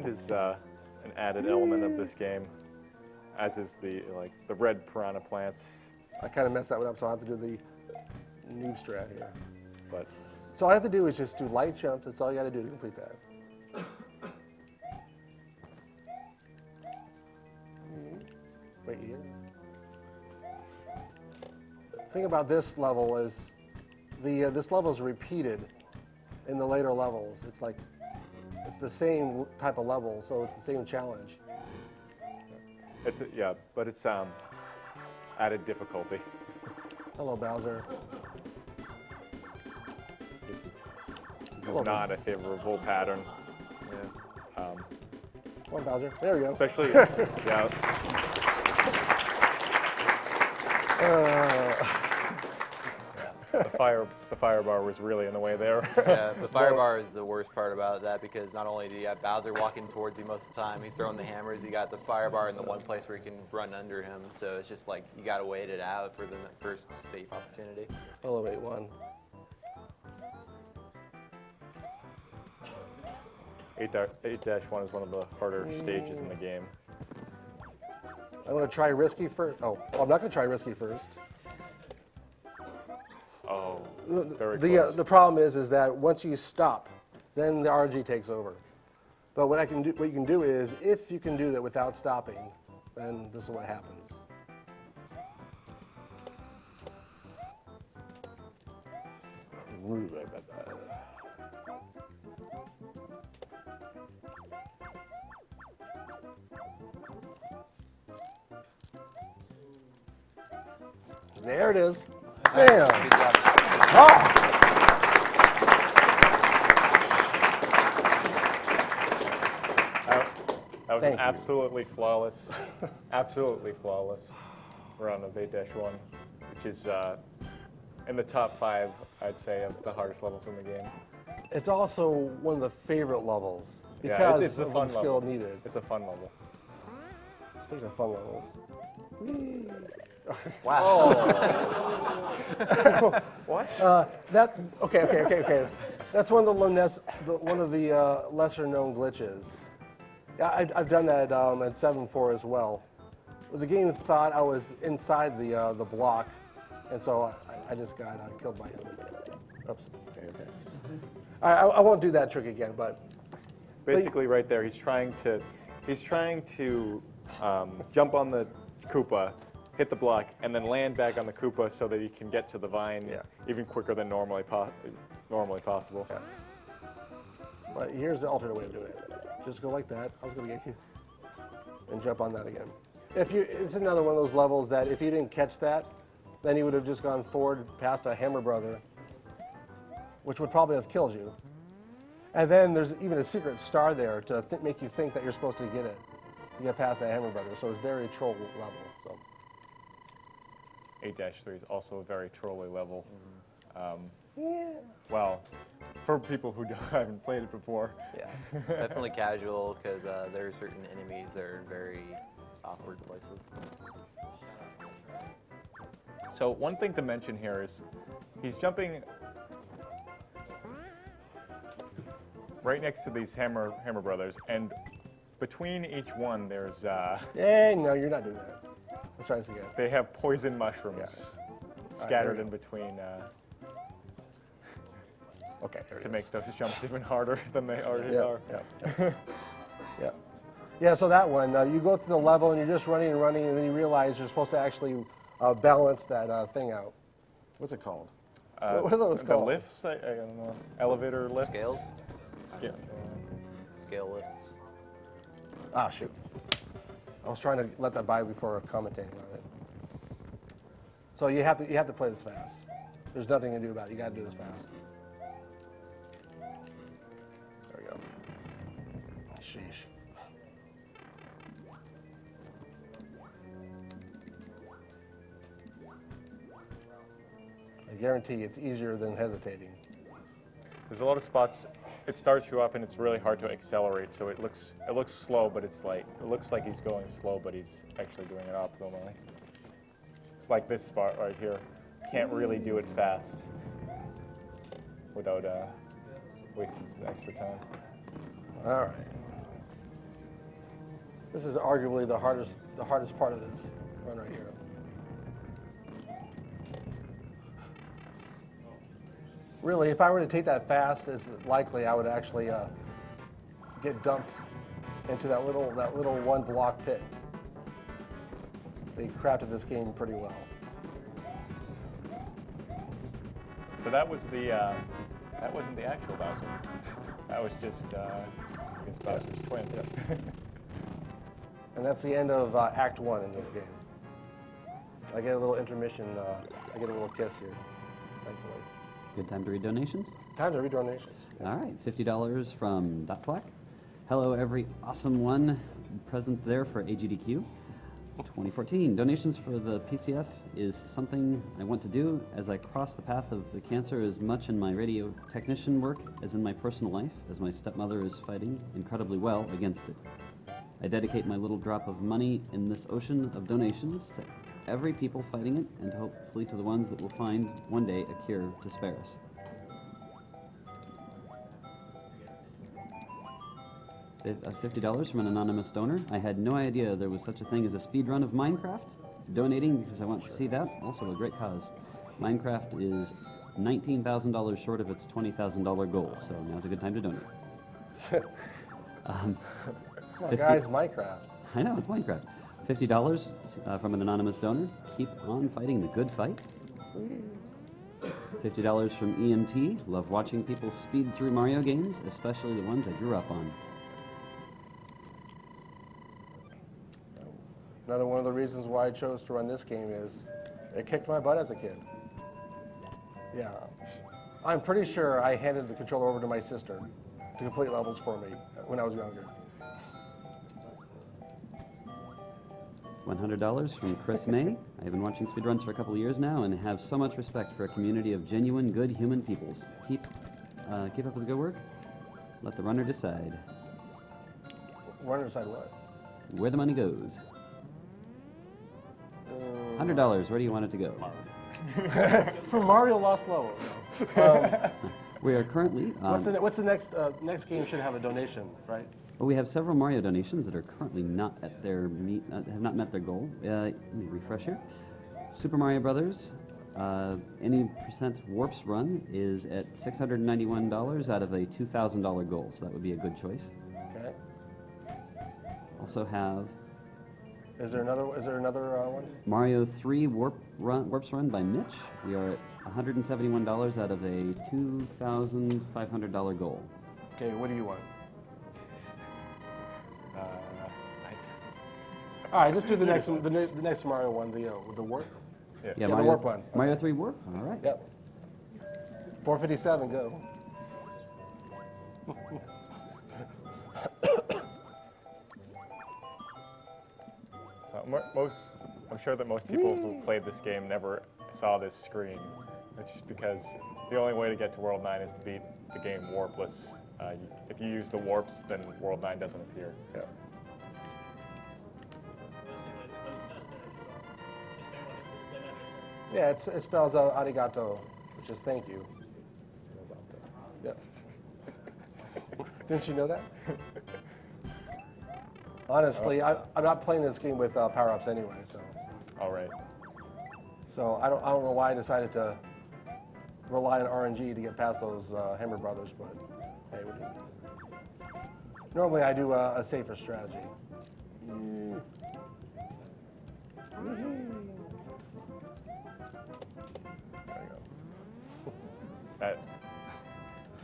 is an added element of this game, as is the red piranha plants. I kind of messed that one up, so I have to do the noob strat here. But so all I have to do is just do light jumps. That's all you got to do to complete that. Wait here. The thing about this level is this level is repeated in the later levels. It's like it's the same type of level, so it's the same challenge. Yeah, but it's added difficulty. Hello, Bowser. This is not a favorable pattern. Yeah. Come on, Bowser. There we go. Especially, yeah. The fire bar was really in the way there. Yeah, the fire bar is the worst part about that because not only do you have Bowser walking towards you most of the time, he's throwing the hammers, you got the fire bar in the one place where you can run under him, so it's just like you gotta wait it out for the first safe opportunity. Hello, 8-1. 8-1 is one of the harder stages in the game. I'm going to try risky first. Oh, I'm not going to try risky first. Oh, very close. The problem is that once you stop, then the RNG takes over. But what you can do is, if you can do that without stopping, then this is what happens. There it is. Bam. Good job. That was absolutely flawless run of 8-1, which is in the top 5, I'd say, of the hardest levels in the game. It's also one of the favorite levels because yeah, it's a of fun the skill level. needed. It's a fun level. Speaking of fun levels. Wow. Oh. What? Okay. That's one of the lesser known glitches. Yeah, I've done that at 7.4 as well. The game thought I was inside the block, and so I just got killed by him. Oops. Okay. I won't do that trick again, but basically, right there, he's trying to jump on the Koopa, hit the block, and then land back on the Koopa so that he can get to the vine even quicker than normally possible. Yeah. But here's the alternate way of doing it. Just go like that. I was going to get you. And jump on that again. It's another one of those levels that if you didn't catch that, then you would have just gone forward past a Hammer Brother, which would probably have killed you. And then there's even a secret star there to make you think that you're supposed to get it, to get past that Hammer Brother. So it's very troll level. So 8-3 is also a very trolly level. Yeah. Well, for people who haven't played it before. Yeah, definitely casual because there are certain enemies that are in very awkward places. So one thing to mention here is he's jumping right next to these Hammer Brothers, and between each one there's Hey, no, you're not doing that. Let's try this again. They have poison mushrooms scattered in between to make those jumps even harder than they already are. Yeah, so that one, you go through the level and you're just running, and then you realize you're supposed to actually balance that thing out. What's it called? What are those called? The lifts? I don't know. Elevator lifts? Scales? Scale lifts. Ah, shoot. I was trying to let that by before commentating on it. So you have to play this fast. There's nothing to do about it. You got to do this fast. There we go. Sheesh. I guarantee it's easier than hesitating. There's a lot of spots. It starts you off and it's really hard to accelerate, so it looks slow, but it looks like he's going slow, but he's actually doing it optimally. It's like this spot right here. Can't really do it fast without wasting some extra time. All right. This is arguably the hardest part of this run right here. Really, if I were to take that fast, it's likely I would actually get dumped into that little one block pit. They crafted this game pretty well. So that was the that wasn't the actual Bowser. That was just against Bowser's twin. And that's the end of Act 1 in this game. I get a little intermission. I get a little kiss here, thankfully. Good time to read donations? Time to read donations. All right, $50 from Doppler. Hello, every awesome one present there for Agdq. 2014, donations for the PCF is something I want to do as I cross the path of the cancer as much in my radio technician work as in my personal life, as my stepmother is fighting incredibly well against it. I dedicate my little drop of money in this ocean of donations to every people fighting it, and hopefully to the ones that will find one day a cure to spare us. $50 from an anonymous donor. I had no idea there was such a thing as a speedrun of Minecraft. Donating because I want to see that. Also a great cause. Minecraft is $19,000 short of its $20,000 goal, so now's a good time to donate. Come on, guys, Minecraft. I know, it's Minecraft. $50 from an anonymous donor. Keep on fighting the good fight. $50 from EMT. Love watching people speed through Mario games, especially the ones I grew up on. Another one of the reasons why I chose to run this game is it kicked my butt as a kid. Yeah. I'm pretty sure I handed the controller over to my sister to complete levels for me when I was younger. $100 from Chris May. I've been watching speedruns for a couple of years now and have so much respect for a community of genuine, good human peoples. Keep up with the good work. Let the runner decide. Runner decide what? Where the money goes. $100. Where do you want it to go? For Mario Lost Level. We are currently. What's the next game should have a donation, right? Well, we have several Mario donations that are currently not at their have not met their goal. Let me refresh here. Super Mario Brothers, any percent warps run is at $691 out of a $2,000 goal, so that would be a good choice. Okay. Also have. Is there another one? Mario 3 warps run by Mitch. We are at $171 out of a $2,500 goal. Okay, what do you want? All right, let's do the next one. The next Mario one, the warp. Yeah, the warp one. Mario 3 warp. All right. Yep. 457, go. I'm sure that most people who played this game never saw this screen, which is because the only way to get to World 9 is to beat the game warpless. If you use the warps, then World 9 doesn't appear. Yeah. Yeah, it spells out arigato, which is thank you. Yeah. Didn't you know that? Honestly, I'm not playing this game with power-ups anyway, so. All right. So I don't know why I decided to rely on RNG to get past those Hammer Brothers, but hey, we do. Normally I do a safer strategy.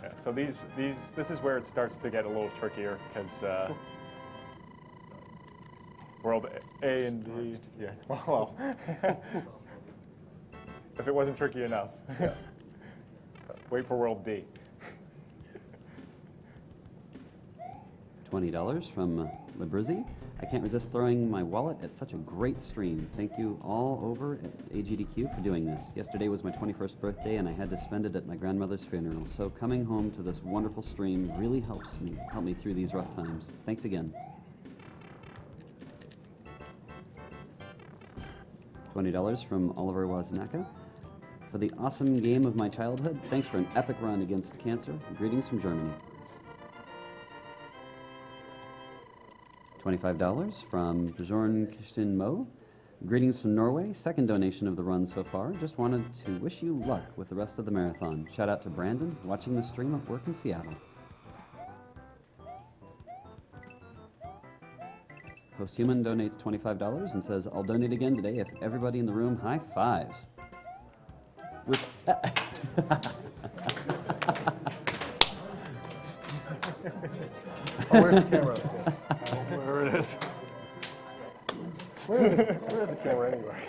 Yeah, so this is where it starts to get a little trickier because World A and D. Yeah. Well, if it wasn't tricky enough, wait for World D. $20 from Librizzi. I can't resist throwing my wallet at such a great stream. Thank you all over at Agdq for doing this. Yesterday was my 21st birthday and I had to spend it at my grandmother's funeral. So coming home to this wonderful stream really help me through these rough times. Thanks again. $20 from Oliver Waznaka. For the awesome game of my childhood, thanks for an epic run against cancer. Greetings from Germany. $25 from Bjorn Christian Mo. Greetings from Norway, second donation of the run so far. Just wanted to wish you luck with the rest of the marathon. Shout out to Brandon, watching the stream at work in Seattle. Posthuman donates $25 and says, I'll donate again today if everybody in the room high fives. With Oh, where's the camera? Where it is. Where is the camera anyway?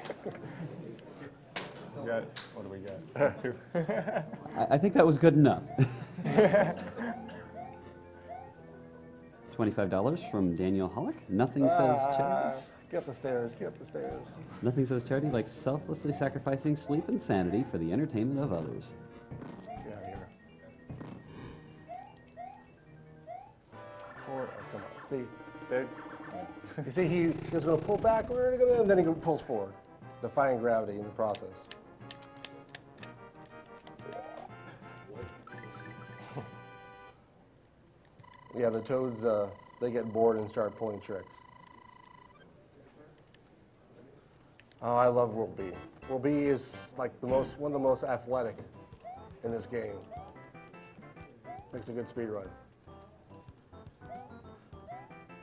We got, what do we got? 2. I think that was good enough. $25 from Daniel Hollick. Nothing says charity. Get up the stairs, get up the stairs. Nothing says charity like selflessly sacrificing sleep and sanity for the entertainment of others. Get out of here. Forward, oh, come on. See, there. You see, he was going to pull backward, and then he pulls forward, defying gravity in the process. Yeah, the toads, they get bored and start pulling tricks. Oh, I love World B. World B is like one of the most athletic in this game. Makes a good speed run.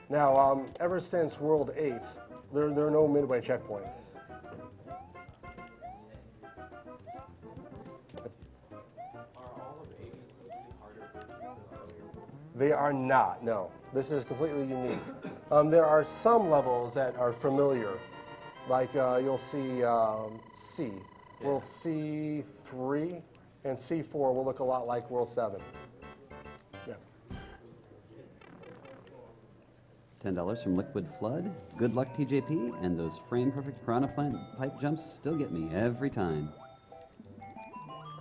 Now, ever since World 8, there are no midway checkpoints. They are not, no. This is completely unique. There are some levels that are familiar, like you'll see C. World C3 and C4 will look a lot like World 7. Yeah. $10 from Liquid Flood. Good luck, TJP, and those frame-perfect Piranha Plant pipe jumps still get me every time.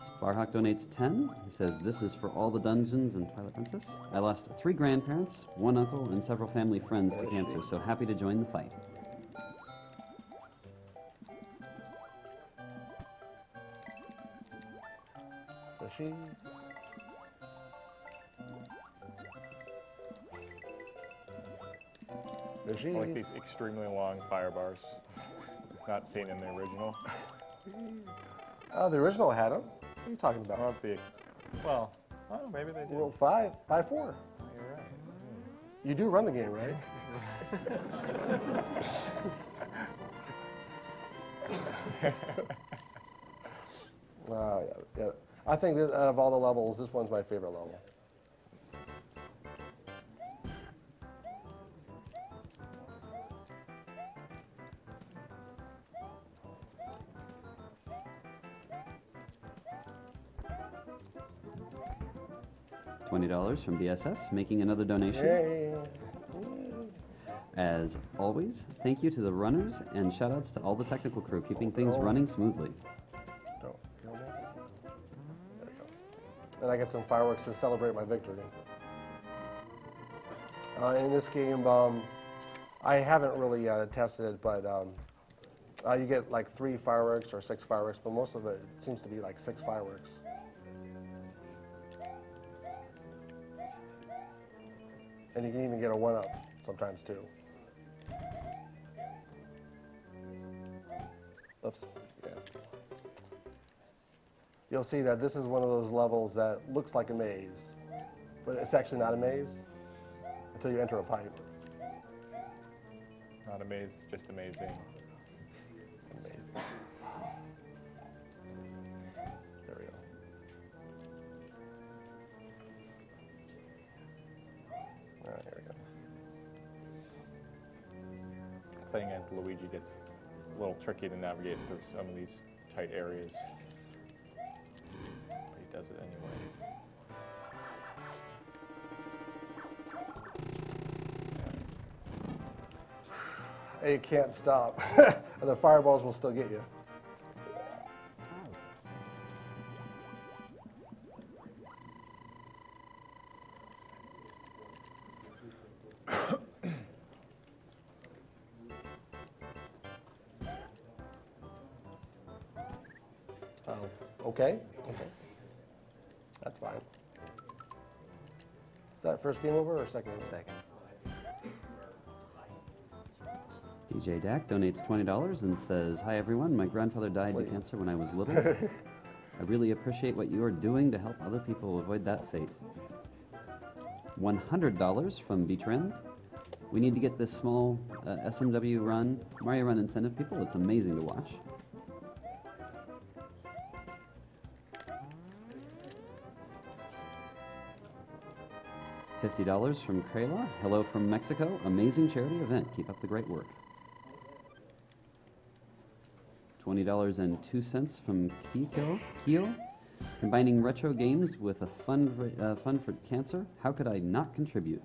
Sparhawk donates 10. He says, this is for all the dungeons in Twilight Princess. I lost 3 grandparents, 1 uncle, and several family friends to cancer, so happy to join the fight. Fishies. I like these extremely long fire bars. Not seen in the original. The original had them. What are you talking about? Well, I don't know, maybe they did. World 5, 5-4. You're right. You do run the game, right? Yeah. I think that out of all the levels, this one's my favorite level. $20 from BSS, making another donation. Yay. As always, thank you to the runners and shoutouts to all the technical crew keeping things running smoothly. Don't kill me. There we go. And I get some fireworks to celebrate my victory. In this game, I haven't really tested it, but you get like 3 fireworks or 6 fireworks, but most of it seems to be like 6 fireworks. And you can even get a 1-up sometimes too. Oops, yeah. You'll see that this is one of those levels that looks like a maze, but it's actually not a maze until you enter a pipe. It's not a maze, just amazing. It's amazing. There we go. All right, here we go. Playing as Luigi gets a little tricky to navigate through some of these tight areas. But he does it anyway. You can't stop. The fireballs will still get you. Okay. That's fine. Is that first game over or second? Second. DJ Dak donates $20 and says, "Hi everyone, my grandfather died of cancer when I was little. I really appreciate what you are doing to help other people avoid that fate." $100 from Beachren. "We need to get this small SMW run, Mario Run incentive, people. It's amazing to watch." $50 from Krayla. "Hello from Mexico. Amazing charity event. Keep up the great work." $20.02 from Kyo. "Combining retro games with a fun for cancer. How could I not contribute?"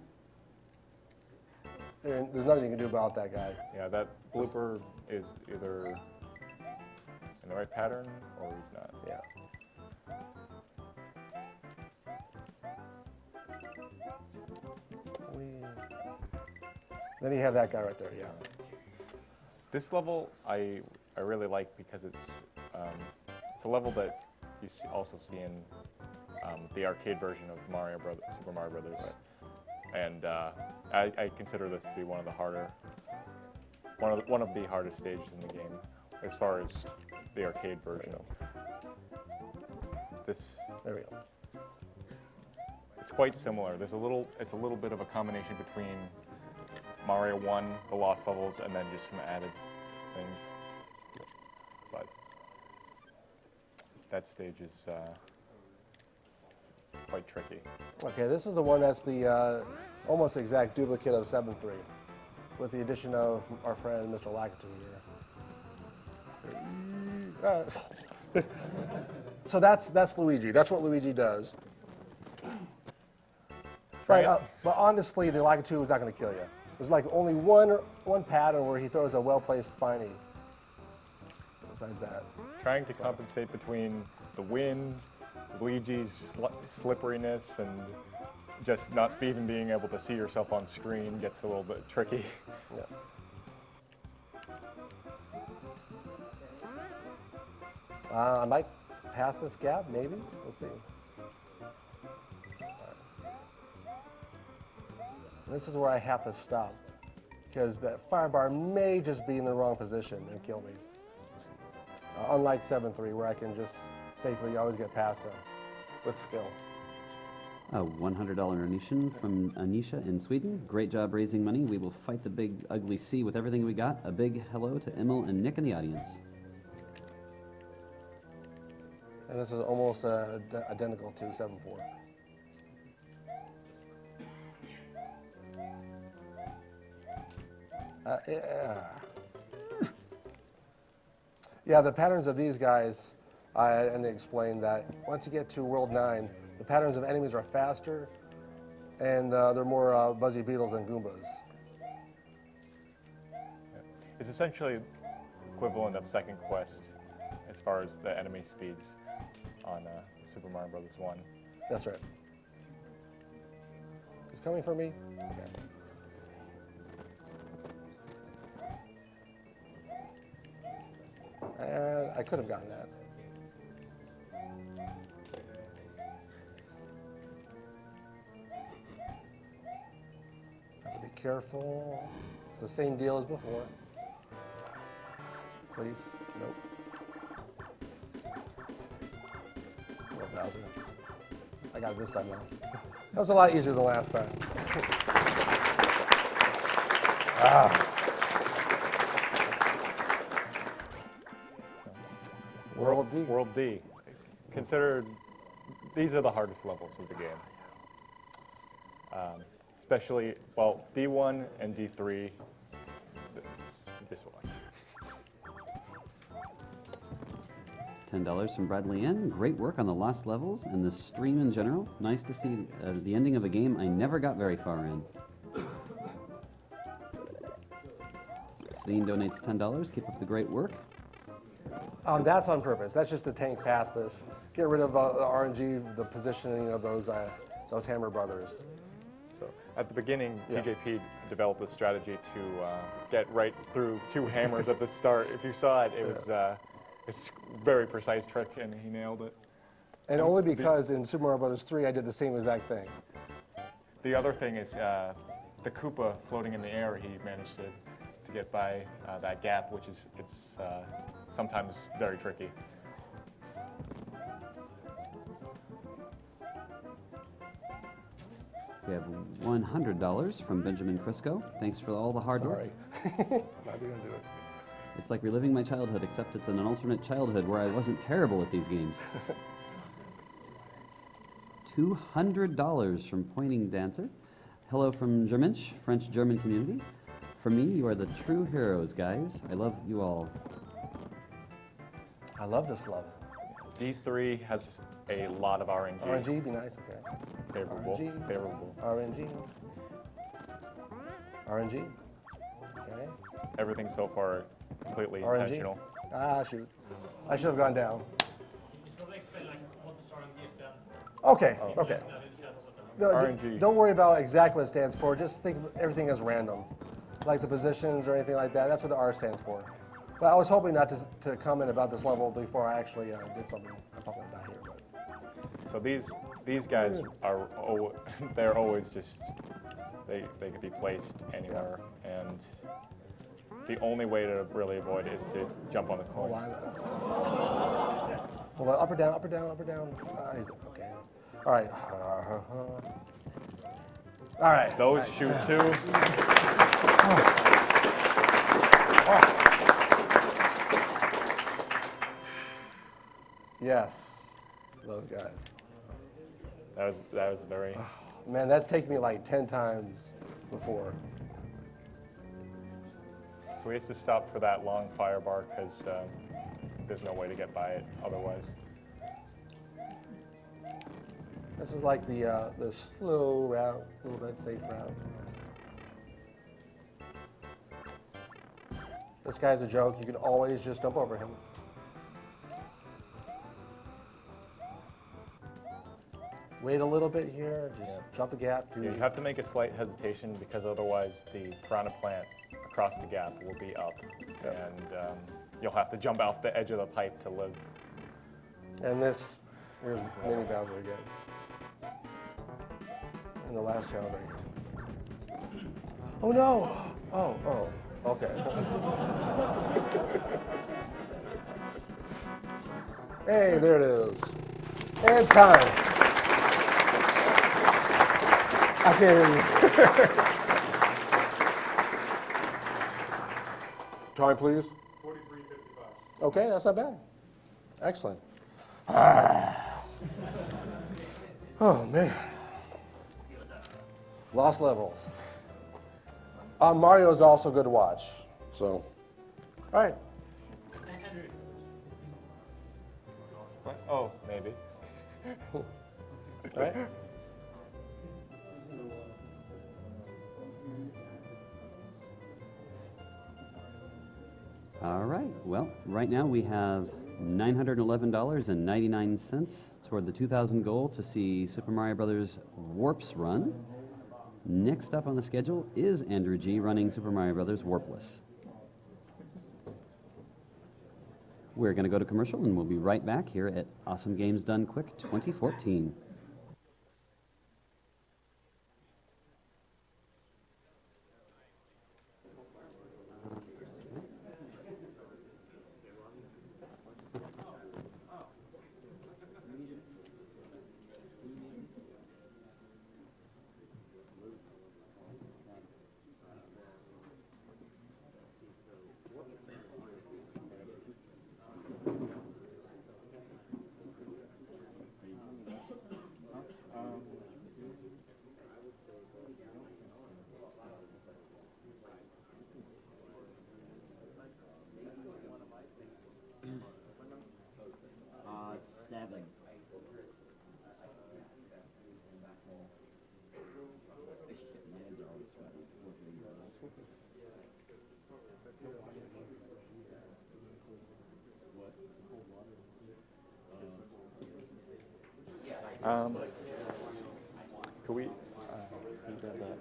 There's nothing you can do about that guy. Yeah, that blooper is either in the right pattern or he's not. Yeah. Then you have that guy right there, yeah. This level I really like because it's a level that you also see in the arcade version of Super Mario Brothers, and I consider this to be one of the hardest stages in the game as far as the arcade version. There we go. It's quite similar. It's a little bit of a combination between Mario 1, the Lost Levels, and then just some added things. But that stage is quite tricky. Okay, this is the one that's the almost exact duplicate of 7-3, with the addition of our friend Mr. Agdq here. So that's Luigi. That's what Luigi does. Right, but honestly, the Agdq is not going to kill you. There's like only one pattern where he throws a well-placed spiny. Besides that, Trying to compensate between the wind, Luigi's slipperiness, and just not even being able to see yourself on screen gets a little bit tricky. Yeah. I might pass this gap, maybe. We'll see. This is where I have to stop, because that fire bar may just be in the wrong position and kill me. Unlike 7-3, where I can just safely always get past him with skill. A $100 donation from Anisha in Sweden. "Great job raising money. We will fight the big ugly sea with everything we got. A big hello to Emil and Nick in the audience." And this is almost identical to 7-4. Yeah, the patterns of these guys, I explained that once you get to World 9, the patterns of enemies are faster, and they're more Buzzy Beetles than Goombas. It's essentially equivalent of Second Quest as far as the enemy speeds on Super Mario Brothers 1. That's right. He's coming for me? Okay. And I could have gotten that. Have to be careful. It's the same deal as before. Please. Nope. Well, Bowser. I got it this time, though. That was a lot easier than last time. World D. Considered, these are the hardest levels of the game. Especially, well, D1 and D3, this one. $10 from Bradley N. "Great work on the lost levels and the stream in general. Nice to see the ending of a game I never got very far in." Sveen donates $10. "Keep up the great work." That's on purpose. That's just to tank past this. Get rid of the RNG, the positioning of those Hammer Brothers. So at the beginning, TJP developed this strategy to get right through two hammers at the start. If you saw it, it was it's a very precise trick, and he nailed it. And only because in Super Mario Brothers 3, I did the same exact thing. The other thing is the Koopa floating in the air. He managed to to get by that gap, which is sometimes very tricky. We have $100 from Benjamin Crisco. Thanks for all the hard work. Sorry. Not going to do it. It's like reliving my childhood, except it's in an alternate childhood where I wasn't terrible at these games. $200 from Pointing Dancer. Hello from Germansch, French-German community. For me, you are the true heroes, guys. I love you all. I love this level. D3 has a lot of RNG. RNG, be nice, okay. Favorable. RNG. Favorable. RNG. RNG. Okay. Everything so far completely RNG. intentional. Ah, shoot. I should have gone down. Okay, okay. No, RNG. don't worry about exactly what it stands for. Just think of everything as random. Like the positions or anything like that. That's what the R stands for. But I was hoping not to comment about this level before I actually did something. I'm probably not here, but. So these guys are they're always just they could be placed anywhere, and the only way to really avoid it is to jump on the coin. Hold on, up or down, up or down, up or down. Okay. All right. All right. Those shoot too. Yes, those guys. That was very. Man, that's taken me like 10 times before. So we have to stop for that long fire bar because there's no way to get by it otherwise. This is like the slow route, a little bit safe route. This guy's a joke. You can always just jump over him. Wait a little bit here, just jump the gap. You have to make a slight hesitation because otherwise the piranha plant across the gap will be up, and you'll have to jump off the edge of the pipe to live. And here's Mini Bowser again. And the last challenge right here. Oh no! Oh, okay. Hey, there it is. And time. I can't hear you. Time, please. 43:55. Okay, that's not bad. Excellent. Oh, man. Lost levels. Mario is also good to watch. So, all right. Oh, maybe. All right. All right. Well, right now we have $911.99 toward the 2,000 goal to see Super Mario Brothers Warp's run. Next up on the schedule is Andrew G. running Super Mario Brothers Warpless. We're going to go to commercial, and we'll be right back here at Awesome Games Done Quick 2014. Seven. Could we grab that?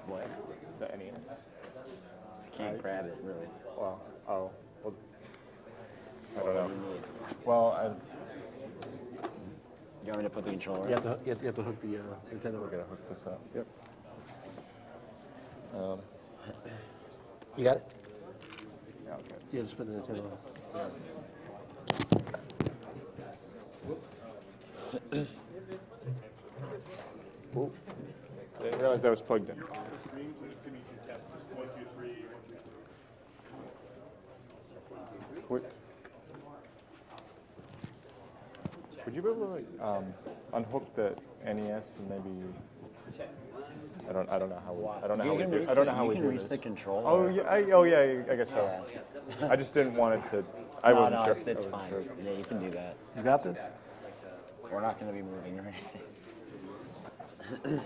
What? The NES. I can't grab it, really. Well, well, I don't know. Well, You want me to put the controller? You have to hook the Nintendo. We're gonna hook this up. Yep. You got it? Yeah, okay. Yeah, just put it in the table. Whoop. I didn't realize that was plugged in. Would you be able to unhook the NES and maybe? I don't know how we do reach this. the controller. Oh yeah, I guess so. I just didn't want it to. I wasn't sure. It's fine. Sure. Yeah, you can do that. You got this? We're not going to be moving or anything.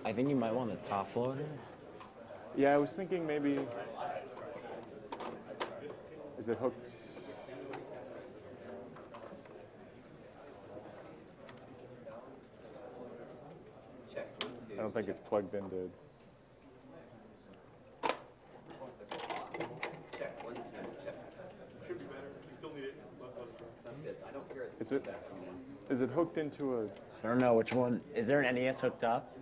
I think you might want a top loader. Yeah, I was thinking maybe. Is it hooked? I don't think it's plugged into. Is it hooked into a? I don't know which one. Is there an NES hooked up?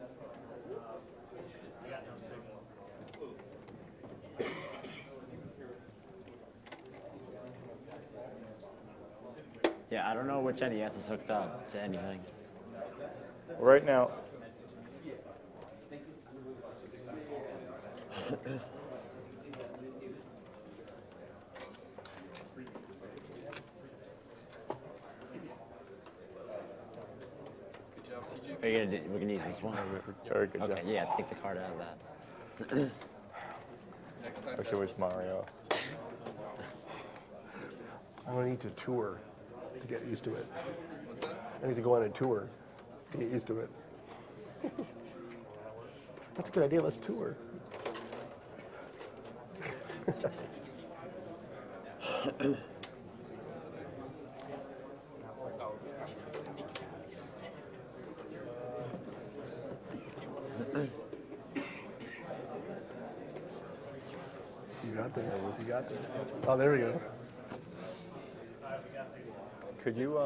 Yeah, I don't know which NES is hooked up to anything. Right now. We're gonna use this one. Very good job. Okay, yeah, take the card out of that. I wish it was Mario. I'm gonna need to tour to get used to it. I need to go on a tour to get used to it. That's a good idea. Let's tour. You got this. You got this. Oh, there we go. Could you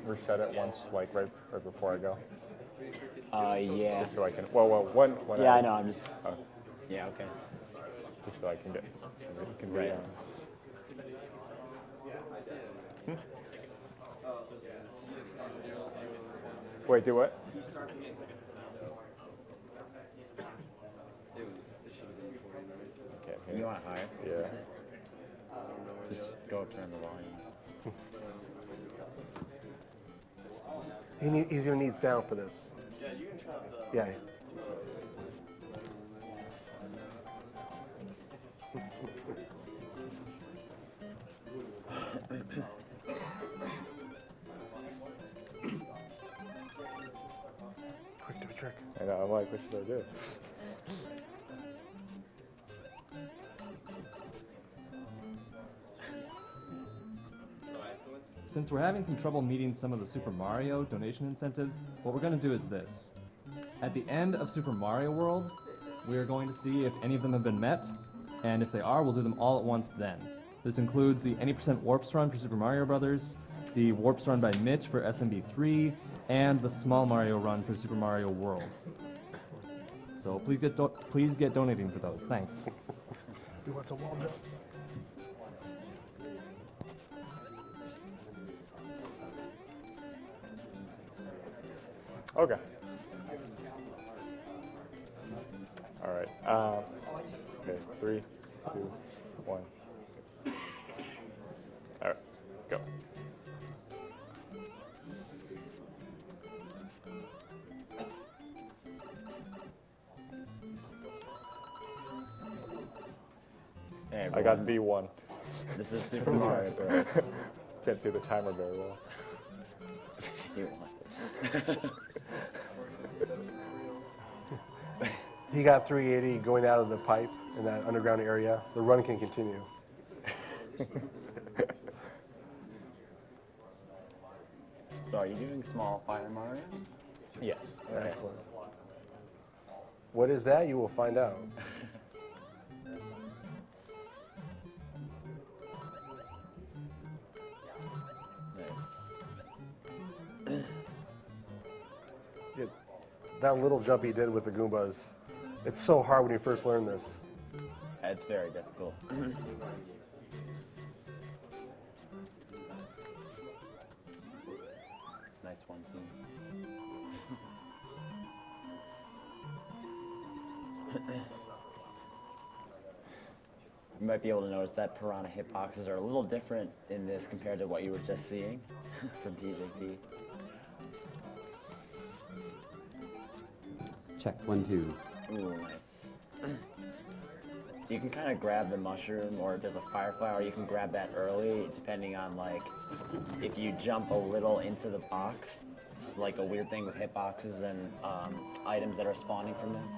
reset it once, like right before I go? Yeah. Just so I can. When yeah, I know. I'm just. Yeah. Okay. Just so I can get. Can be. Wait, do what? Okay. You want it higher? Yeah. Just go turn the volume. He's going to need sound for this. Yeah, you can turn up the... Yeah. Quick, do a trick. I know, I'm like, what should I do? Since we're having some trouble meeting some of the Super Mario donation incentives, what we're going to do is this. At the end of Super Mario World, we are going to see if any of them have been met, and if they are, we'll do them all at once then. This includes the any % warps run for Super Mario Brothers, the warps run by Mitch for SMB3, and the small Mario run for Super Mario World. So please get donating for those. Thanks. We want some wall jumps. Okay. All right. Okay. 3, 2, 1. All right. Go. Hey, I got V1. This is Super Mario Bros. Can't see the timer very well. You want He got 380 going out of the pipe in that underground area. The run can continue. So are you doing small Fire Mario? Yes. Okay. Excellent. What is that? You will find out. that little jump he did with the Goombas. It's so hard when you first learn this. It's very difficult. Nice one, scene. You might be able to notice that piranha hitboxes are a little different in this compared to what you were just seeing from TJP. Check 1, 2. Ooh, nice. So you can kind of grab the mushroom, or there's a firefly, or you can grab that early, depending on like if you jump a little into the box. It's like a weird thing with hitboxes and items that are spawning from them.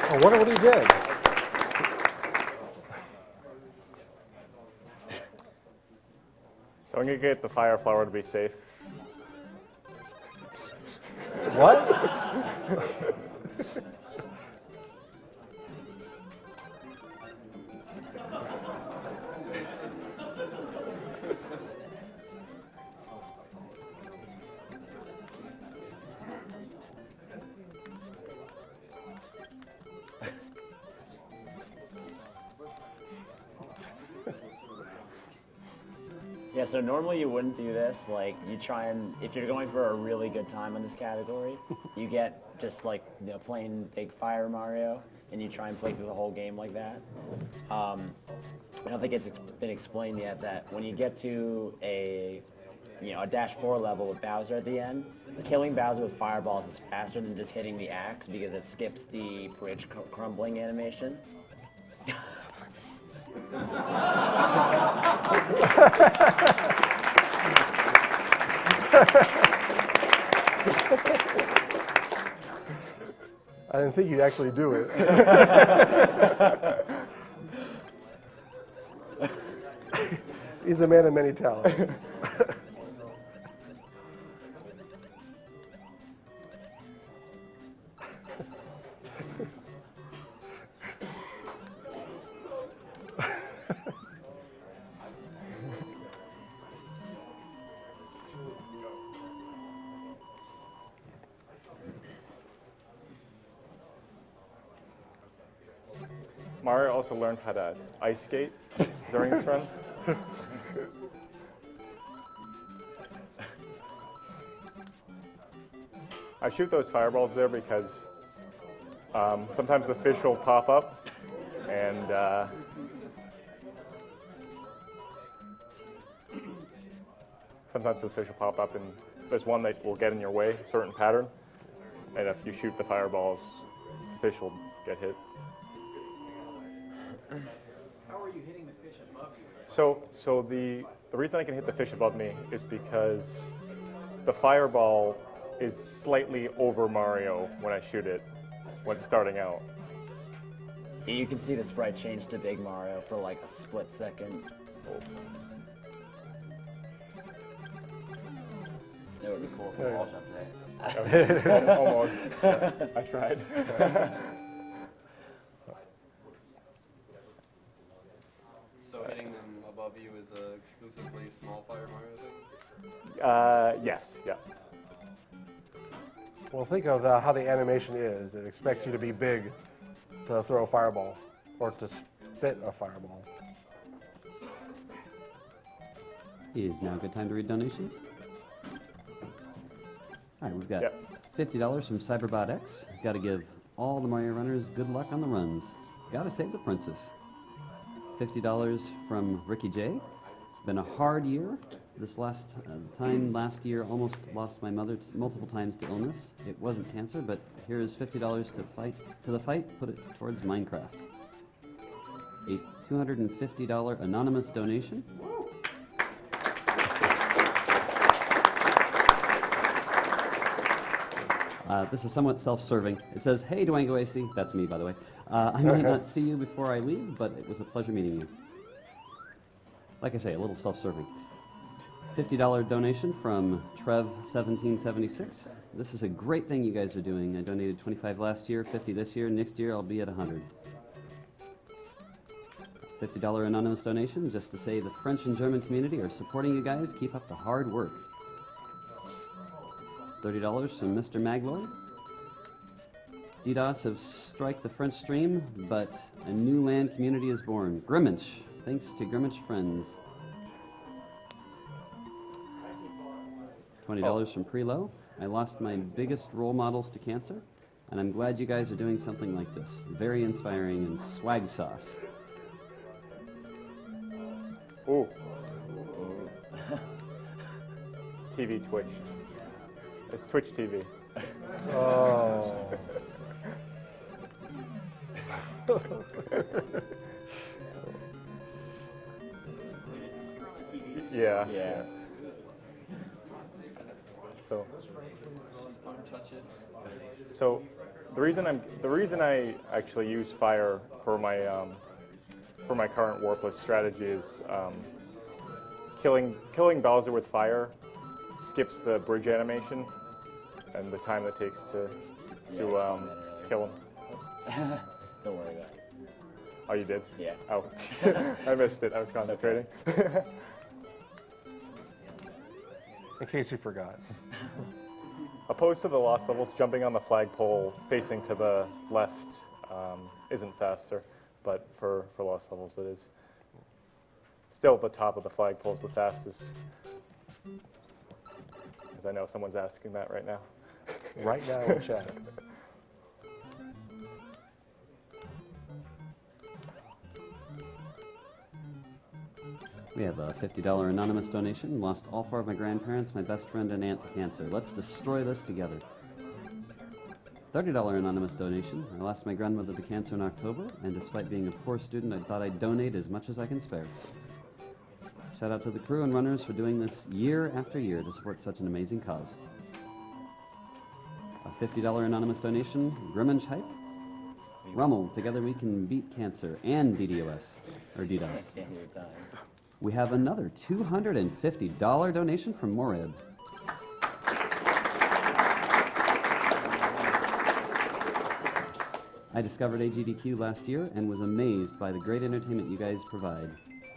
I wonder what he did. So I'm going to get the fire flower to be safe. What? Yeah, so normally you wouldn't do this. Like, you try and, if you're going for a really good time in this category, you get just like, you know, plain big fire Mario, and you try and play through the whole game like that. I don't think it's been explained yet that when you get to a, you know, a Dash 4 level with Bowser at the end, killing Bowser with fireballs is faster than just hitting the axe because it skips the bridge crumbling animation. I didn't think you'd actually do it. He's a man of many talents. Mario also learned how to ice skate during this run. I shoot those fireballs there because sometimes the fish will pop up, and sometimes the fish will pop up, and there's one that will get in your way, a certain pattern, and if you shoot the fireballs, the fish will get hit. How are you hitting the fish above you? So the reason I can hit the fish above me is because the fireball is slightly over Mario when I shoot it when it's starting out. You can see the sprite change to Big Mario for like a split second. That would be cool if we all jumped there. Almost. I tried. So hitting them above you is a exclusively small fire Mario thing? Yes, yeah. Well, think of how the animation is. It expects you to be big to throw a fireball or to spit a fireball. Is now a good time to read donations? All right, we've got $50 from Cyberbot X. Got to give all the Mario runners good luck on the runs. Got to save the princess. $50 from Ricky J. Been a hard year. This last year, almost lost my mother multiple times to illness. It wasn't cancer, but here is $50 to the fight. Put it towards Minecraft. A $250 anonymous donation. This is somewhat self-serving. It says, "Hey, Dwango AC." That's me, by the way. I might not see you before I leave, but it was a pleasure meeting you. Like I say, a little self-serving. $50 donation from Trev1776. This is a great thing you guys are doing. I donated 25 last year, 50 this year. Next year, I'll be at 100. $50 anonymous donation just to say the French and German community are supporting you guys. Keep up the hard work. $30 from Mr. Magloy. DDoS have strike the French stream, but a new land community is born. Grimminch. Thanks to Grimminch Friends. $20 from Prelow. I lost my biggest role models to cancer, and I'm glad you guys are doing something like this. Very inspiring and swag sauce. Ooh. TV Twitch. It's Twitch TV. Oh. Yeah. Yeah. So the reason I actually use fire for my current warpless strategy is killing Bowser with fire skips the bridge animation and the time that takes to kill him. Don't worry about it. Oh, you did? Yeah. Oh, I missed it. I was concentrating. In case you forgot. Opposed to the lost levels, jumping on the flagpole facing to the left isn't faster, but for lost levels it is. Still, the top of the flagpole is the fastest. Because I know someone's asking that right now. Right now in chat. We have a $50 anonymous donation. Lost all 4 of my grandparents, my best friend, and aunt to cancer. Let's destroy this together. $30 anonymous donation. I lost my grandmother to cancer in October, and despite being a poor student, I thought I'd donate as much as I can spare. Shout out to the crew and runners for doing this year after year to support such an amazing cause. A $50 anonymous donation. Grimminch Hype. Rummel, together we can beat cancer and DDoS, or DDoS. We have another $250 donation from Morib. I discovered Agdq last year and was amazed by the great entertainment you guys provide.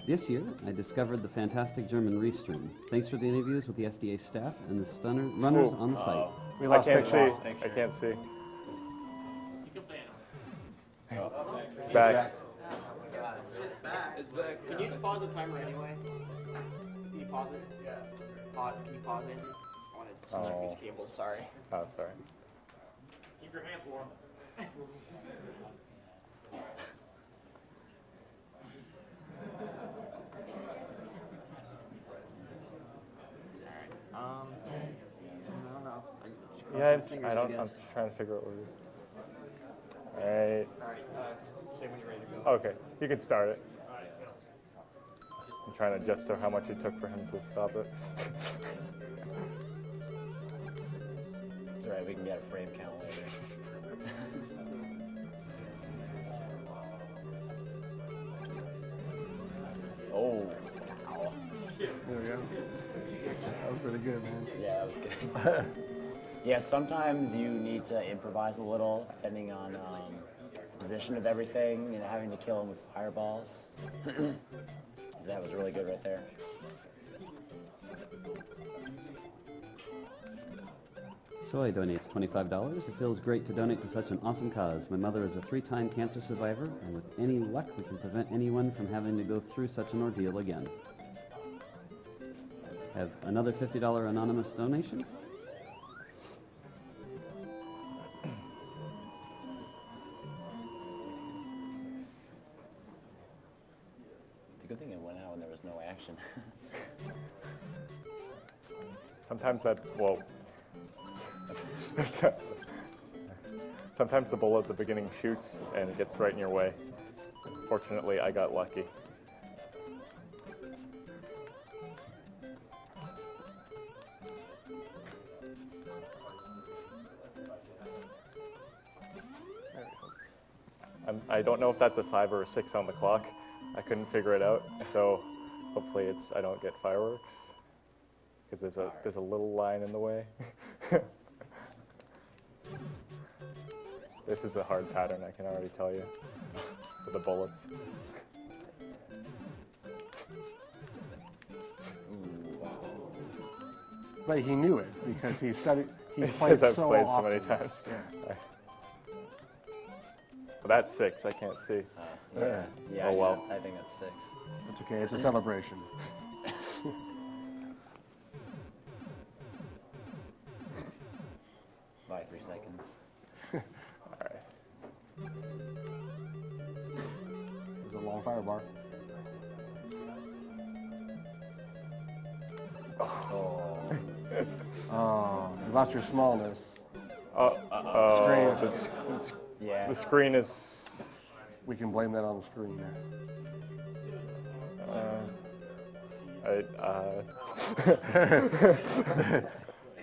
This year, I discovered the fantastic German restream. Thanks for the interviews with the SDA staff and the runners on the site. I can't see. I can't see. Back. It's back. Can you pause the timer anyway? Can you pause it? Yeah. Can you pause it? I want to check these cables, sorry. Oh, sorry. Keep your hands warm. I don't know. Yeah, I'm trying to figure out what it is. All right. Say when you're ready to go. Okay, you can start it. I'm trying to adjust to how much it took for him to stop it. It's alright, we can get a frame count later. Oh, wow. There we go. That was pretty good, man. Yeah, that was good. Yeah, sometimes you need to improvise a little, depending on position of everything, and having to kill them with fireballs. That was really good right there. Soy donates $25. It feels great to donate to such an awesome cause. My mother is a 3-time cancer survivor, and with any luck, we can prevent anyone from having to go through such an ordeal again. Have another $50 anonymous donation. It's a good thing it went out when there was no action. Sometimes sometimes the bullet at the beginning shoots and it gets right in your way. Fortunately, I got lucky. I don't know if that's a 5 or a 6 on the clock. I couldn't figure it out, so hopefully I don't get fireworks, because there's a little line in the way. This is a hard pattern, I can already tell you, for the bullets. But he knew it because he's played Because I've so played often. so many times. Yeah. Well, that's 6, I can't see. Yeah, Oh well. I think that's 6. It's okay, it's a celebration. By 3 seconds. Alright. There's a long fire bar. Oh, you lost your smallness. Screen. The screen is... We can blame that on the screen.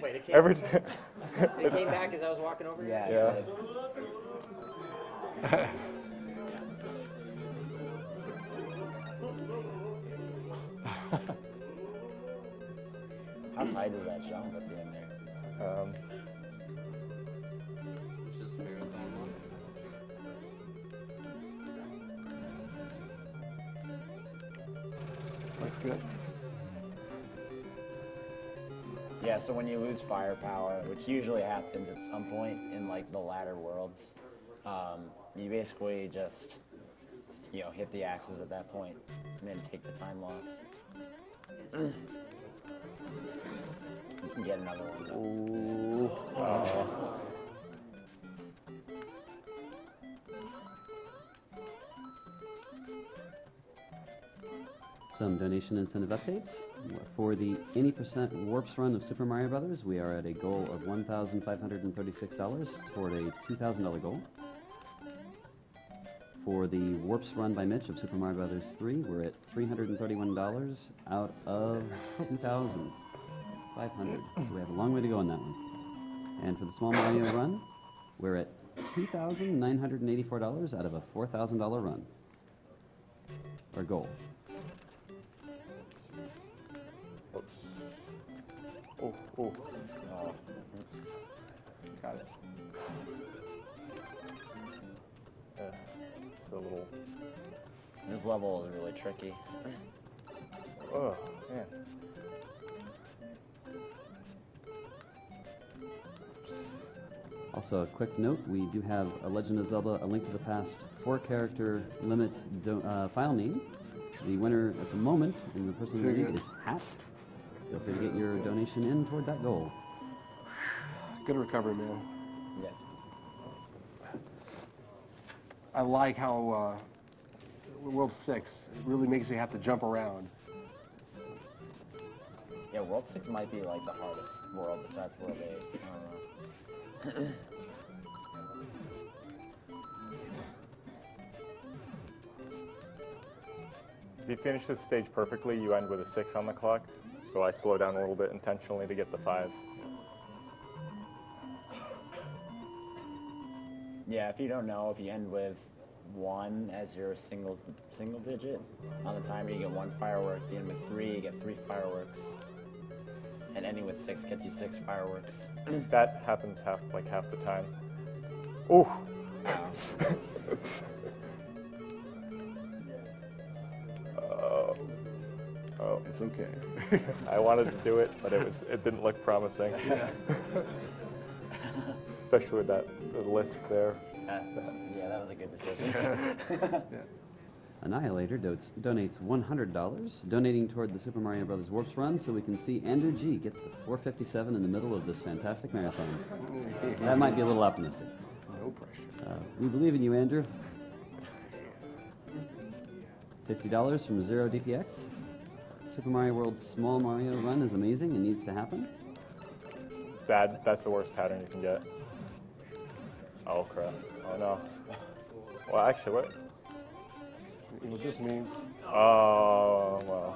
Wait, it came, Every it came back as I was walking over here? Yeah. How high does that jump at the end there? It's just marathon one. Looks good. Yeah, so when you lose firepower, which usually happens at some point in like the latter worlds, you basically just hit the axes at that point and then take the time loss. You can get another one. Ooh. Some donation incentive updates. For the 80% warps run of Super Mario Brothers, we are at a goal of $1,536 toward a $2,000 goal. For the warps run by Mitch of Super Mario Brothers 3, we're at $331 out of $2,500. So we have a long way to go on that one. And for the Small Mario run, we're at $2,984 out of a $4,000 run. Our goal. Oh. Got it. It's a little... This level is really tricky. Oh, man. Also, a quick note, we do have a Legend of Zelda A Link to the Past 4-character limit file name. The winner at the moment, and the person in the lead, is Hat. Feel free to get your donation in toward that goal. Good recovery, man. Yeah. I like how World 6 it really makes you have to jump around. Yeah, World 6 might be like the hardest world besides World 8. I don't know. If you finish this stage perfectly, you end with a 6 on the clock. So I slow down a little bit intentionally to get the 5. Yeah, if you don't know, if you end with 1 as your single digit on the timer, you get 1 firework. If you end with 3, you get 3 fireworks. And ending with 6 gets you 6 fireworks. That happens half the time. Ooh. Oh, it's okay. I wanted to do it, but it didn't look promising. Especially with the lift there. Yeah, that was a good decision. Annihilator donates $100, donating toward the Super Mario Brothers Warps run so we can see Andrew G get the 4:57 in the middle of this fantastic marathon. That might be a little optimistic. No pressure. We believe in you, Andrew. $50 from Zero DPX. Super Mario World's Small Mario run is amazing and needs to happen. That's the worst pattern you can get. Oh crap. Oh no. Well, actually, what? You know what this means? Oh, well.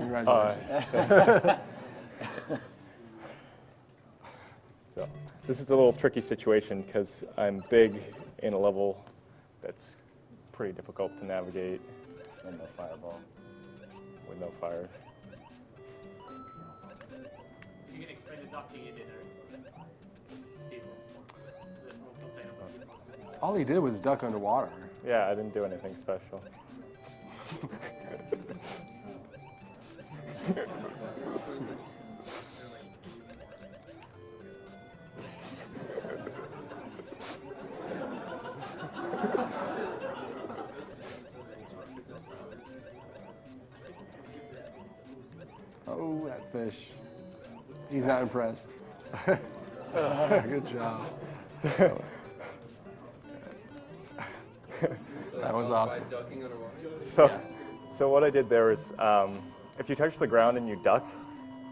Congratulations. So this is a little tricky situation because I'm big in a level that's pretty difficult to navigate. And no fireball. With no fire. You can explain the ducking you did there. All he did was duck underwater. Yeah, I didn't do anything special. Oh, that fish. He's not impressed. Good job. That was awesome. So what I did there is, if you touch the ground and you duck,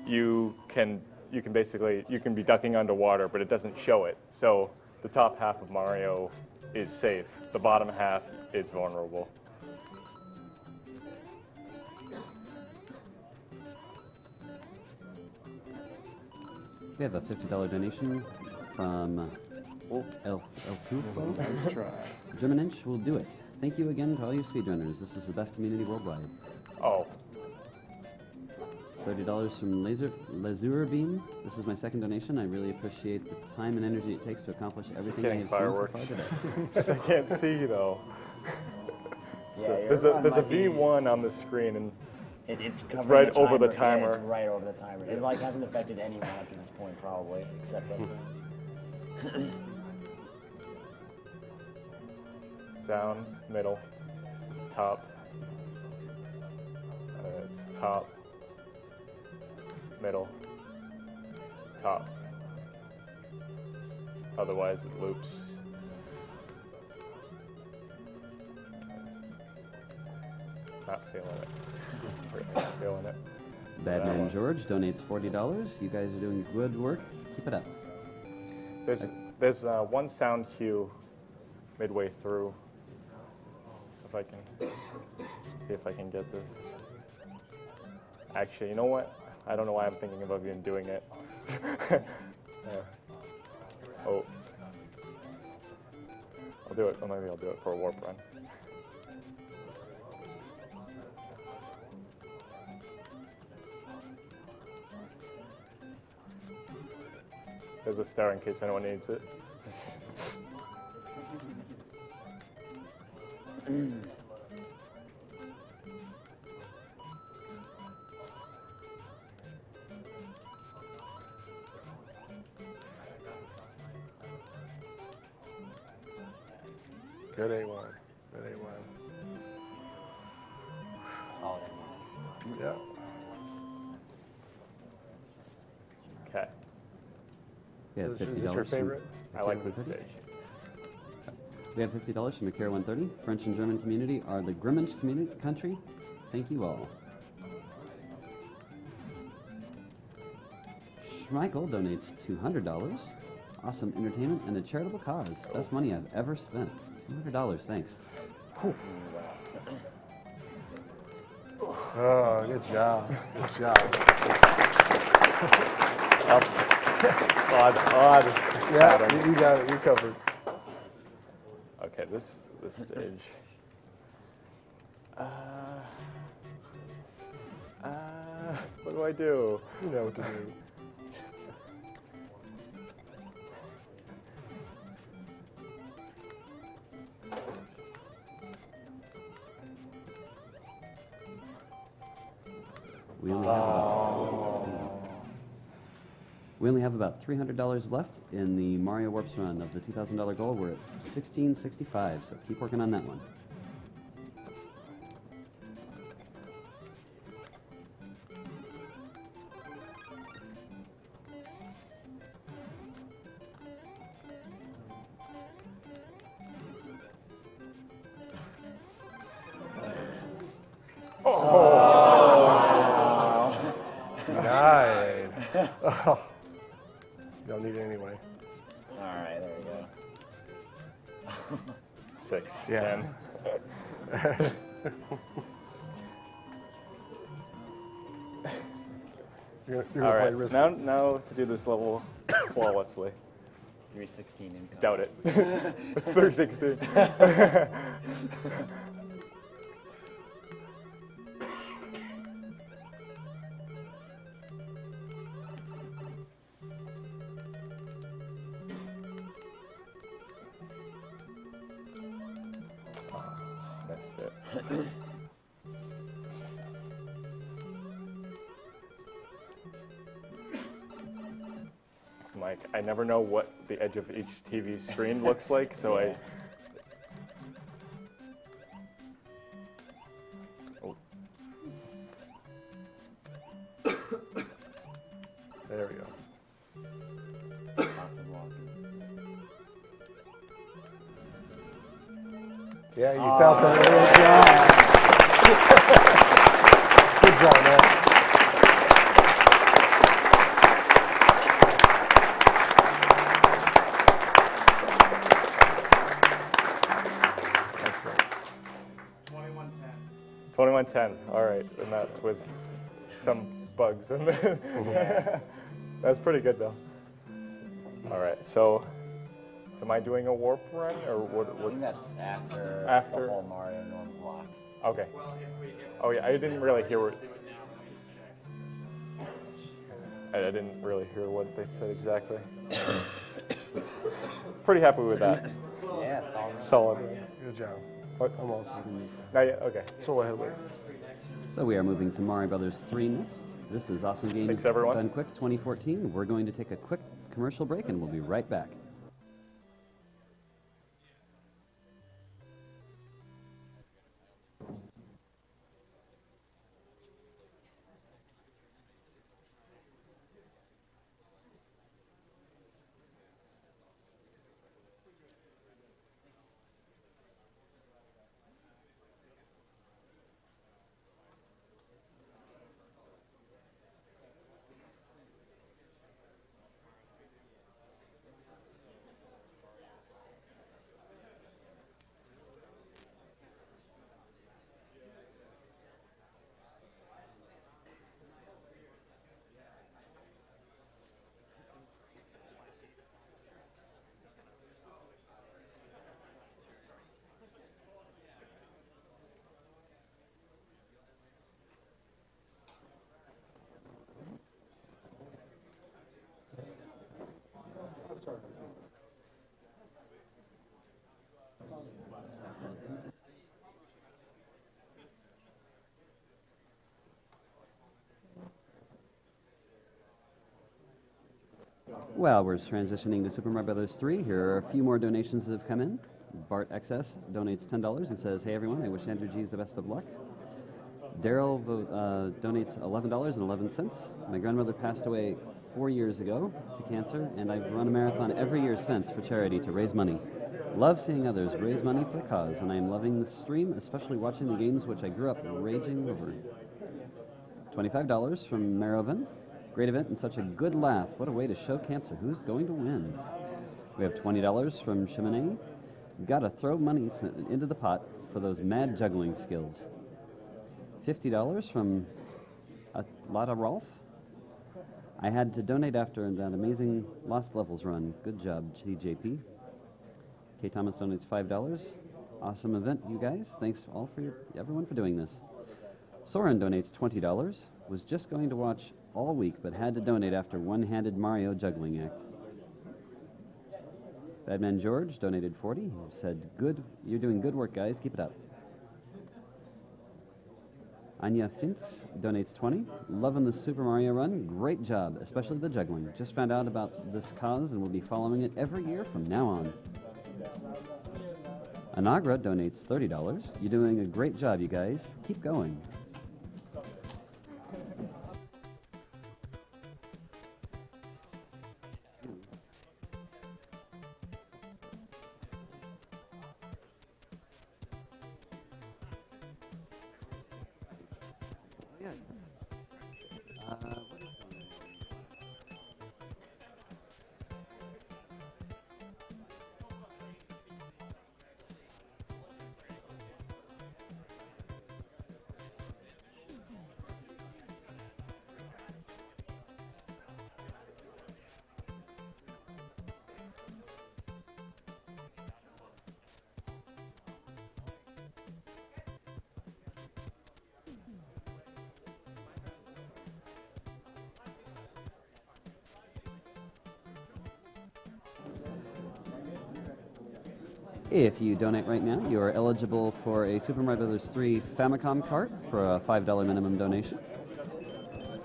you can be ducking underwater, but it doesn't show it. So the top half of Mario is safe. The bottom half is vulnerable. We have a $50 donation from El Cufo. Nice try. German Inch will do it. Thank you again to all you speedrunners. This is the best community worldwide. Oh. $30 from Lazur Beam. This is my second donation. I really appreciate the time and energy it takes to accomplish everything I Getting have fireworks. seen so far today. I can't see though. Yeah, So there's a V1 on the screen and It's right covering over the Yeah, timer. it's right over the timer. It like hasn't affected anyone up to this point probably, except us. Down, middle, top. It's top, middle, top. Otherwise it loops. Not feeling it. Really not feeling it. Badman George donates $40. You guys are doing good work. Keep it up. There's one sound cue midway through. So if I can see if I can get this. Actually, you know what? I don't know why I'm thinking of even doing it. Yeah. Oh. I'll do it. Or maybe I'll do it for a warp run. There's a star in case anyone needs it. Good A1. Good A1. Solid A1. Yeah. Okay. We have Is $50 this your from favorite? I like this Akira stage. 130. We have $50 from Akira 130. French and German community are the Grimminch community country. Thank you all. Schmeichel donates $200. Awesome entertainment and a charitable cause. Best money I've ever spent. $200, thanks. Oh, good job. Good job. Odd. Yeah, pattern. you got it. You covered. Okay, this stage. What do I do? You know what to do. We only have about $300 left in the Mario Warps run of the $2,000 goal. We're at $1,665, so keep working on that one. Denied. Oh. You don't need it anyway. All right, there we go. 6. Yeah. 10. You're All gonna play right, risky. now to do this level flawlessly. 316 income. Doubt it. It's 316. Missed it. Mike, I never know what the edge of each TV screen looks like, so I. Oh. There we go. Yeah, you felt that. Good job, man. Excellent. 2110. All right, and that's with some bugs in there. That's pretty good though. All right, so am I doing a warp run or what? I think that's after the whole Mario normal block. Okay. Oh yeah, I didn't really hear what. I didn't really hear what they said exactly. Pretty happy with that. Yeah, solid. Solid. Good job. What? Almost. Not yet. Okay. So ahead. So we are moving to Mario Brothers 3 next. This is Awesome Games Thanks, everyone. Done Quick 2014. We're going to take a quick commercial break and we'll be right back. Well, we're transitioning to Super Mario Brothers 3. Here are a few more donations that have come in. Bart XS donates $10 and says, "Hey everyone, I wish Andrew G's the best of luck." Daryl donates $11.11. My grandmother passed away 4 years ago to cancer, and I've run a marathon every year since for charity to raise money. Love seeing others raise money for the cause, and I am loving the stream, especially watching the games which I grew up raging over. $25 from Marovan. Great event and such a good laugh. What a way to show cancer. Who's going to win? We have $20 from Chamonix. Gotta throw money into the pot for those mad juggling skills. $50 from Lotta Rolf. I had to donate after that amazing Lost Levels run. Good job, TJP. K. Thomas donates $5. Awesome event, you guys. Thanks all for everyone for doing this. Soren donates $20. Was just going to watch all week, but had to donate after one-handed Mario juggling act. Badman George donated $40. He said, "Good, you're doing good work, guys. Keep it up." Anya Finks donates $20. Loving the Super Mario run. Great job, especially the juggling. Just found out about this cause and will be following it every year from now on. Anagra donates $30. You're doing a great job, you guys. Keep going. If you donate right now, you are eligible for a Super Mario Bros. 3 Famicom cart for a $5 minimum donation.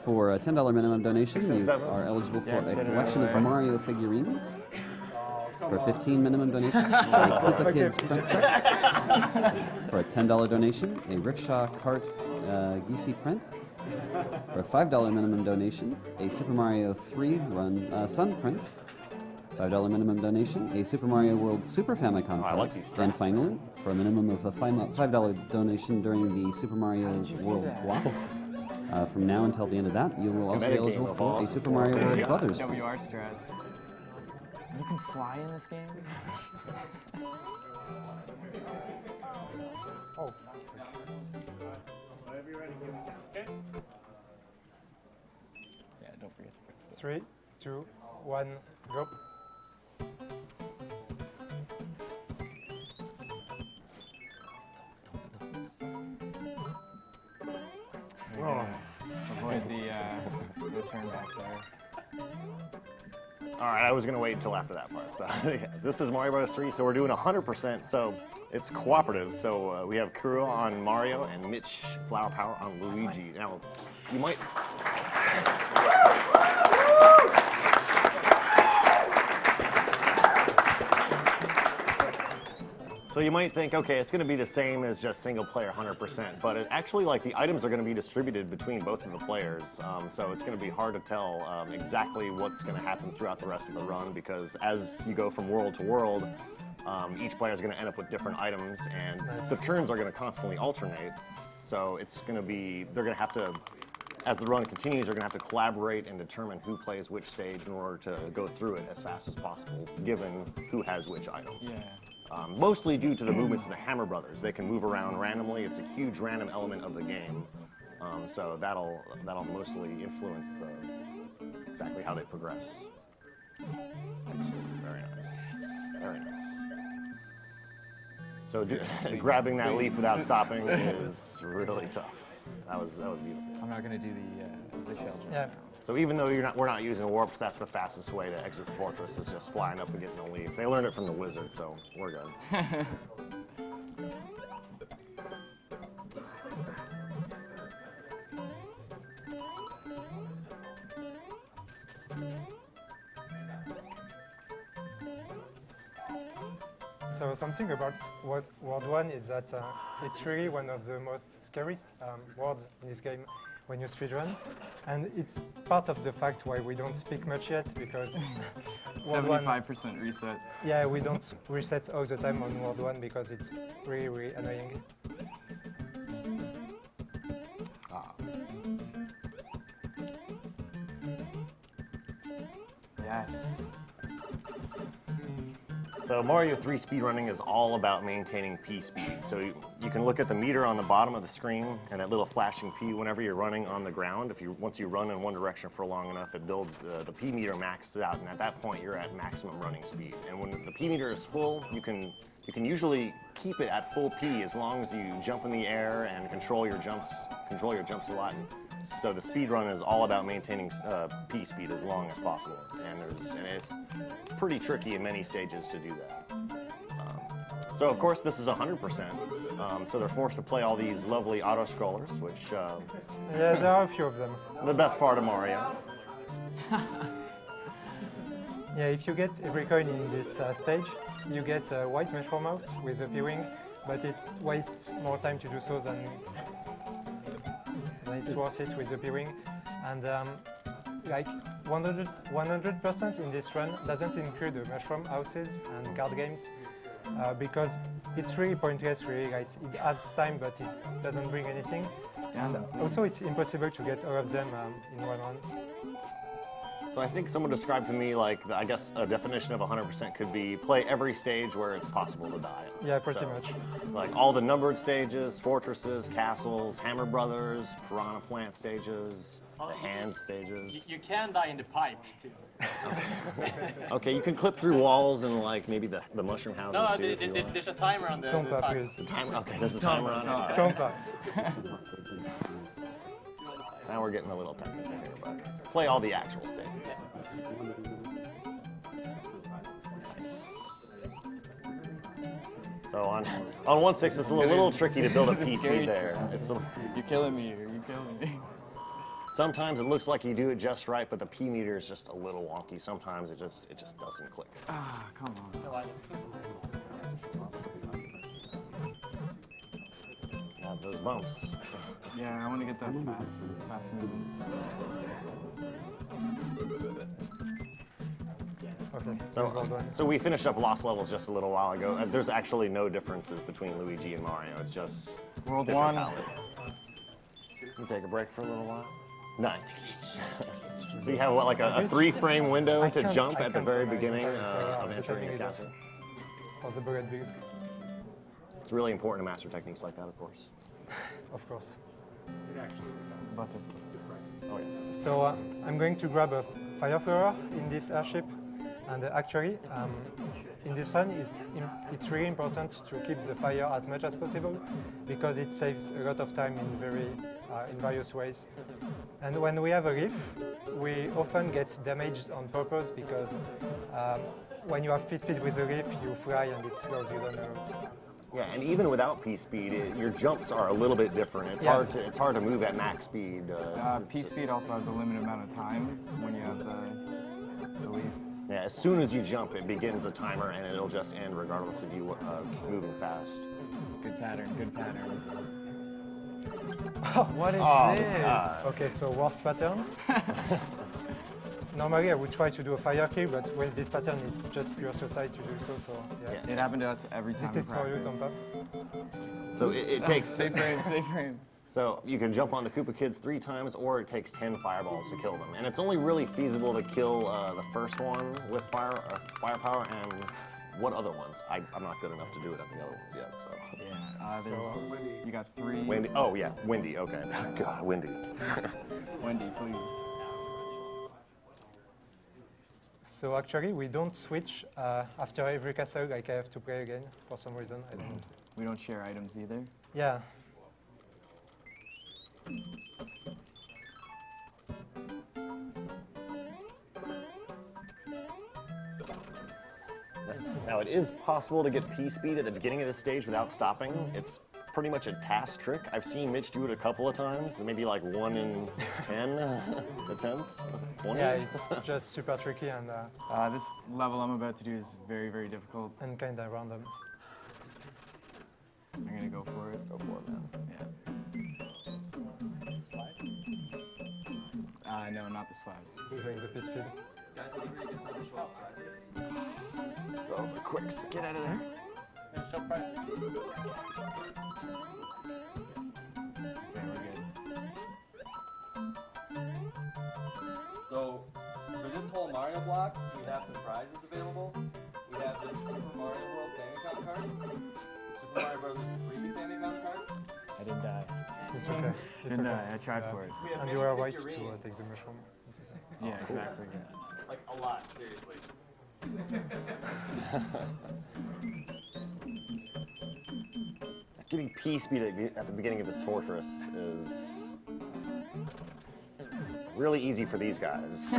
For a $10 minimum donation, you are eligible for a collection of Mario figurines. For a $15 minimum donation, for a Koopa Kids print set. For a $10 donation, a Rickshaw Kart Geesey print. For a $5 minimum donation, a Super Mario 3 Run Sun print. $5 minimum donation, a Super Mario World Super Famicom card. And finally, for a minimum of a $5 donation during the Super Mario World Block, from now until the end of that, you will also be eligible for a Super Mario World Brothers. WR strats. You can fly in this game? Oh. Yeah, don't forget to press it. 3, 2, 1, go. Oh. Avoid the turn back there. All right, I was going to wait until after that part. So yeah, this is Mario Bros. 3, so we're doing 100%. So it's cooperative. So we have Kuro on Mario and Mitch Flower Power on Luigi. Now, you might. So you might think, okay, it's going to be the same as just single player 100%, but it actually, like, the items are going to be distributed between both of the players, so it's going to be hard to tell exactly what's going to happen throughout the rest of the run, because as you go from world to world, each player is going to end up with different items, and the turns are going to constantly alternate, so it's going to be, they're going to have to, as the run continues, you're going to have to collaborate and determine who plays which stage in order to go through it as fast as possible, given who has which item. Yeah. Mostly due to the movements of the Hammer Brothers. They can move around randomly. It's a huge random element of the game. So that'll mostly influence exactly how they progress. Excellent. Very nice. Very nice. So grabbing that leaf without stopping is really tough. That was beautiful. I'm not going to do the shell jump. Yeah. So even though we're not using warps, that's the fastest way to exit the fortress, is just flying up and getting a leaf. They learned it from the wizard, so we're good. So something about World 1 is that it's really one of the most scariest worlds in this game when you speedrun, and it's part of the fact why we don't speak much yet, because 75% resets. Yeah, we don't reset all the time on World 1 because it's really, really annoying. Yes. So Mario 3 speedrunning is all about maintaining P speed. So you can look at the meter on the bottom of the screen and that little flashing P whenever you're running on the ground. Once you run in one direction for long enough, it builds the P meter maxes out, and at that point you're at maximum running speed. And when the P meter is full, you can usually keep it at full P as long as you jump in the air and control your jumps a lot. So the speed run is all about maintaining P speed as long as possible, and it's pretty tricky in many stages to do that. So of course this is 100%, so they're forced to play all these lovely auto scrollers, which yeah, there are a few of them. The best part of Mario. Yeah, if you get every coin in this stage, you get a white mushroom mouse with a P-wing, but it wastes more time to do so than it's worth it with the P-wing. And like 100% in this run doesn't include the mushroom houses and card games, because it's really pointless, really. Like, it adds time, but it doesn't bring anything. And also, it's impossible to get all of them in one run. So I think someone described to me, like, I guess a definition of 100% could be play every stage where it's possible to die. Yeah, pretty much. Like all the numbered stages, fortresses, castles, Hammer Brothers, Piranha Plant stages, the Hands stages. You can die in the pipe, too. Okay, you can clip through walls and like maybe the mushroom houses too. No, there's a timer on the pipe. The timer, okay, there's a timer on it. Tompa. Now we're getting a little technical here, but play all the actual stages. Nice. So on 1/6, it's a little tricky to build a P Scary speed there. stuff. You're killing me here. You're killing me. Sometimes it looks like you do it just right, but the P meter is just a little wonky. Sometimes it just doesn't click. Ah, come on. Yeah, those bumps. Yeah, I want to get that fast movements. Okay. So we finished up Lost Levels just a little while ago. There's actually no differences between Luigi and Mario. It's just World different 1. palette. You take a break for a little while. Nice. So you have what, like a 3-frame window to jump at the very beginning of entering the castle. For the bullet bills. It's really important to master techniques like that, of course. Of course. Button. Oh yeah. So I'm going to grab a fire thrower in this airship, and actually, in this one, it's really important to keep the fire as much as possible because it saves a lot of time in various ways. And when we have a reef, we often get damaged on purpose because when you have P-speed with a reef, you fly and it slows you down a lot. Yeah, and even without P-speed, your jumps are a little bit different. It's hard to move at max speed. P-speed also has a limited amount of time when you have the leaf. Yeah, as soon as you jump, it begins a timer, and it'll just end regardless of you moving fast. Good pattern, good pattern. What is this? Okay, so worst pattern. Normally I would try to do a fire kill, but with this pattern it's just pure suicide to do so yeah. It happened to us every time. This is for you, Tompa. So it takes... Safe frames, safe frames. So you can jump on the Koopa Kids 3 times, or it takes 10 fireballs to kill them. And it's only really feasible to kill the first one with firepower, and what other ones? I'm not good enough to do it at the other ones yet, so... Yeah, you got 3. Wendy, oh yeah, Wendy, okay. God, Wendy. Wendy, please. So actually, we don't switch after every castle, like I have to play again for some reason. I don't. We don't share items either? Yeah. Now, it is possible to get P-speed at the beginning of the stage without stopping. It's pretty much a task trick. I've seen Mitch do it a couple of times, maybe like 1 in 10 attempts, 20. Yeah, it's just super tricky and... this level I'm about to do is very, very difficult. And kind of random. I'm going to go for it. Go for it, man. Yeah. No, not the slide. Who's doing the P-speed? Guys, I think we're going to get time to show off prizes. Go quick, get out of there. Yeah, show prize. So, for this whole Mario block, we have some prizes available. We have this Super Mario World Famicom card, Super Mario Bros. 3 Famicom card. I didn't die. It's okay. Didn't die, I tried for it. And you are right to take the mushroom. Yeah, exactly. Yeah. Like a lot, seriously. Getting P-speed at the beginning of this fortress is really easy for these guys.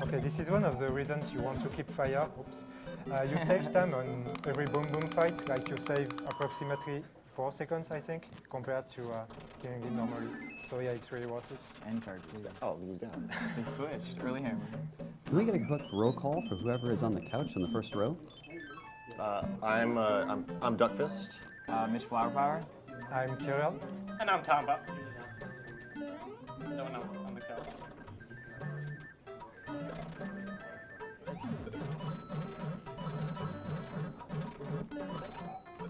Okay, this is one of the reasons you want to keep fire. Oops. You save time on every boom boom fight, like you save approximately 4 seconds, I think, compared to killing it normally. So yeah, it's really worth it. End card, please. Oh, these guys. They switched. Early hammer. Can we get a quick roll call for whoever is on the couch in the first row? I'm Duckfist. Mitch Flower Power. I'm Kirill. And I'm Tomba. No one else on the couch.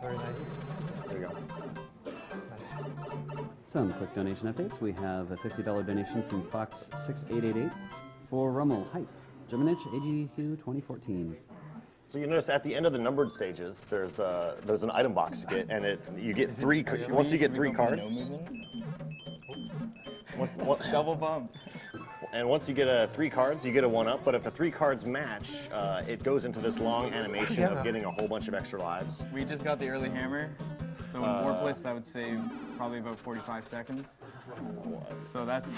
Very nice. There you go. Some quick donation updates. We have a $50 donation from Fox6888 for Rummel Hype, Germanich AGQ 2014. So you notice at the end of the numbered stages, there's an item box to get, and you get 3. Once you get 3 cards. Double bump. And once you get 3 cards, you get a 1-up. But if the 3 cards match, it goes into this long animation of getting a whole bunch of extra lives. We just got the early hammer, so in Warpless that would save probably about 45 seconds. So that's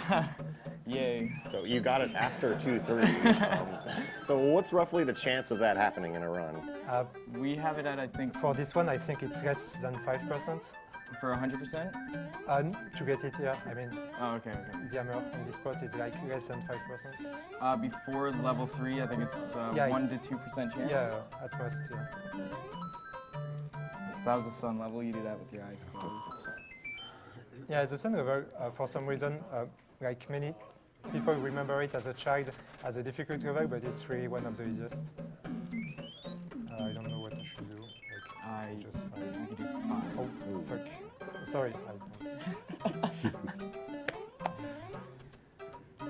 yay. So you got it after 2-3. So what's roughly the chance of that happening in a run? We have it at, I think, For this one, I think it's less than 5%. for 100%. To get it, yeah. I mean, Oh, okay. the hammer on this spot is like less than 5%. Before level 3, I think it's Yeah, 1 to 2% chance. Yeah, at most, yeah. So that was the sun level. You do that with your eyes closed. Yeah, the sun level, for some reason, like many people remember it as a child as a difficult level, but it's really one of the easiest. I don't know what I should do. Like, just you could do 5. Oh, fuck. Sorry.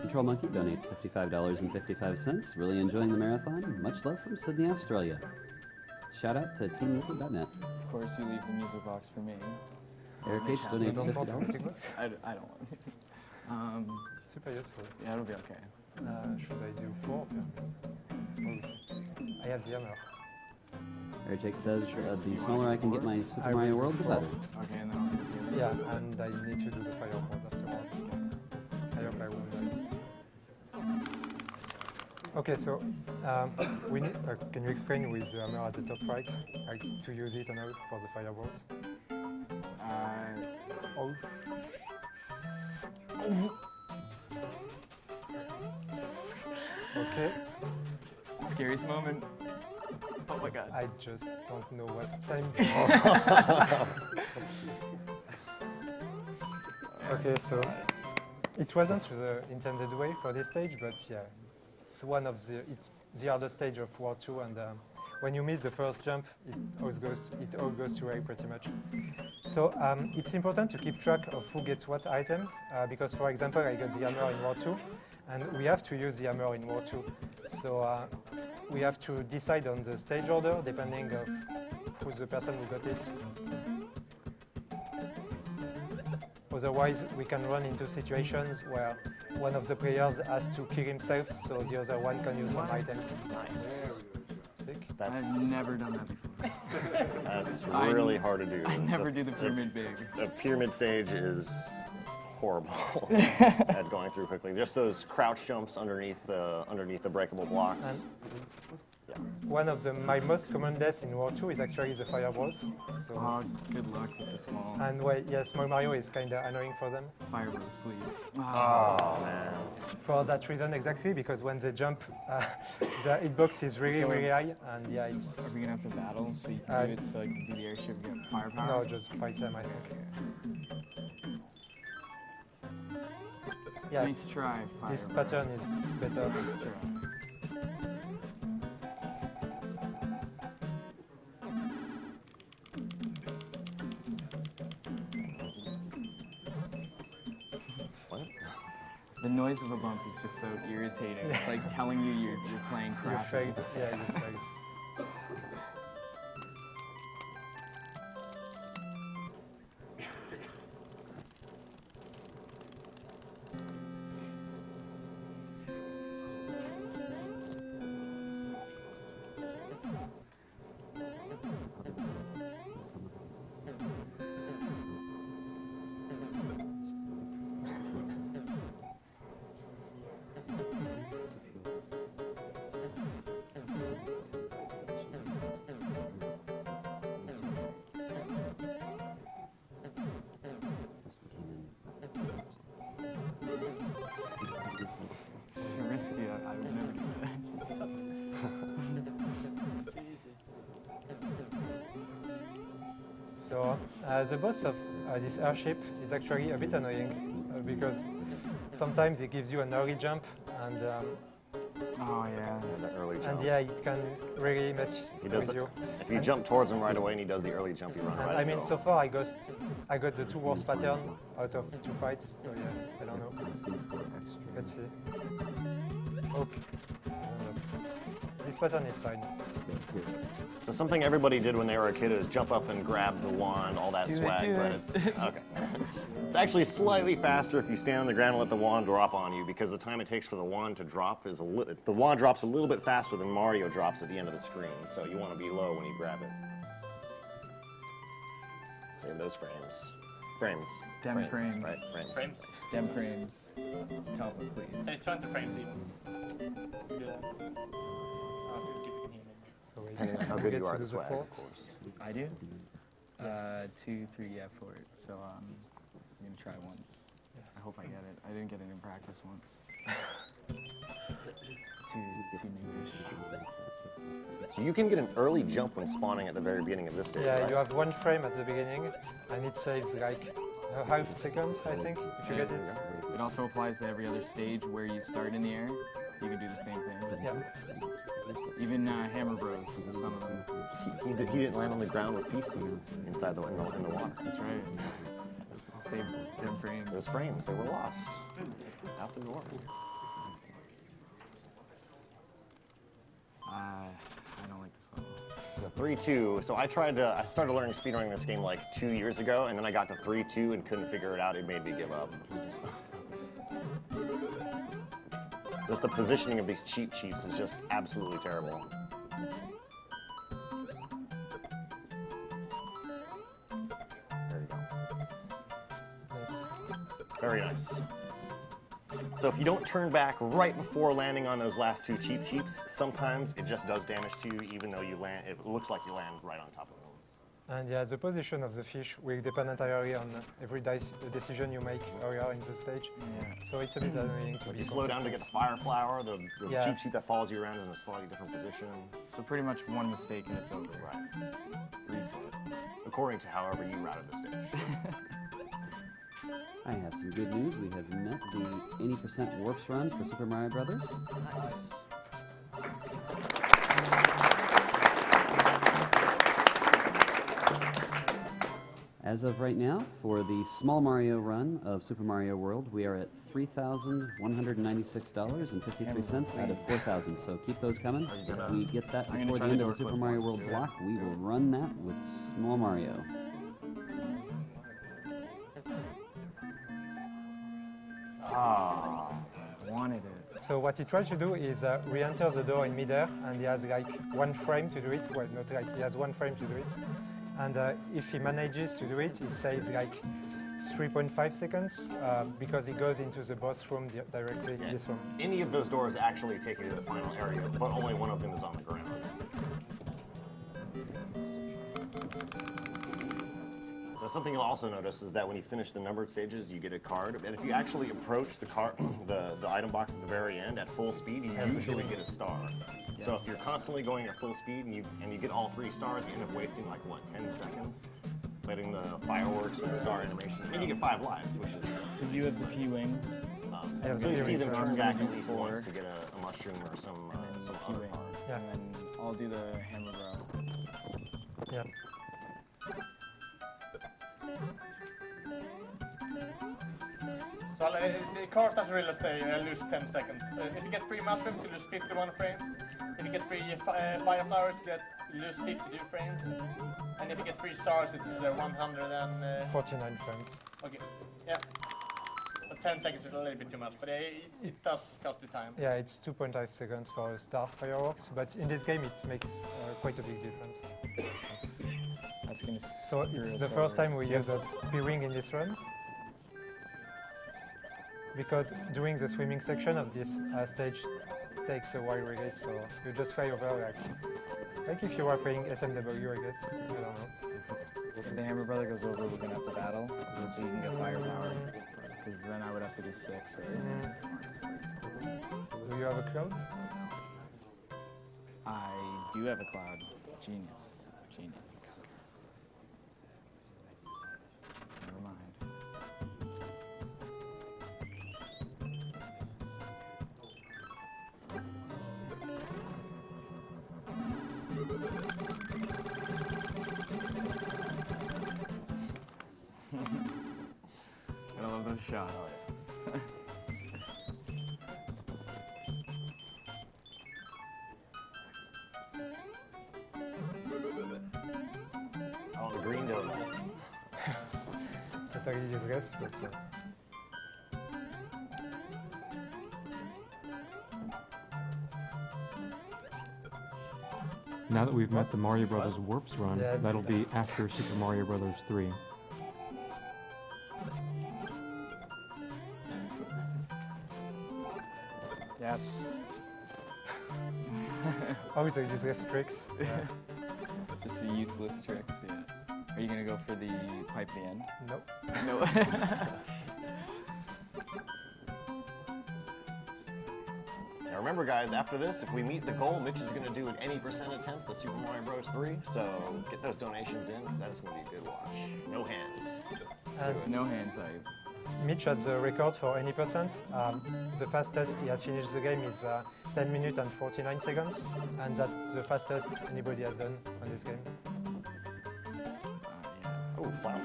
Control Monkey donates $55.55. Really enjoying the marathon. Much love from Sydney, Australia. Shout out to teamliquid.net. Of course, you leave the music box for me. Eric H donates $50. I don't want it. Super useful. Yeah, it'll be okay. Should I do 4? I have the hammer. Eric H says the smaller I can get my Super Mario World, the better. Okay, and then I'll do Yeah, and I need to do the fireballs afterwards. I hope I won't die. Okay, so we need. Can you explain with the hammer at the top right, like to use it and all for the fireballs? Oh. Okay. Scariest moment. Oh my god. I just don't know what time. Okay, so it wasn't the intended way for this stage, but yeah, it's the hardest stage of War 2, and when you miss the first jump, it all goes to hell pretty much. So it's important to keep track of who gets what item, because for example, I got the hammer in War 2, and we have to use the hammer in War 2. So we have to decide on the stage order depending of who's the person who got it. Otherwise, we can run into situations where one of the players has to kill himself, so the other one can use some items. Nice. I've never done that before. That's really hard to do. I never do the pyramid big. The pyramid stage is horrible at going through quickly. Just those crouch jumps underneath the breakable blocks. One of my most common deaths in War 2 is actually the fireballs. So good luck with the small. And well, yeah, small Mario is kind of annoying for them. Fireballs, please. Oh man. For that reason exactly, because when they jump, the hitbox is really, really high, and yeah, it's. Are we gonna have to battle so you can do it so you can do the airship and get firepower? No, just fight them, I think. Yeah. Nice try. This pattern is better. Nice try. The noise of a bump is just so irritating. It's like telling you you're playing crap. You're failed. Yeah, you're failed. So the boss of this airship is actually a bit annoying because sometimes it gives you an early jump and oh yeah, the early jump. And yeah, it can really mess with you. If you jump towards him right away and he does the early jump, you run right. I mean, so far I got the 2 worst pattern out of 2 fights. So yeah, I don't know. Let's see. Okay. This pattern is fine. So something everybody did when they were a kid is jump up and grab the wand, all that swag, but it's okay. It's actually slightly faster if you stand on the ground and let the wand drop on you, because the time it takes for the wand to drop is the wand drops a little bit faster than Mario drops at the end of the screen, so you want to be low when you grab it. Save those frames. Frames. Dem frames. Right, frames. Frames. Dem frames. Tablet, please. Hey, 20 frames even. Do that. Depending on how good you are at the swag, of course. I do? Yes. 2, 3, yeah, 4. So I'm gonna try once. I hope I get it. I didn't get it in practice once. Too new-ish. So you can get an early jump when spawning at the very beginning of this stage, Yeah, right? you have 1 frame at the beginning, and it saves like a half second, I think, if you get it. It also applies to every other stage where you start in the air. You can do the same thing. Yeah. Even Hammer Bros, some of them. He didn't land on the ground with peace beams inside in the water. That's right. Save them frames. Those frames, they were lost out the door. I don't like this level. So 3-2. So I started learning speedrunning this game like 2 years ago, and then I got to 3-2 and couldn't figure it out. It made me give up. Just the positioning of these cheats is just absolutely terrible. There you go. Very nice. So if you don't turn back right before landing on those last 2 cheats, sometimes it just does damage to you, even though you land. It looks like you land right on top of them. And yeah, the position of the fish will depend entirely on every decision you make earlier in the stage. Yeah. So it's a bit annoying to If be you slow down to get the fire flower, the cheap sheet that follows you around is in a slightly different position. So pretty much one mistake and it's over. Right. Reset. According to however you routed the stage. I have some good news. We have met the 80% warps run for Super Mario Brothers. As of right now, for the small Mario run of Super Mario World, we are at $3,196.53 out of 4,000. So keep those coming. If we get that before the end of the Super Mario World block, we will run that with small Mario. Wanted it. So what he tries to do is re-enter the door in midair, and he has like 1 frame to do it. Well, not like he has 1 frame to do it. And if he manages to do it, he saves like 3.5 seconds because he goes into the boss room directly. Yes. This room. Any of those doors actually take you to the final area, but only one of them is on the ground. So something you'll also notice is that when you finish the numbered stages, you get a card. And if you actually approach the the item box at the very end at full speed, you usually get a star. So if you're constantly going at full speed and you get all 3 stars, you end up wasting like, what, 10 seconds? Letting the fireworks and the star animation. And you get 5 lives, which is... So you have the P-Wing. So you see them turn back at least once to get a mushroom or some other card. Yeah. And then I'll do the Hammer Bro. Yeah. So the card doesn't really say lose 10 seconds. If you get 3 mushrooms, you lose 51 frames. If you get 3 fire flowers, you lose 52 frames. And if you get 3 stars, it's 149 frames. Okay, yeah. So 10 seconds is a little bit too much, but it does cost you time. Yeah, it's 2.5 seconds for a star fireworks, but in this game it makes quite a big difference. That's gonna so it's the first time we use a P-wing in this run. Because doing the swimming section of this stage takes a while, really, so you just fly over like if you were playing SMW, I guess. I don't know. If the Hammer Brother goes over, we're gonna have to battle, so you can get firepower. Because then I would have to do 6, right? Do you have a cloud? I do have a cloud. Genius. Never mind. I love those shots. very useless, but Now that we've met the Mario Brothers Warps run, Yeah. that'll be after Super Mario Brothers 3. Yes. always the useless tricks. Just the useless tricks, yeah. Are you gonna go for the pipe at the end? Nope. No. Now remember, guys, after this, if we meet the goal, Mitch is going to do an any % attempt at Super Mario Bros. 3. So get those donations in, because that is going to be a good watch. No hands. No hands, Mitch has the record for any %. The fastest he has finished the game is 10 minutes and 49 seconds, and that's the fastest anybody has done on this game. Oh, flower.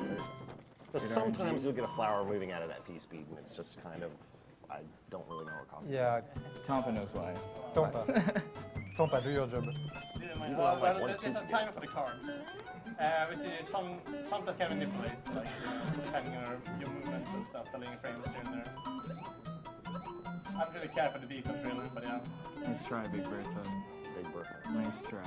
So sometimes you'll get a flower moving at it at P speed, and it's just kind of, I don't really know what causes Yeah. it. Tompa knows why. Tompa. Tompa, do your job. Well, there's a time for the cards, which is sometimes can manipulate, like depending on your movements and stuff, telling frames here and there. I don't really care for the beacons really, but yeah. Nice try, Big Bertha. Big Bertha. Nice try.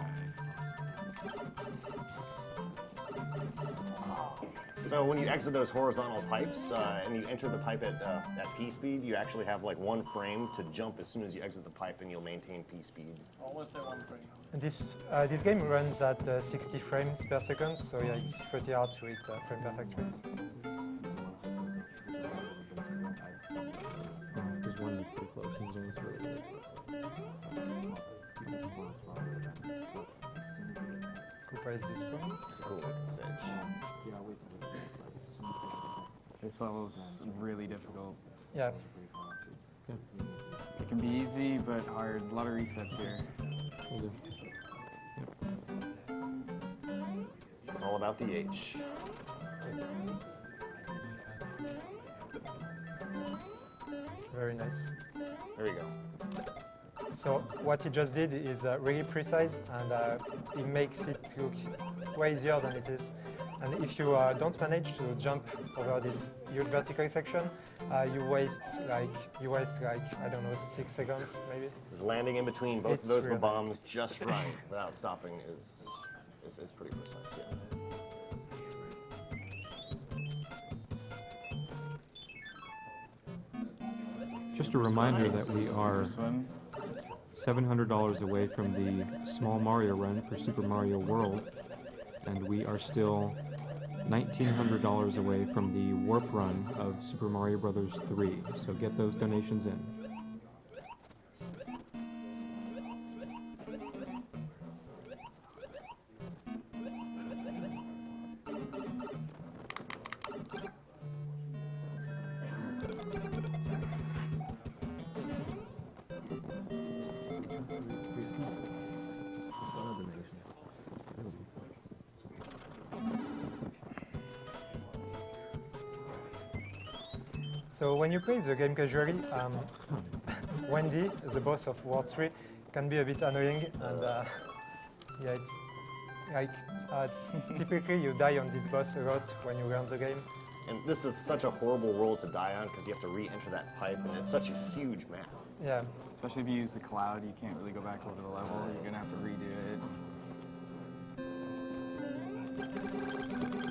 So when you exit those horizontal pipes and you enter the pipe at P speed, you actually have like 1 frame to jump as soon as you exit the pipe, and you'll maintain P speed. Always say 1 frame. And this game runs at 60 frames per second, so yeah, it's pretty hard to hit frame perfect tricks. There's one that's pretty close. He's almost really good. Cooper is this one. It's a cool looking stage. This level's really difficult. Yeah. It can be easy, but hard. A lot of resets here. It's all about the H. Very nice. There you go. So what he just did is really precise, and it makes it look way easier than it is. And if you don't manage to jump over this huge vertical section, you waste like I don't know 6 seconds maybe. Because landing in between both of those bombs just right without stopping is pretty precise. Yeah. Just a reminder that we are $700 away from the Small Mario run for Super Mario World, and we are still $1,900 away from the Warp run of Super Mario Brothers 3. So get those donations in. So when you play the game casually, Wendy, the boss of World 3, can be a bit annoying, and yeah, it's like typically you die on this boss a lot when you learn the game. And this is such a horrible world to die on because you have to re-enter that pipe, and it's such a huge map. Yeah. Especially if you use the cloud, you can't really go back over the level. You're gonna have to redo it.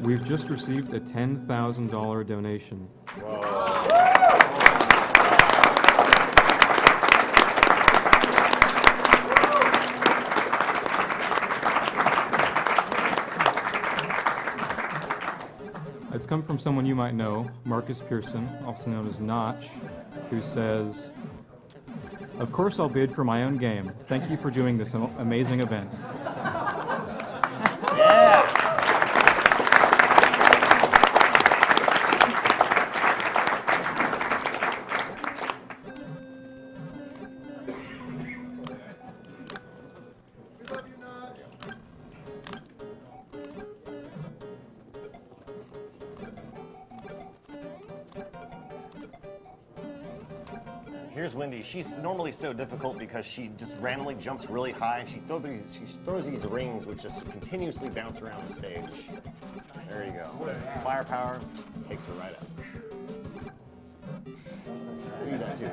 We've just received a $10,000 donation. It's come from someone you might know, Marcus Pearson, also known as Notch, who says, "Of course I'll bid for my own game. Thank you for doing this amazing event." Here's Wendy. She's normally so difficult because she just randomly jumps really high, and she throws these rings which just continuously bounce around the stage. There you go. Firepower, takes her right out. We do that too.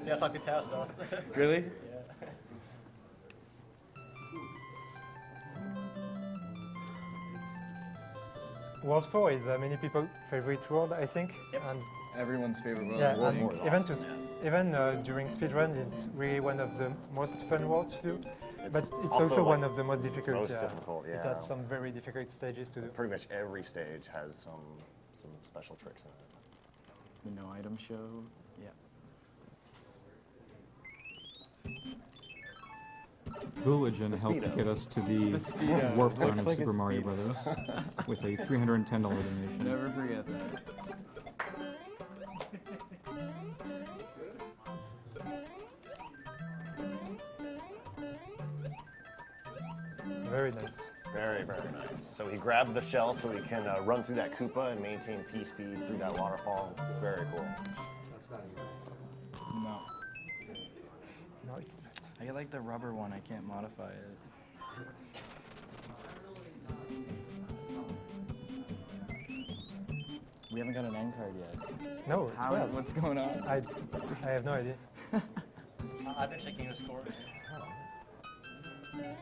Yeah, fucking Taz does. Really? Yeah. World 4 is many people's favorite world, I think. Yep. And Everyone's favorite world. yeah, World and 4 is even awesome, even during speedrun, it's really one of the most fun worlds to do. But it's also, also like, one of the most difficult. most difficult, It yeah. has some very difficult stages to do. Pretty much every stage has some special tricks in it. The no item show. Yeah. Villagin The helped Speedo. get us to The the Speedo. warp run Looks of like a Super Mario Speedo. Brothers with a $310 donation. Never forget that. Very nice. Very, very nice. So he grabbed the shell so he can run through that Koopa and maintain P speed through that waterfall. It's very cool. That's not even. No. No, it's not. I like the rubber one. I can't modify it. We haven't got an end card yet. No, it's How? well. What's going on? I have no idea. I've been checking your score.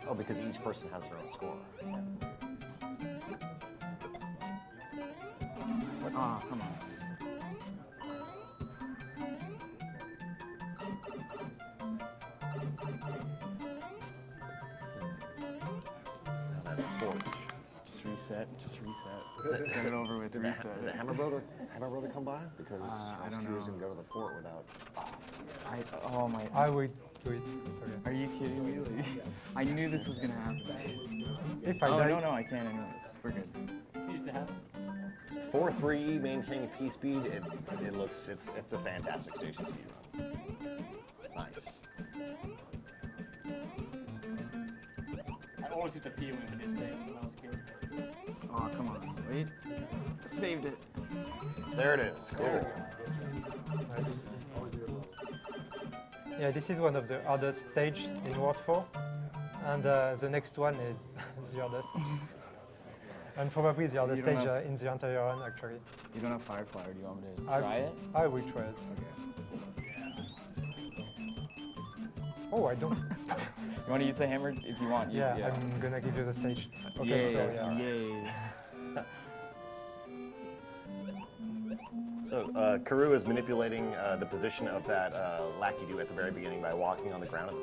Oh, because each person has their own score. Oh, come on. Just reset. Just reset. Get it over with. Reset. Did the Hammer Brother come by? Because I don't curious know. and go to the fort without. Oh my. I will do it. It's okay. Are you kidding me? Like, I knew this was gonna happen. If I oh die, no, I can't anyways. We're good. Used to have. 4-3, maintaining P speed. It looks it's a fantastic station speed run. Nice. I always used to pee when we did this when I was a kid. Oh come on. Wait. Saved it. There it is. Cool. Nice. Yeah, this is one of the hardest stage in World 4, and the next one is the hardest. And probably the hardest You don't stage have- in the entire run, actually. You don't have fire flower. Do you want me to I- try it? I will try it. Oh, I don't. You want to use the hammer if you want? Use Yeah, it, yeah. I'm gonna give you the stage. Okay, Yay, so yeah. yay. So Karu is manipulating the position of that lackey do at the very beginning by walking on the ground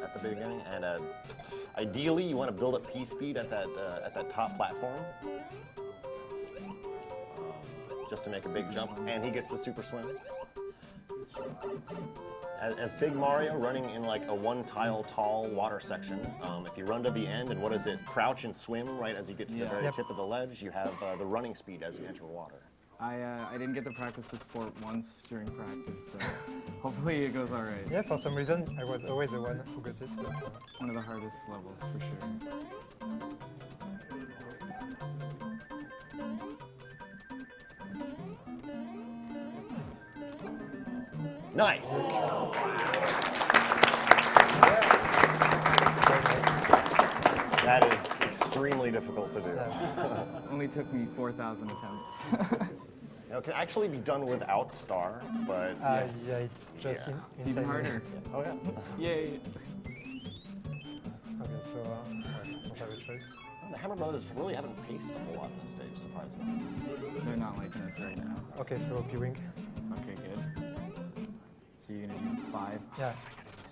at the beginning, and ideally you want to build up P speed at that top platform, just to make a big jump, and he gets the super swim. As Big Mario running in like a one-tile tall water section, if you run to the end and crouch and swim right as you get to the very tip of the ledge, you have the running speed as you enter water. I didn't get to practice this sport once during practice, so hopefully it goes all right. Yeah, for some reason, I was always the one who got it. But, One of the hardest levels for sure. Nice. That is extremely difficult to do. Only took me 4,000 attempts. It can actually be done without star, but yeah, it's just It's even insane. harder. Oh yeah. Yay. Okay, so I don't have a choice. The Hammer Brothers really haven't paced a whole lot on this stage, surprisingly. They're not liking this right now. Okay, so P-Wing. Okay, good. So you're gonna do 5? Yeah. I gotta do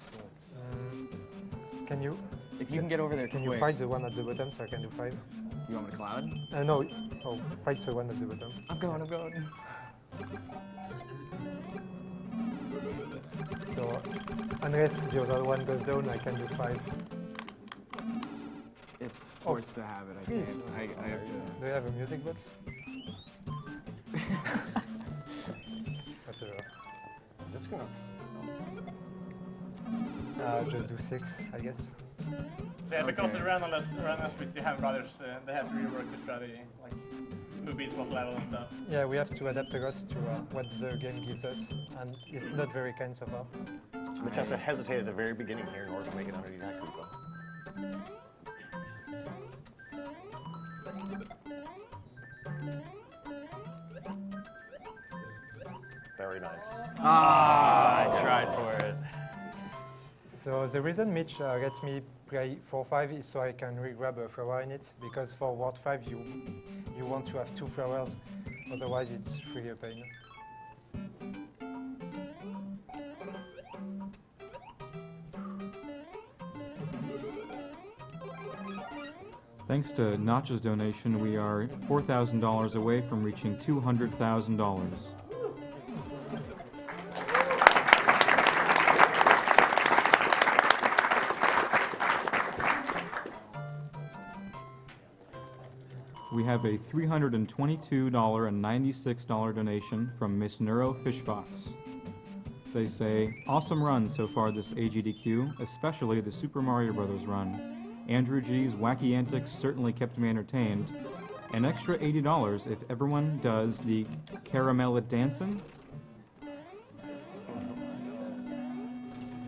6. Can you? If you can get over there Can quick. you fight the one at the bottom so I can do 5? You want me to cloud? No. Oh, fight the one at the bottom. I'm going. So, unless the other one goes down, I can do 5. It's forced to have it. I Please. can't. I have to. Do you have a music box? Whatever. Is this gonna? Just do 6, I guess. So yeah, because the randomness with the Hammer Brothers, they have to rework the strategy, like who beats what level and stuff. Yeah, we have to adapt a lot to what the game gives us, and it's not very kind so far. Which has to hesitate at the very beginning here in order to make it underneath that Koopa. very nice. Ah, I tried for it. So the reason Mitch lets me play 4-5 is so I can re-grab a flower in it, because for Ward 5 you want to have 2 flowers, otherwise it's really a pain. Thanks to Notch's donation, we are $4,000 away from reaching $200,000. We have a $322.96 donation from Miss Neuro Fishfox. They say, awesome run so far this AGDQ, especially the Super Mario Bros. Run. Andrew G's wacky antics certainly kept me entertained. An extra $80 if everyone does the caramel dancing.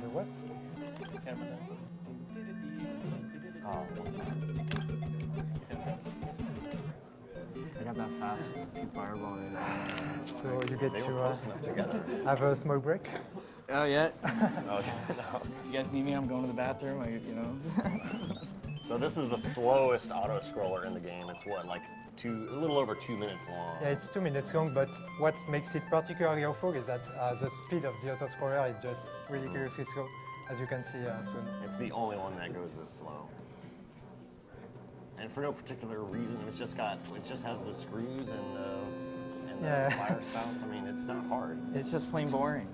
The what? I got that fast 2 fireball in there. So you get They to, were close enough together. have a smoke break. Oh, yeah? Okay. You guys need me? I'm going to the bathroom, you know? So this is the slowest auto scroller in the game. It's what, like a little over 2 minutes long. Yeah, it's 2 minutes long, but what makes it particularly awful is that the speed of the autoscroller is just ridiculously slow, as you can see soon. It's the only one that goes this slow. And for no particular reason, it just has the screws and the fire spouts. I mean, it's not hard. It's just plain boring.